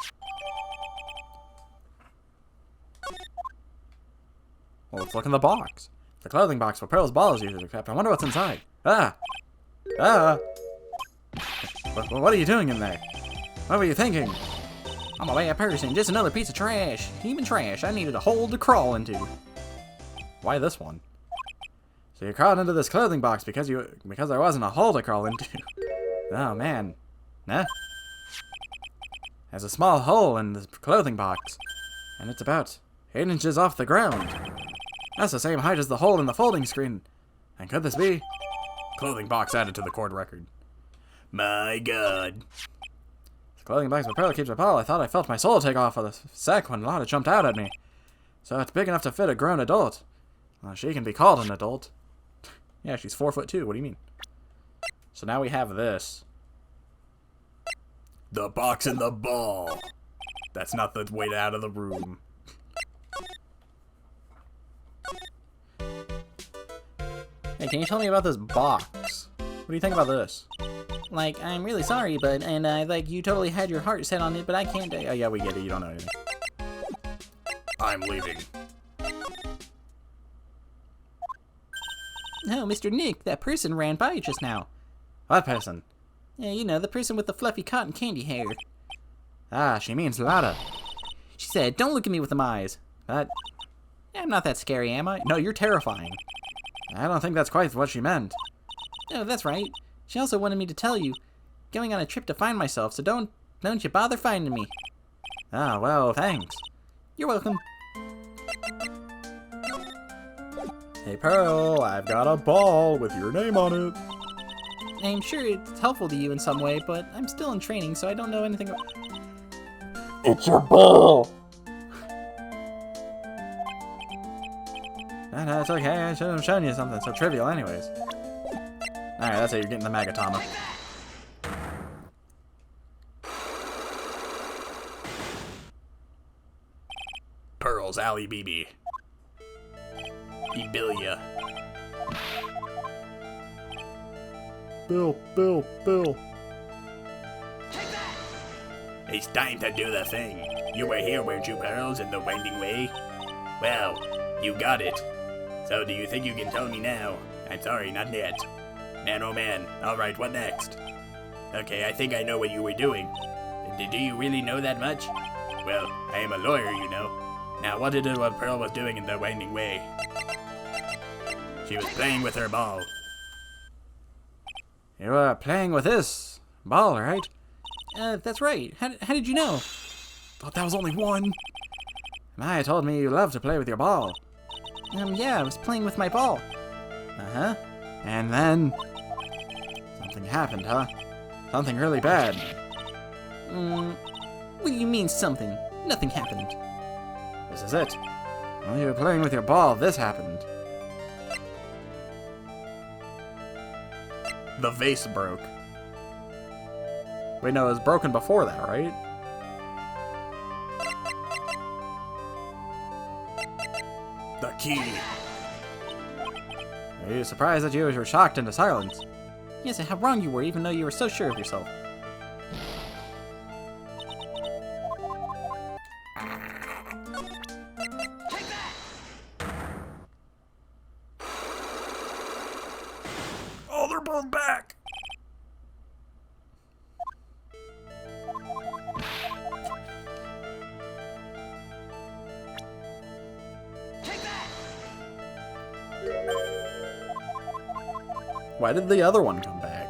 Well, let's look in the box. The clothing box where Pearl's ball is usually kept. I wonder what's inside. Ah! Ah! What are you doing in there? What were you thinking? I'm a bad person, just another piece of trash. Human trash I needed a hole to crawl into. Why this one? So you crawled into this clothing box because there wasn't a hole to crawl into. Oh man. Nah. There's a small hole in the clothing box, and it's about 8 inches off the ground. That's the same height as the hole in the folding screen. And could this be? Clothing box added to the court record. My God. The clothing box where Pearl keeps her ball. I thought I felt my soul take off of the sack when Lana jumped out at me. So it's big enough to fit a grown adult. Well, she can be called an adult. Yeah, she's 4'2". What do you mean? So now we have this. The box and the ball. That's not the way out of the room. Hey, can you tell me about this box? What do you think about this? Like, I'm really sorry, but, like, you totally had your heart set on it, but I can't. Oh yeah, we get it. You don't know anything. I'm leaving. No, Mr. Nick, that person ran by just now. What person? Yeah, you know, the person with the fluffy cotton candy hair. Ah, she means Lana. She said, don't look at me with them eyes. But I'm not that scary, am I? no, you're terrifying. I don't think that's quite what she meant. No, that's right. She also wanted me to tell you, going on a trip to find myself, so don't you bother finding me. Ah, well, thanks. You're welcome. Hey Pearl, I've got a ball with your name on it. I'm sure it's helpful to you in some way, but I'm still in training, so I don't know anything about... It's your ball! No, it's okay. I should have shown you something so trivial anyways. Alright, that's it. You're getting the magatama. Pearl's Ali BB. Ebilia. Bill. It's time to do the thing. You were here, weren't you, Pearls, in the winding way? Well, you got it. So do you think you can tell me now? I'm sorry, not yet. Man, oh man. Alright, what next? Okay, I think I know what you were doing. Do you really know that much? Well, I am a lawyer, you know. Now, what did what Pearl was doing in the winding way? She was playing with her ball. You were playing with this ball, right? That's right. How did you know? Thought that was only one. Maya told me you love to play with your ball. Yeah, I was playing with my ball. Uh-huh. And then... something happened, huh? Something really bad. What do you mean, something? Nothing happened. This is it. While you were playing with your ball, this happened. The vase broke. Wait, no, it was broken before that, right? The key. Are you surprised that you were shocked into silence? Yes, and how wrong you were, even though you were so sure of yourself. Oh, they're both back. Why did the other one come back?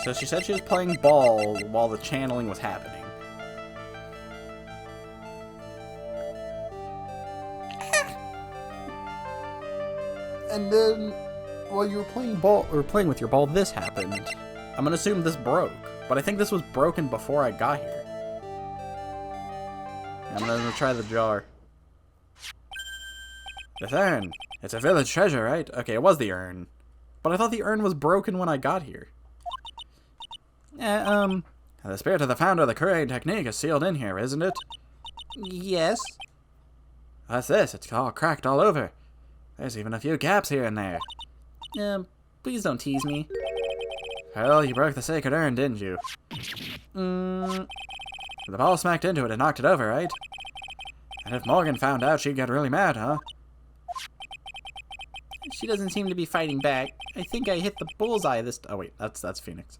So she said she was playing ball while the channeling was happening. And then, while you were playing with your ball, this happened. I'm gonna assume this broke, but I think this was broken before I got here. I'm gonna try the jar. This urn. It's a village treasure, right? Okay, it was the urn. But I thought the urn was broken when I got here. The spirit of the founder of the Courier technique is sealed in here, isn't it? Yes. What's this? It's all cracked all over. There's even a few gaps here and there. Please don't tease me. Well, you broke the sacred urn, didn't you? The ball smacked into it and knocked it over, right? And if Morgan found out, she'd get really mad, huh? She doesn't seem to be fighting back. I think I hit the bullseye this oh wait, that's Phoenix.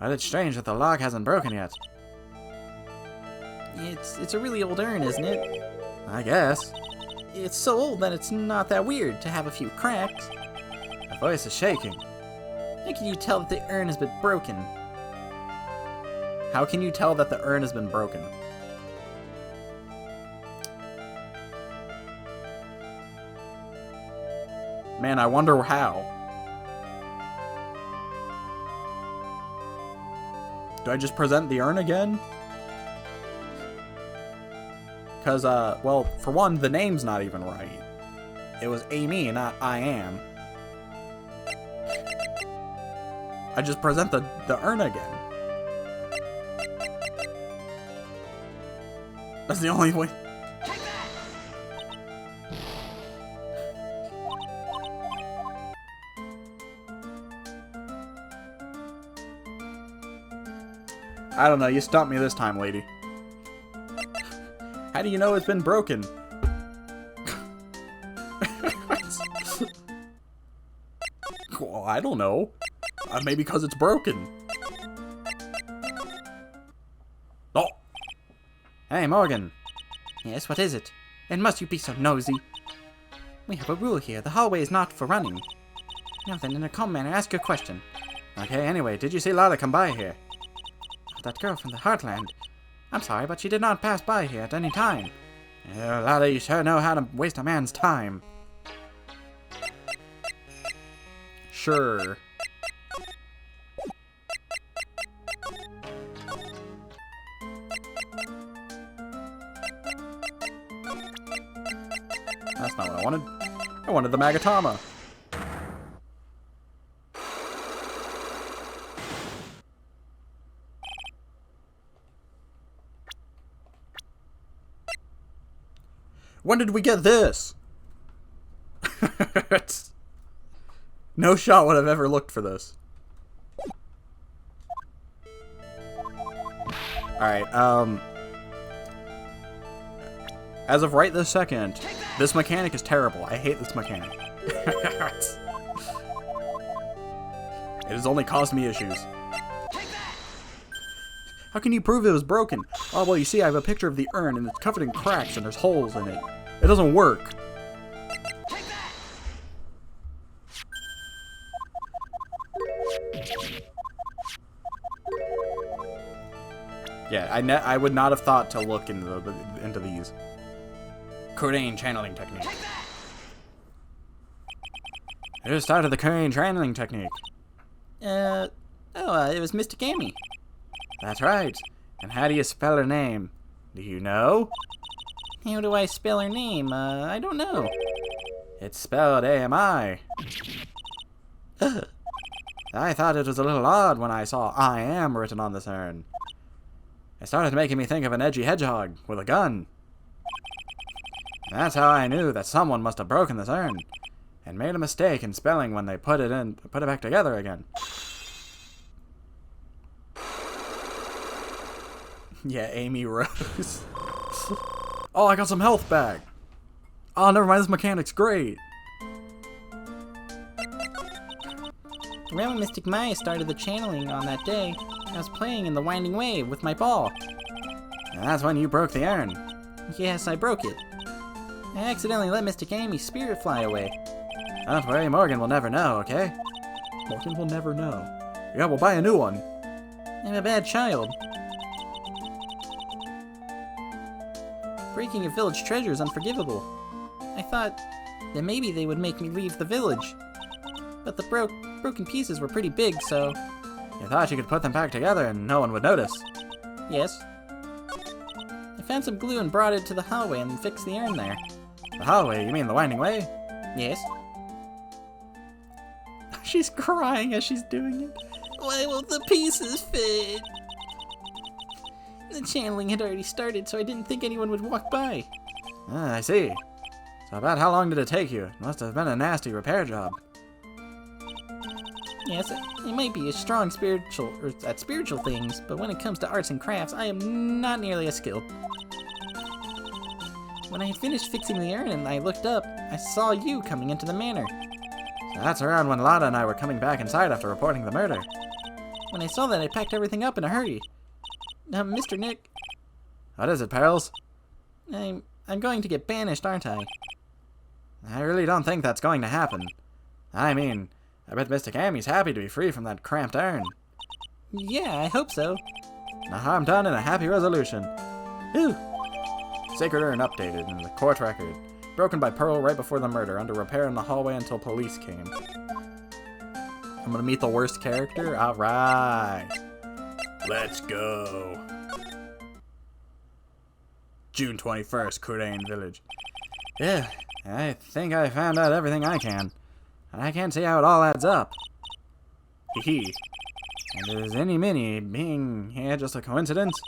Well, it's strange that the lock hasn't broken yet. It's a really old urn, isn't it? I guess. It's so old that it's not that weird to have a few cracks. My voice is shaking. How can you tell that the urn has been broken? How can you tell that the urn has been broken? Man, I wonder how. Do I just present the urn again? Because, well, for one, the name's not even right. It was Amy, not I am. I just present the urn again. That's the only way. I don't know, you stumped me this time, lady. How do you know it's been broken? Well, I don't know. Maybe because it's broken. Oh! Hey, Morgan. Yes, what is it? And must you be so nosy? We have a rule here. The hallway is not for running. Now then, in a calm manner, ask your question. Okay, anyway, did you see Lala come by here? That girl from the Heartland. I'm sorry, but she did not pass by here at any time. Lala, you sure know how to waste a man's time. Sure. That's not what I wanted. I wanted the magatama. When did we get this? No shot would have ever looked for this. Alright, as of right this second, this mechanic is terrible. I hate this mechanic. It has only caused me issues. How can you prove it was broken? Oh, well, you see, I have a picture of the urn, and it's covered in cracks, and there's holes in it. It doesn't work. Yeah, I would not have thought to look into these. Courier channeling technique. Who started the Courier channeling technique? It was Mystic Amy. That's right. And how do you spell her name? Do you know? How do I spell her name? I don't know. It's spelled A-M-I. I thought it was a little odd when I saw I am written on this urn. It started making me think of an edgy hedgehog with a gun. That's how I knew that someone must have broken this urn and made a mistake in spelling when they put it back together again. Yeah, Amy Rose. Oh, I got some health back. Oh, never mind, this mechanic's great. Around Mystic Maya started the channeling on that day, I was playing in the Winding Wave with my ball. And that's when you broke the urn. Yes, I broke it. I accidentally let Mystic Amy's spirit fly away. Don't worry, Morgan will never know, okay? Morgan will never know. Yeah, we'll buy a new one. I'm a bad child. Breaking a village treasure is unforgivable. I thought then maybe they would make me leave the village. But the broken pieces were pretty big, so... You thought you could put them back together and no one would notice? Yes. I found some glue and brought it to the hallway and fixed the urn there. The hallway? You mean the winding way? Yes. She's crying as she's doing it. Why won't the pieces fit? The channeling had already started, so I didn't think anyone would walk by. Ah, I see. So about how long did it take you? It must have been a nasty repair job. Yes, I might be a strong at spiritual things, but when it comes to arts and crafts, I am not nearly as skilled. When I had finished fixing the urn and I looked up, I saw you coming into the manor. So that's around when Lotta and I were coming back inside after reporting the murder. When I saw that, I packed everything up in a hurry. Mr. Nick... What is it, Pearls? I'm going to get banished, aren't I? I really don't think that's going to happen. I mean, I bet Mystic Amy's happy to be free from that cramped urn. Yeah, I hope so. No harm done and a happy resolution. Ooh. Sacred urn updated in the court record. Broken by Pearl right before the murder, under repair in the hallway until police came. I'm gonna meet the worst character? Alright. Let's go. June 21st, Kurain Village. Yeah, I think I found out everything I can. And I can't see how it all adds up. Hee. And is any mini being here just a coincidence?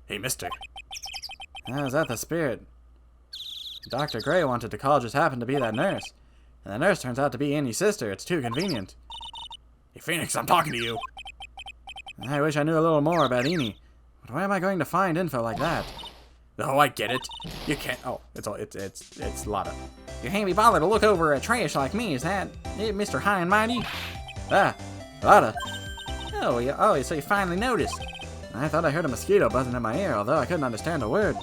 Hey, mister. Is that the spirit? Dr. Gray wanted to call, just happened to be that nurse. And the nurse turns out to be Annie's sister. It's too convenient. Hey, Phoenix, I'm talking to you. I wish I knew a little more about Eni. But where am I going to find info like that? Oh, I get it. You can't. Oh, it's Lotta. You can't be bothered to look over a trash like me, is that it, Mr. High and Mighty? Ah, Lotta. Oh, so you finally noticed. I thought I heard a mosquito buzzing in my ear, although I couldn't understand a word.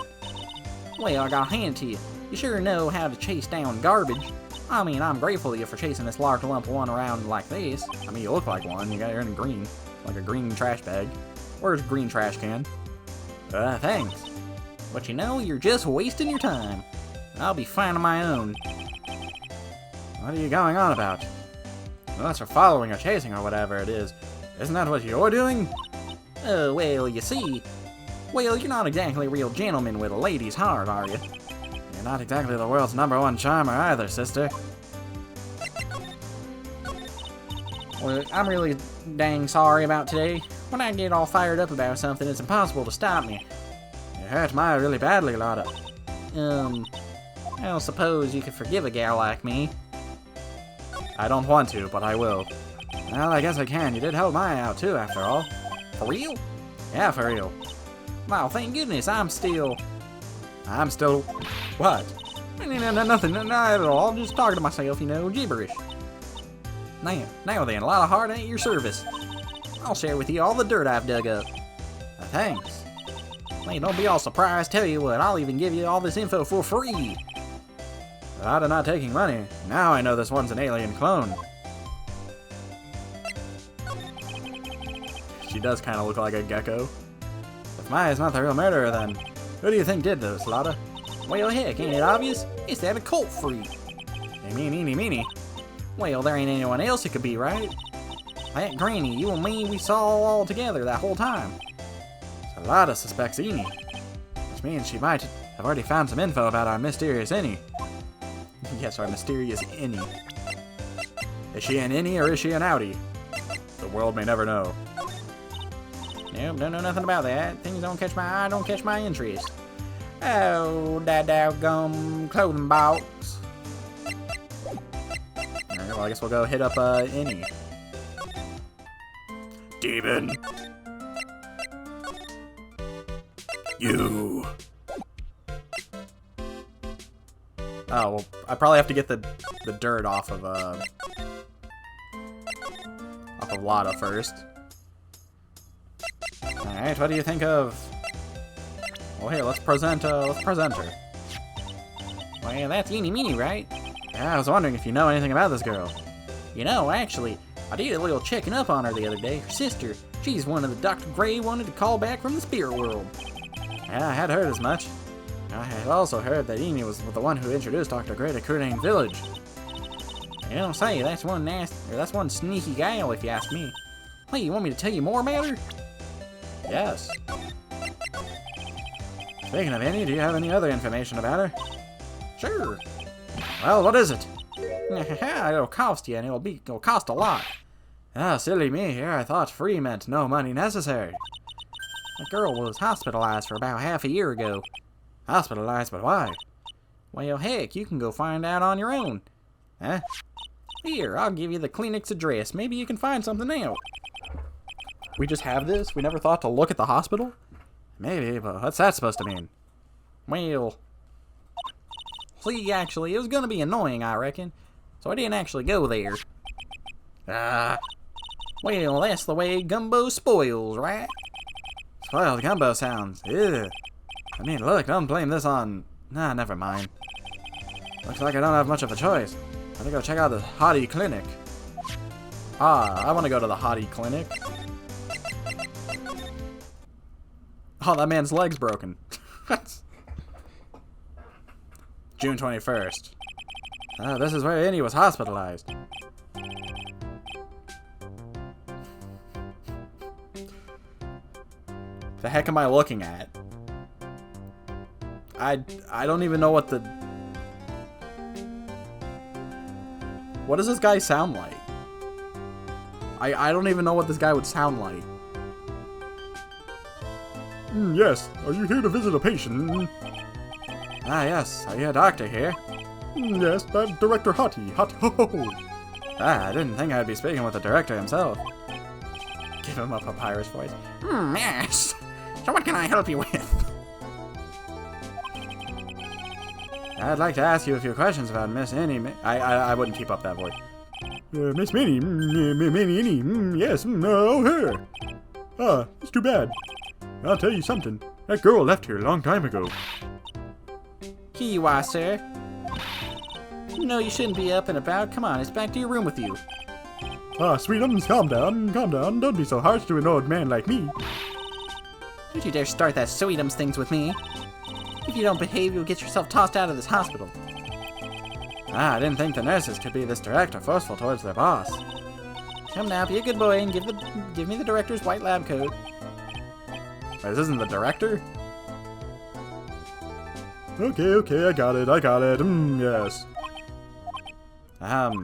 Well, I gotta hand it to you. You sure know how to chase down garbage. I mean, I'm grateful to you for chasing this large lump of one around like this. I mean, you look like one. You're in green. Like a green trash bag. Where's green trash can? Thanks. But you know, you're just wasting your time. I'll be finding my own. What are you going on about? Unless you're following or chasing or whatever it is. Isn't that what you're doing? Oh, well, you see. Well, you're not exactly a real gentleman with a lady's heart, are you? You're not exactly the world's #1 charmer either, sister. Well, I'm really dang sorry about today. When I get all fired up about something, it's impossible to stop me. You hurt Maya really badly, Lotta. I don't suppose you could forgive a gal like me. I don't want to, but I will. Well, I guess I can. You did help Maya out too, after all. For real? Yeah, for real. Well, thank goodness I'm still... What? Nothing, not at all. I'm just talking to myself, you know, gibberish. Now then, a lot of heart at your service. I'll share with you all the dirt I've dug up. Thanks. Hey, don't be all surprised, tell you what, I'll even give you all this info for free. But out of not taking money, now I know this one's an alien clone. She does kind of look like a gecko. If Maya's not the real murderer, then who do you think did this, Lotta? Well, heck, ain't it obvious? It's that occult freak. You mean eeny meeny? Well, there ain't anyone else it could be, right? That Granny, you and me, we saw all together that whole time. So Lotta suspects Eni, which means she might have already found some info about our mysterious Eni. Yes, our mysterious Eni. Is she an Eni or is she an outie? The world may never know. Nope, don't know nothing about that. Things don't catch my eye, don't catch my interest. Oh, that doggone clothing box. Alright, well, I guess we'll go hit up Eni. Demon. You. Oh, well, I probably have to get the dirt off of Lotta first. Alright, what do you think of... Well, here, let's present her. Well, that's Eeny Meeny, right? Yeah, I was wondering if you know anything about this girl. You know, actually, I did a little checking up on her the other day. Her sister, she's one of the Dr. Gray wanted to call back from the spirit world. Yeah, I had heard as much. I had also heard that Amy was the one who introduced Dr. Gray to Kurdane Village. You don't say, that's one sneaky gal if you ask me. Hey, you want me to tell you more about her? Yes. Speaking of Amy, do you have any other information about her? Sure. Well, what is it? It'll cost you, and it'll cost a lot. Ah, silly me here. I thought free meant no money necessary. The girl was hospitalized for about half a year ago. Hospitalized, but why? Well, heck, you can go find out on your own. Huh? Here, I'll give you the clinic's address. Maybe you can find something out. We just have this? We never thought to look at the hospital? Maybe, but what's that supposed to mean? Well, see, actually, it was gonna be annoying, I reckon. So I didn't actually go there. Well, that's the way gumbo spoils, right? Spoiled gumbo sounds. Ew. I mean, look, don't blame this on... Nah, never mind. Looks like I don't have much of a choice. I think I'll check out the Hottie Clinic. I want to go to the Hottie Clinic. Oh, that man's leg's broken. June 21st. This is where Annie was hospitalized. The heck am I looking at? I don't even know what the... What does this guy sound like? I don't even know what this guy would sound like. Yes, are you here to visit a patient? Ah, yes. Are you a doctor here? Yes, Director Hottie. Hot ho ho. I didn't think I'd be speaking with the director himself. Give him a papyrus voice. Yes. So what can I help you with? I'd like to ask you a few questions about Miss Annie. I wouldn't keep up that voice. Miss Minnie, Minnie, yes, oh, her. Ah, it's too bad. I'll tell you something. That girl left here a long time ago. Here you are, sir. You know you shouldn't be up and about. Come on, it's back to your room with you. Ah, Sweetums, calm down, calm down. Don't be so harsh to an old man like me. Don't you dare start that Sweetums things with me. If you don't behave, you'll get yourself tossed out of this hospital. I didn't think the nurses could be this direct or forceful towards their boss. Come now, be a good boy and give me the director's white lab coat. Wait, this isn't the director? Okay, I got it. Yes. Yes,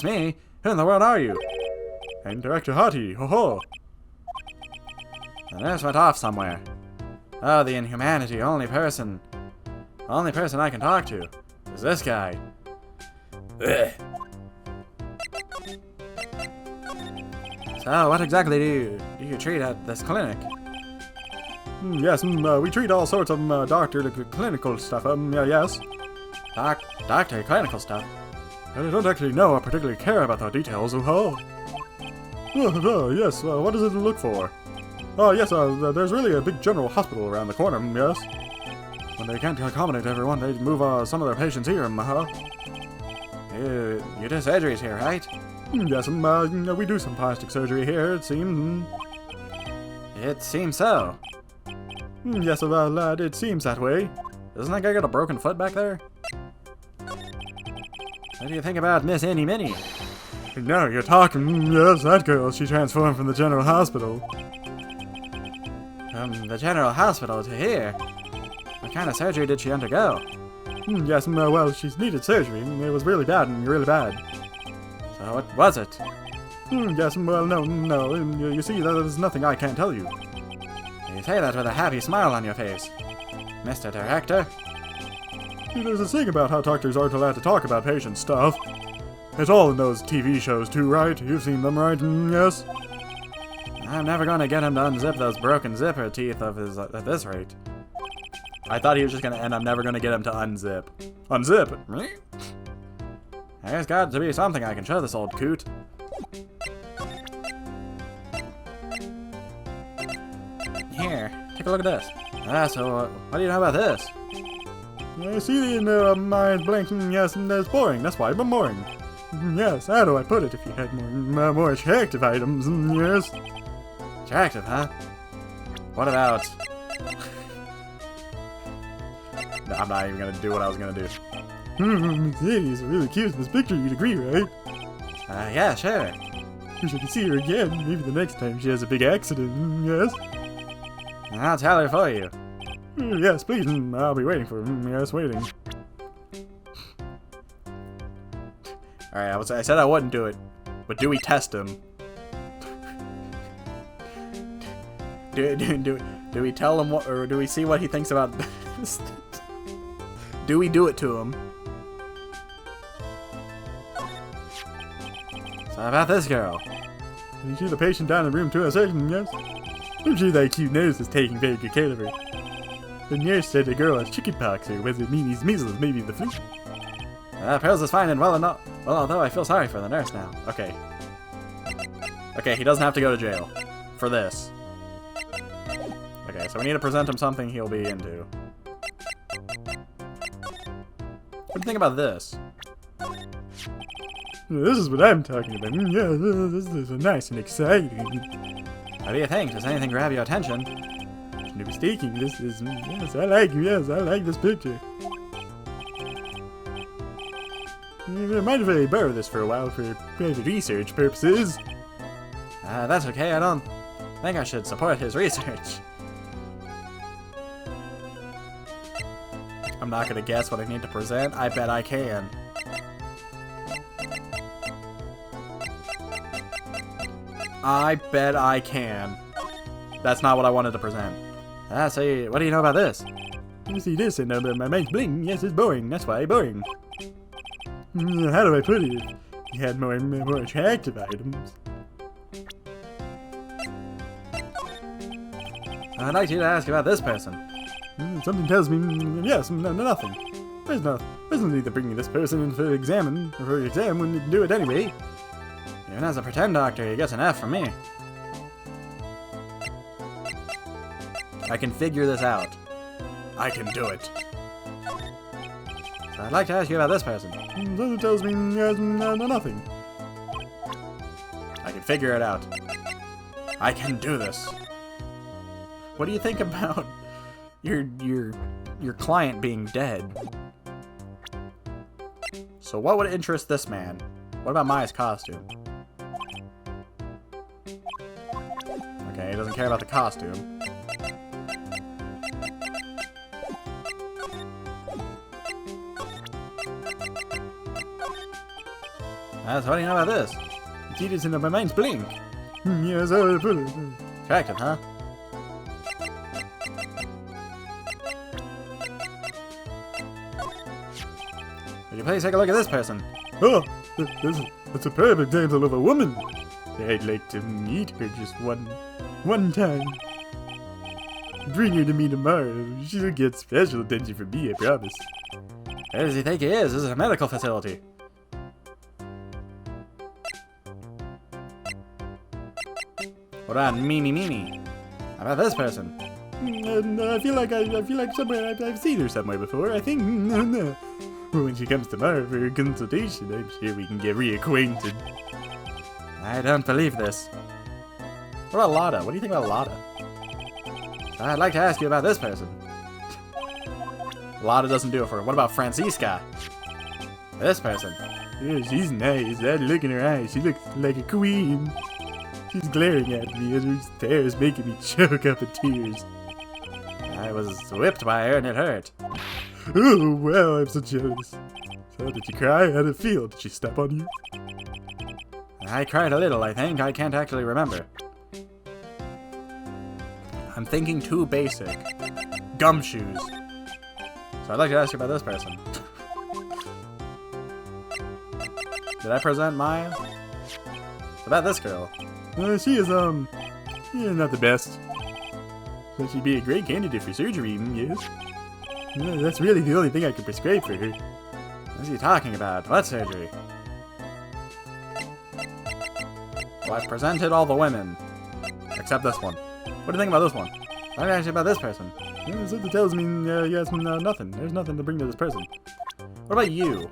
me. Who in the world are you? I'm Director Hottie, ho ho. The nurse went off somewhere. Oh, the inhumanity. Only person I can talk to is this guy. Ugh. So, what exactly do you treat at this clinic? Yes, we treat all sorts of clinical stuff. Yes. Doctor, clinical stuff. I don't actually know or particularly care about the details. Oh, yes. What does it look for? Oh, yes. There's really a big general hospital around the corner. Yes. When they can't accommodate everyone, they move some of their patients here. You do surgeries here, right? Yes. We do some plastic surgery here. It seems. It seems so. Yes, lad. It seems that way. Doesn't that guy got a broken foot back there? What do you think about Miss Annie Minnie? No, you're talking. Yes, that girl. She transformed from the general hospital. From the general hospital to here? What kind of surgery did she undergo? Yes, well, she's needed surgery. It was really bad. So what was it? Yes, well, no. You see, there's nothing I can't tell you. You say that with a happy smile on your face. Mr. Director? There's a thing about how doctors aren't allowed to talk about patient stuff. It's all in those TV shows too, right? You've seen them, right? Yes? I'm never gonna get him to unzip those broken zipper teeth of his at this rate. I thought he was just gonna end. I'm never gonna get him to unzip. Unzip? Really? There's got to be something I can show this old coot. Here, take a look at this. So what do you know about this? I see in my blank. Yes, that's boring. That's why I'm boring. Yes, how do I put it? If you had more attractive items, yes. Attractive, huh? What about... No, I'm not even gonna do what I was gonna do. Mercedes, really cute in this picture, you'd agree, right? Yeah, sure. Wish I could see her again. Maybe the next time she has a big accident. Yes? I'll tell her for you. Yes, please. I'll be waiting for her. Yes, waiting. Alright, I said I wouldn't do it. But do we test him? Do we tell him what, or do we see what he thinks about this? Do we do it to him? So about this girl. You see the patient down in room 207, yes? I'm sure that cute nurse is taking very good care of her. The nurse said the girl has chickenpox, or was it measles, maybe the flu? Pearls is fine and well enough. Well, although I feel sorry for the nurse now. Okay. Okay, he doesn't have to go to jail. For this. Okay, so we need to present him something he'll be into. What do you think about this? This is what I'm talking about. Yeah, this is nice and exciting. What do you think? Does anything grab your attention? No mistaking, this is... Yes, I like this picture. Mind if I borrow this for a while for private research purposes? That's okay. I don't think I should support his research. I'm not gonna guess what I need to present. I bet I can. I bet I can. That's not what I wanted to present. So what do you know about this? You see this and my mind's bling. Yes, it's boring. That's why boring. How do I put it? You had more attractive items. I'd like you to ask about this person. Something tells me, yes, nothing. There's no need to bring this person in for an exam when you can do it anyway. Even as a pretend doctor, he gets an F from me. I can figure this out. I can do it. So I'd like to ask you about this person. Something tells me, nothing. I can figure it out. I can do this. What do you think about your client being dead? So what would interest this man? What about Maya's costume? Okay, he doesn't care about the costume. So what do you know about this? See this and my mind's blink. Yes, I put it. Attractive, huh? Would you please take a look at this person? Oh, that's a perfect example of a woman. I'd like to meet her just one time. Bring her to me tomorrow. She'll get special attention from me, I promise. Where does he think he is? This is a medical facility. What about me? How about this person? I feel like somewhere I've seen her somewhere before. I think no. When she comes tomorrow for her consultation, I'm sure we can get reacquainted. I don't believe this. What about Lotta? What do you think about Lotta? I'd like to ask you about this person. Lotta doesn't do it for her. What about Francisca? This person. Yeah, she's nice. That look in her eyes, she looks like a queen. She's glaring at me and her stare is making me choke up in tears. I was whipped by her and it hurt. Oh, well, I'm so jealous. So, did you cry? How did it feel? Did she step on you? I cried a little, I think. I can't actually remember. I'm thinking too basic. Gumshoes. So I'd like to ask you about this person. Did I present Maya? What about this girl? She is, yeah, not the best. But she'd be a great candidate for surgery, yes. Yeah, that's really the only thing I could prescribe for her. What is he talking about? What surgery? Well, I've presented all the women. Except this one. What do you think about this one? What do you actually about this person? Yeah, something tells me, yes, nothing. There's nothing to bring to this person. What about you?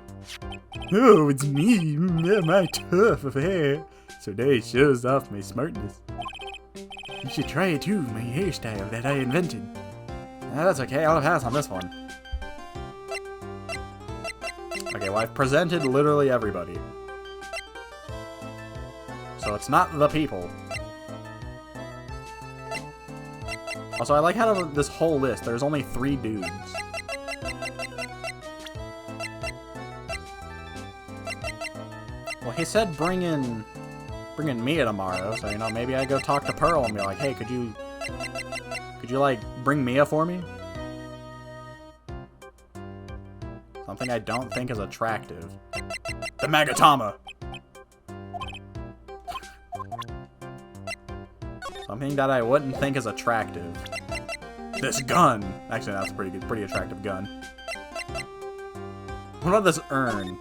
Oh, it's me. Yeah, my tuft of hair. So there it shows off my smartness. You should try it too, my hairstyle that I invented. That's okay, I'll pass on this one. Okay, well I've presented literally everybody. So it's not the people. Also, I like how this whole list, there's only 3 dudes. Well, he said bring in Mia tomorrow, so, you know, maybe I go talk to Pearl and be like, hey, could you, like, bring Mia for me? Something I don't think is attractive. The magatama! Something that I wouldn't think is attractive. This gun! Actually, that's a pretty attractive gun. What about this urn?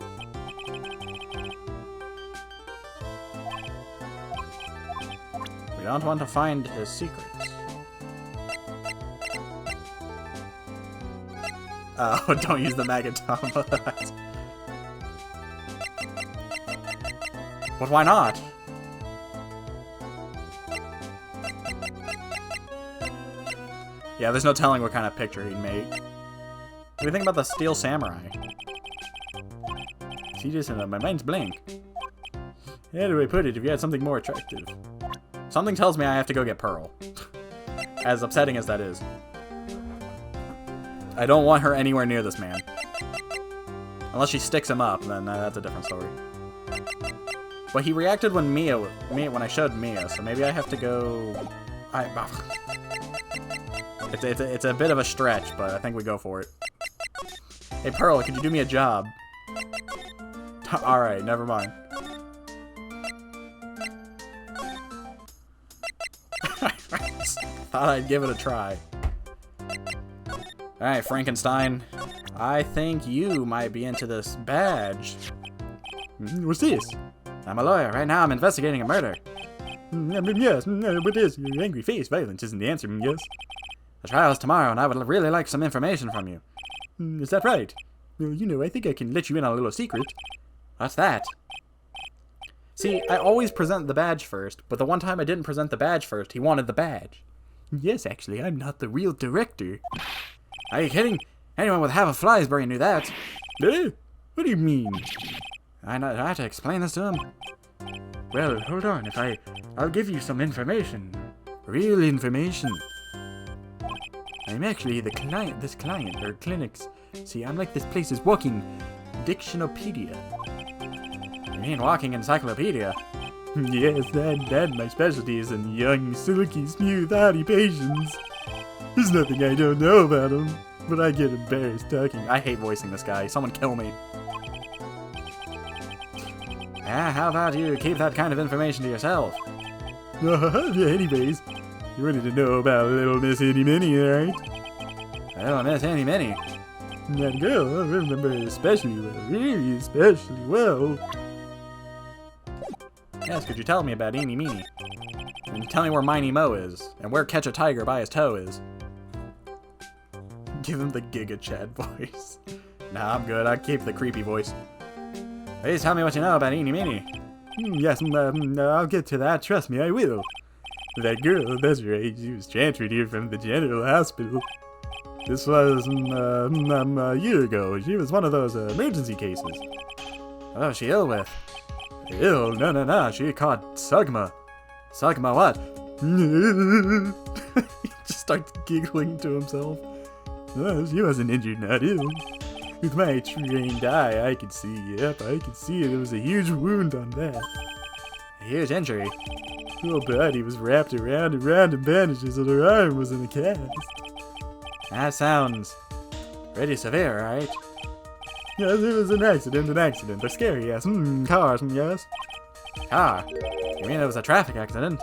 We don't want to find his secrets. Oh, don't use the magatama. But why not? Yeah, there's no telling what kind of picture he'd make. What do you think about the Steel Samurai? See this, and my mind's blank. How do I put it if you had something more attractive? Something tells me I have to go get Pearl. As upsetting as that is. I don't want her anywhere near this man. Unless she sticks him up, then that's a different story. But he reacted when when I showed Mia, so maybe I have to go... It's a bit of a stretch, but I think we go for it. Hey, Pearl, could you do me a job? Alright, never mind. Thought I'd give it a try. Alright, Frankenstein. I think you might be into this badge. What's this? I'm a lawyer. Right now I'm investigating a murder. Yes, what is your angry face? Violence isn't the answer, yes. The trial's tomorrow, and I would really like some information from you. Is that right? Well, you know, I think I can let you in on a little secret. What's that? See, I always present the badge first, but the one time I didn't present the badge first, he wanted the badge. Yes, actually, I'm not the real director. Are you kidding? Anyone with half a fly's brain knew that. What do you mean? I have to explain this to him. Well, hold on. I'll give you some information. Real information. I'm actually this client, or clinics. See, I'm like this place's walking dictionopedia. You mean walking encyclopedia? Yes, that my specialty is in young, silky, smooth, howdy patients. There's nothing I don't know about them, but I get embarrassed talking. I hate voicing this guy. Someone kill me. How about you keep that kind of information to yourself? Anyways, you wanted to know about little Miss Henny Minnie, right? Little Miss Henny Minnie? That girl, I remember her especially well, really especially well. Yes, could you tell me about Eeny Meeny? And tell me where Miney Mo is, and where Catch a Tiger by his toe is. Give him the Giga Chad voice. Nah, I'm good. I keep the creepy voice. Please tell me what you know about Eeny Meeny. Yes, I'll get to that. Trust me, I will. That girl, that's right. She was transferred here from the general hospital. This was a year ago. She was one of those emergency cases. What was she ill with? Ill? No. She caught Sugma. Sugma what? He just starts giggling to himself. Well, she wasn't injured, not ill. With my trained eye, I could see, yep, I could see it. There was a huge wound on that. A huge injury? Her whole body was wrapped around and round in bandages, and her arm was in a cast. That sounds pretty severe, right? Yes, it was an accident, a scary ass. Cars, yes. Car? You mean it was a traffic accident?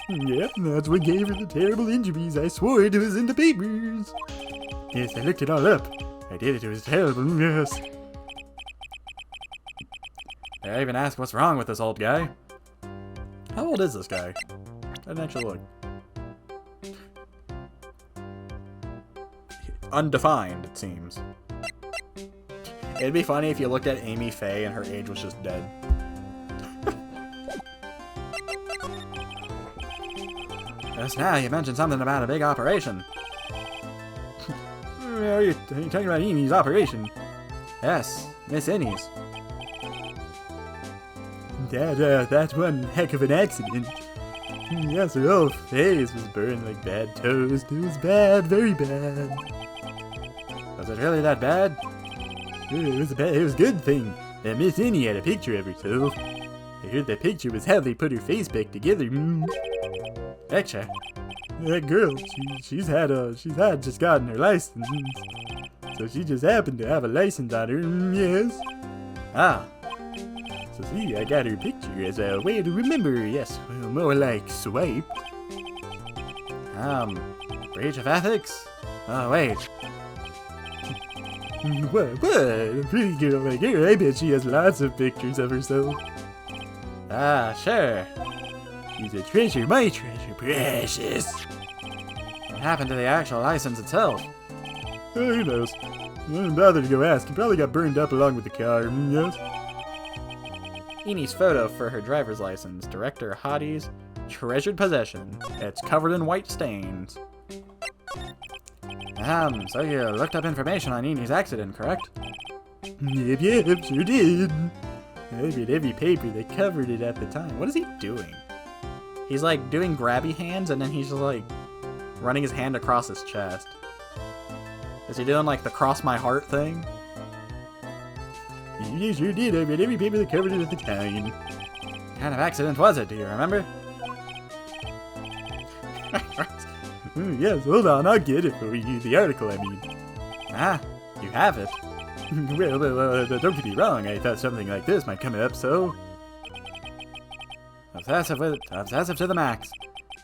Yep, that's what gave her the terrible injuries. I swore it was in the papers. Yes, I looked it all up. I did it, it was terrible, yes. I even asked what's wrong with this old guy. How old is this guy? I didn't actually look. Undefined, it seems. It'd be funny if you looked at Amy Faye and her age was just dead. Just now you mentioned something about a big operation. Are you talking about Amy's operation? Yes, Miss Innie's. That's one heck of an accident. Yes, her whole face was burned like bad toast. It was bad, very bad. Was it really that bad? It was a good thing that Miss Innie had a picture of herself. I heard that picture was how they put her face back together. Picture? That girl, she's just gotten her license. So she just happened to have a license on her, yes. Ah, So see, I got her picture as a way to remember her, yes. Well, more like swipe. breach of ethics? Oh, wait. What? A pretty girl like her, I bet she has lots of pictures of herself. Ah, sure. She's a treasure, my treasure, precious. What happened to the actual license itself? Oh, who knows? I didn't bother to go ask. It probably got burned up along with the car, yes. Innie's photo for her driver's license. Director Hottie's treasured possession. It's covered in white stains. So you looked up information on Innie's accident, correct? Yep, sure did. I read every paper that covered it at the time. What is he doing? He's like doing grabby hands and then he's just like running his hand across his chest. Is he doing like the cross my heart thing? You sure did. I read every paper that covered it at the time. What kind of accident was it? Do you remember? Yes, hold on. I'll get it for you. The article, I mean. Ah, you have it. Well, don't get me wrong. I thought something like this might come up, so... Obsessive to the max.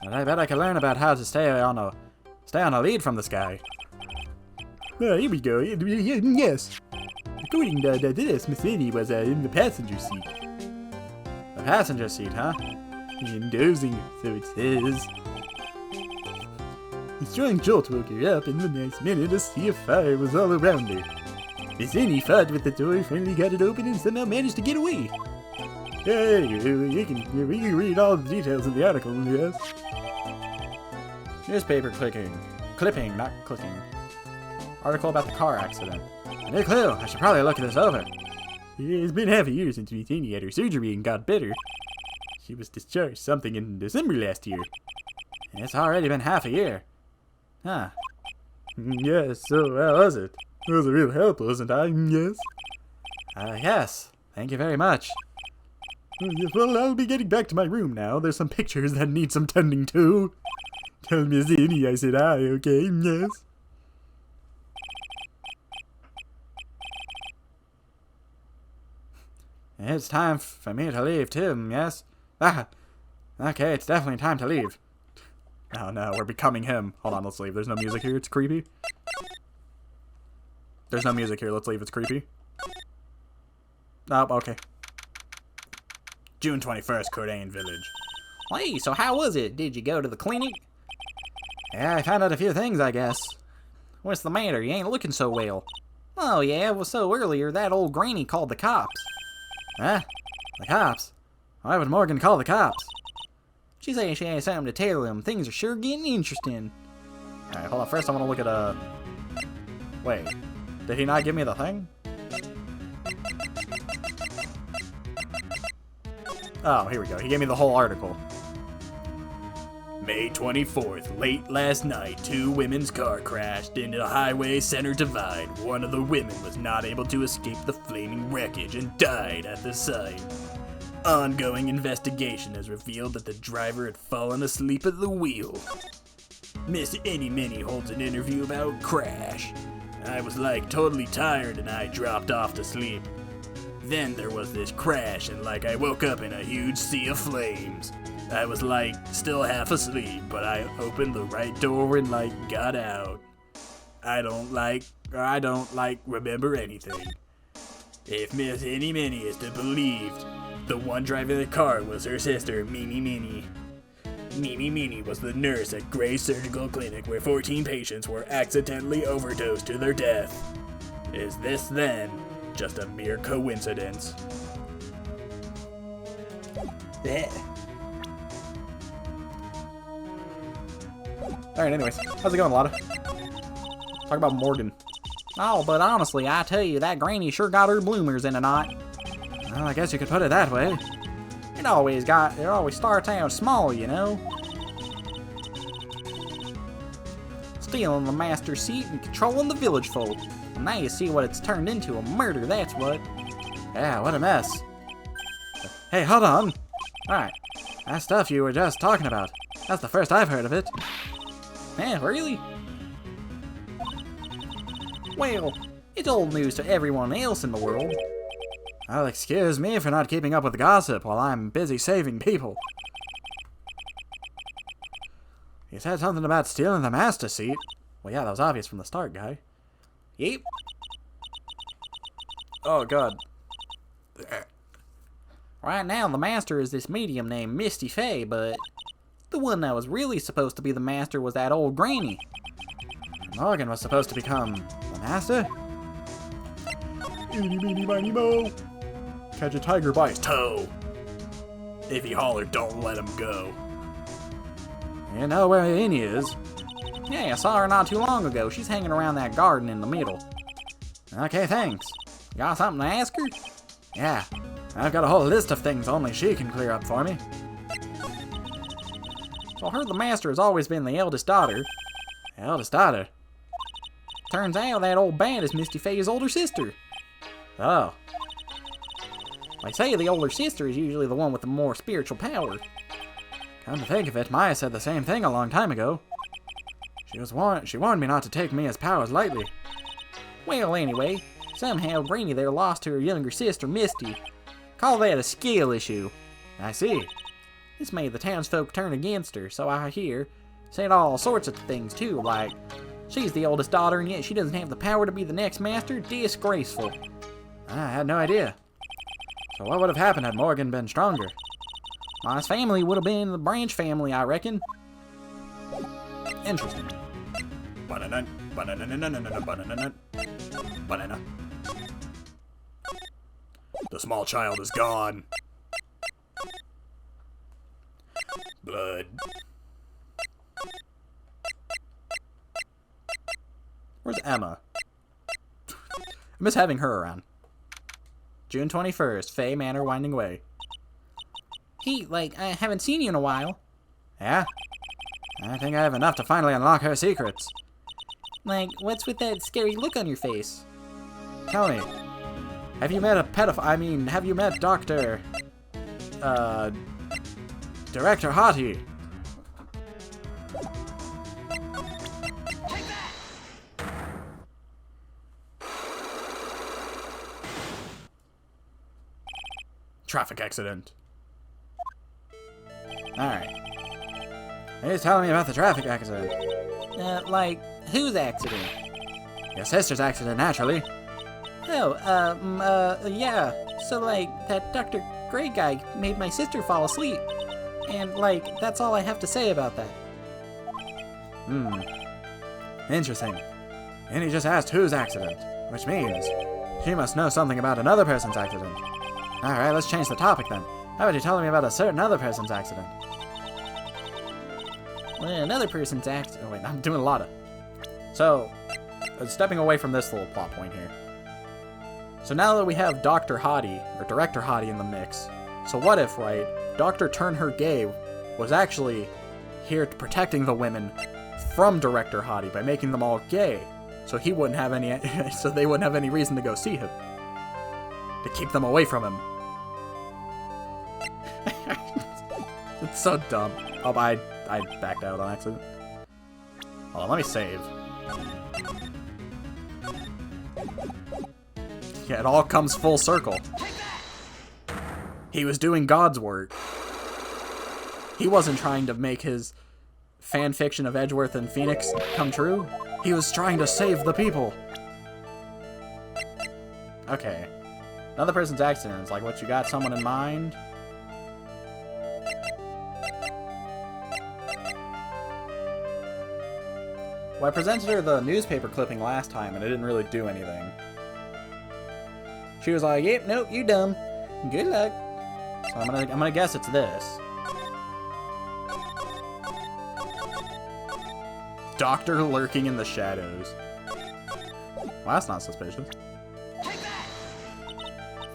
And I bet I could learn about how to stay on a lead from this guy. Here we go. Yes. According to this, Miss Innie was in the passenger seat. The passenger seat, huh? And dozing, so it says. The strong jolt woke her up, and the next minute a sea of fire was all around her. Miss Innie fought with the door, finally got it open, and somehow managed to get away. Hey, we can read all the details in the article, yes? Newspaper clipping, not clicking. Article about the car accident. No clue. I should probably look this over. It's been half a year since Miss Innie had her surgery and got better. She was discharged something in December last year. It's already been half a year. Huh. Yes, so how was it? It was a real help, wasn't I? Yes? Yes. Thank you very much. Yes, well, I'll be getting back to my room now. There's some pictures that need some tending to. Tell Miss Innie I said hi, okay? Yes? It's time for me to leave too, yes? Ah, okay, it's definitely time to leave. Oh no, we're becoming him. Hold on, let's leave. There's no music here, it's creepy. There's no music here, let's leave, it's creepy. Oh, okay. June 21st, Cordain Village. Hey, so how was it? Did you go to the clinic? Yeah, I found out a few things, I guess. What's the matter? You ain't looking so well. Oh yeah, well so earlier that old granny called the cops. Huh? The cops? Why would Morgan call the cops? She says she has something to tell them. Things are sure getting interesting. Alright, hold on. First I want to look at, Wait. Did he not give me the thing? Oh, here we go. He gave me the whole article. May 24th, late last night, two women's car crashed into the highway center divide. One of the women was not able to escape the flaming wreckage and died at the site. Ongoing investigation has revealed that the driver had fallen asleep at the wheel. Miss Innie Minnie holds an interview about crash. I was like totally tired and I dropped off to sleep. Then there was this crash and like I woke up in a huge sea of flames. I was like still half asleep, but I opened the right door and like got out. I don't like remember anything. If Miss Innie Minnie is to be believed, the one driving the car was her sister, Mimi Minnie. Mimi Minnie was the nurse at Gray's Surgical Clinic where 14 patients were accidentally overdosed to their death. Is this then just a mere coincidence? Alright, anyways. How's it going, Lotta? Talk about Morgan. Oh, but honestly, I tell you, that granny sure got her bloomers in a knot. Well, I guess you could put it that way. It always starts out small, you know? Stealing the master's seat and controlling the village folk. And now you see what it's turned into, a murder, that's what. Yeah, what a mess. Hey, hold on. Alright, that stuff you were just talking about. That's the first I've heard of it. Eh, really? Well, it's old news to everyone else in the world. Well, excuse me for not keeping up with the gossip while I'm busy saving people. You said something about stealing the master seat. Well, yeah, that was obvious from the start, guy. Yep. Oh, God. Right now, the master is this medium named Misty Fey, but the one that was really supposed to be the master was that old granny. Morgan was supposed to become the master? Eeny, meeny, miny, mo. Catch a tiger by his Toe. If he hollered, don't let him go. You know where Annie is. Yeah, I saw her not too long ago. She's hanging around that garden in the middle. Okay, thanks. You got something to ask her? Yeah, I've got a whole list of things only she can clear up for me. So I heard the master has always been the eldest daughter. Eldest daughter? Turns out that old bat is Misty Fey's older sister. Oh, They say the older sister is usually the one with the more spiritual power. come to think of it, Maya said the same thing a long time ago. She warned me not to take Mia's powers lightly. Well, anyway, somehow Granny there lost to her younger sister, Misty. Call that a skill issue. I see. This made the townsfolk turn against her, so I hear. Said all sorts of things, too, like, she's the oldest daughter and yet she doesn't have the power to be the next master? Disgraceful. I had no idea. So what would have happened had Morgan been stronger? My family would have been the Branch family, I reckon. Interesting. Banana, banana, banana, banana, banana. The small child is gone. Blood. Where's Emma? I miss having her around. June 21st, Fay Manor, Winding Way. Hey, I haven't seen you in a while. Yeah? I think I have enough to finally unlock her secrets. What's with that scary look on your face? Tell me, have you met a pedophile? I mean, have you met Dr. Director Hottie? Traffic accident. Alright. He's telling me about the traffic accident. Whose accident? Your sister's accident, naturally. Oh, yeah. So, that Dr. Gray guy made my sister fall asleep. And, that's all I have to say about that. Interesting. And he just asked whose accident, which means she must know something about another person's accident. Alright, let's change the topic then. How about you telling me about a certain other person's accident? Well, another person's accident. Oh wait, I'm doing a lot of... So, stepping away from this little plot point here. So now that we have Dr. Hottie, or Director Hottie in the mix, so what if, right, Dr. Turn Her Gay was actually here protecting the women from Director Hottie by making them all gay, so he wouldn't have any, so they wouldn't have any reason to go see him. To keep them away from him. It's so dumb. Oh, I backed out on accident. Hold on, let me save. Yeah, it all comes full circle. He was doing God's work. He wasn't trying to make his fan fiction of Edgeworth and Phoenix come true. He was trying to save the people. Okay. Another person's accident. It's like, what, you got someone in mind? Well, I presented her the newspaper clipping last time, and it didn't really do anything. She was like, yep, nope, you dumb. Good luck. So I'm gonna guess it's this. doctor lurking in the shadows. Well, that's not suspicious.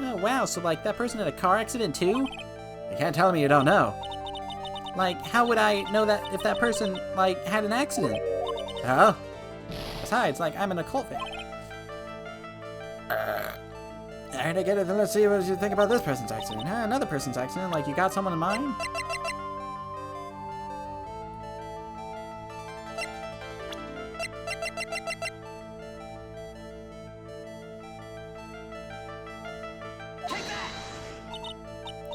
Oh, wow, so, like, that person had a car accident, too? You can't tell me you don't know. Like, how would I know that if that person, like, had an accident? Oh? Besides, like, I'm an occult fan. Alright, I get it. Then let's see what you think about this person's accident. Huh? Another person's accident? Like, you got someone in mind?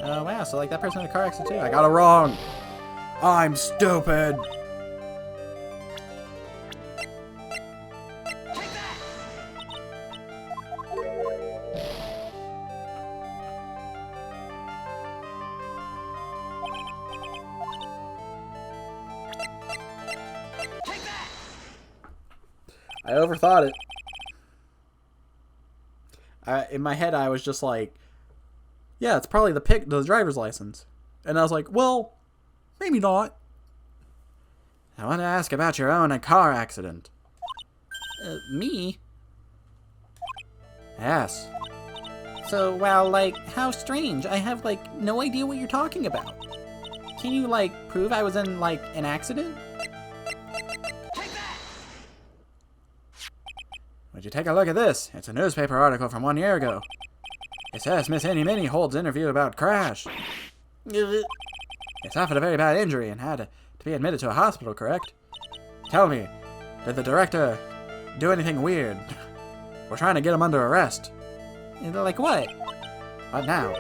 Oh, wow. So, like, that person had a car accident, too? I got it wrong. I'm stupid. I overthought it. In my head, I was just like, yeah, it's probably the driver's license. And I was like, well, maybe not. I want to ask about your own car accident. Me? Yes. So, well, like, how strange. I have, like, no idea what you're talking about. Can you, like, prove I was in, like, an accident? Would you take a look at this? It's a newspaper article from 1 year ago. It says Miss Innie Minnie holds interview about crash. You suffered a very bad injury and had to be admitted to a hospital, correct? Tell me, did the director do anything weird? We're trying to get him under arrest. Like what? What now?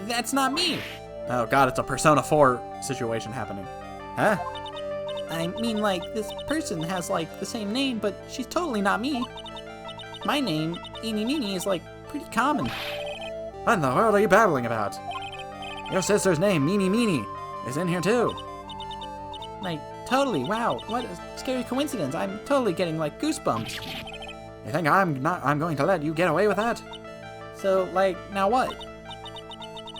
That's not me. Oh god, it's a Persona 4 situation happening. Huh? I mean, like, this person has, like, the same name, but she's totally not me. My name, Eenie Meenie, is, like, pretty common. What in the world are you babbling about? Your sister's name, Meenie Meenie, is in here too. Like, totally, wow, what a scary coincidence. I'm totally getting, like, goosebumps. You think I'm going to let you get away with that? So, like, now what?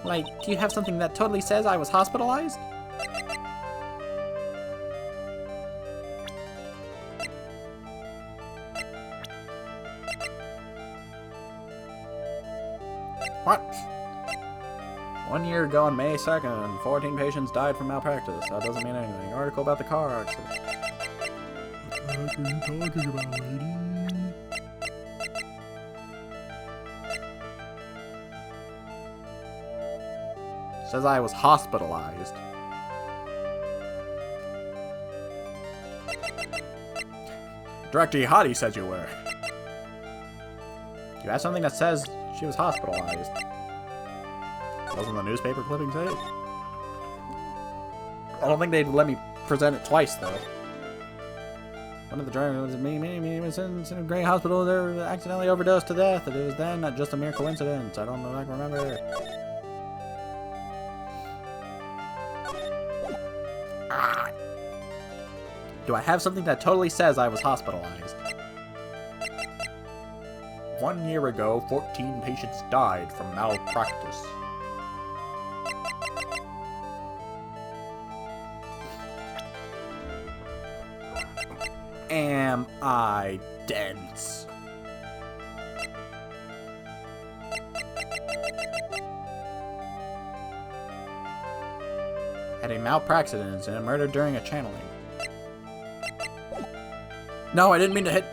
Like, do you have something that totally says I was hospitalized? What? 1 year ago on May 2nd, 14 patients died from malpractice. That doesn't mean anything. Article about the car accident. What are you talking about, lady? Says I was hospitalized. Director Ihati said you were. You have something that says she was hospitalized. Doesn't the newspaper clipping say it? I don't think they'd let me present it twice, though. One of the drivers was in a great hospital. They accidentally overdosed to death. It was then not just a mere coincidence. I don't know. I can remember. Do I have something that totally says I was hospitalized? 1 year ago, 14 patients died from malpractice. Am I dense? Had a malpractice and a murder during a channeling. No, I didn't mean to hit.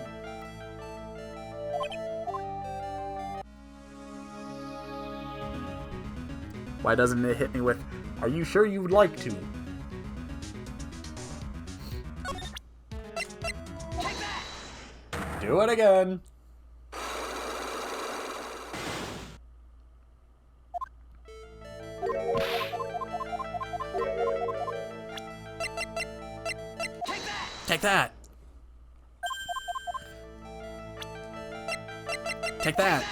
Why doesn't it hit me with, are you sure you would like to? Do it again. Take that. Take that.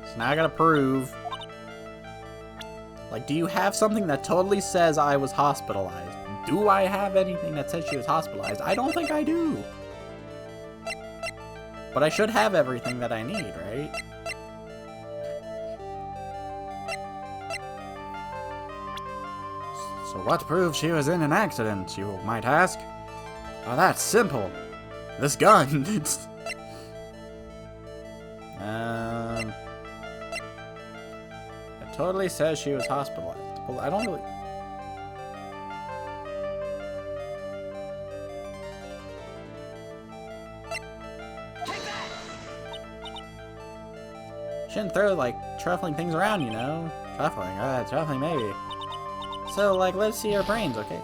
So now I gotta prove. Like, do you have something that totally says I was hospitalized? Do I have anything that says she was hospitalized? I don't think I do. But I should have everything that I need, right? So what proves she was in an accident, you might ask? Oh, that's simple. This gun. It totally says she was hospitalized. Well, I don't really... Shouldn't throw, like, truffling things around, you know? Truffling maybe. So, like, let's see her brains, okay?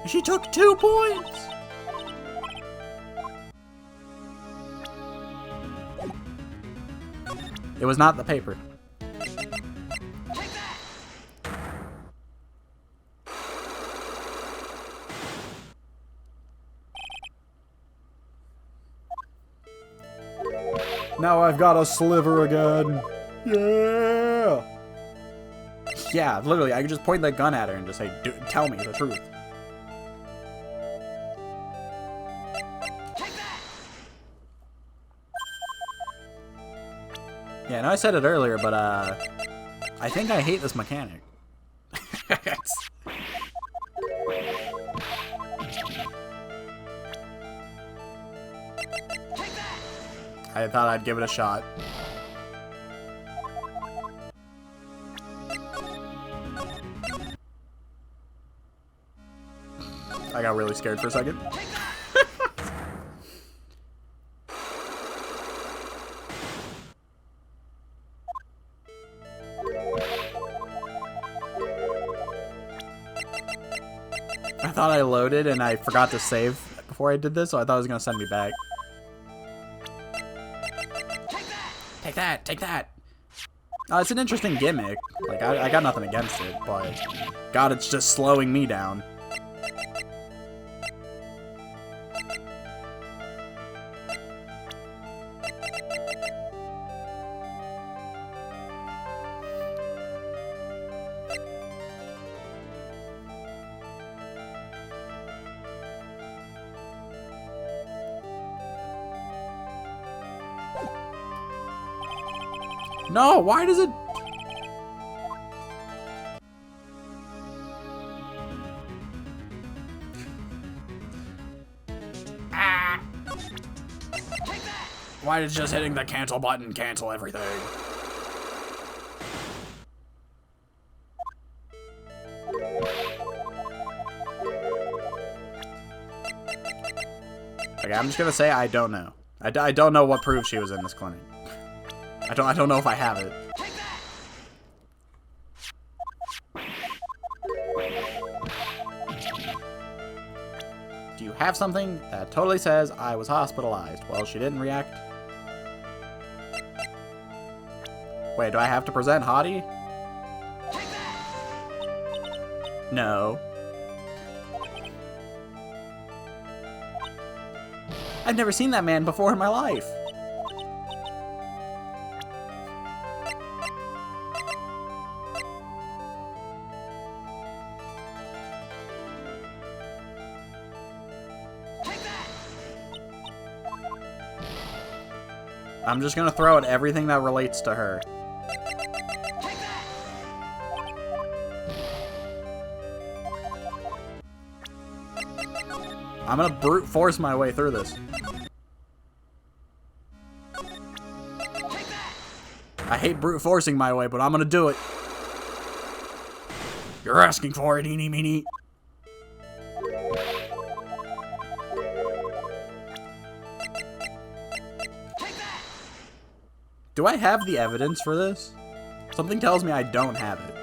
She took 2 points! It was not the paper. Now I've got a sliver again. Yeah. Yeah, literally, I could just point the gun at her and just say, tell me the truth. Yeah, I know I said it earlier, but, I think I hate this mechanic. I thought I'd give it a shot. I got really scared for a second. I thought I loaded and I forgot to save before I did this, so I thought it was gonna send me back. Take that! Take that! It's an interesting gimmick. Like, I got nothing against it, but... God, it's just slowing me down. No, why does it... Ah! Why does just hitting the cancel button cancel everything? Okay, I'm just gonna say I don't know. I don't know what proves she was in this clinic. I don't know if I have it. Do you have something that totally says I was hospitalized? Well, she didn't react. Wait, do I have to present Hottie? No. I've never seen that man before in my life. I'm just gonna throw at everything that relates to her. I'm gonna brute force my way through this. I hate brute forcing my way, but I'm gonna do it. You're asking for it, eeny meeny. Do I have the evidence for this? Something tells me I don't have it.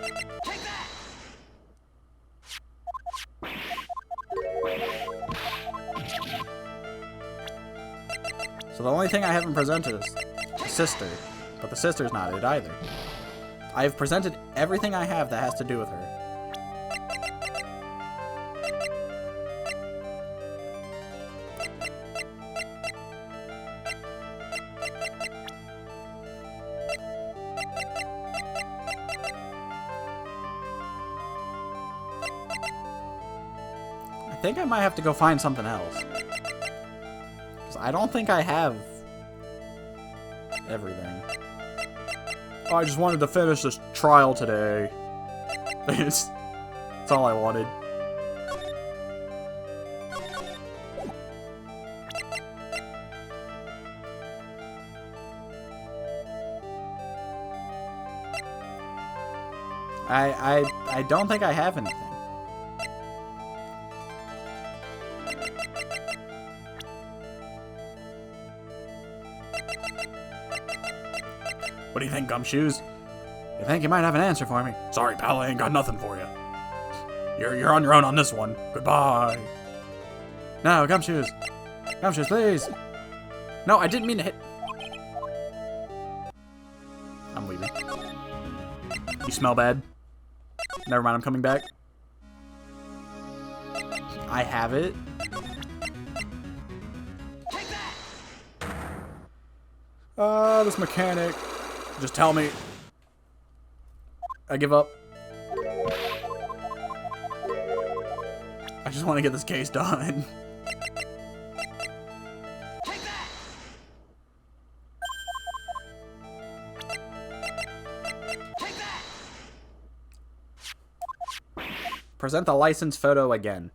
So the only thing I haven't presented is the sister, but the sister's not it either. I have presented everything I have that has to do with her. I think I might have to go find something else. Because I don't think I have everything. Oh, I just wanted to finish this trial today. That's all I wanted. I don't think I have anything. What do you think, Gumshoes? You think you might have an answer for me? Sorry, pal, I ain't got nothing for you. You're on your own on this one. Goodbye. No, Gumshoes. Gumshoes, please. No, I didn't mean to hit. I'm leaving. You smell bad. Never mind, I'm coming back. I have it. This mechanic. Just tell me. I give up. I just want to get this case done. Present the license photo again.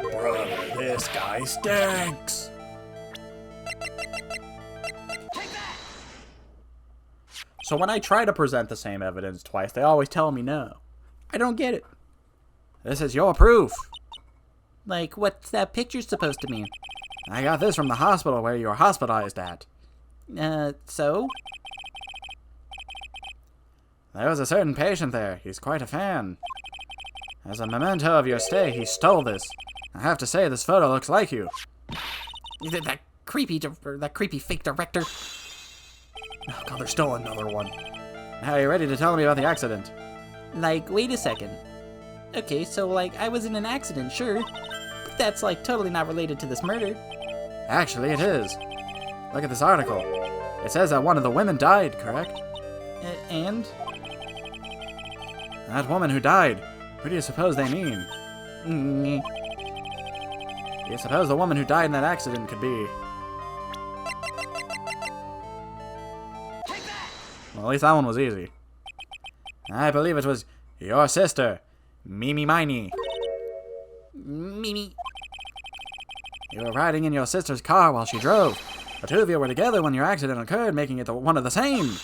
Brother, this guy stinks. So when I try to present the same evidence twice, they always tell me no. I don't get it. This is your proof. Like, what's that picture supposed to mean? I got this from the hospital where you were hospitalized at. So? There was a certain patient there. He's quite a fan. As a memento of your stay, he stole this. I have to say, this photo looks like you. That creepy fake director. Oh god, there's still another one. Now are you ready to tell me about the accident? Like, wait a second. Okay, so, like, I was in an accident, sure. But that's, like, totally not related to this murder. Actually, it is. Look at this article. It says that one of the women died, correct? And? That woman who died, who do you suppose they mean? Mm, Do you suppose the woman who died in that accident could be... Well, at least that one was easy. I believe it was your sister, Mimi Miney. Mimi. You were riding in your sister's car while she drove. The two of you were together when your accident occurred, making it one of the same.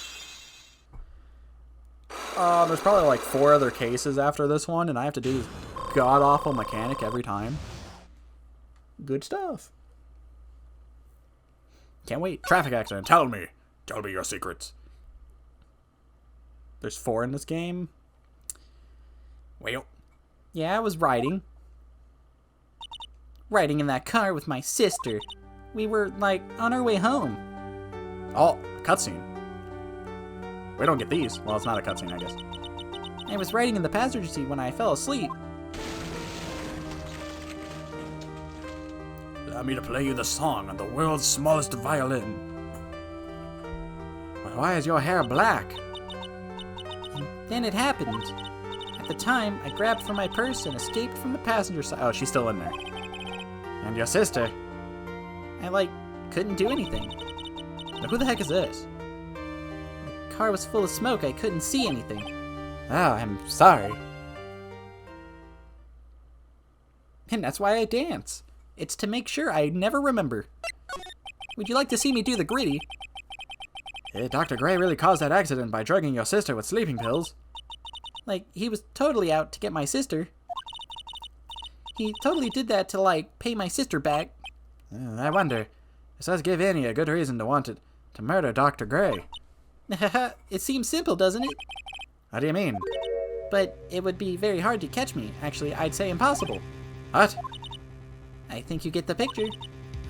There's probably like 4 other cases after this one, and I have to do this god-awful mechanic every time. Good stuff. Can't wait. Traffic accident. Tell me your secrets. There's 4 in this game. Well, Yeah, I was riding. Riding in that car with my sister. We were, like, on our way home. Oh, cutscene. We don't get these. Well, it's not a cutscene, I guess. I was riding in the passenger seat when I fell asleep. allow me to play you the song on the world's smallest violin. But why is your hair black? Then it happened. At the time, I grabbed for my purse and escaped from the passenger side. Oh, she's still in there. And your sister? I, couldn't do anything. Now, who the heck is this? The car was full of smoke. I couldn't see anything. Oh, I'm sorry. And that's why I dance. It's to make sure I never remember. Would you like to see me do the gritty? Hey, Dr. Gray really caused that accident by drugging your sister with sleeping pills. He was totally out to get my sister. He totally did that to, pay my sister back. I wonder. This does give Annie a good reason to want to murder Dr. Gray. It seems simple, doesn't it? What do you mean? But it would be very hard to catch me. Actually, I'd say impossible. What? I think you get the picture.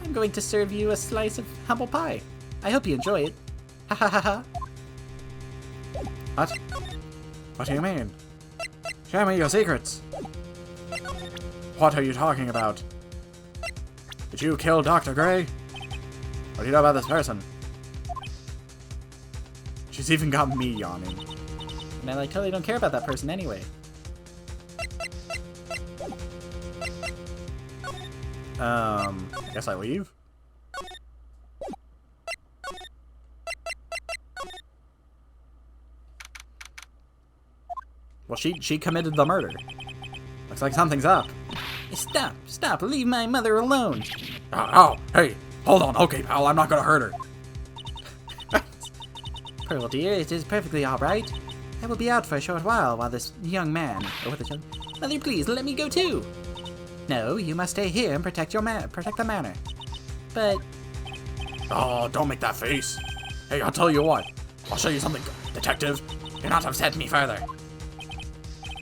I'm going to serve you a slice of humble pie. I hope you enjoy it. Ha ha ha ha. What? What do you mean? Show me your secrets. What are you talking about? Did you kill Dr. Gray? What do you know about this person? She's even got me yawning. And I totally don't care about that person anyway. I guess I leave? Well, she committed the murder. Looks like something's up. Stop, leave my mother alone. Oh, hey, hold on. Okay, pal, I'm not gonna hurt her. Pearl, dear, it is perfectly all right. I will be out for a short while this young man... Mother, please, let me go too. No, you must stay here and protect the manor. But... Oh, don't make that face. Hey, I'll tell you what. I'll show you something, detective. Do not upset me further.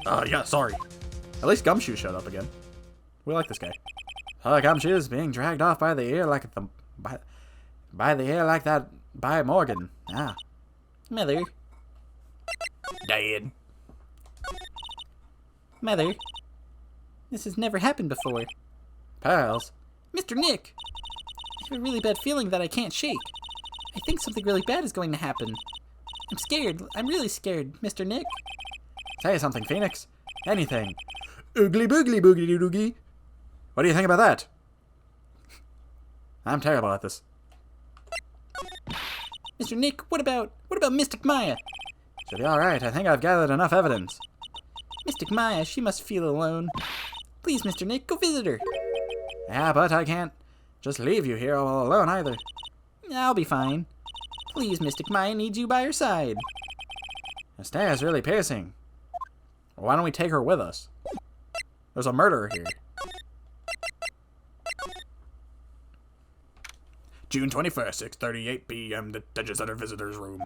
Yeah, sorry. At least Gumshoe showed up again. We like this guy. Gumshoe is being dragged off by the ear like by Morgan. Ah. Mother. Dad. Mother. This has never happened before. Pearls. Mr. Nick. I have a really bad feeling that I can't shake. I think something really bad is going to happen. I'm scared. I'm really scared, Mr. Nick. Say something, Phoenix. Anything. Oogly boogly boogly doogie. What do you think about that? I'm terrible at this. Mr. Nick, what about Mystic Maya? Should be alright. I think I've gathered enough evidence. Mystic Maya, she must feel alone. Please, Mr. Nick, go visit her. Yeah, but I can't just leave you here all alone either. I'll be fine. Please, Mystic Maya needs you by her side. The stare is really piercing. Why don't we take her with us? There's a murderer here. June 21st, 6:38 p.m. The Duchess at her visitor's room.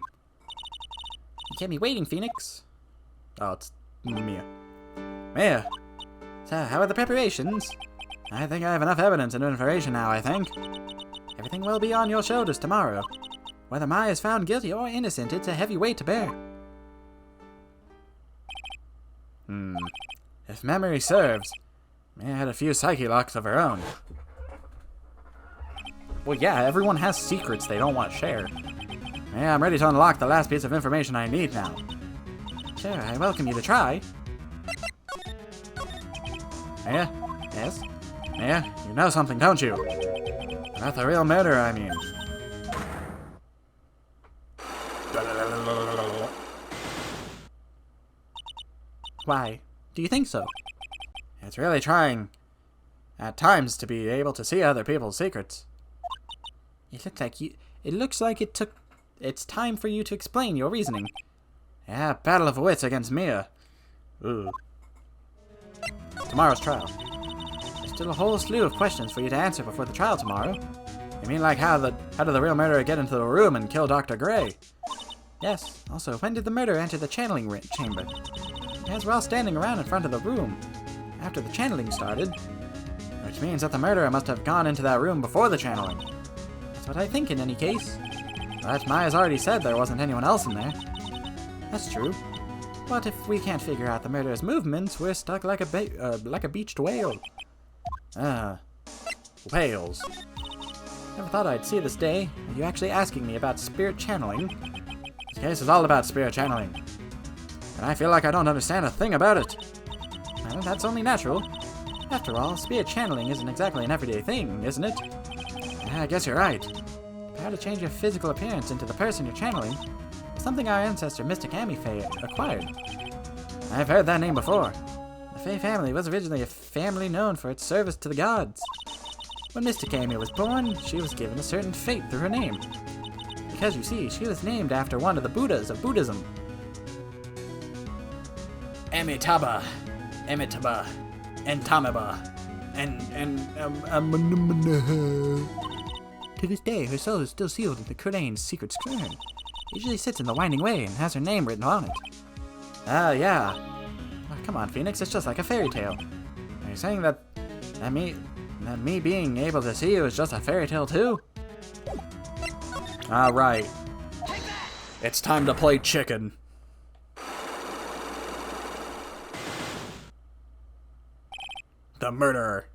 You can't be waiting, Phoenix. Oh, it's Mia. Mia! So, how are the preparations? I think I have enough evidence and information now, I think. Everything will be on your shoulders tomorrow. Whether Maya is found guilty or innocent, it's a heavy weight to bear. If memory serves, Mia had a few psyche locks of her own. Well, yeah, everyone has secrets they don't want to share. Yeah, I'm ready to unlock the last piece of information I need now. Sure, I welcome you to try. Mia? Yes? Mia, you know something, don't you? About the real murder, I mean. Why? Do you think so? It's really trying, at times, to be able to see other people's secrets. It looks like it's time for you to explain your reasoning. Yeah, battle of wits against Mia. Ooh. Tomorrow's trial. There's still a whole slew of questions for you to answer before the trial tomorrow. You mean like how did the real murderer get into the room and kill Dr. Gray? Yes. Also, when did the murderer enter the channeling chamber? As we're all standing around in front of the room after the channeling started, which means that the murderer must have gone into that room before the channeling. That's what I think in any case. But Maya's already said there wasn't anyone else in there. That's true. But if we can't figure out the murderer's movements, we're stuck like a beached whale. Whales. Never thought I'd see this day. Are you actually asking me about spirit channeling? This case is all about spirit channeling. And I feel like I don't understand a thing about it. Well, that's only natural. After all, spirit channeling isn't exactly an everyday thing, isn't it? Yeah, I guess you're right. The power to change your physical appearance into the person you're channeling is something our ancestor Mystic Amy Faye acquired. I've heard that name before. The Faye family was originally a family known for its service to the gods. When Mystic Amy was born, she was given a certain fate through her name. Because, you see, she was named after one of the Buddhas of Buddhism. Amitabha, Entamaba, To this day, her soul is still sealed in the Kurdane's secret square. It usually sits in the winding way and has her name written on it. Yeah. Oh, come on, Phoenix, it's just like a fairy tale. Are you saying that me being able to see you is just a fairy tale too? Alright. It's time to play chicken. The murderer.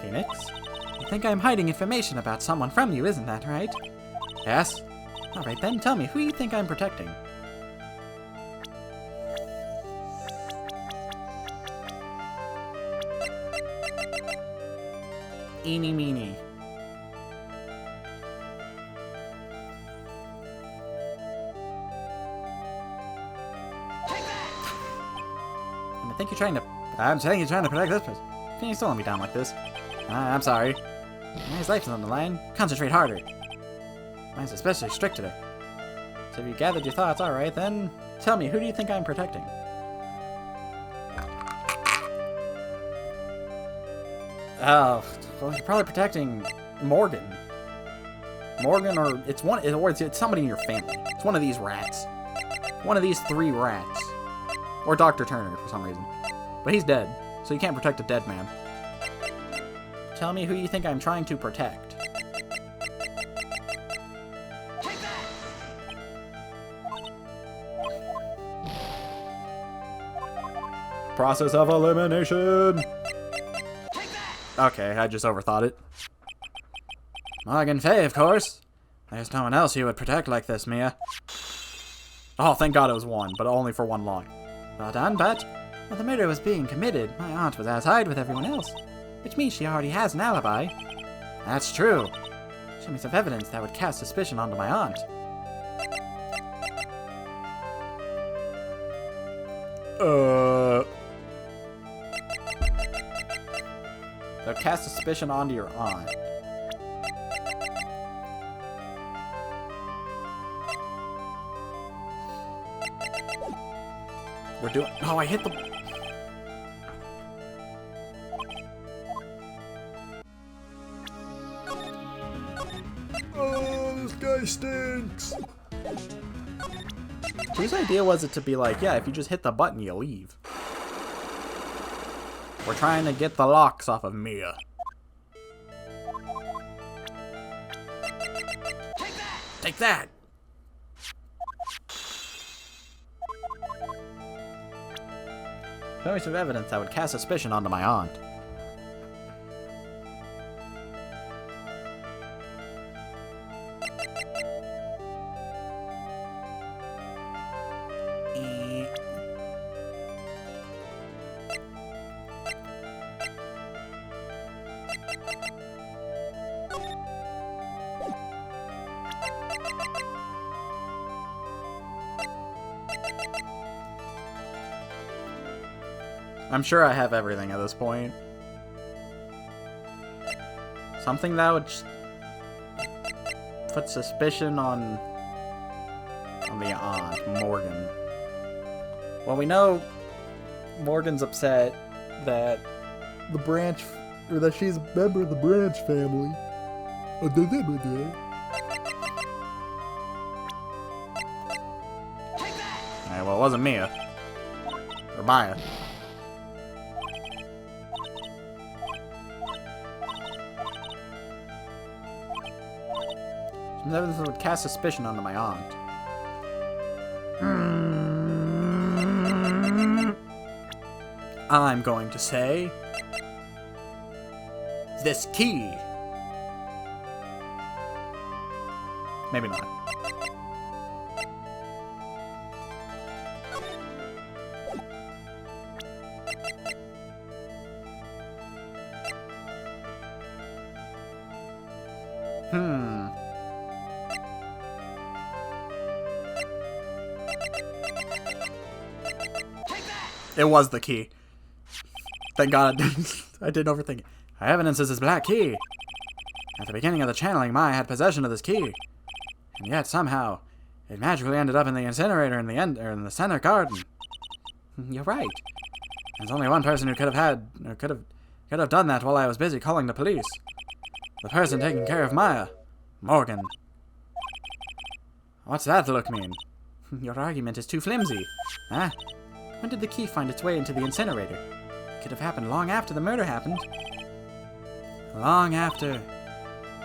Phoenix? You think I'm hiding information about someone from you, isn't that right? Yes. Alright then, tell me, who you think I'm protecting? Eeny meeny. think you're trying to... I'm saying you're trying to protect this person. Can you still let me down like this? I'm sorry. His life's on the line. Concentrate harder. Mine's especially strict today. So if you gathered your thoughts, alright, then tell me, who do you think I'm protecting? Oh, well, you're probably protecting Morgan. Morgan, or it's somebody in your family. It's one of these rats. One of these 3 rats. Or Dr. Turner, for some reason. But he's dead, so you can't protect a dead man. Tell me who you think I'm trying to protect. Process of elimination. Okay, I just overthought it. Morgan Fay, of course. There's no one else you would protect like this, Mia. Oh, thank God it was 1, but only for 1 line. Well done, but while the murder was being committed, my aunt was outside with everyone else, which means she already has an alibi. That's true. Show me some evidence that would cast suspicion onto my aunt. That would cast suspicion onto your aunt. We're doing... Oh, I hit the... Oh, this guy stinks. Whose idea was it to be like, yeah, if you just hit the button, you leave? We're trying to get the locks off of Mia. Take that! Show me some evidence that would cast suspicion onto my aunt. I'm sure I have everything at this point. Something that would put suspicion on the aunt, Morgan. Well, we know Morgan's upset that The branch, or that she's a member of the branch family. well, it wasn't Mia. Or Maya. Some evidence that would cast suspicion onto my aunt. I'm going to say... this key. Maybe not. It was the key. Thank God I didn't overthink it. Our evidence is this black key. At the beginning of the channeling, Maya had possession of this key. And yet, somehow, it magically ended up in the incinerator in the center garden. You're right. There's only one person who could have done that while I was busy calling the police. The person taking care of Maya. Morgan. What's that look mean? Your argument is too flimsy. Huh? When did the key find its way into the incinerator? It could have happened long after the murder happened. Long after.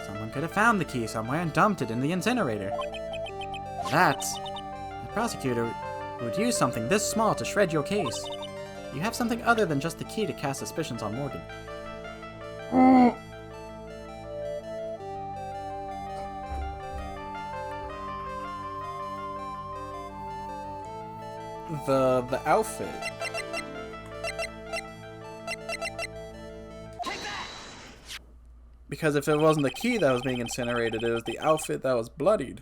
Someone could have found the key somewhere and dumped it in the incinerator. The prosecutor would use something this small to shred your case. You have something other than just the key to cast suspicions on Morgan. The outfit. Because if it wasn't the key that was being incinerated, it was the outfit that was bloodied.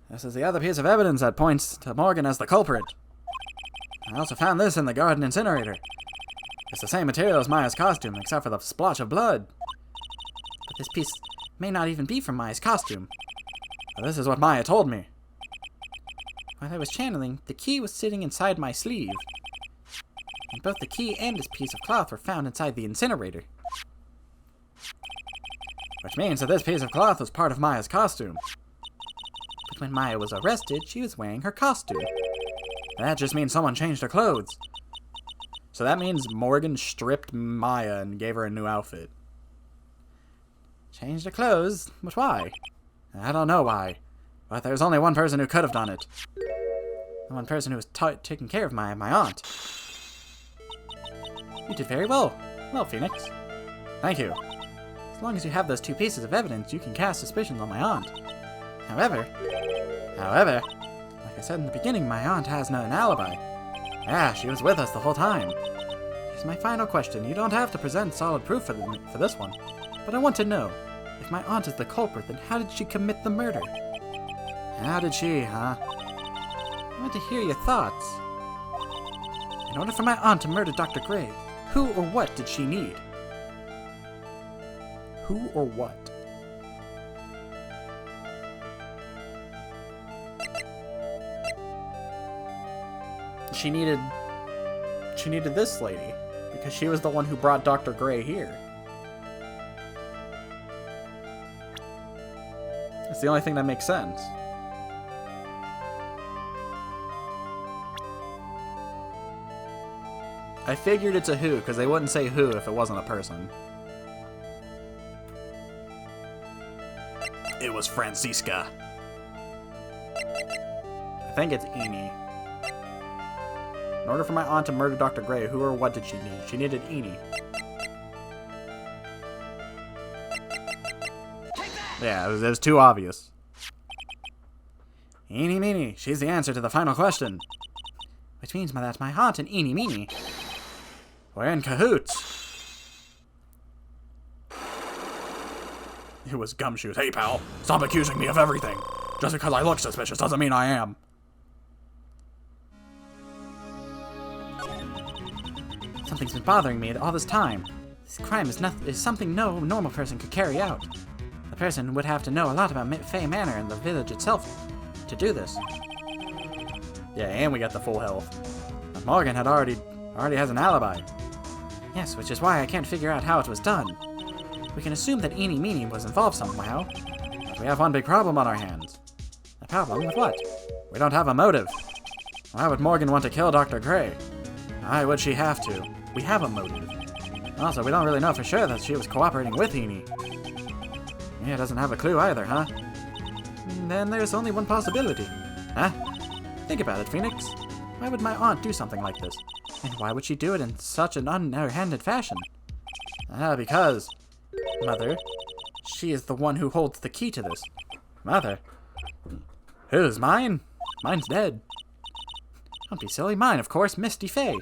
This is the other piece of evidence that points to Morgan as the culprit. I also found this in the garden incinerator. It's the same material as Maya's costume, except for the splotch of blood. But this piece may not even be from Maya's costume. Well, this is what Maya told me. While I was channeling, the key was sitting inside my sleeve. And both the key and this piece of cloth were found inside the incinerator. Which means that this piece of cloth was part of Maya's costume. But when Maya was arrested, she was wearing her costume. That just means someone changed her clothes. So that means Morgan stripped Maya and gave her a new outfit. Changed her clothes? But why? I don't know why. But there's only one person who could have done it. The one person who was taking care of my aunt. You did very well. Well, Phoenix. Thank you. As long as you have those two pieces of evidence, you can cast suspicions on my aunt. However, like I said in the beginning, my aunt has no alibi. Yeah, she was with us the whole time. Here's my final question. You don't have to present solid proof for this one, but I want to know, if my aunt is the culprit, then how did she commit the murder? How did she, huh? I want to hear your thoughts. In order for my aunt to murder Dr. Gray, who or what did she need? Who or what? She needed this lady, because she was the one who brought Dr. Gray here. It's the only thing that makes sense. I figured it's a who, because they wouldn't say who if it wasn't a person. It was Francisca. I think it's Eni. In order for my aunt to murder Dr. Gray, who or what did she need? She needed Eni. Yeah, it was too obvious. Eeny meeny, she's the answer to the final question. Which means that my aunt and Eeny meeny, we're in cahoots. It was Gumshoes. Hey pal, stop accusing me of everything. Just because I look suspicious doesn't mean I am. Something's been bothering me all this time. This crime is something no normal person could carry out. The person would have to know a lot about Fey Manor and the village itself to do this. Yeah, and we got the full health. But Morgan already has an alibi. Yes, which is why I can't figure out how it was done. We can assume that Eeny Meeny was involved somehow, but we have one big problem on our hands. A problem with what? We don't have a motive. Why would Morgan want to kill Dr. Gray? Why would she have to? We have a motive. Also, we don't really know for sure that she was cooperating with Eeny. Mia doesn't have a clue either, huh? Then there's only one possibility. Huh? Think about it, Phoenix. Why would my aunt do something like this? And why would she do it in such an underhanded fashion? Because, Mother, she is the one who holds the key to this. Mother? Whose? Mine? Mine's dead. Don't be silly. Mine, of course, Misty Fey.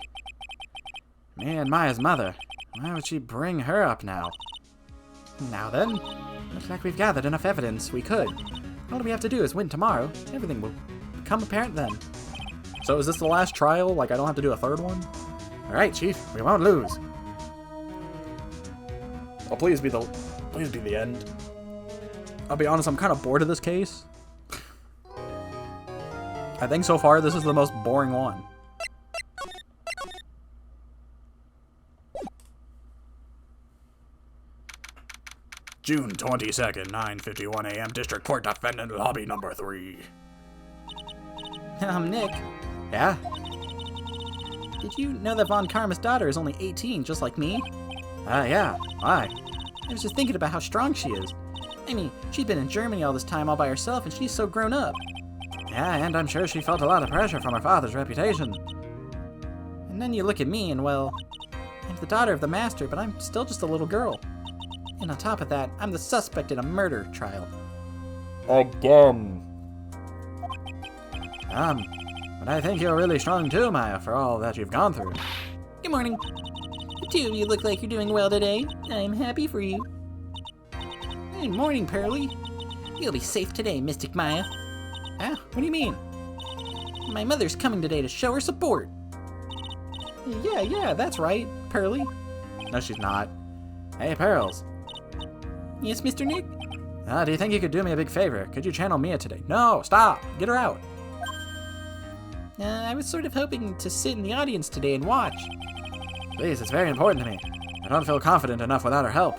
Me and Maya's mother. Why would she bring her up now? Now then, looks like we've gathered enough evidence we could. All we have to do is win tomorrow. Everything will become apparent then. So is this the last trial? Like I don't have to do a third one? Alright, Chief, we won't lose. Oh, please be the end. I'll be honest, I'm kind of bored of this case. I think so far this is the most boring one. June 22nd, 9:51 a.m. District Court Defendant Lobby Number 3. Nick, Yeah? did you know that Von Karma's daughter is only 18, just like me? Yeah. Why? I was just thinking about how strong she is. I mean, she's been in Germany all this time all by herself, and she's so grown up. Yeah, and I'm sure she felt a lot of pressure from her father's reputation. And then you look at me, and well, I'm the daughter of the master, but I'm still just a little girl. And on top of that, I'm the suspect in a murder trial. Again. But I think you're really strong too, Maya, for all that you've gone through. Good morning. The two of you look like you're doing well today. I'm happy for you. Hey, morning, Pearly. You'll be safe today, Mystic Maya. What do you mean? My mother's coming today to show her support. Yeah, that's right, Pearly. No, she's not. Hey, Pearls. Yes, Mr. Nick? Do you think you could do me a big favor? Could you channel Mia today? No, stop! Get her out! I was sort of hoping to sit in the audience today and watch. Please, it's very important to me. I don't feel confident enough without her help.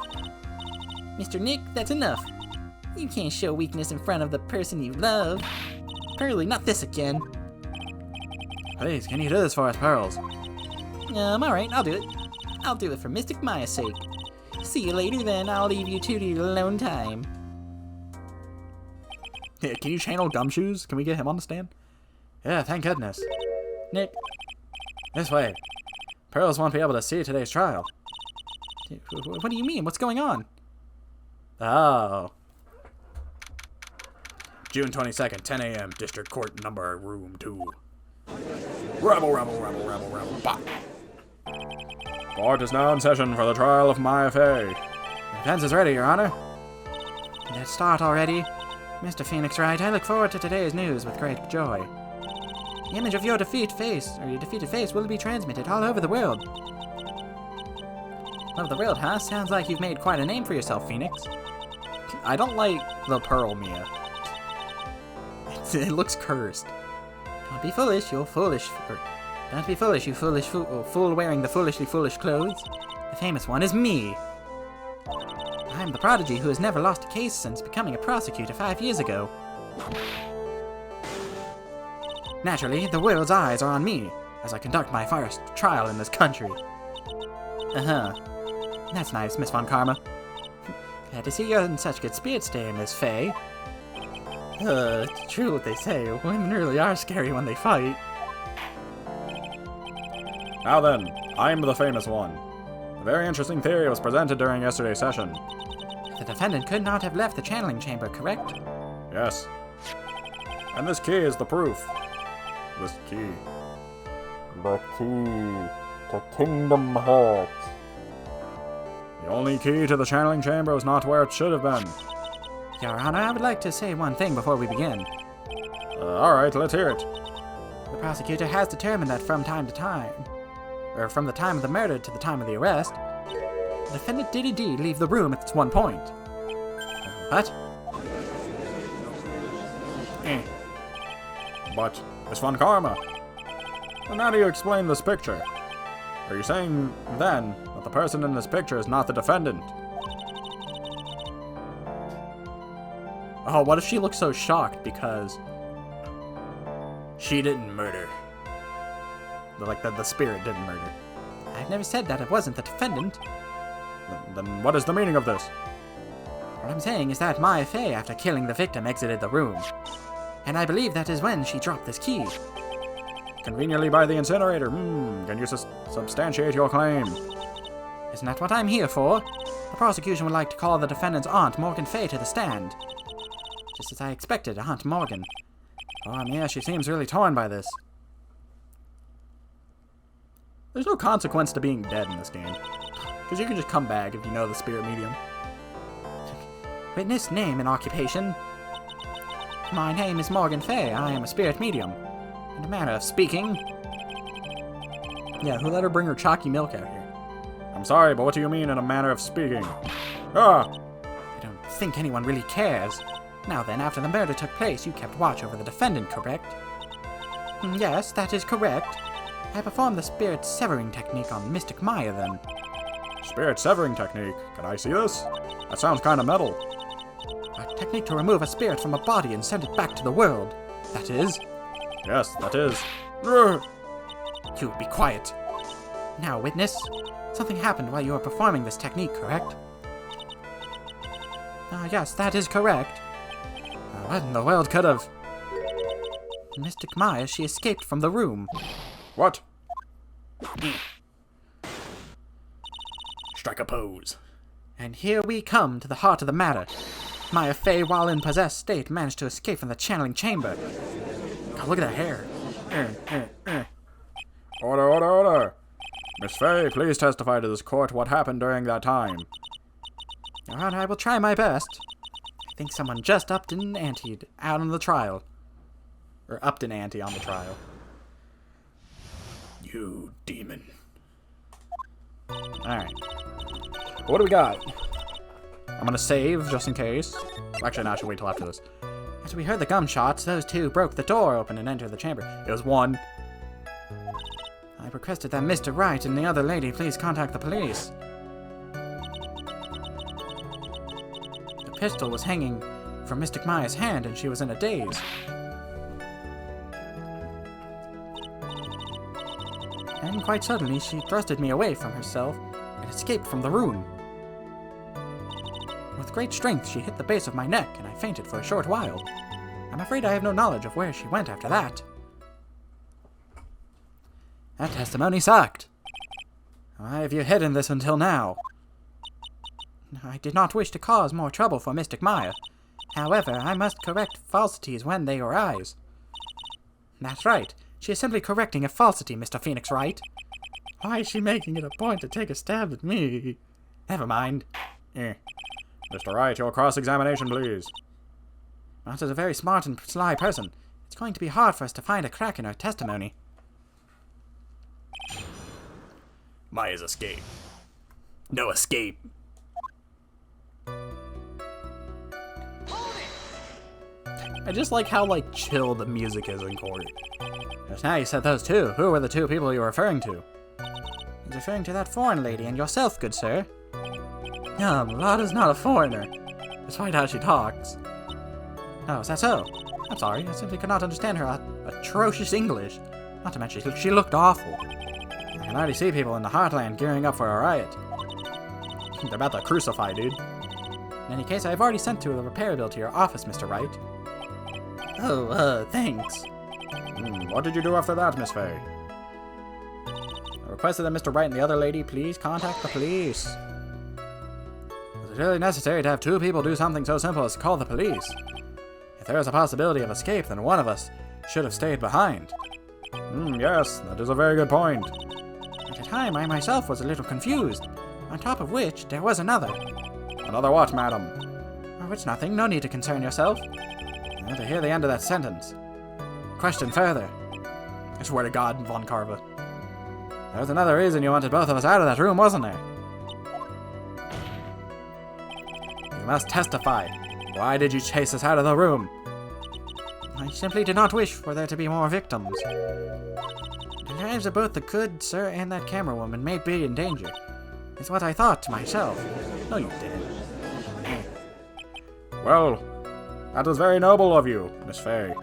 Mr. Nick, that's enough. You can't show weakness in front of the person you love. Pearly, not this again. Please, can you do this for us, Pearls? Alright, I'll do it. I'll do it for Mystic Maya's sake. See you later then, I'll leave you two to your alone time. Yeah, can you channel Gumshoes? Can we get him on the stand? Yeah, thank goodness. Nick. This way. Pearls won't be able to see today's trial. What do you mean? What's going on? Oh. June 22nd, 10 a.m., District Court number, room 2. Rebel, bah! Court is now in session for the trial of Maya Fey. The defense is ready, Your Honor. Let's start already. Mr. Phoenix Wright, I look forward to today's news with great joy. The image of your defeated face will be transmitted all over the world. All over the world, huh? Sounds like you've made quite a name for yourself, Phoenix. I don't like the Pearl Mia. It looks cursed. Don't be foolish, you're foolish. Don't be foolish, you foolish fool wearing the foolishly foolish clothes. The famous one is me. I'm the prodigy who has never lost a case since becoming a prosecutor 5 years ago. Naturally, the world's eyes are on me as I conduct my first trial in this country. Uh-huh. That's nice, Miss Von Karma. Glad to see you're in such good spirits today, Miss Fey. It's true what they say. Women really are scary when they fight. Now then, I'm the famous one. A very interesting theory was presented during yesterday's session. The defendant could not have left the channeling chamber, correct? Yes. And this key is the proof. This key. The key to Kingdom Hearts. The only key to the channeling chamber is not where it should have been. Your Honor, I would like to say one thing before we begin. Alright, let's hear it. The prosecutor has determined that from the time of the murder to the time of the arrest, the defendant did indeed leave the room at one point. What? But, Miss Von Karma, then how do you explain this picture? Are you saying, then, that the person in this picture is not the defendant? Oh, what if she looks so shocked because she didn't murder? Like the spirit didn't murder. I've never said that it wasn't the defendant. Then what is the meaning of this? What I'm saying is that Maya Fey, after killing the victim, exited the room. And I believe that is when she dropped this key. Conveniently by the incinerator. Can you substantiate your claim? Isn't that what I'm here for? The prosecution would like to call the defendant's aunt, Morgan Fey, to the stand. Just as I expected, Aunt Morgan. Oh, yeah, she seems really torn by this. There's no consequence to being dead in this game. Because you can just come back if you know the spirit medium. Witness, name, and occupation. My name is Morgan Fey. I am a spirit medium. In a manner of speaking. Yeah, who let her bring her chalky milk out here? I'm sorry, but what do you mean in a manner of speaking? Ah! I don't think anyone really cares. Now then, after the murder took place, you kept watch over the defendant, correct? Yes, that is correct. I performed the spirit severing technique on Mystic Maya then. Spirit severing technique? Can I see this? That sounds kinda metal. A technique to remove a spirit from a body and send it back to the world. That is? Yes, that is. You be quiet. Now, witness. Something happened while you were performing this technique, correct? Yes, that is correct. What in the world could have... Mystic Maya, she escaped from the room. What? Strike a pose. And here we come to the heart of the matter. Maya Fey, while in possessed state, managed to escape from the channeling chamber. God, look at that hair. Order. Miss Fey, please testify to this court what happened during that time. Your Honor, I will try my best. I think someone just upped an ante out on the trial. Or upped an ante on the trial. You demon. Alright. What do we got? I'm gonna save just in case. Actually, no, I should wait till after this. As we heard the gunshots, those two broke the door open and entered the chamber. It was one. I requested that Mr. Wright and the other lady please contact the police. The pistol was hanging from Miss Maya's hand and she was in a daze. And quite suddenly, she thrusted me away from herself and escaped from the room. With great strength, she hit the base of my neck, and I fainted for a short while. I'm afraid I have no knowledge of where she went after that. That testimony sucked. Why have you hidden this until now? I did not wish to cause more trouble for Mystic Maya. However, I must correct falsities when they arise. That's right. She is simply correcting a falsity, Mr. Phoenix Wright. Why is she making it a point to take a stab at me? Never mind. Mr. Wright, your cross-examination, please. Matt is a very smart and sly person. It's going to be hard for us to find a crack in her testimony. Maya's escape. No escape. I just like how, chill the music is in court. Just now you said those two. Who were the two people you were referring to? He's referring to that foreign lady and yourself, good sir. Lotta's not a foreigner, despite how she talks. Oh, is that so? I'm sorry, I simply could not understand her atrocious English. Not to mention, she looked awful. I can already see people in the Heartland gearing up for a riot. They're about to crucify, dude. In any case, I've already sent to a repair bill to your office, Mr. Wright. Oh, thanks. What did you do after that, Miss Faye? I requested that Mr. Wright and the other lady please contact the police. Was it really necessary to have two people do something so simple as call the police? If there is a possibility of escape, then one of us should have stayed behind. Yes, that is a very good point. At the time, I myself was a little confused, on top of which there was another. Another what, madam? Oh, it's nothing, no need to concern yourself. Now to hear the end of that sentence. Question further. I swear to God, Von Carva. There was another reason you wanted both of us out of that room, wasn't there? You must testify. Why did you chase us out of the room? I simply did not wish for there to be more victims. The lives of both the good sir and that camera woman may be in danger. It's what I thought to myself. No, you didn't. Well, that was very noble of you, Miss Faye.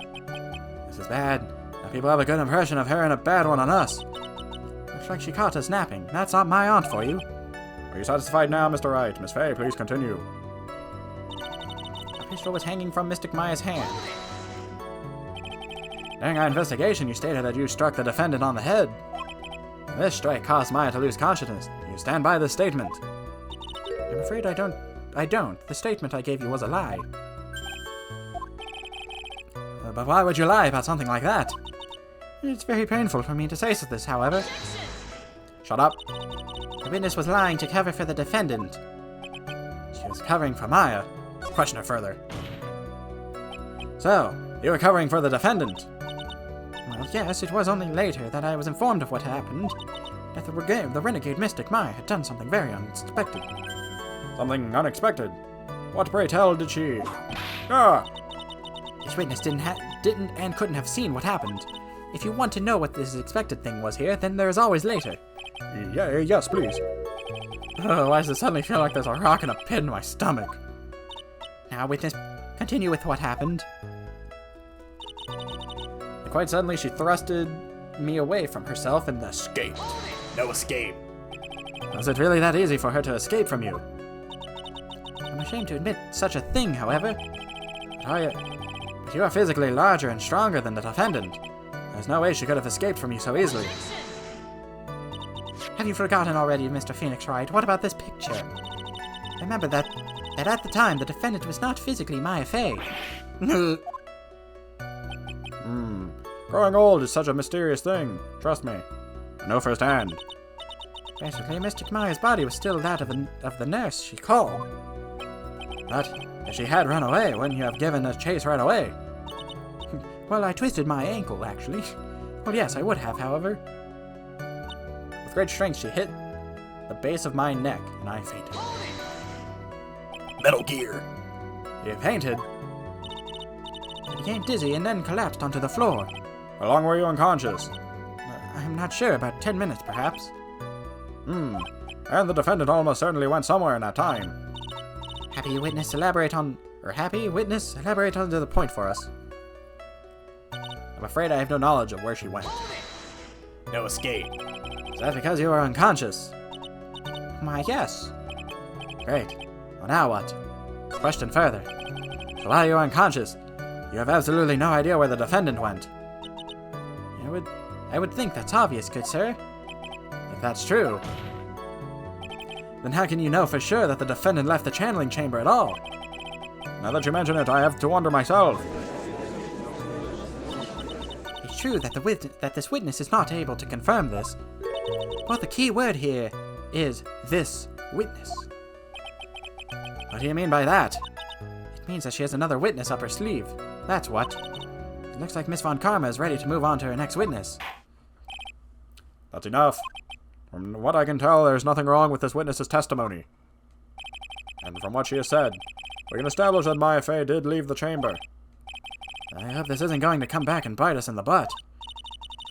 This is bad. Now people have a good impression of her and a bad one on us. Looks like she caught us napping. That's not my aunt for you. Are you satisfied now, Mr. Wright? Miss Faye, please continue. The pistol was hanging from Mystic Maya's hand. During our investigation, you stated that you struck the defendant on the head. This strike caused Maya to lose consciousness. Do you stand by this statement? I'm afraid I don't. The statement I gave you was a lie. But why would you lie about something like that? It's very painful for me to say this, however. Shut up. The witness was lying to cover for the defendant. She was covering for Maya. Question her further. So, you were covering for the defendant? Well, yes, it was only later that I was informed of what happened. That the renegade mystic Maya had done something very unexpected. Something unexpected? What, pray tell, did she... Ah! This witness didn't and couldn't have seen what happened. If you want to know what this expected thing was here, then there is always later. Yes, please. Oh, why does it suddenly feel like there's a rock in a pit in my stomach? Now, witness, continue with what happened. Quite suddenly, she thrusted me away from herself and escaped. No escape. Was it really that easy for her to escape from you? I'm ashamed to admit such a thing, however. But you are physically larger and stronger than the defendant. There's no way she could have escaped from you so easily. Have you forgotten already, Mr. Phoenix Wright? What about this picture? Remember that at the time, the defendant was not physically Maya Fey. Growing old is such a mysterious thing. Trust me. I know firsthand. Basically, Mystic Maya's body was still that of the nurse she called. But if she had run away, wouldn't you have given a chase right away? Well, I twisted my ankle, actually. Well, yes, I would have, however. great strength, she hit the base of my neck, and I fainted. Metal Gear. He fainted. I became dizzy and then collapsed onto the floor. How long were you unconscious? I'm not sure, about 10 minutes perhaps. And the defendant almost certainly went somewhere in that time. Happy witness elaborate onto the point for us. I'm afraid I have no knowledge of where she went. No escape. Is that because you were unconscious? Why, yes. Great. Well, now what? Question further. So while you were unconscious, you have absolutely no idea where the defendant went. I would think that's obvious, good sir. If that's true, then how can you know for sure that the defendant left the channeling chamber at all? Now that you mention it, I have to wonder myself. It's true that this witness is not able to confirm this, but the key word here is this witness. What do you mean by that? It means that she has another witness up her sleeve. That's what. It looks like Miss Von Karma is ready to move on to her next witness. That's enough. From what I can tell, there's nothing wrong with this witness's testimony. And from what she has said, we can establish that Maya Fey did leave the chamber. I hope this isn't going to come back and bite us in the butt.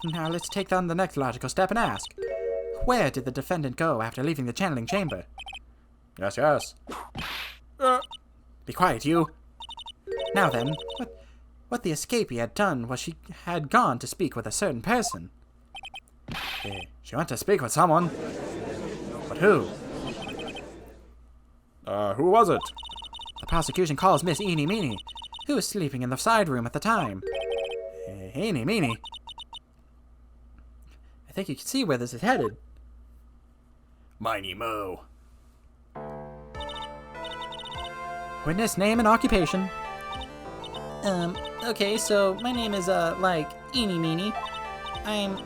Now let's take on the next logical step and ask, where did the defendant go after leaving the channeling chamber? Yes, yes. Be quiet, you. Now then, what the escapee had done was she had gone to speak with a certain person. She went to speak with someone. But who? Who was it? The prosecution calls Miss Eenie Meenie, who was sleeping in the side room at the time. Eenie Meenie. I think you can see where this is headed. Miney Mo. Witness name and occupation. Okay, so my name is, Eenie Meenie. I'm,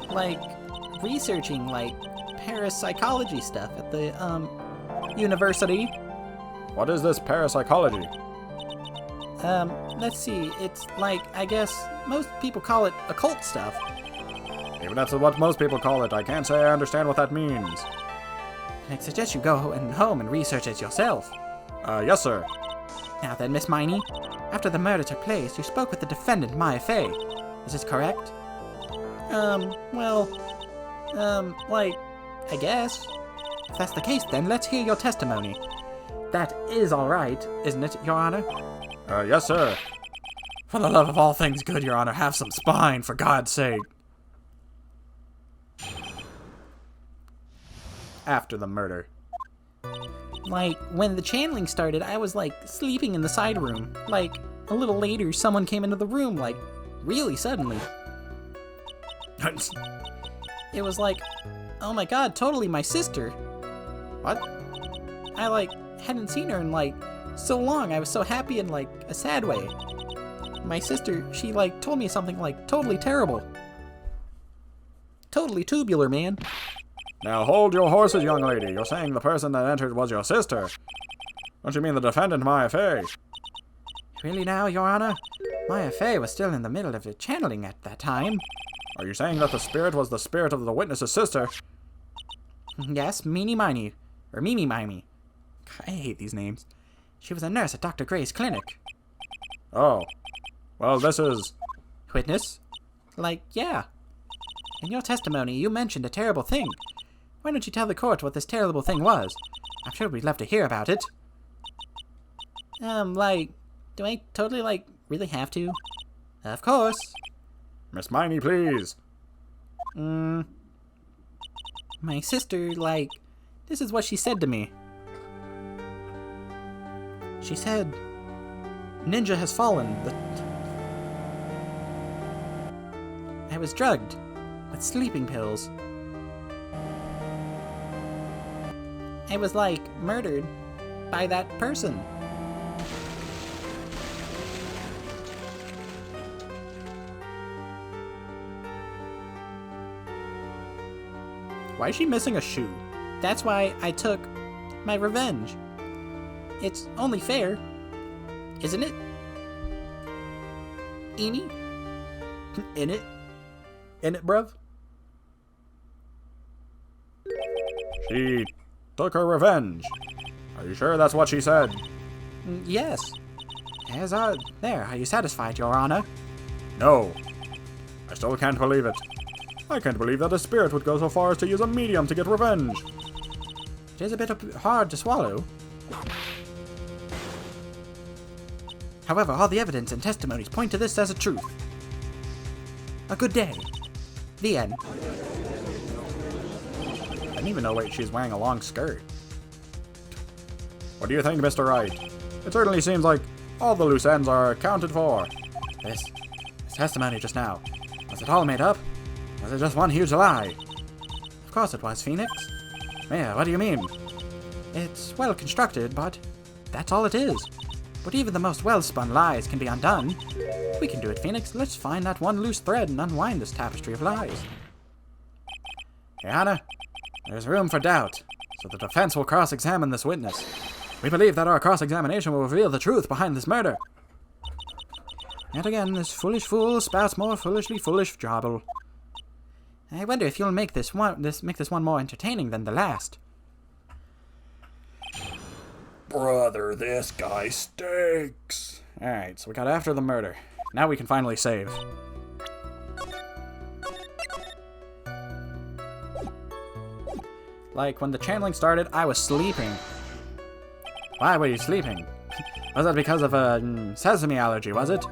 researching, parapsychology stuff at the, university. What is this parapsychology? Let's see, it's I guess most people call it occult stuff. Even that's what most people call it. I can't say I understand what that means. I suggest you go home and research it yourself. Yes, sir. Now then, Miss Miney, after the murder took place, you spoke with the defendant, Maya Fey. Is this correct? I guess. If that's the case, then let's hear your testimony. That is all right, isn't it, Your Honor? Yes, sir. For the love of all things good, Your Honor, have some spine, for God's sake. After the murder. When the channeling started, I was, sleeping in the side room. A little later, someone came into the room, really suddenly. It was oh my god, totally my sister. What? I, hadn't seen her in, so long. I was so happy in, a sad way. My sister, she, told me something, totally terrible. Totally tubular, man. Now hold your horses, young lady. You're saying the person that entered was your sister. Don't you mean the defendant, Maya Fey? Really now, Your Honor? Maya Fey was still in the middle of channeling at that time. Are you saying that the spirit was the spirit of the witness's sister? Yes, Meenie Miney. Or Mimi Mimey. I hate these names. She was a nurse at Dr. Gray's clinic. Oh. Well, this is... Witness? Yeah. In your testimony, you mentioned a terrible thing. Why don't you tell the court what this terrible thing was? I'm sure we'd love to hear about it. Do I totally, really have to? Of course. Miss Miney, please. My sister, this is what she said to me. She said, Ninja has fallen. I was drugged with sleeping pills. I was, murdered by that person. Why is she missing a shoe? That's why I took my revenge. It's only fair, isn't it? Eenie? In it, bruv? She took her revenge. Are you sure that's what she said? Yes. There, are you satisfied, Your Honor? No. I still can't believe it. I can't believe that a spirit would go so far as to use a medium to get revenge. It is a bit hard to swallow. However, all the evidence and testimonies point to this as a truth. A good day. The end. I didn't even know she's wearing a long skirt. What do you think, Mr. Wright? It certainly seems like all the loose ends are accounted for. This testimony just now, was it all made up? Was it just one huge lie? Of course it was, Phoenix. Yeah, what do you mean? It's well constructed, but that's all it is. But even the most well-spun lies can be undone. We can do it, Phoenix. Let's find that one loose thread and unwind this tapestry of lies. Your Honor, there's room for doubt, so the defense will cross-examine this witness. We believe that our cross-examination will reveal the truth behind this murder. Yet again, this foolish fool spouts more foolishly foolish jobble. I wonder if you'll make this one more entertaining than the last. Brother, this guy stinks. Alright, so we got after the murder. Now we can finally save. Like, when the channeling started, I was sleeping. Why were you sleeping? Was that because of a sesame allergy, was it?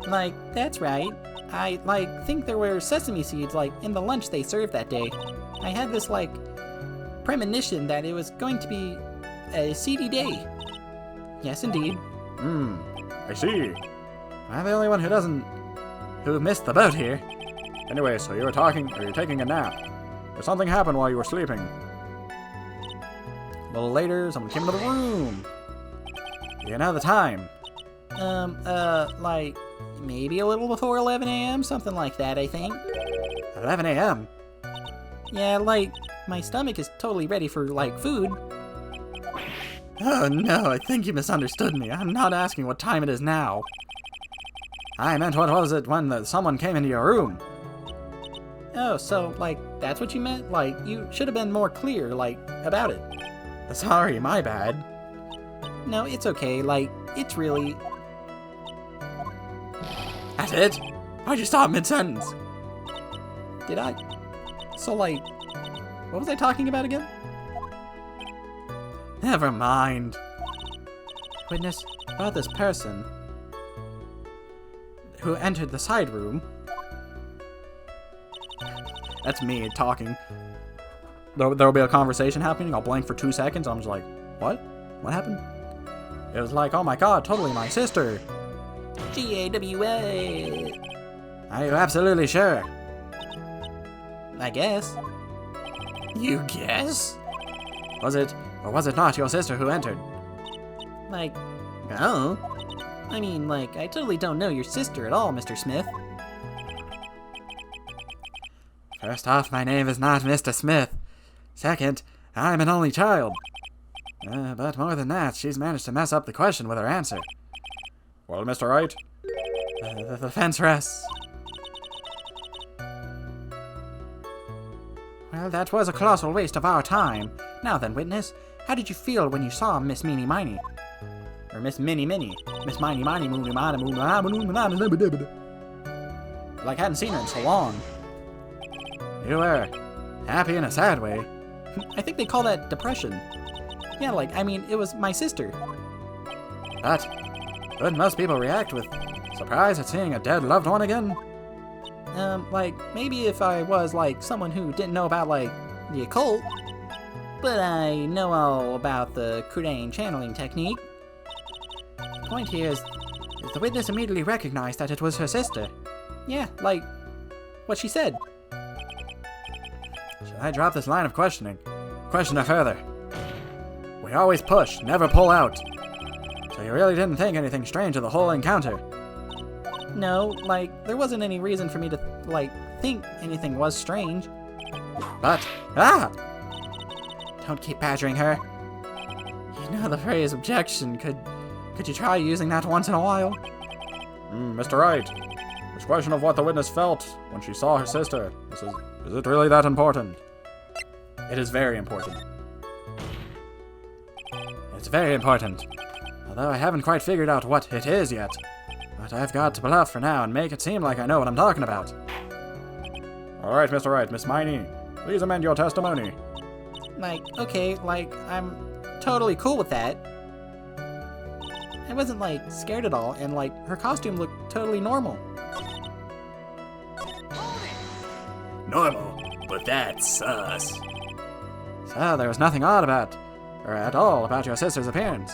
Like, that's right. I, think there were sesame seeds, in the lunch they served that day. I had this, premonition that it was going to be a seedy day. Yes, indeed. I see. I'm the only one who missed the boat here. Anyway, so you were taking a nap. Or something happened while you were sleeping. A little later, someone came into the room. You know the time. Maybe a little before 11 a.m., something like that, I think. 11 a.m.? Yeah, my stomach is totally ready for, food. Oh no, I think you misunderstood me. I'm not asking what time it is now. I meant what was it when someone came into your room. Oh, so, that's what you meant? You should have been more clear, about it. Sorry, my bad. No, it's okay, it's really... That's it? Why'd you stop mid-sentence? Did I? So, what was I talking about again? Never mind. Witness, about this person who entered the side room. That's me talking. There'll be a conversation happening. I'll blank for 2 seconds. I'm just like, what? What happened? It was like, oh my god, totally my sister. G-A-W-A. Are you absolutely sure? I guess. You guess? Was it, or was it not your sister who entered? Oh. I mean, I totally don't know your sister at all, Mr. Smith. First off, my name is not Mr. Smith. Second, I'm an only child. But more than that, she's managed to mess up the question with her answer. Well, Mr. Wright? The defense rests. Well, that was a colossal waste of our time. Now then, witness, how did you feel when you saw Miss Meanie Miney? Or Miss Minnie Minnie? Miss Miney Miney Moony Mana Moony. Hadn't seen her in so long. You were happy in a sad way. I think they call that depression. Yeah, it was my sister. But wouldn't most people react with surprise at seeing a dead loved one again? Maybe if I was, someone who didn't know about, the occult. But I know all about the Kurain channeling technique. The point here is the witness immediately recognized that it was her sister. Yeah, what she said. Should I drop this line of questioning? Question her further. We always push, never pull out. So you really didn't think anything strange of the whole encounter? No, there wasn't any reason for me to, think anything was strange. But, don't keep badgering her. You know the phrase objection, could you try using that once in a while? Mr. Wright, this question of what the witness felt when she saw her sister, is it really that important? It is very important. It's very important. Although I haven't quite figured out what it is yet. But I've got to bluff for now and make it seem like I know what I'm talking about. Alright, Mr. Wright, Miss Miney, please amend your testimony. Like, okay, like, I'm totally cool with that. I wasn't, like, scared at all, and, like, her costume looked totally normal. Normal, but that's sus. So there was nothing odd about, or at all about your sister's appearance.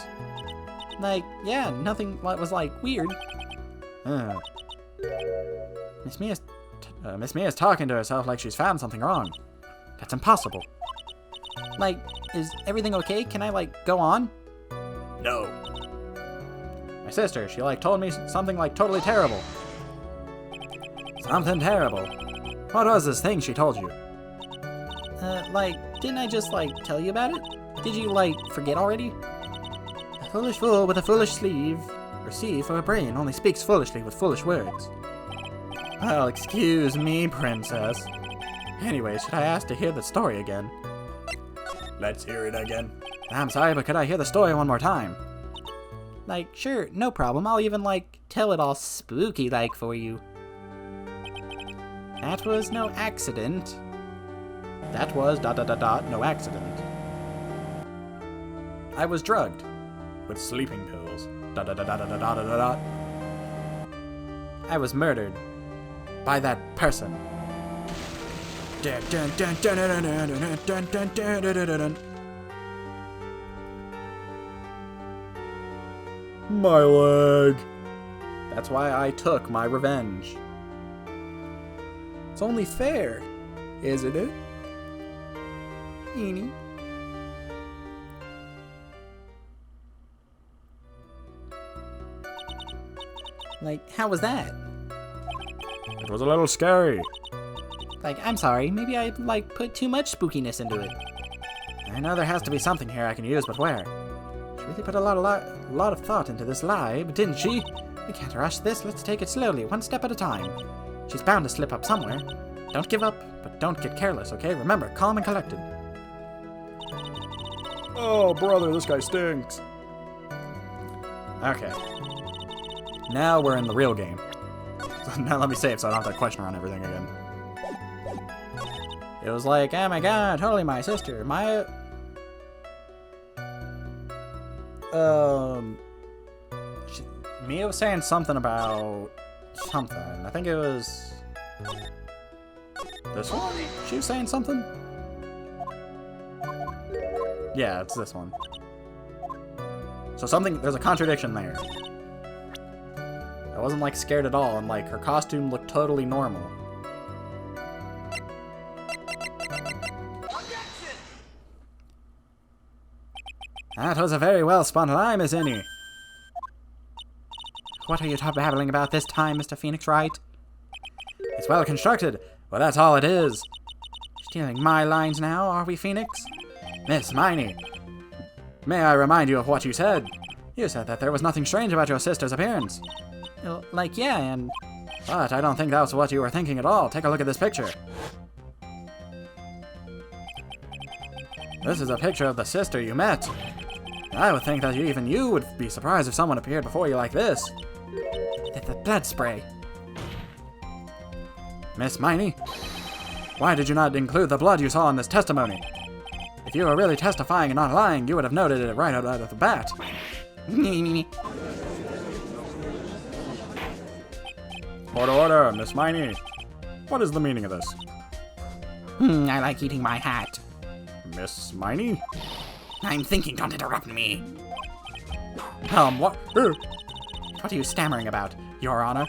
Like, yeah, nothing was, like, weird. Miss Mia's talking to herself like she's found something wrong. That's impossible. Like, is everything okay? Can I, like, go on? No. My sister, she like told me something like totally terrible. Something terrible. What was this thing she told you? Like, didn't I just, like, tell you about it? Did you, like, forget already? A foolish fool with a foolish sleeve, or sieve for a brain, only speaks foolishly with foolish words. Well, excuse me, princess. Anyway, should I ask to hear the story again? Let's hear it again. I'm sorry, but could I hear the story one more time? Like, sure, no problem. I'll even, like, tell it all spooky-like for you. That was no accident. That was ... no accident. I was drugged with sleeping pills. ... I was murdered by that person. My leg. That's why I took my revenge. It's only fair, isn't it? Eenie. Like, how was that? It was a little scary. Like, I'm sorry, maybe I, like, put too much spookiness into it. I know there has to be something here I can use, but where? She really put a lot of thought into this lie, but didn't she? We can't rush this, let's take it slowly, one step at a time. She's bound to slip up somewhere. Don't give up, but don't get careless, okay? Remember, calm and collected. Oh, brother, this guy stinks. Okay. Now we're in the real game. So now let me save so I don't have to question around everything again. It was like, oh my god, totally my sister. Mia was saying something about something. I think it was this one? She was saying something? Yeah, it's this one. So there's a contradiction there. I wasn't like scared at all, and like her costume looked totally normal. That was a very well spun lie, Miss Innie. What are you babbling about this time, Mr. Phoenix Wright? It's well constructed. Well, that's all it is. Stealing my lines now, are we, Phoenix? Miss Miney, may I remind you of what you said? You said that there was nothing strange about your sister's appearance. Well, like, yeah, and... But I don't think that's what you were thinking at all. Take a look at this picture. This is a picture of the sister you met. I would think that even you would be surprised if someone appeared before you like this. The blood spray. Miss Miney, why did you not include the blood you saw in this testimony? If you were really testifying and not lying, you would have noted it right out of the bat. Order, Miss Miney. What is the meaning of this? I like eating my hat. Miss Miney? I'm thinking, don't interrupt me. What? What are you stammering about, Your Honor?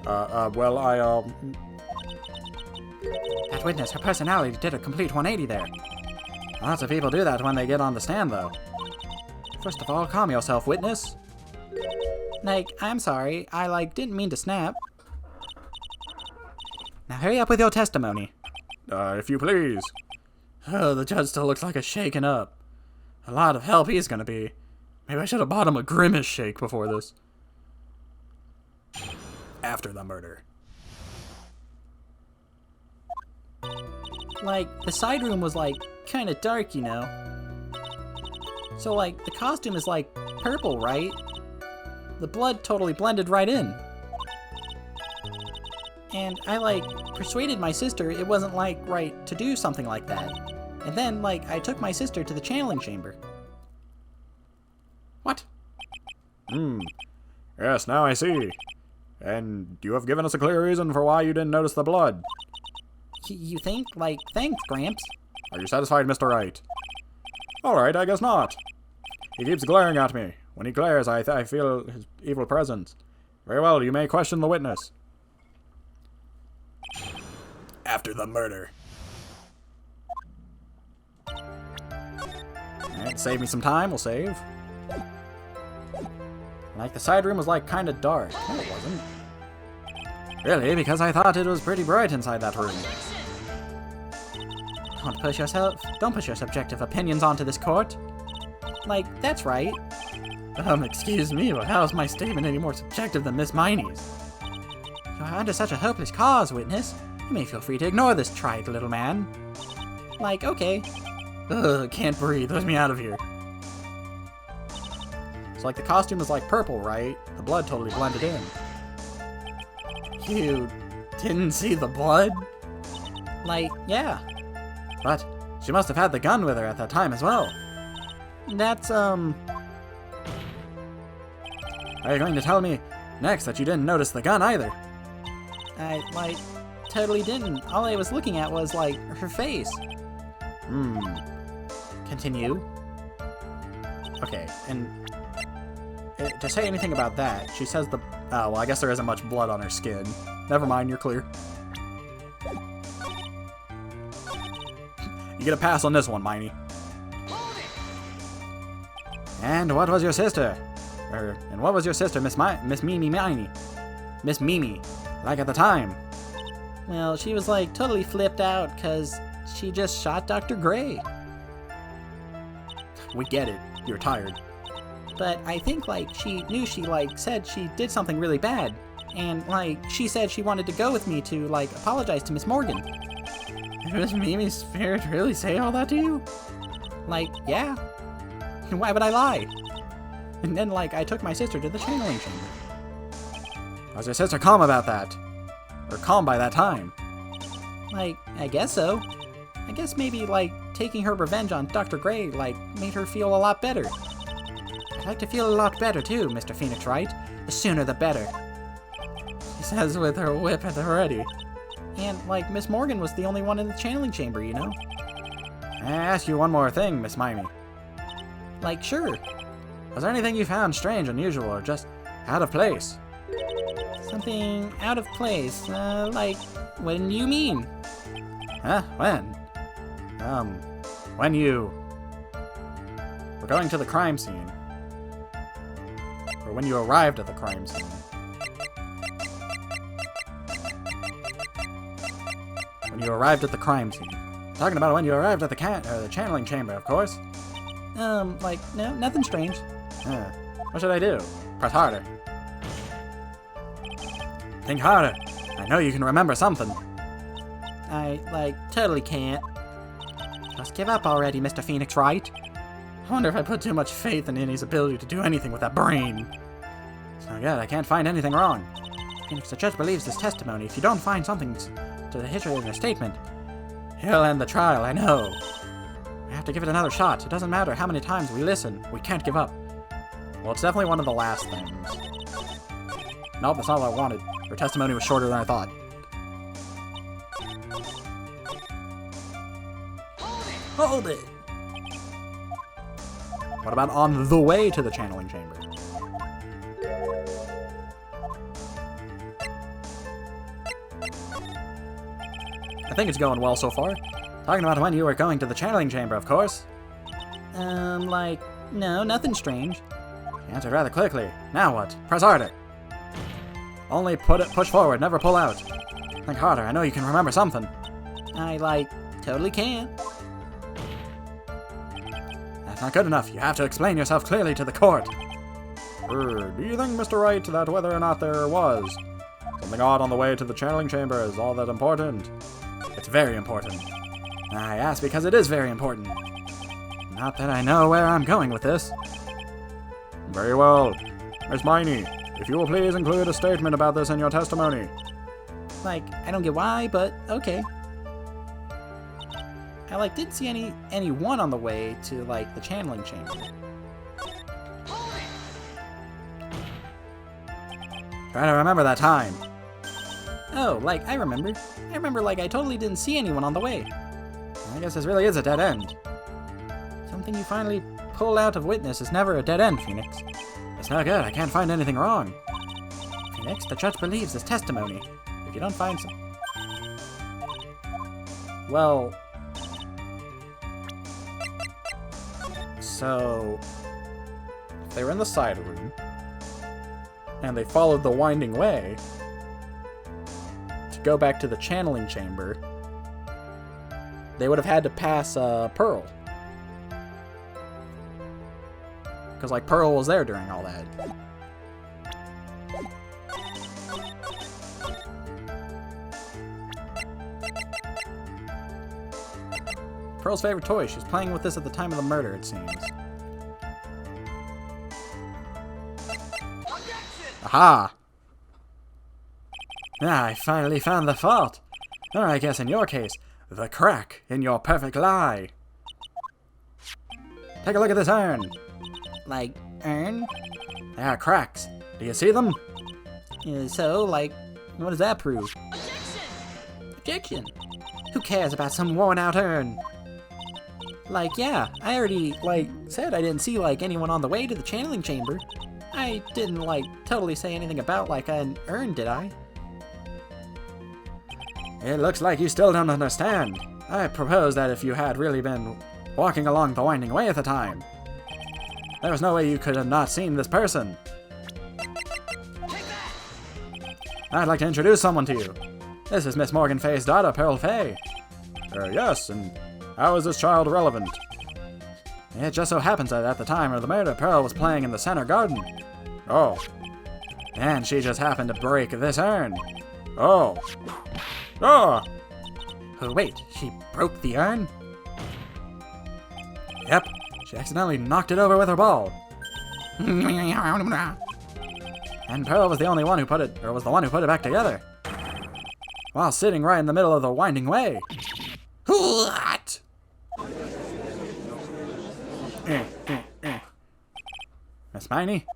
Well, That witness, her personality did a complete 180 there. Lots of people do that when they get on the stand, though. First of all, calm yourself, witness. Like, I'm sorry, I, like, didn't mean to snap. Now hurry up with your testimony. if you please. Oh, the judge still looks like a shaken up. A lot of help he's gonna be. Maybe I should have bought him a Grimace shake before this. After the murder. Like, the side room was, like, kind of dark, you know. So, like, the costume is, like, purple, right? The blood totally blended right in. And I, like, persuaded my sister it wasn't, like, right to do something like that. And then, like, I took my sister to the channeling chamber. What? Yes, now I see. And you have given us a clear reason for why you didn't notice the blood. You think? Like, thanks, Gramps. Are you satisfied, Mr. Wright? Alright, I guess not. He keeps glaring at me. When he glares, I feel his evil presence. Very well, you may question the witness. After the murder. Alright, save me some time, we'll save. Like, the side room was, like, kind of dark. No, it wasn't. Really, because I thought it was pretty bright inside that room. Don't push your subjective opinions onto this court. Like, that's right. Excuse me, but how is my statement any more subjective than Miss Miney's? You're under such a hopeless cause, witness. You may feel free to ignore this trite little man. Like, okay. Ugh, can't breathe. Let me out of here. So, like, the costume is, like, purple, right? The blood totally blended in. You didn't see the blood? Like, yeah. But she must have had the gun with her at that time as well. That's, Are you going to tell me next that you didn't notice the gun either? I, like, totally didn't. All I was looking at was, like, her face. Continue. Okay, and to say anything about that, she says the... Oh, well, I guess there isn't much blood on her skin. Never mind, you're clear. You get a pass on this one, Miney. And what was your sister? And what was your sister, Miss Mimi Miney? Miss Mimi, like at the time? Well, she was, like, totally flipped out, because she just shot Dr. Gray. We get it. You're tired. But I think, like, she knew she, like, said she did something really bad. And, like, she said she wanted to go with me to, like, apologize to Miss Morgan. Does Mimi's spirit really say all that to you? Like, yeah. Why would I lie? And then, like, I took my sister to the channeling chamber. Was your sister calm about that? Or calm by that time? Like, I guess so. I guess maybe, like, taking her revenge on Dr. Gray, like, made her feel a lot better. I'd like to feel a lot better, too, Mr. Phoenix Wright. The sooner the better. She says with her whip at the ready. And, like, Miss Morgan was the only one in the channeling chamber, you know? I ask you one more thing, Miss Mimey. Like, sure. Was there anything you found strange, unusual, or just out of place? Something out of place? Like, what do you mean? Huh? When? When you were going to the crime scene. Or when you arrived at the crime scene. When you arrived at the crime scene. Talking about when you arrived at the channeling chamber, of course. Like, no, nothing strange. What should I do? Press harder. Think harder. I know you can remember something. I, like, totally can't. Just give up already, Mr. Phoenix Wright. I wonder if I put too much faith in Innie's ability to do anything with that brain. It's not good, I can't find anything wrong. Phoenix, the judge believes this testimony. If you don't find something to the history of your statement, he'll end the trial, I know. We have to give it another shot. It doesn't matter how many times we listen. We can't give up. Well, it's definitely one of the last things. Nope, that's not what I wanted. Her testimony was shorter than I thought. Hold it! What about on the way to the channeling chamber? I think it's going well so far. Talking about when you were going to the channeling chamber, of course. Like, no, nothing strange. She answered rather quickly. Now what? Press harder. Only push forward, never pull out. Think harder, I know you can remember something. I, like, totally can't. That's not good enough. You have to explain yourself clearly to the court. Do you think, Mr. Wright, that whether or not there was something odd on the way to the channeling chamber is all that important? It's very important. I ask because it is very important. Not that I know where I'm going with this. Very well. Miss Miney, if you will please include a statement about this in your testimony. Like, I don't get why, but okay. I, like, didn't see anyone on the way to, like, the channeling chamber. Trying to remember that time. Oh, like, I remember. I remember, like, I totally didn't see anyone on the way. I guess this really is a dead end. Something you finally pull out of witness is never a dead end, Phoenix. It's not good. I can't find anything wrong. Phoenix, the judge believes this testimony. If you don't find some... Well... So... If they were in the side room, and they followed the winding way to go back to the channeling chamber, they would have had to pass Pearl. Because, like, Pearl was there during all that. Pearl's favorite toy. She was playing with this at the time of the murder, it seems. Aha! Ah, I finally found the fault. Or I guess in your case, the crack in your perfect lie. Take a look at this urn. Like, urn? There are cracks. Do you see them? So, like, what does that prove? Objection! Who cares about some worn-out urn? Like, yeah, I already, like, said I didn't see, like, anyone on the way to the channeling chamber. I didn't, like, totally say anything about, like, an urn, did I? It looks like you still don't understand. I propose that if you had really been walking along the winding way at the time, there was no way you could have not seen this person. I'd like to introduce someone to you. This is Miss Morgan Fay's daughter, Pearl Fay. Yes, and how is this child relevant? It just so happens that at the time of the murder, Pearl was playing in the center garden. Oh. And she just happened to break this urn. Oh. Oh! Oh, wait, she broke the urn? Yep, she accidentally knocked it over with her ball. And Pearl was the only one who put it, or was the one who put it back together. While sitting right in the middle of the winding way. What? Miss Miney?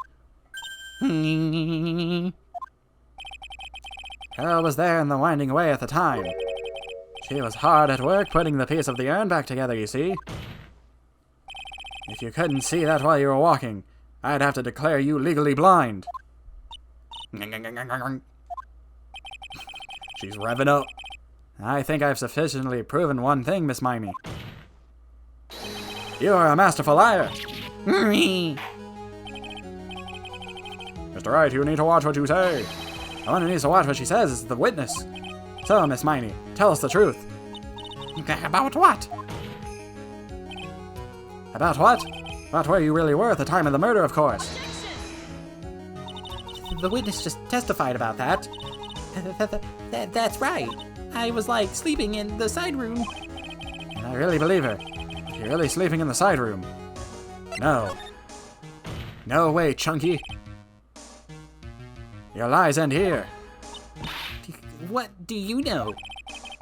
Pearl was there in the winding way at the time. She was hard at work putting the piece of the urn back together, you see. If you couldn't see that while you were walking, I'd have to declare you legally blind. She's revving up. I think I've sufficiently proven one thing, Miss Miney. You are a masterful liar. Mr. Wright, you need to watch what you say. The one who needs to watch what she says is the witness. So, Miss Miney, tell us the truth. About what? About what? About where you really were at the time of the murder, of course. The witness just testified about that. That's right. I was, like, sleeping in the side room. And I really believe her. You're really sleeping in the side room. No. No way, Chunky. Your lies end here. What do you know?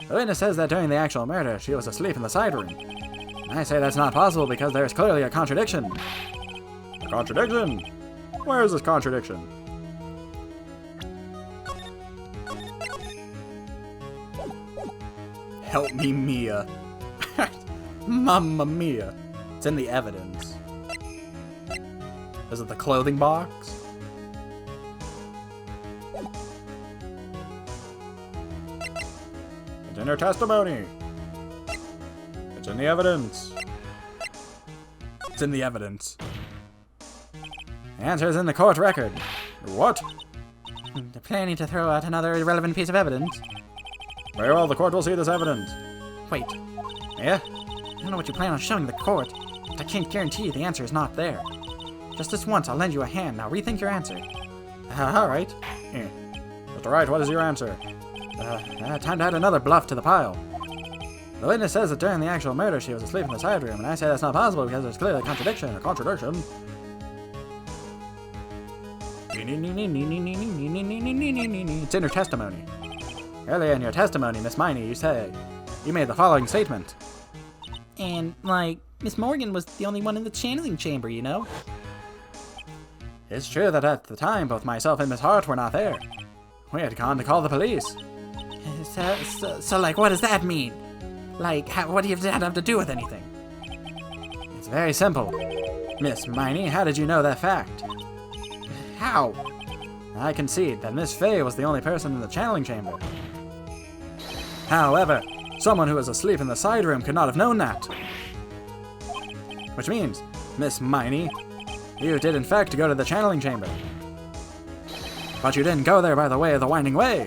The witness says that during the actual murder, she was asleep in the side room. And I say that's not possible because there is clearly a contradiction. A contradiction? Where is this contradiction? Help me, Mia. Mamma Mia. It's in the evidence. Is it the clothing box? It's in her testimony. It's in the evidence. It's in the evidence. The answer is in the court record. What? They're planning to throw out another irrelevant piece of evidence. Very well, the court will see this evidence. Wait. Yeah? I don't know what you plan on showing the court, but I can't guarantee you the answer is not there. Just this once, I'll lend you a hand. Now rethink your answer. Alright. Mr. Wright, what is your answer? Time to add another bluff to the pile. The witness says that during the actual murder she was asleep in the side room, and I say that's not possible because there's clearly a contradiction. It's in her testimony. Earlier in your testimony, Miss Miney, you made the following statement. And, like, Miss Morgan was the only one in the channeling chamber, you know? It's true that at the time, both myself and Miss Hart were not there. We had gone to call the police. So like, what does that mean? Like, what do you have to do with anything? It's very simple. Miss Miney, how did you know that fact? How? I concede that Miss Fay was the only person in the channeling chamber. However, someone who was asleep in the side room could not have known that. Which means, Miss Miney, you did in fact go to the channeling chamber. But you didn't go there by the way of the winding way.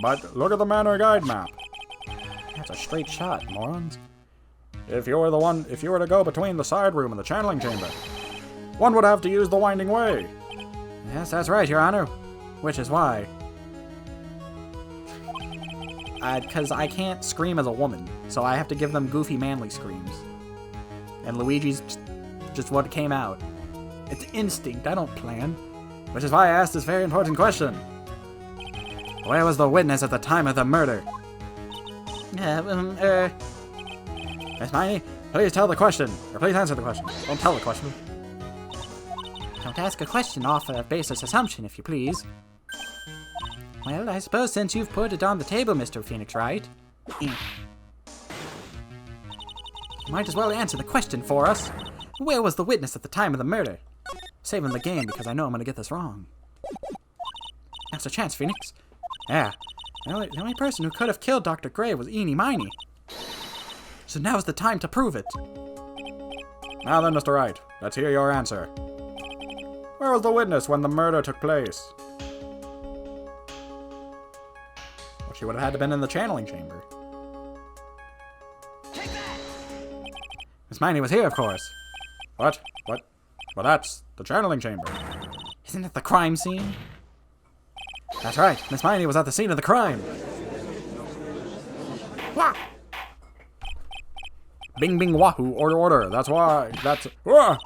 But look at the manor guide map. That's a straight shot, morons. If you were to go between the side room and the channeling chamber, one would have to use the winding way. Yes, that's right, Your Honor. Which is why. Because I can't scream as a woman, so I have to give them goofy manly screams. And Luigi's just what came out. It's instinct, I don't plan. Which is why I asked this very important question. Where was the witness at the time of the murder? Miss Miney, please tell the question. Or please answer the question. Don't tell the question. Don't ask a question off a baseless assumption, if you please. Well, I suppose since you've put it on the table, Mr. Phoenix Wright, you might as well answer the question for us. Where was the witness at the time of the murder? Saving the game because I know I'm going to get this wrong. Now's a chance, Phoenix. Yeah, the only person who could have killed Dr. Gray was Eenie Miney. So now's the time to prove it. Now then, Mr. Wright, let's hear your answer. Where was the witness when the murder took place? Well, she would have had to have been in the channeling chamber. Miss Miney was here, of course. What? Well, that's the channeling chamber. Isn't it the crime scene? That's right. Miss Miney was at the scene of the crime. Wah! Bing, bing, wahoo, order. That's why. Wah!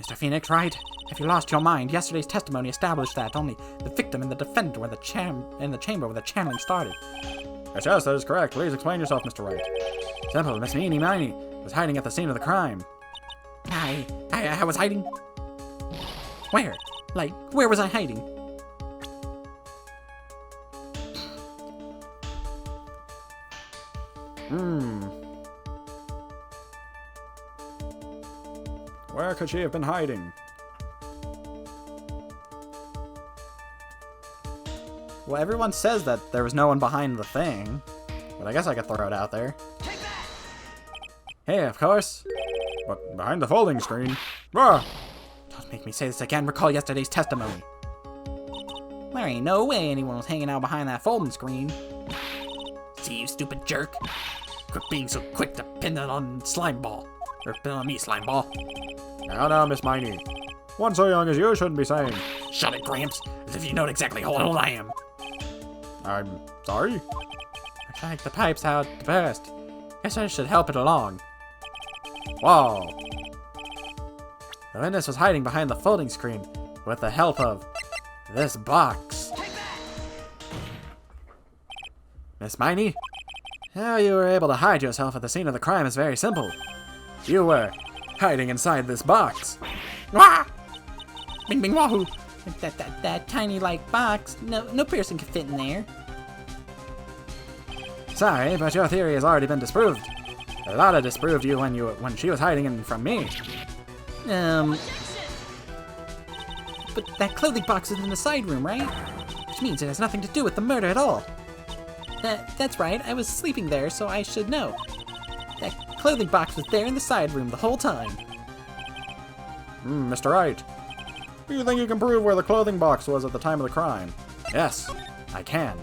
Mr. Phoenix Wright, have you lost your mind? Yesterday's testimony established that only the victim and the defendant were in the chamber where the channeling started. Yes, that is correct. Please explain yourself, Mr. Wright. Simple. Miss Eenie Miney was hiding at the scene of the crime. I was hiding? Where? Like, where was I hiding? Where could she have been hiding? Well, everyone says that there was no one behind the thing, but I guess I could throw it out there. Hey, of course. But behind the folding screen. Ah! Don't make me say this again. Recall yesterday's testimony. There ain't no way anyone was hanging out behind that folding screen. See, you stupid jerk. Quit being so quick to pin it on Slime Ball. Or pin on me, Slime Ball. Now, Miss Miney. One so young as you shouldn't be saying. Shut it, Gramps. As if you know exactly how old I am. I'm sorry? I dragged the pipes out first. Guess I should help it along. Whoa. The witness was hiding behind the folding screen with the help of this box. Miss Miney, how you were able to hide yourself at the scene of the crime is very simple. You were hiding inside this box. Wah! Bing bing wahoo! That tiny like box. No person can fit in there. Sorry, but your theory has already been disproved. Lotta disproved you when she was hiding from me. But that clothing box is in the side room, right? Which means it has nothing to do with the murder at all. That's right, I was sleeping there, so I should know. That clothing box was there in the side room the whole time. Mr. Wright, do you think you can prove where the clothing box was at the time of the crime? Yes, I can.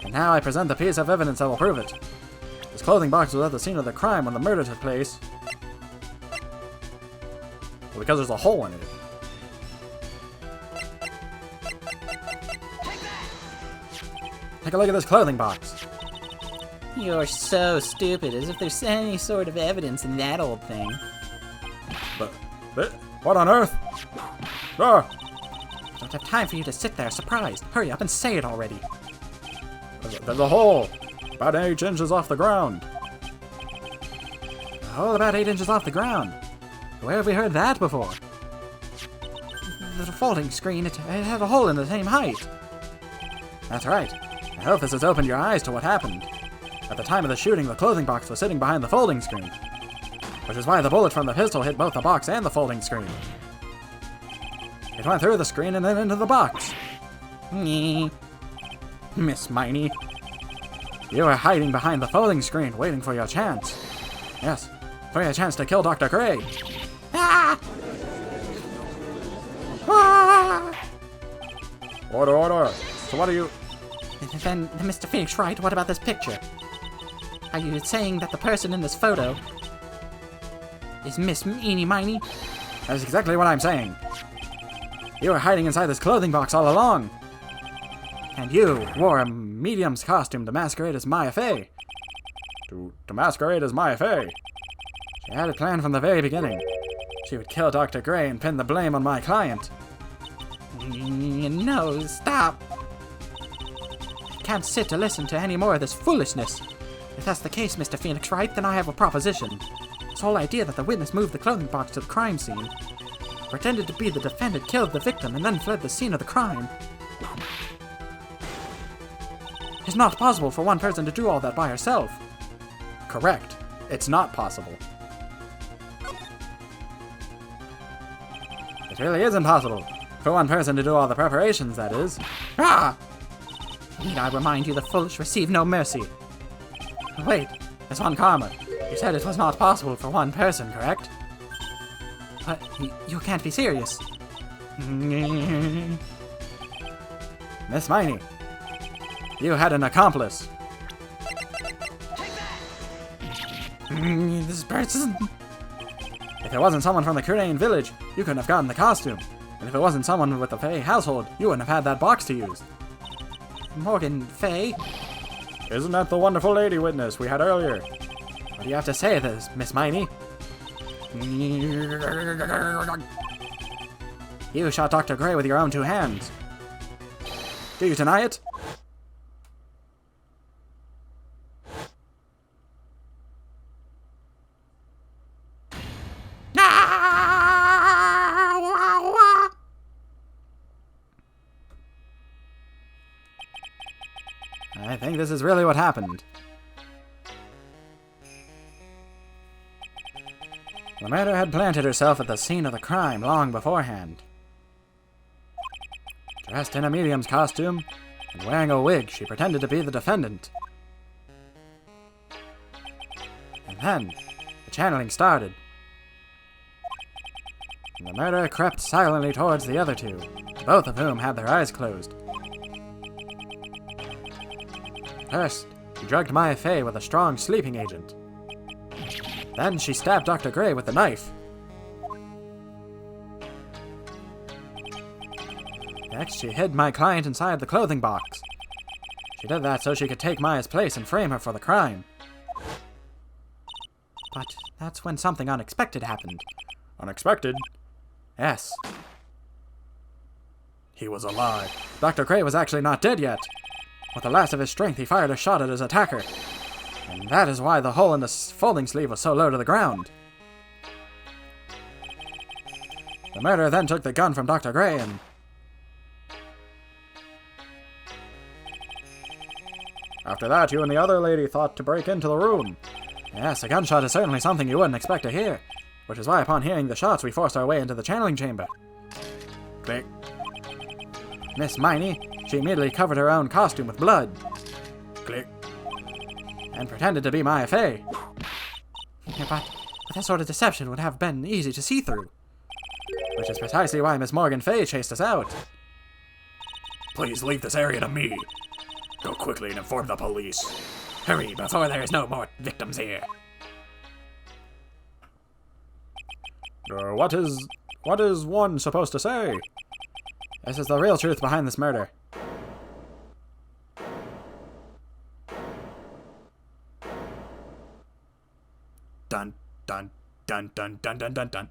And now I present the piece of evidence that will prove it. This clothing box was at the scene of the crime when the murder took place. Well, because there's a hole in it. Take a look at this clothing box. You're so stupid, as if there's any sort of evidence in that old thing. But what on earth? Ah! I don't have time for you to sit there surprised. Hurry up and say it already. There's a hole about 8 inches off the ground. A hole about 8 inches off the ground. Where have we heard that before? The folding screen, it had a hole in the same height. That's right. I hope this has opened your eyes to what happened. At the time of the shooting, the clothing box was sitting behind the folding screen, which is why the bullet from the pistol hit both the box and the folding screen. It went through the screen and then into the box. Miss Miney, you were hiding behind the folding screen, waiting for your chance. Yes, for your chance to kill Dr. Gray. Ah! Ah! Order, order. So what are you... Then, Mr. Phoenix Wright, what about this picture? Are you saying that the person in this photo is Miss Eeny Miny? That's exactly what I'm saying. You were hiding inside this clothing box all along. And you wore a medium's costume to masquerade as Maya Fey. To masquerade as Maya Fey? She had it planned from the very beginning. She would kill Dr. Gray and pin the blame on my client. No, stop. I can't sit to listen to any more of this foolishness. If that's the case, Mr. Phoenix Wright, then I have a proposition. This whole idea that the witness moved the clothing box to the crime scene, pretended to be the defendant, killed the victim, and then fled the scene of the crime. It's not possible for one person to do all that by herself. Correct. It's not possible. It really is impossible. For one person to do all the preparations, that is. Ah! Need I remind you the foolish receive no mercy? Wait, Miss Von Karma, you said it was not possible for one person, correct? But you can't be serious. Miss Miney, you had an accomplice. This person... If it wasn't someone from the Korean village, you couldn't have gotten the costume. And if it wasn't someone with the Fey household, you wouldn't have had that box to use. Morgan Fey? Isn't that the wonderful lady witness we had earlier? What do you have to say to this, Miss Miney? You shot Dr. Gray with your own 2 hands. Do you deny it? I think this is really what happened. The murderer had planted herself at the scene of the crime long beforehand. Dressed in a medium's costume and wearing a wig, she pretended to be the defendant. And then, the channeling started. And the murderer crept silently towards the other 2, both of whom had their eyes closed. First, she drugged Maya Fey with a strong sleeping agent. Then she stabbed Dr. Gray with the knife. Next, she hid my client inside the clothing box. She did that so she could take Maya's place and frame her for the crime. But that's when something unexpected happened. Unexpected? Yes. He was alive. Dr. Gray was actually not dead yet. With the last of his strength, he fired a shot at his attacker. And that is why the hole in the folding sleeve was so low to the ground. The murderer then took the gun from Dr. Gray and... After that, you and the other lady thought to break into the room. Yes, a gunshot is certainly something you wouldn't expect to hear, which is why upon hearing the shots, we forced our way into the channeling chamber. Click. Miss Miney, she immediately covered her own costume with blood. Click. And pretended to be Maya Fey. Yeah, but that sort of deception would have been easy to see through. Which is precisely why Miss Morgan Fey chased us out. Please leave this area to me. Go quickly and inform the police. Hurry, before there is no more victims here. What is one supposed to say? This is the real truth behind this murder. Dun, dun, dun, dun, dun, dun, dun, dun.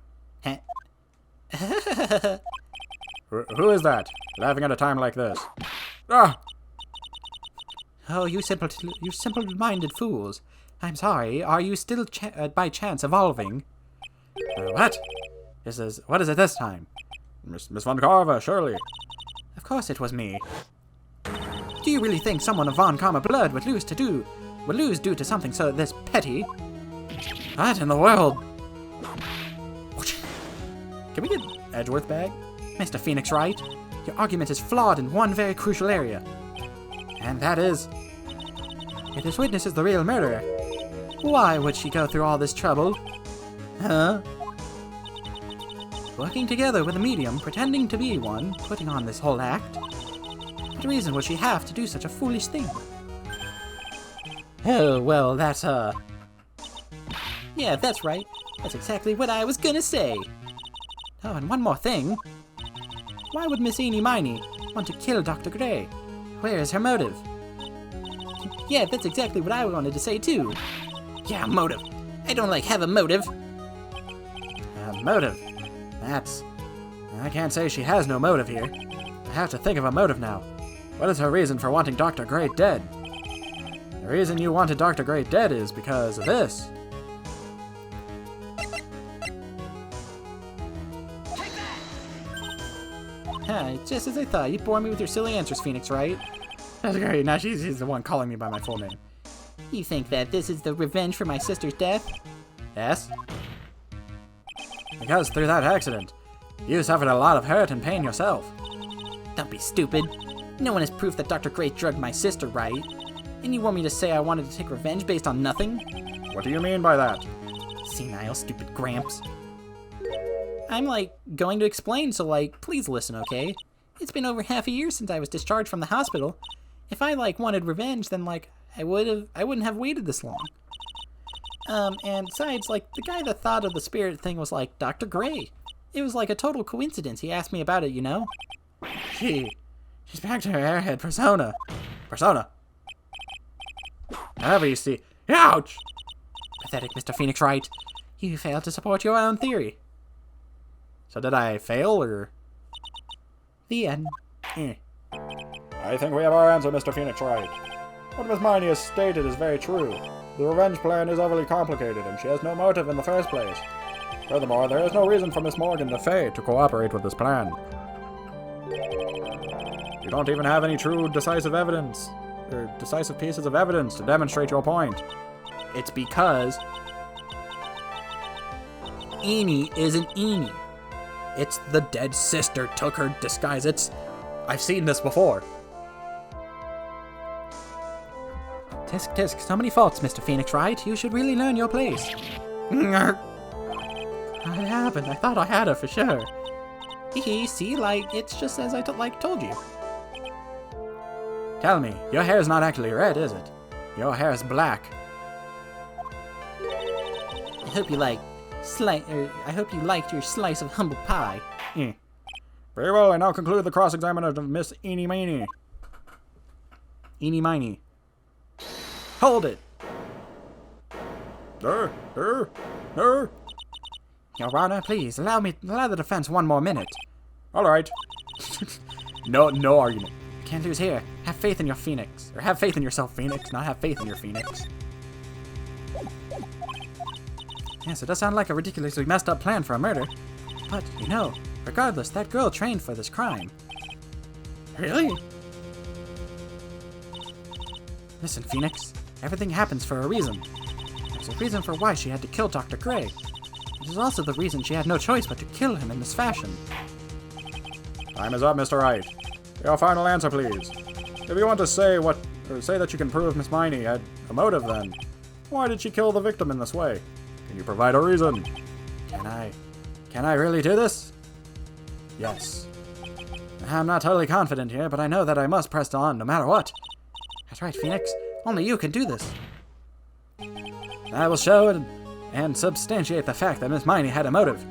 Who is that? Laughing at a time like this. Ah! Oh, you simple-minded fools. I'm sorry, are you still by chance evolving? What? What is it this time? Miss Von Carva, surely. Of course it was me. Do you really think someone of Von Karma blood would lose due to something so this petty? What in the world? Can we get Edgeworth back? Mr. Phoenix Wright, your argument is flawed in one very crucial area. And that is, if this witness is the real murderer, why would she go through all this trouble? Huh? Working together with a medium, pretending to be one, putting on this whole act? What reason would she have to do such a foolish thing? Oh, well, that's, Yeah, that's right. That's exactly what I was gonna say. Oh, and one more thing. Why would Miss Eenie Miney want to kill Dr. Gray? Where is her motive? Yeah, that's exactly what I wanted to say too. Yeah, motive. I don't have a motive. Motive? I can't say she has no motive here. I have to think of a motive now. What is her reason for wanting Dr. Gray dead? The reason you wanted Dr. Gray dead is because of this. Just as I thought. You bore me with your silly answers, Phoenix, right? That's great. Now she's the one calling me by my full name. You think that this is the revenge for my sister's death? Yes? Because through that accident, you suffered a lot of hurt and pain yourself. Don't be stupid. No one has proof that Dr. Gray drugged my sister, right? And you want me to say I wanted to take revenge based on nothing? What do you mean by that? Senile, stupid Gramps. I'm, going to explain, so, please listen, okay? It's been over half a year since I was discharged from the hospital. If I, wanted revenge, then, I wouldn't have waited this long. And besides, the guy that thought of the spirit thing was, Dr. Gray. It was, a total coincidence. He asked me about it, you know? She's back to her airhead persona. However, you see... Ouch! Pathetic, Mr. Phoenix Wright. You failed to support your own theory. So did I fail, or...? The end. I think we have our answer, Mr. Phoenix Wright. What Miss Miney has stated is very true. The revenge plan is overly complicated, and she has no motive in the first place. Furthermore, there is no reason for Miss Morgan Le Fay to cooperate with this plan. You don't even have any true decisive evidence, or decisive pieces of evidence to demonstrate your point. It's because... Eenie isn't Eenie. It's the dead sister took her disguise. I've seen this before. Tisk tisk, so many faults, Mr. Phoenix Wright. You should really learn your place. I haven't. I thought I had her for sure. See, it's just as I told you. Tell me, your hair is not actually red, is it? Your hair is black. I hope you liked your slice of humble pie. Very well, I now conclude the cross-examination of Miss Eenie Miney. Eenie Miney. Hold it! Your Honor, please, allow the defense one more minute. All right. No argument. Can't lose here. Have faith in your Phoenix. Or have faith in yourself, Phoenix, not have faith in your Phoenix. Yes, it does sound like a ridiculously messed up plan for a murder. But, regardless, that girl trained for this crime. Really? Listen, Phoenix. Everything happens for a reason. There's a reason for why she had to kill Dr. Gray. It is also the reason she had no choice but to kill him in this fashion. Time is up, Mr. Wright. Your final answer, please. If you want to say that you can prove Miss Miney had a motive, then why did she kill the victim in this way? Can you provide a reason? Can I really do this? Yes. I'm not totally confident here, but I know that I must press on no matter what. That's right, Phoenix. Only you can do this. I will show and substantiate the fact that Miss Miney had a motive.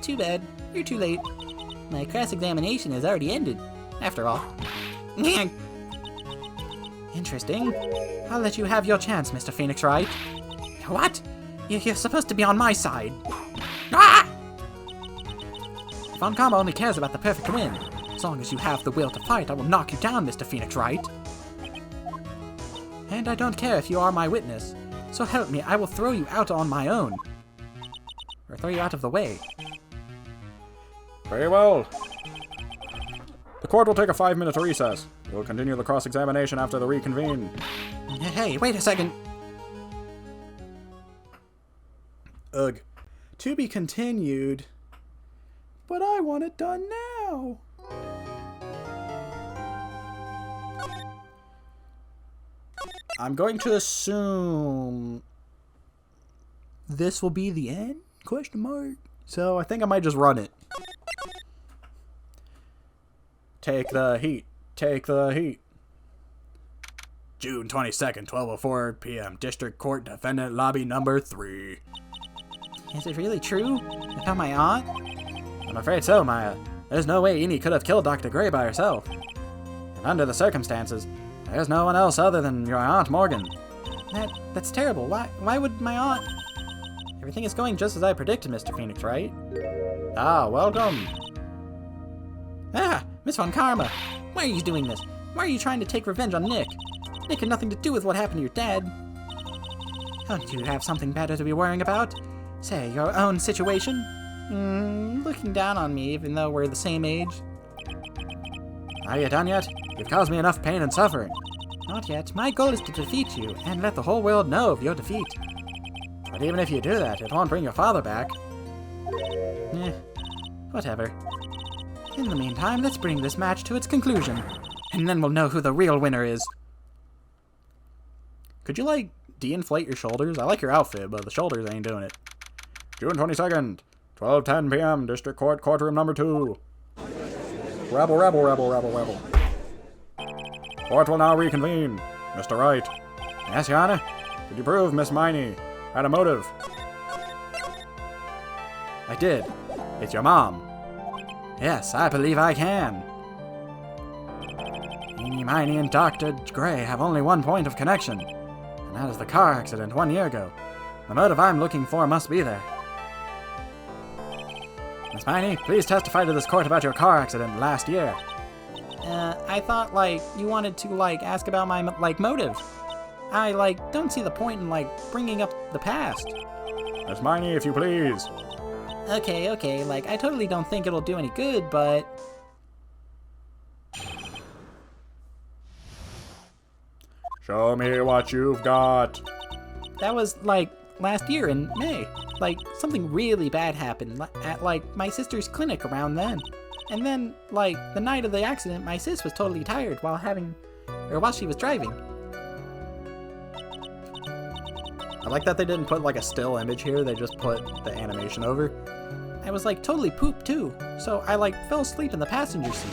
Too bad. You're too late. My cross-examination has already ended, after all. Interesting. I'll let you have your chance, Mr. Phoenix Wright. What? You're supposed to be on my side. Ah! Von Karma only cares about the perfect win. As long as you have the will to fight, I will knock you down, Mr. Phoenix Wright. And I don't care if you are my witness. So help me, I will throw you out on my own. Or throw you out of the way. Very well. The court will take a 5-minute recess. We'll continue the cross-examination after the reconvene. Hey, wait a second. Ugh. To be continued. But I want it done now. I'm going to assume this will be the end? Question mark. So I think I might just run it. Take the heat. Take the heat. June 22nd, 12:04 p.m. District Court Defendant Lobby Number 3. Is it really true? About my aunt? I'm afraid so, Maya. There's no way Eni could have killed Dr. Gray by herself. And under the circumstances, there's no one else other than your Aunt Morgan. That's terrible. Why would my aunt... Everything is going just as I predicted, Mr. Phoenix, right? Ah, welcome. Ah! Miss Von Karma! Why are you doing this? Why are you trying to take revenge on Nick? Nick had nothing to do with what happened to your dad. Don't you have something better to be worrying about? Say, your own situation? Looking down on me even though we're the same age. Are you done yet? You've caused me enough pain and suffering. Not yet. My goal is to defeat you and let the whole world know of your defeat. But even if you do that, it won't bring your father back. Whatever. In the meantime, let's bring this match to its conclusion. And then we'll know who the real winner is. Could you, like, de-inflate your shoulders? I like your outfit, but the shoulders ain't doing it. June 22nd, 12:10 p.m. District Court, Courtroom Number 2. Rabble, rabble, rabble, rabble, rabble. Court will now reconvene. Mr. Wright. Yes, Your Honor? Could you prove Miss Miney had a motive? I did. It's your mom. Yes, I believe I can. Eenie, Miney, and Dr. Gray have only one point of connection, and that is the car accident 1 year ago. The motive I'm looking for must be there. Miss Miney, please testify to this court about your car accident last year. I thought, like, you wanted to, like, ask about my, like, motive. I, like, don't see the point in, like, bringing up the past. Miss Miney, if you please. Okay, like, I totally don't think it'll do any good, but... Show me what you've got. That was, like, last year in May. Like, something really bad happened at, like, my sister's clinic around then. And then, like, the night of the accident, my sis was totally tired while she was driving. I like that they didn't put, like, a still image here. They just put the animation over. I was, like, totally pooped, too. So I, like, fell asleep in the passenger seat.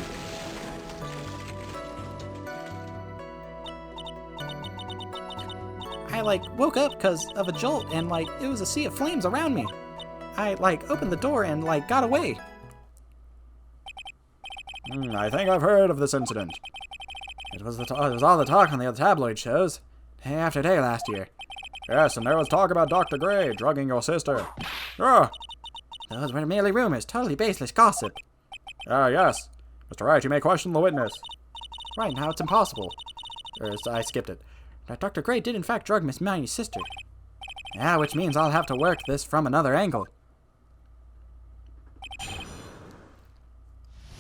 I, like, woke up because of a jolt, and, like, it was a sea of flames around me. I, like, opened the door and, like, got away. I think I've heard of this incident. It was all the talk on the tabloid shows, day after day last year. Yes, and there was talk about Dr. Gray drugging your sister. Ah! Those were merely rumors, totally baseless gossip. Yes. Mr. Wright, you may question the witness. Right, now it's impossible. I skipped it. That Dr. Gray did in fact drug Miss Miney's sister. Yeah, which means I'll have to work this from another angle.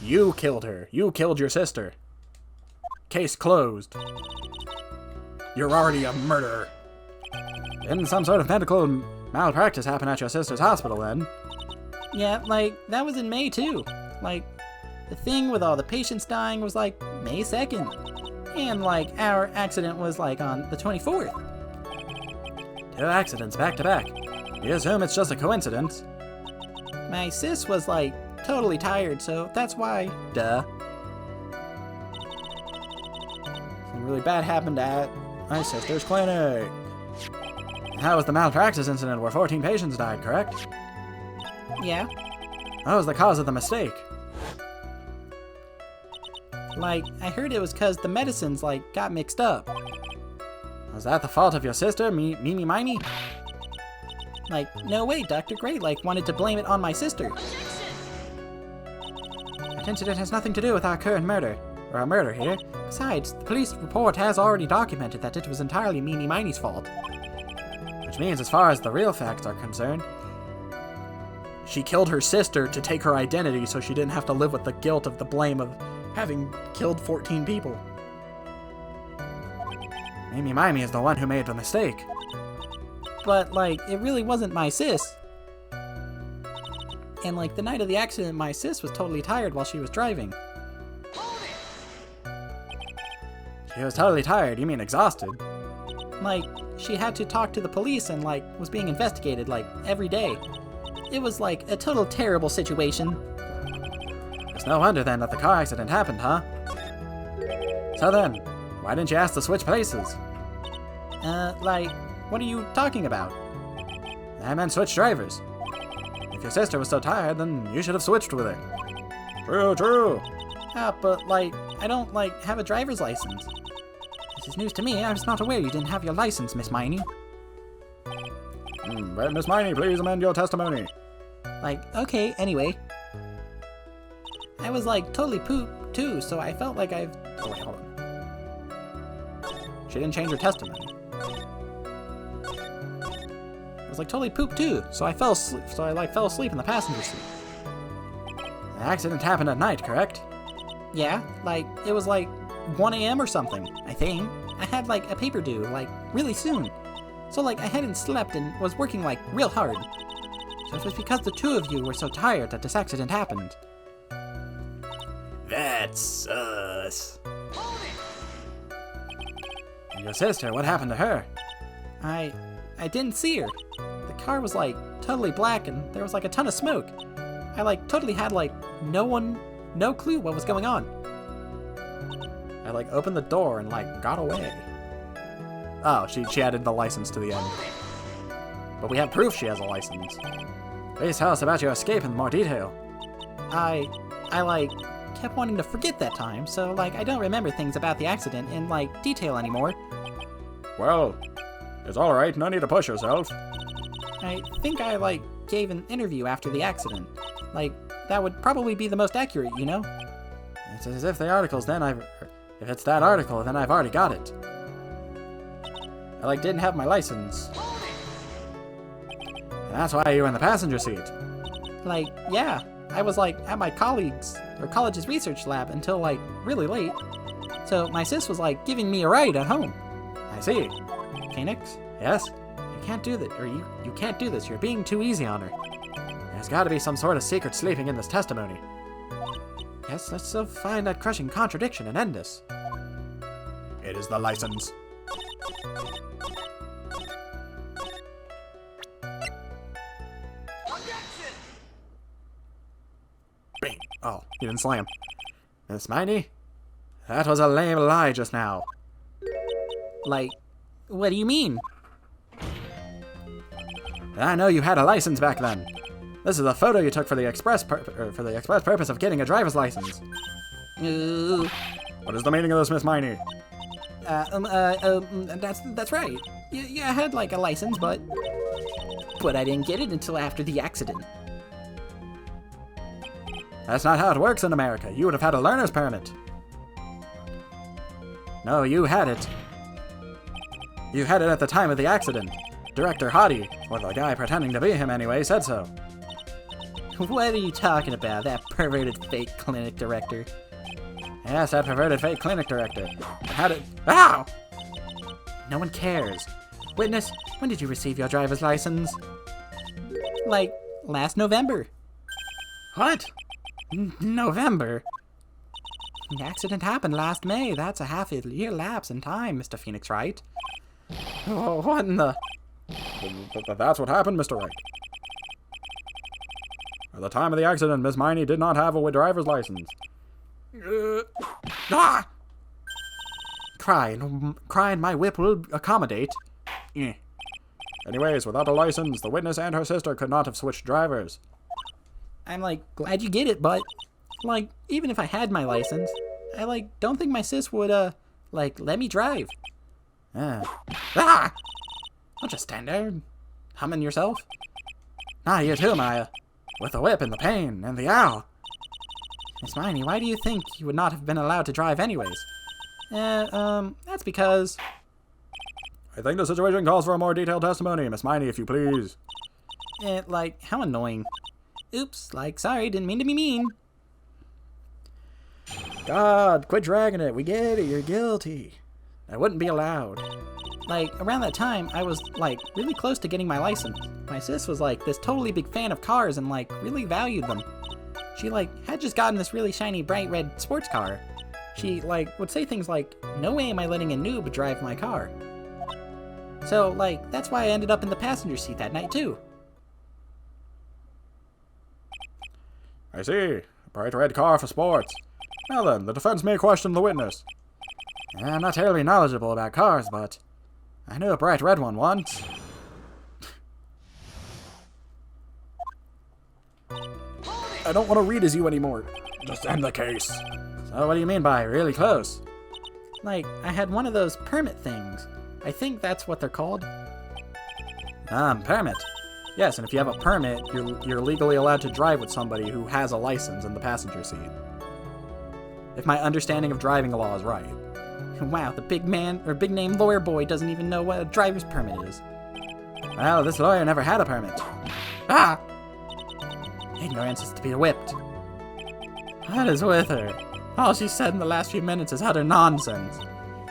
You killed her. You killed your sister. Case closed. You're already a murderer. Didn't some sort of medical malpractice happen at your sister's hospital then? Yeah, like, that was in May, too. Like, the thing with all the patients dying was, like, May 2nd. And, like, our accident was, like, on the 24th. 2 accidents back to back. You assume it's just a coincidence? My sis was, like, totally tired, so that's why. Duh. Something really bad happened at my sister's clinic. That was the malpractice incident where 14 patients died, correct? Yeah. What was the cause of the mistake? Like, I heard it was because the medicines, like, got mixed up. Was that the fault of your sister, Mimi Miney? Like, no way, Dr. Gray, like, wanted to blame it on my sister. That incident has nothing to do with our current murder. Or our murder here. Besides, the police report has already documented that it was entirely Meanie Minie's fault. Which means, as far as the real facts are concerned, she killed her sister to take her identity so she didn't have to live with the guilt of the blame of having killed 14 people. Meanie Mimey is the one who made the mistake. But, like, it really wasn't my sis. And, like, the night of the accident, my sis was totally tired while she was driving. She was totally tired? You mean exhausted? Like, she had to talk to the police and, like, was being investigated, like, every day. It was, like, a total terrible situation. It's no wonder, then, that the car accident happened, huh? So then, why didn't you ask to switch places? Like, what are you talking about? I meant switch drivers. If your sister was so tired, then you should have switched with her. True, true. But, like, I don't, like, have a driver's license. This is news to me. I was not aware you didn't have your license, Miss Miney. Well, Miss Miney, please amend your testimony. Like, okay, anyway. I was, like, totally pooped, too, so I felt like I've... Oh, wait, hold on. She didn't change her testimony. I was, like, totally pooped, too, so I fell asleep, fell asleep in the passenger seat. The accident happened at night, correct? Yeah, like, it was, like, 1 a.m. or something, I think. I had, like, a paper due, like, really soon. So, like, I hadn't slept and was working, like, real hard. So it was because the two of you were so tired that this accident happened. That's sus. And your sister, what happened to her? I didn't see her. The car was, like, totally black and there was, like, a ton of smoke. I, like, totally had, like, no clue what was going on. I, like, opened the door and, like, got away. Oh, she added the license to the end. But we have proof she has a license. Please tell us about your escape in more detail. I like, kept wanting to forget that time, so, like, I don't remember things about the accident in, like, detail anymore. Well, it's alright, no need to push yourself. I think I, like, gave an interview after the accident. Like, that would probably be the most accurate, you know? It's as if the article's then if it's that article, then I've already got it. I, like, didn't have my license. And that's why you were in the passenger seat. Like, yeah. I was, like, at my college's research lab until, like, really late. So my sis was, like, giving me a ride at home. I see. Phoenix? Yes? You can't do that, or you can't do this. You're being too easy on her. There's gotta be some sort of secret sleeping in this testimony. Yes, let's find that crushing contradiction and end this. It is the license. Bing. Oh, you didn't slam. Miss Miney? That was a lame lie just now. Like, what do you mean? I know you had a license back then. This is a photo you took for the express purpose of getting a driver's license. What is the meaning of this, Miss Miney? That's right. Yeah, I had, like, a license, but I didn't get it until after the accident. That's not how it works in America. You would have had a learner's permit. No, you had it. You had it at the time of the accident. Director Hottie, or the guy pretending to be him anyway, said so. What are you talking about, that perverted fake clinic director? Yes, that perverted fake clinic director. How did... Ow! No one cares. Witness, when did you receive your driver's license? Like, last November. What? November? The accident happened last May. That's a half-a-year lapse in time, Mr. Phoenix Wright. Oh, what in the... That's what happened, Mr. Wright. At the time of the accident, Miss Miney did not have a driver's license. Cry and my whip will accommodate. Anyways, without a license, the witness and her sister could not have switched drivers. I'm, like, glad you get it, but, like, even if I had my license, I, like, don't think my sis would, like, let me drive. Ah. I'll just stand there and humming yourself? Not you too, Maya. With the whip and the pain and the owl. Miss Miney, why do you think you would not have been allowed to drive anyways? That's because... I think the situation calls for a more detailed testimony, Miss Miney, if you please. Like, how annoying. Oops, like, sorry, didn't mean to be mean. God, quit dragging it. We get it. You're guilty. I wouldn't be allowed. Like, around that time, I was, like, really close to getting my license. My sis was, like, this totally big fan of cars and, like, really valued them. She, like, had just gotten this really shiny, bright red sports car. She, like, would say things like, no way am I letting a noob drive my car. So, like, that's why I ended up in the passenger seat that night, too. I see. A bright red car for sports. Now then, the defense may question the witness. I'm not terribly knowledgeable about cars, but I knew a bright red one once. I don't want to read as you anymore. Just end the case. So what do you mean by really close? Like, I had one of those permit things. I think that's what they're called. Permit. Yes, and if you have a permit, you're legally allowed to drive with somebody who has a license in the passenger seat. If my understanding of driving law is right. Wow, the big name lawyer boy doesn't even know what a driver's permit is. Well, this lawyer never had a permit. Ah! Ignorance is to be whipped. What is with her? All she said in the last few minutes is utter nonsense.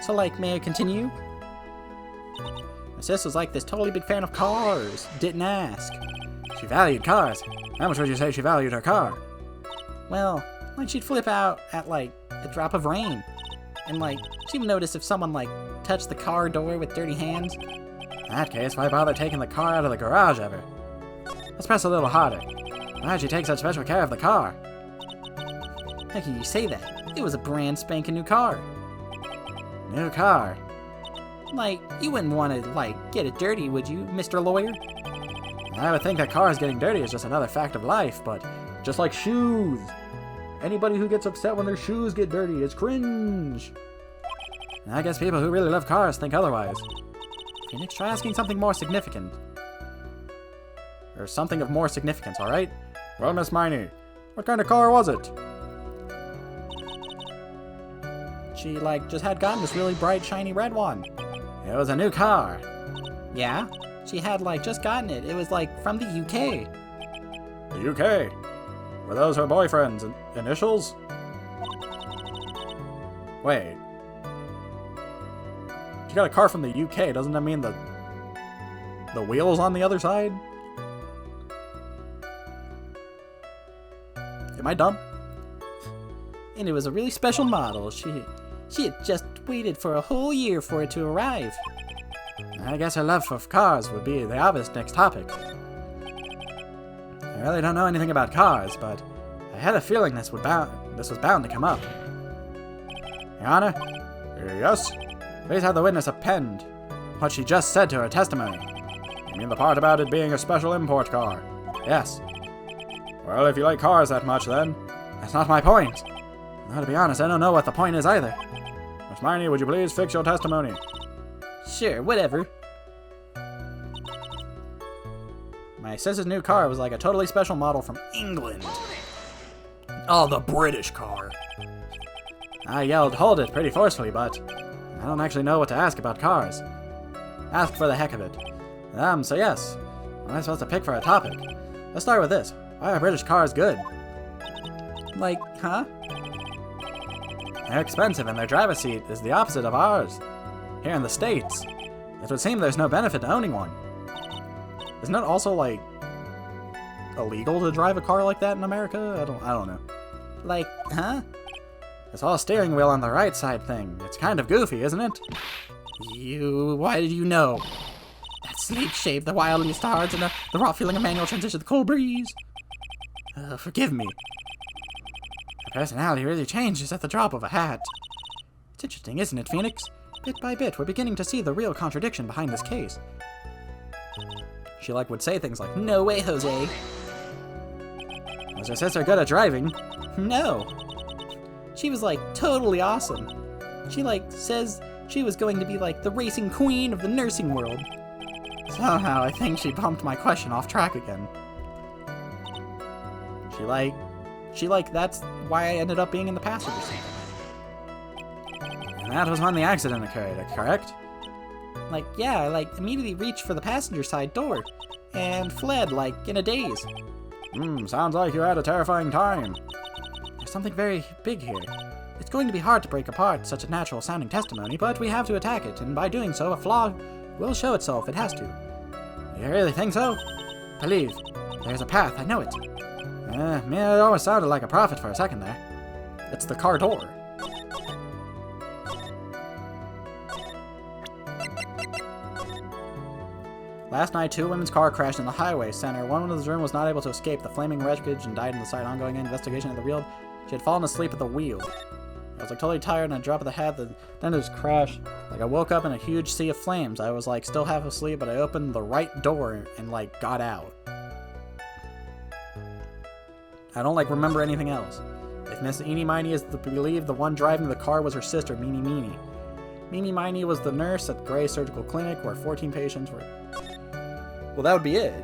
So, like, may I continue? My sis was like this totally big fan of cars. Didn't ask. She valued cars. How much would you say she valued her car? Well, like, she'd flip out at, like, a drop of rain. And, like, she'd notice if someone, like, touched the car door with dirty hands. In that case, why bother taking the car out of the garage ever? Let's press a little harder. Why'd you take such special care of the car? How can you say that? It was a brand spanking new car. New car? Like, you wouldn't want to, like, get it dirty, would you, Mr. Lawyer? I would think that cars getting dirty is just another fact of life, but just like shoes. Anybody who gets upset when their shoes get dirty is cringe. I guess people who really love cars think otherwise. Phoenix, try asking something more significant. Or something of more significance, alright? Well, Miss Miney, what kind of car was it? She, like, just had gotten this really bright, shiny red one. It was a new car. Yeah? She had, like, just gotten it. It was, like, from the UK. The UK? Were those her boyfriend's initials? Wait. She got a car from the UK, doesn't that mean the wheel's on the other side? Am I dumb? And it was a really special model. She had just waited for a whole year for it to arrive. I guess her love for cars would be the obvious next topic. I really don't know anything about cars, but I had a feeling this was bound to come up. Your Honor? Yes? Please have the witness append what she just said to her testimony. You mean the part about it being a special import car? Yes. Well, if you like cars that much, then. That's not my point. Now, to be honest, I don't know what the point is either. Miss Miney, would you please fix your testimony? Sure, whatever. My sister's new car was like a totally special model from England. Oh, the British car. I yelled, "Hold it," pretty forcefully, but I don't actually know what to ask about cars. Ask for the heck of it. So yes. What am I supposed to pick for a topic? Let's start with this. Why are British cars good? Like, huh? They're expensive and their driver's seat is the opposite of ours. Here in the States, it would seem there's no benefit to owning one. Isn't it also, like, illegal to drive a car like that in America? I don't know. Like, huh? This whole steering wheel on the right side thing, it's kind of goofy, isn't it? Why did you know? That sleek shape, the wildly stars, and the raw feeling of manual transition, the cold breeze. Forgive me. Her personality really changes at the drop of a hat. It's interesting, isn't it, Phoenix? Bit by bit, we're beginning to see the real contradiction behind this case. She, like, would say things like, "No way, Jose." Was her sister good at driving? No. She was, like, totally awesome. She, like, says she was going to be, like, the racing queen of the nursing world. Somehow, I think she bumped my question off track again. That's why I ended up being in the passenger seat. And that was when the accident occurred, correct? Yeah, I immediately reached for the passenger side door and fled, in a daze. Sounds like you had a terrifying time. There's something very big here. It's going to be hard to break apart such a natural sounding testimony, but we have to attack it, and by doing so, a flaw will show itself. It has to. You really think so? Believe. There's a path, I know it. It always sounded like a prophet for a second there. It's the car door. Last night, 2 women's car crashed in the highway center. One of the room was not able to escape the flaming wreckage and died in the site. Ongoing investigation of the real. She had fallen asleep at the wheel. I was totally tired and a drop of the hat. Then it just crashed. I woke up in a huge sea of flames. I was still half asleep, but I opened the right door and got out. I don't remember anything else. If Miss Eenie Miney is believed, the one driving the car was her sister, Meanie Meanie. Meanie Miney was the nurse at Gray Surgical Clinic where 14 patients were. Well, that would be it.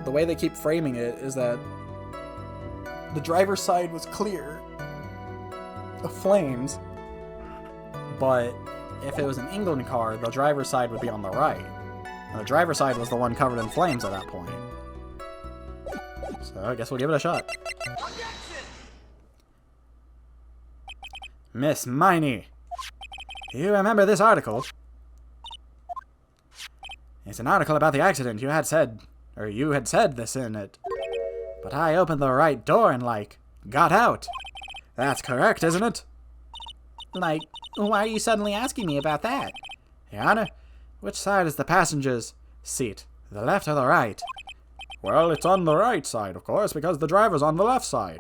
The way they keep framing it is that the driver's side was clear of flames, but if it was an England car, the driver's side would be on the right. And the driver's side was the one covered in flames at that point. So I guess we'll give it a shot. Miss Miney, do you remember this article? It's an article about the accident. You had said this in it. But I opened the right door and, got out. That's correct, isn't it? Why are you suddenly asking me about that? Your Honor, which side is the passenger's seat? The left or the right? Well, it's on the right side, of course, because the driver's on the left side.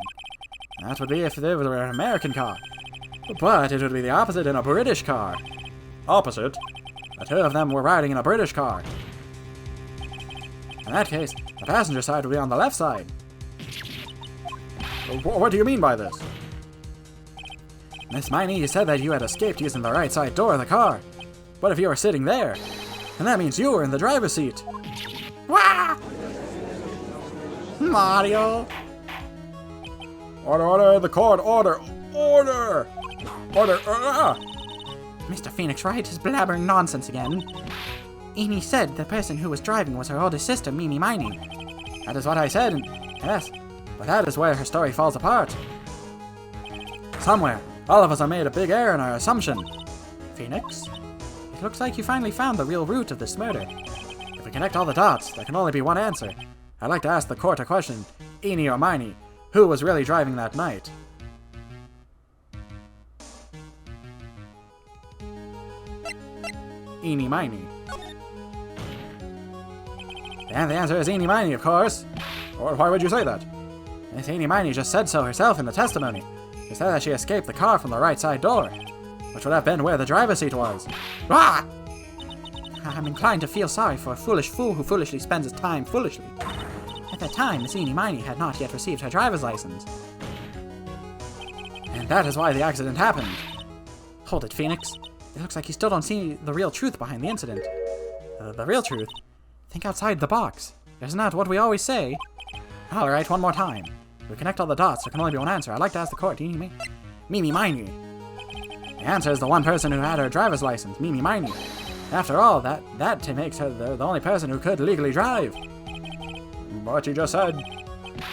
That would be if it were an American car. But it would be the opposite in a British car. Opposite? The 2 of them were riding in a British car. In that case, the passenger side would be on the left side. What do you mean by this? Miss Miney, you said that you had escaped using the right side door of the car. What if you were sitting there? And that means you were in the driver's seat. Wah! Mario! Order, the court, order! Order! Order! Mr. Phoenix Wright is blabbering nonsense again. Eenie said the person who was driving was her older sister, Mimi Miney. That is what I said, yes, but that is where her story falls apart. Somewhere, all of us have made a big error in our assumption. Phoenix, it looks like you finally found the real root of this murder. If we connect all the dots, there can only be one answer. I'd like to ask the court a question. Eenie or Miney, who was really driving that night? Eenie Miney. And the answer is Eenie Miney, of course. Or why would you say that? Miss Eenie Miney just said so herself in the testimony. She said that she escaped the car from the right side door, which would have been where the driver's seat was. Ah! I'm inclined to feel sorry for a foolish fool who foolishly spends his time foolishly. At that time, Miss Eenie Miney had not yet received her driver's license. And that is why the accident happened. Hold it, Phoenix. It looks like you still don't see the real truth behind the incident. The real truth? Think outside the box. Isn't that what we always say? Alright, one more time. If we connect all the dots, there can only be one answer. I'd like to ask the court, Mimi Miney. The answer is the one person who had her driver's license, Mimi Miney. After all, that makes her the only person who could legally drive. But you just said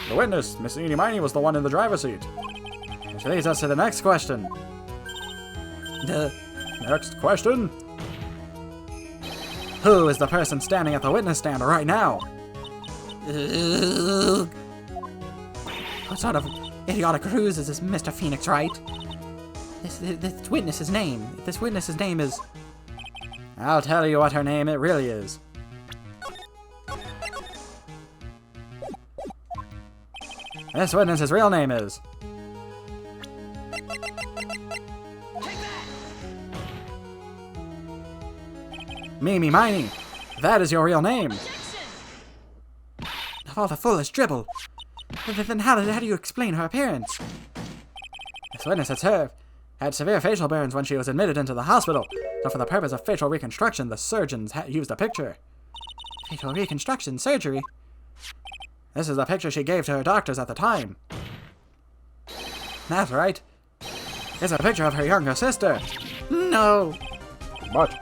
the witness, Miss Eenie Miney, was the one in the driver's seat. Which leads us to the next question. Next question. Who is the person standing at the witness stand right now? What sort of idiotic ruse is this, Mr. Phoenix Wright? This witness's name. This witness's name is... I'll tell you what her name it really is. This witness's real name is... Mimi Miney. That is your real name. Of all the foolish dribble. Then how do you explain her appearance? This witness had severe facial burns when she was admitted into the hospital, so for the purpose of facial reconstruction, the surgeons used a picture. Fatal reconstruction surgery. This is the picture she gave to her doctors at the time. That's right. It's a picture of her younger sister. No! But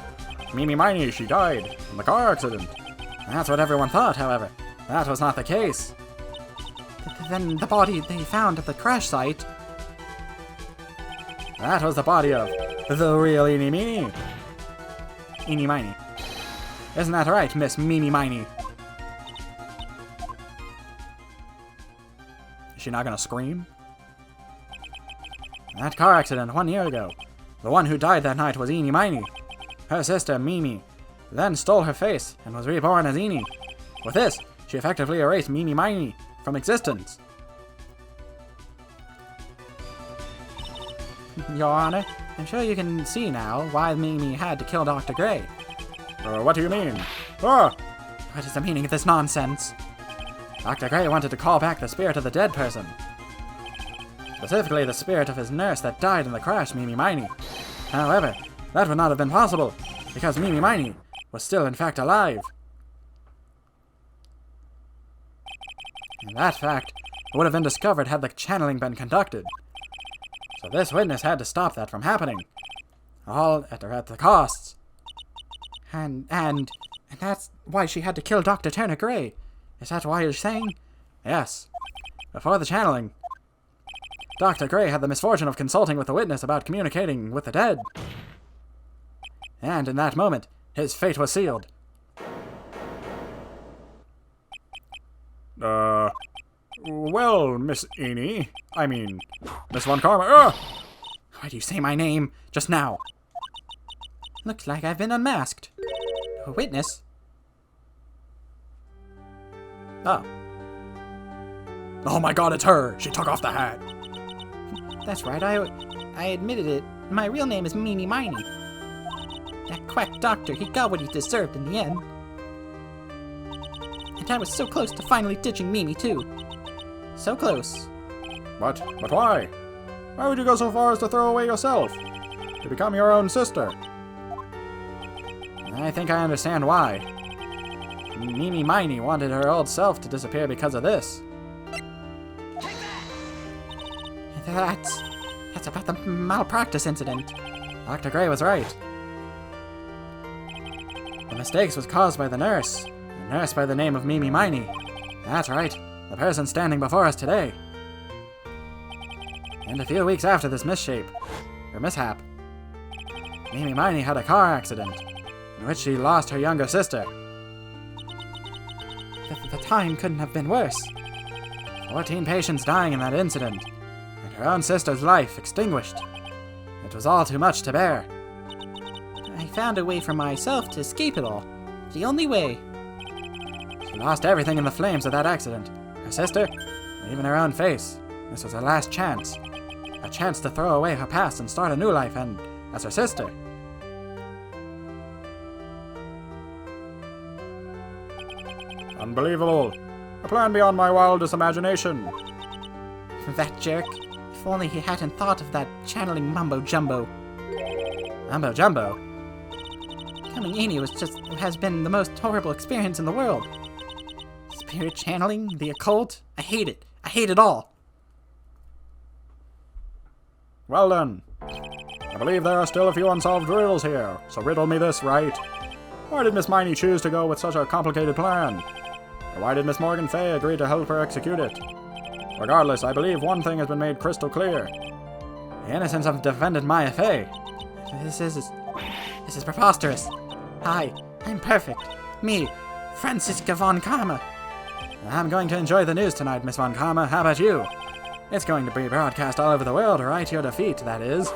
Mimi Miney, she died in the car accident. That's what everyone thought, however. That was not the case. Then the body they found at the crash site... That was the body of the real Eenie Meenie. Eenie Miney. Isn't that right, Miss Mimi Miney? Is she not gonna scream? That car accident 1 year ago. The one who died that night was Eenie Miney. Her sister, Mimi, then stole her face and was reborn as Eenie. With this, she effectively erased Mimi Miney from existence. Your Honor, I'm sure you can see now why Mimi had to kill Dr. Gray. What do you mean? Ah! What is the meaning of this nonsense? Dr. Gray wanted to call back the spirit of the dead person. Specifically the spirit of his nurse that died in the crash, Mimi Miney. However, that would not have been possible, because Mimi Miney was still in fact alive. And that fact would have been discovered had the channeling been conducted. So this witness had to stop that from happening. All at the costs. And that's why she had to kill Dr. Turner Gray. Is that why you're saying? Yes. Before the channeling, Dr. Gray had the misfortune of consulting with the witness about communicating with the dead. And in that moment, his fate was sealed. Well, Miss Eenie, I mean, Miss Von Karma, Why do you say my name just now? Looks like I've been unmasked. A witness? Oh. Oh my god, it's her! She took off the hat! That's right, I admitted it. My real name is Mimi Miney. That quack doctor, he got what he deserved in the end. And I was so close to finally ditching Mimi, too. So close. But why? Why would you go so far as to throw away yourself? To become your own sister? I think I understand why. Mimi Miney wanted her old self to disappear because of this. That's about the malpractice incident. Dr. Gray was right. The mistakes was caused by the nurse. A nurse by the name of Mimi Miney. That's right. The person standing before us today. And a few weeks after this mishap, Mimi Miney had a car accident in which she lost her younger sister. The time couldn't have been worse. 14 patients dying in that incident, and her own sister's life extinguished. It was all too much to bear. I found a way for myself to escape it all. The only way. She lost everything in the flames of that accident. Her sister, and even her own face. This was her last chance. A chance to throw away her past and start a new life, and as her sister. Unbelievable. A plan beyond my wildest imagination. That jerk. If only he hadn't thought of that channeling mumbo-jumbo. Mumbo-jumbo? Becoming Eenie has been the most horrible experience in the world. Spirit channeling, the occult, I hate it. I hate it all. Well then, I believe there are still a few unsolved riddles here, so riddle me this, Wright. Why did Miss Miney choose to go with such a complicated plan? Or why did Miss Morgan Fay agree to help her execute it? Regardless, I believe one thing has been made crystal clear. The innocence of defendant Maya Fay. This is preposterous. I'm perfect. Me, Franziska Von Karma. I'm going to enjoy the news tonight, Miss Von Karma. How about you? It's going to be broadcast all over the world, right? Your defeat, that is.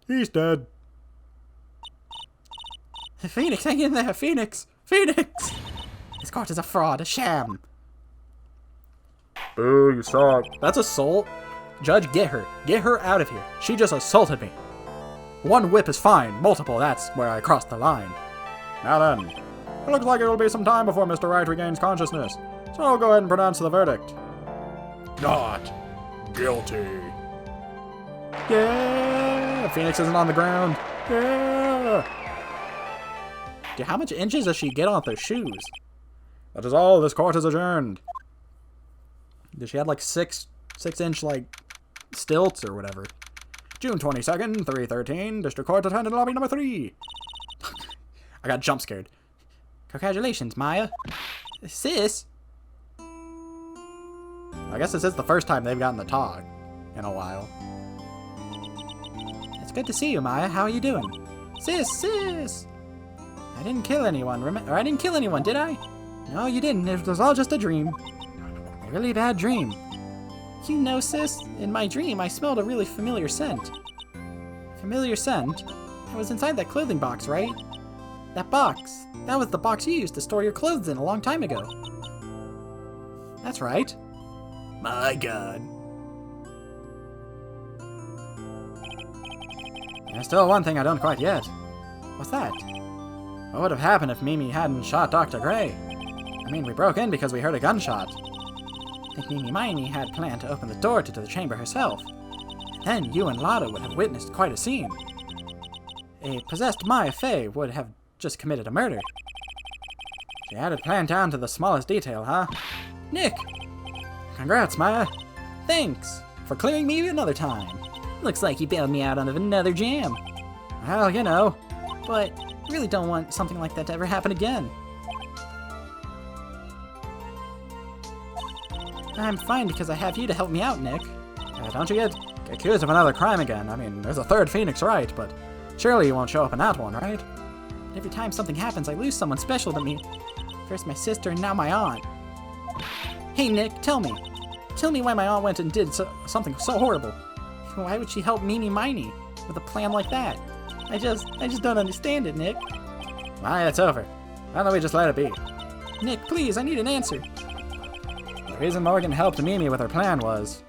He's dead. Phoenix, hang in there, Phoenix! Phoenix! This court is a fraud, a sham. Boo, you suck. That's assault. Judge, get her. Get her out of here. She just assaulted me. One whip is fine. Multiple, that's where I crossed the line. Now then, it looks like it will be some time before Mr. Wright regains consciousness, so I'll go ahead and pronounce the verdict. not guilty. Yeah! Phoenix isn't on the ground. Yeah! Dude, how much inches does she get on those shoes? That is all. This court is adjourned. Did she have like 6-inch like stilts or whatever? June 22nd, 3:13. District Court attended lobby number 3. I got jump scared. Congratulations, Maya. Sis? I guess this is the first time they've gotten the talk in a while. It's good to see you, Maya. How are you doing? Sis! I didn't kill anyone, or I didn't kill anyone, did I? No, you didn't. It was all just a dream. A really bad dream. You know, sis, in my dream, I smelled a really familiar scent. Familiar scent? It was inside that clothing box, right? That box. That was the box you used to store your clothes in a long time ago. That's right. My god. There's still one thing I don't quite get. What's that? What would have happened if Mimi hadn't shot Dr. Gray? I mean, we broke in because we heard a gunshot. I think Mimi Miney had planned to open the door to the chamber herself. Then you and Lotta would have witnessed quite a scene. A possessed Maya Fey would have just committed a murder. She had it planned down to the smallest detail, huh? Nick! Congrats, Maya. Thanks for clearing me another time. Looks like you bailed me out of another jam. Well, you know. But I really don't want something like that to ever happen again. I'm fine because I have you to help me out, Nick. Don't you get accused of another crime again? I mean, there's a third Phoenix Wright, but surely you won't show up in that one, right? But every time something happens, I lose someone special to me. First my sister and now my aunt. Hey, Nick, tell me. Tell me why my aunt went and did something so horrible. Why would she help Mimi Miney with a plan like that? I just don't understand it, Nick. Maya, it's over. Why don't we just let it be? Nick, please, I need an answer. The reason Morgan helped Mimi with her plan was...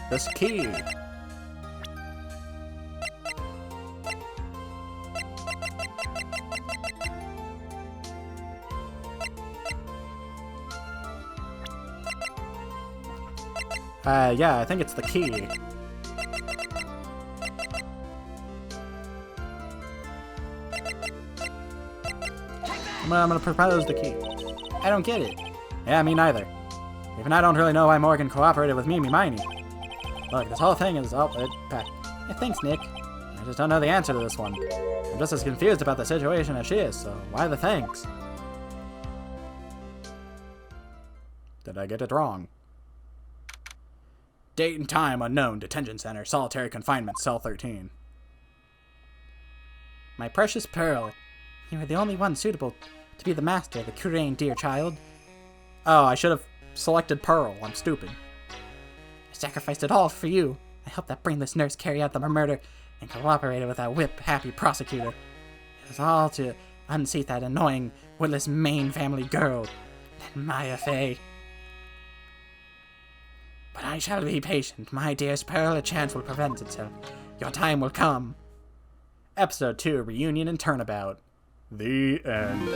this key. Yeah, I think it's the key. I'm gonna propose the key. I don't get it. Yeah, me neither. Even I don't really know why Morgan cooperated with Mimi Miney. Look, this whole thing is... Yeah, thanks, Nick. I just don't know the answer to this one. I'm just as confused about the situation as she is, so why the thanks? Did I get it wrong? Date and time unknown. Detention center. Solitary confinement. Cell 13. My precious Pearl. You are the only one suitable to be the master of the Kurain, dear child. Oh, I should have selected Pearl. I'm stupid. I sacrificed it all for you. I helped that brainless nurse carry out the murder and cooperated with that whip-happy prosecutor. It was all to unseat that annoying, witless Maine family girl, that Maya Fey. But I shall be patient, my dearest Pearl. A chance will present itself. Your time will come. Episode 2, Reunion and Turnabout. The end.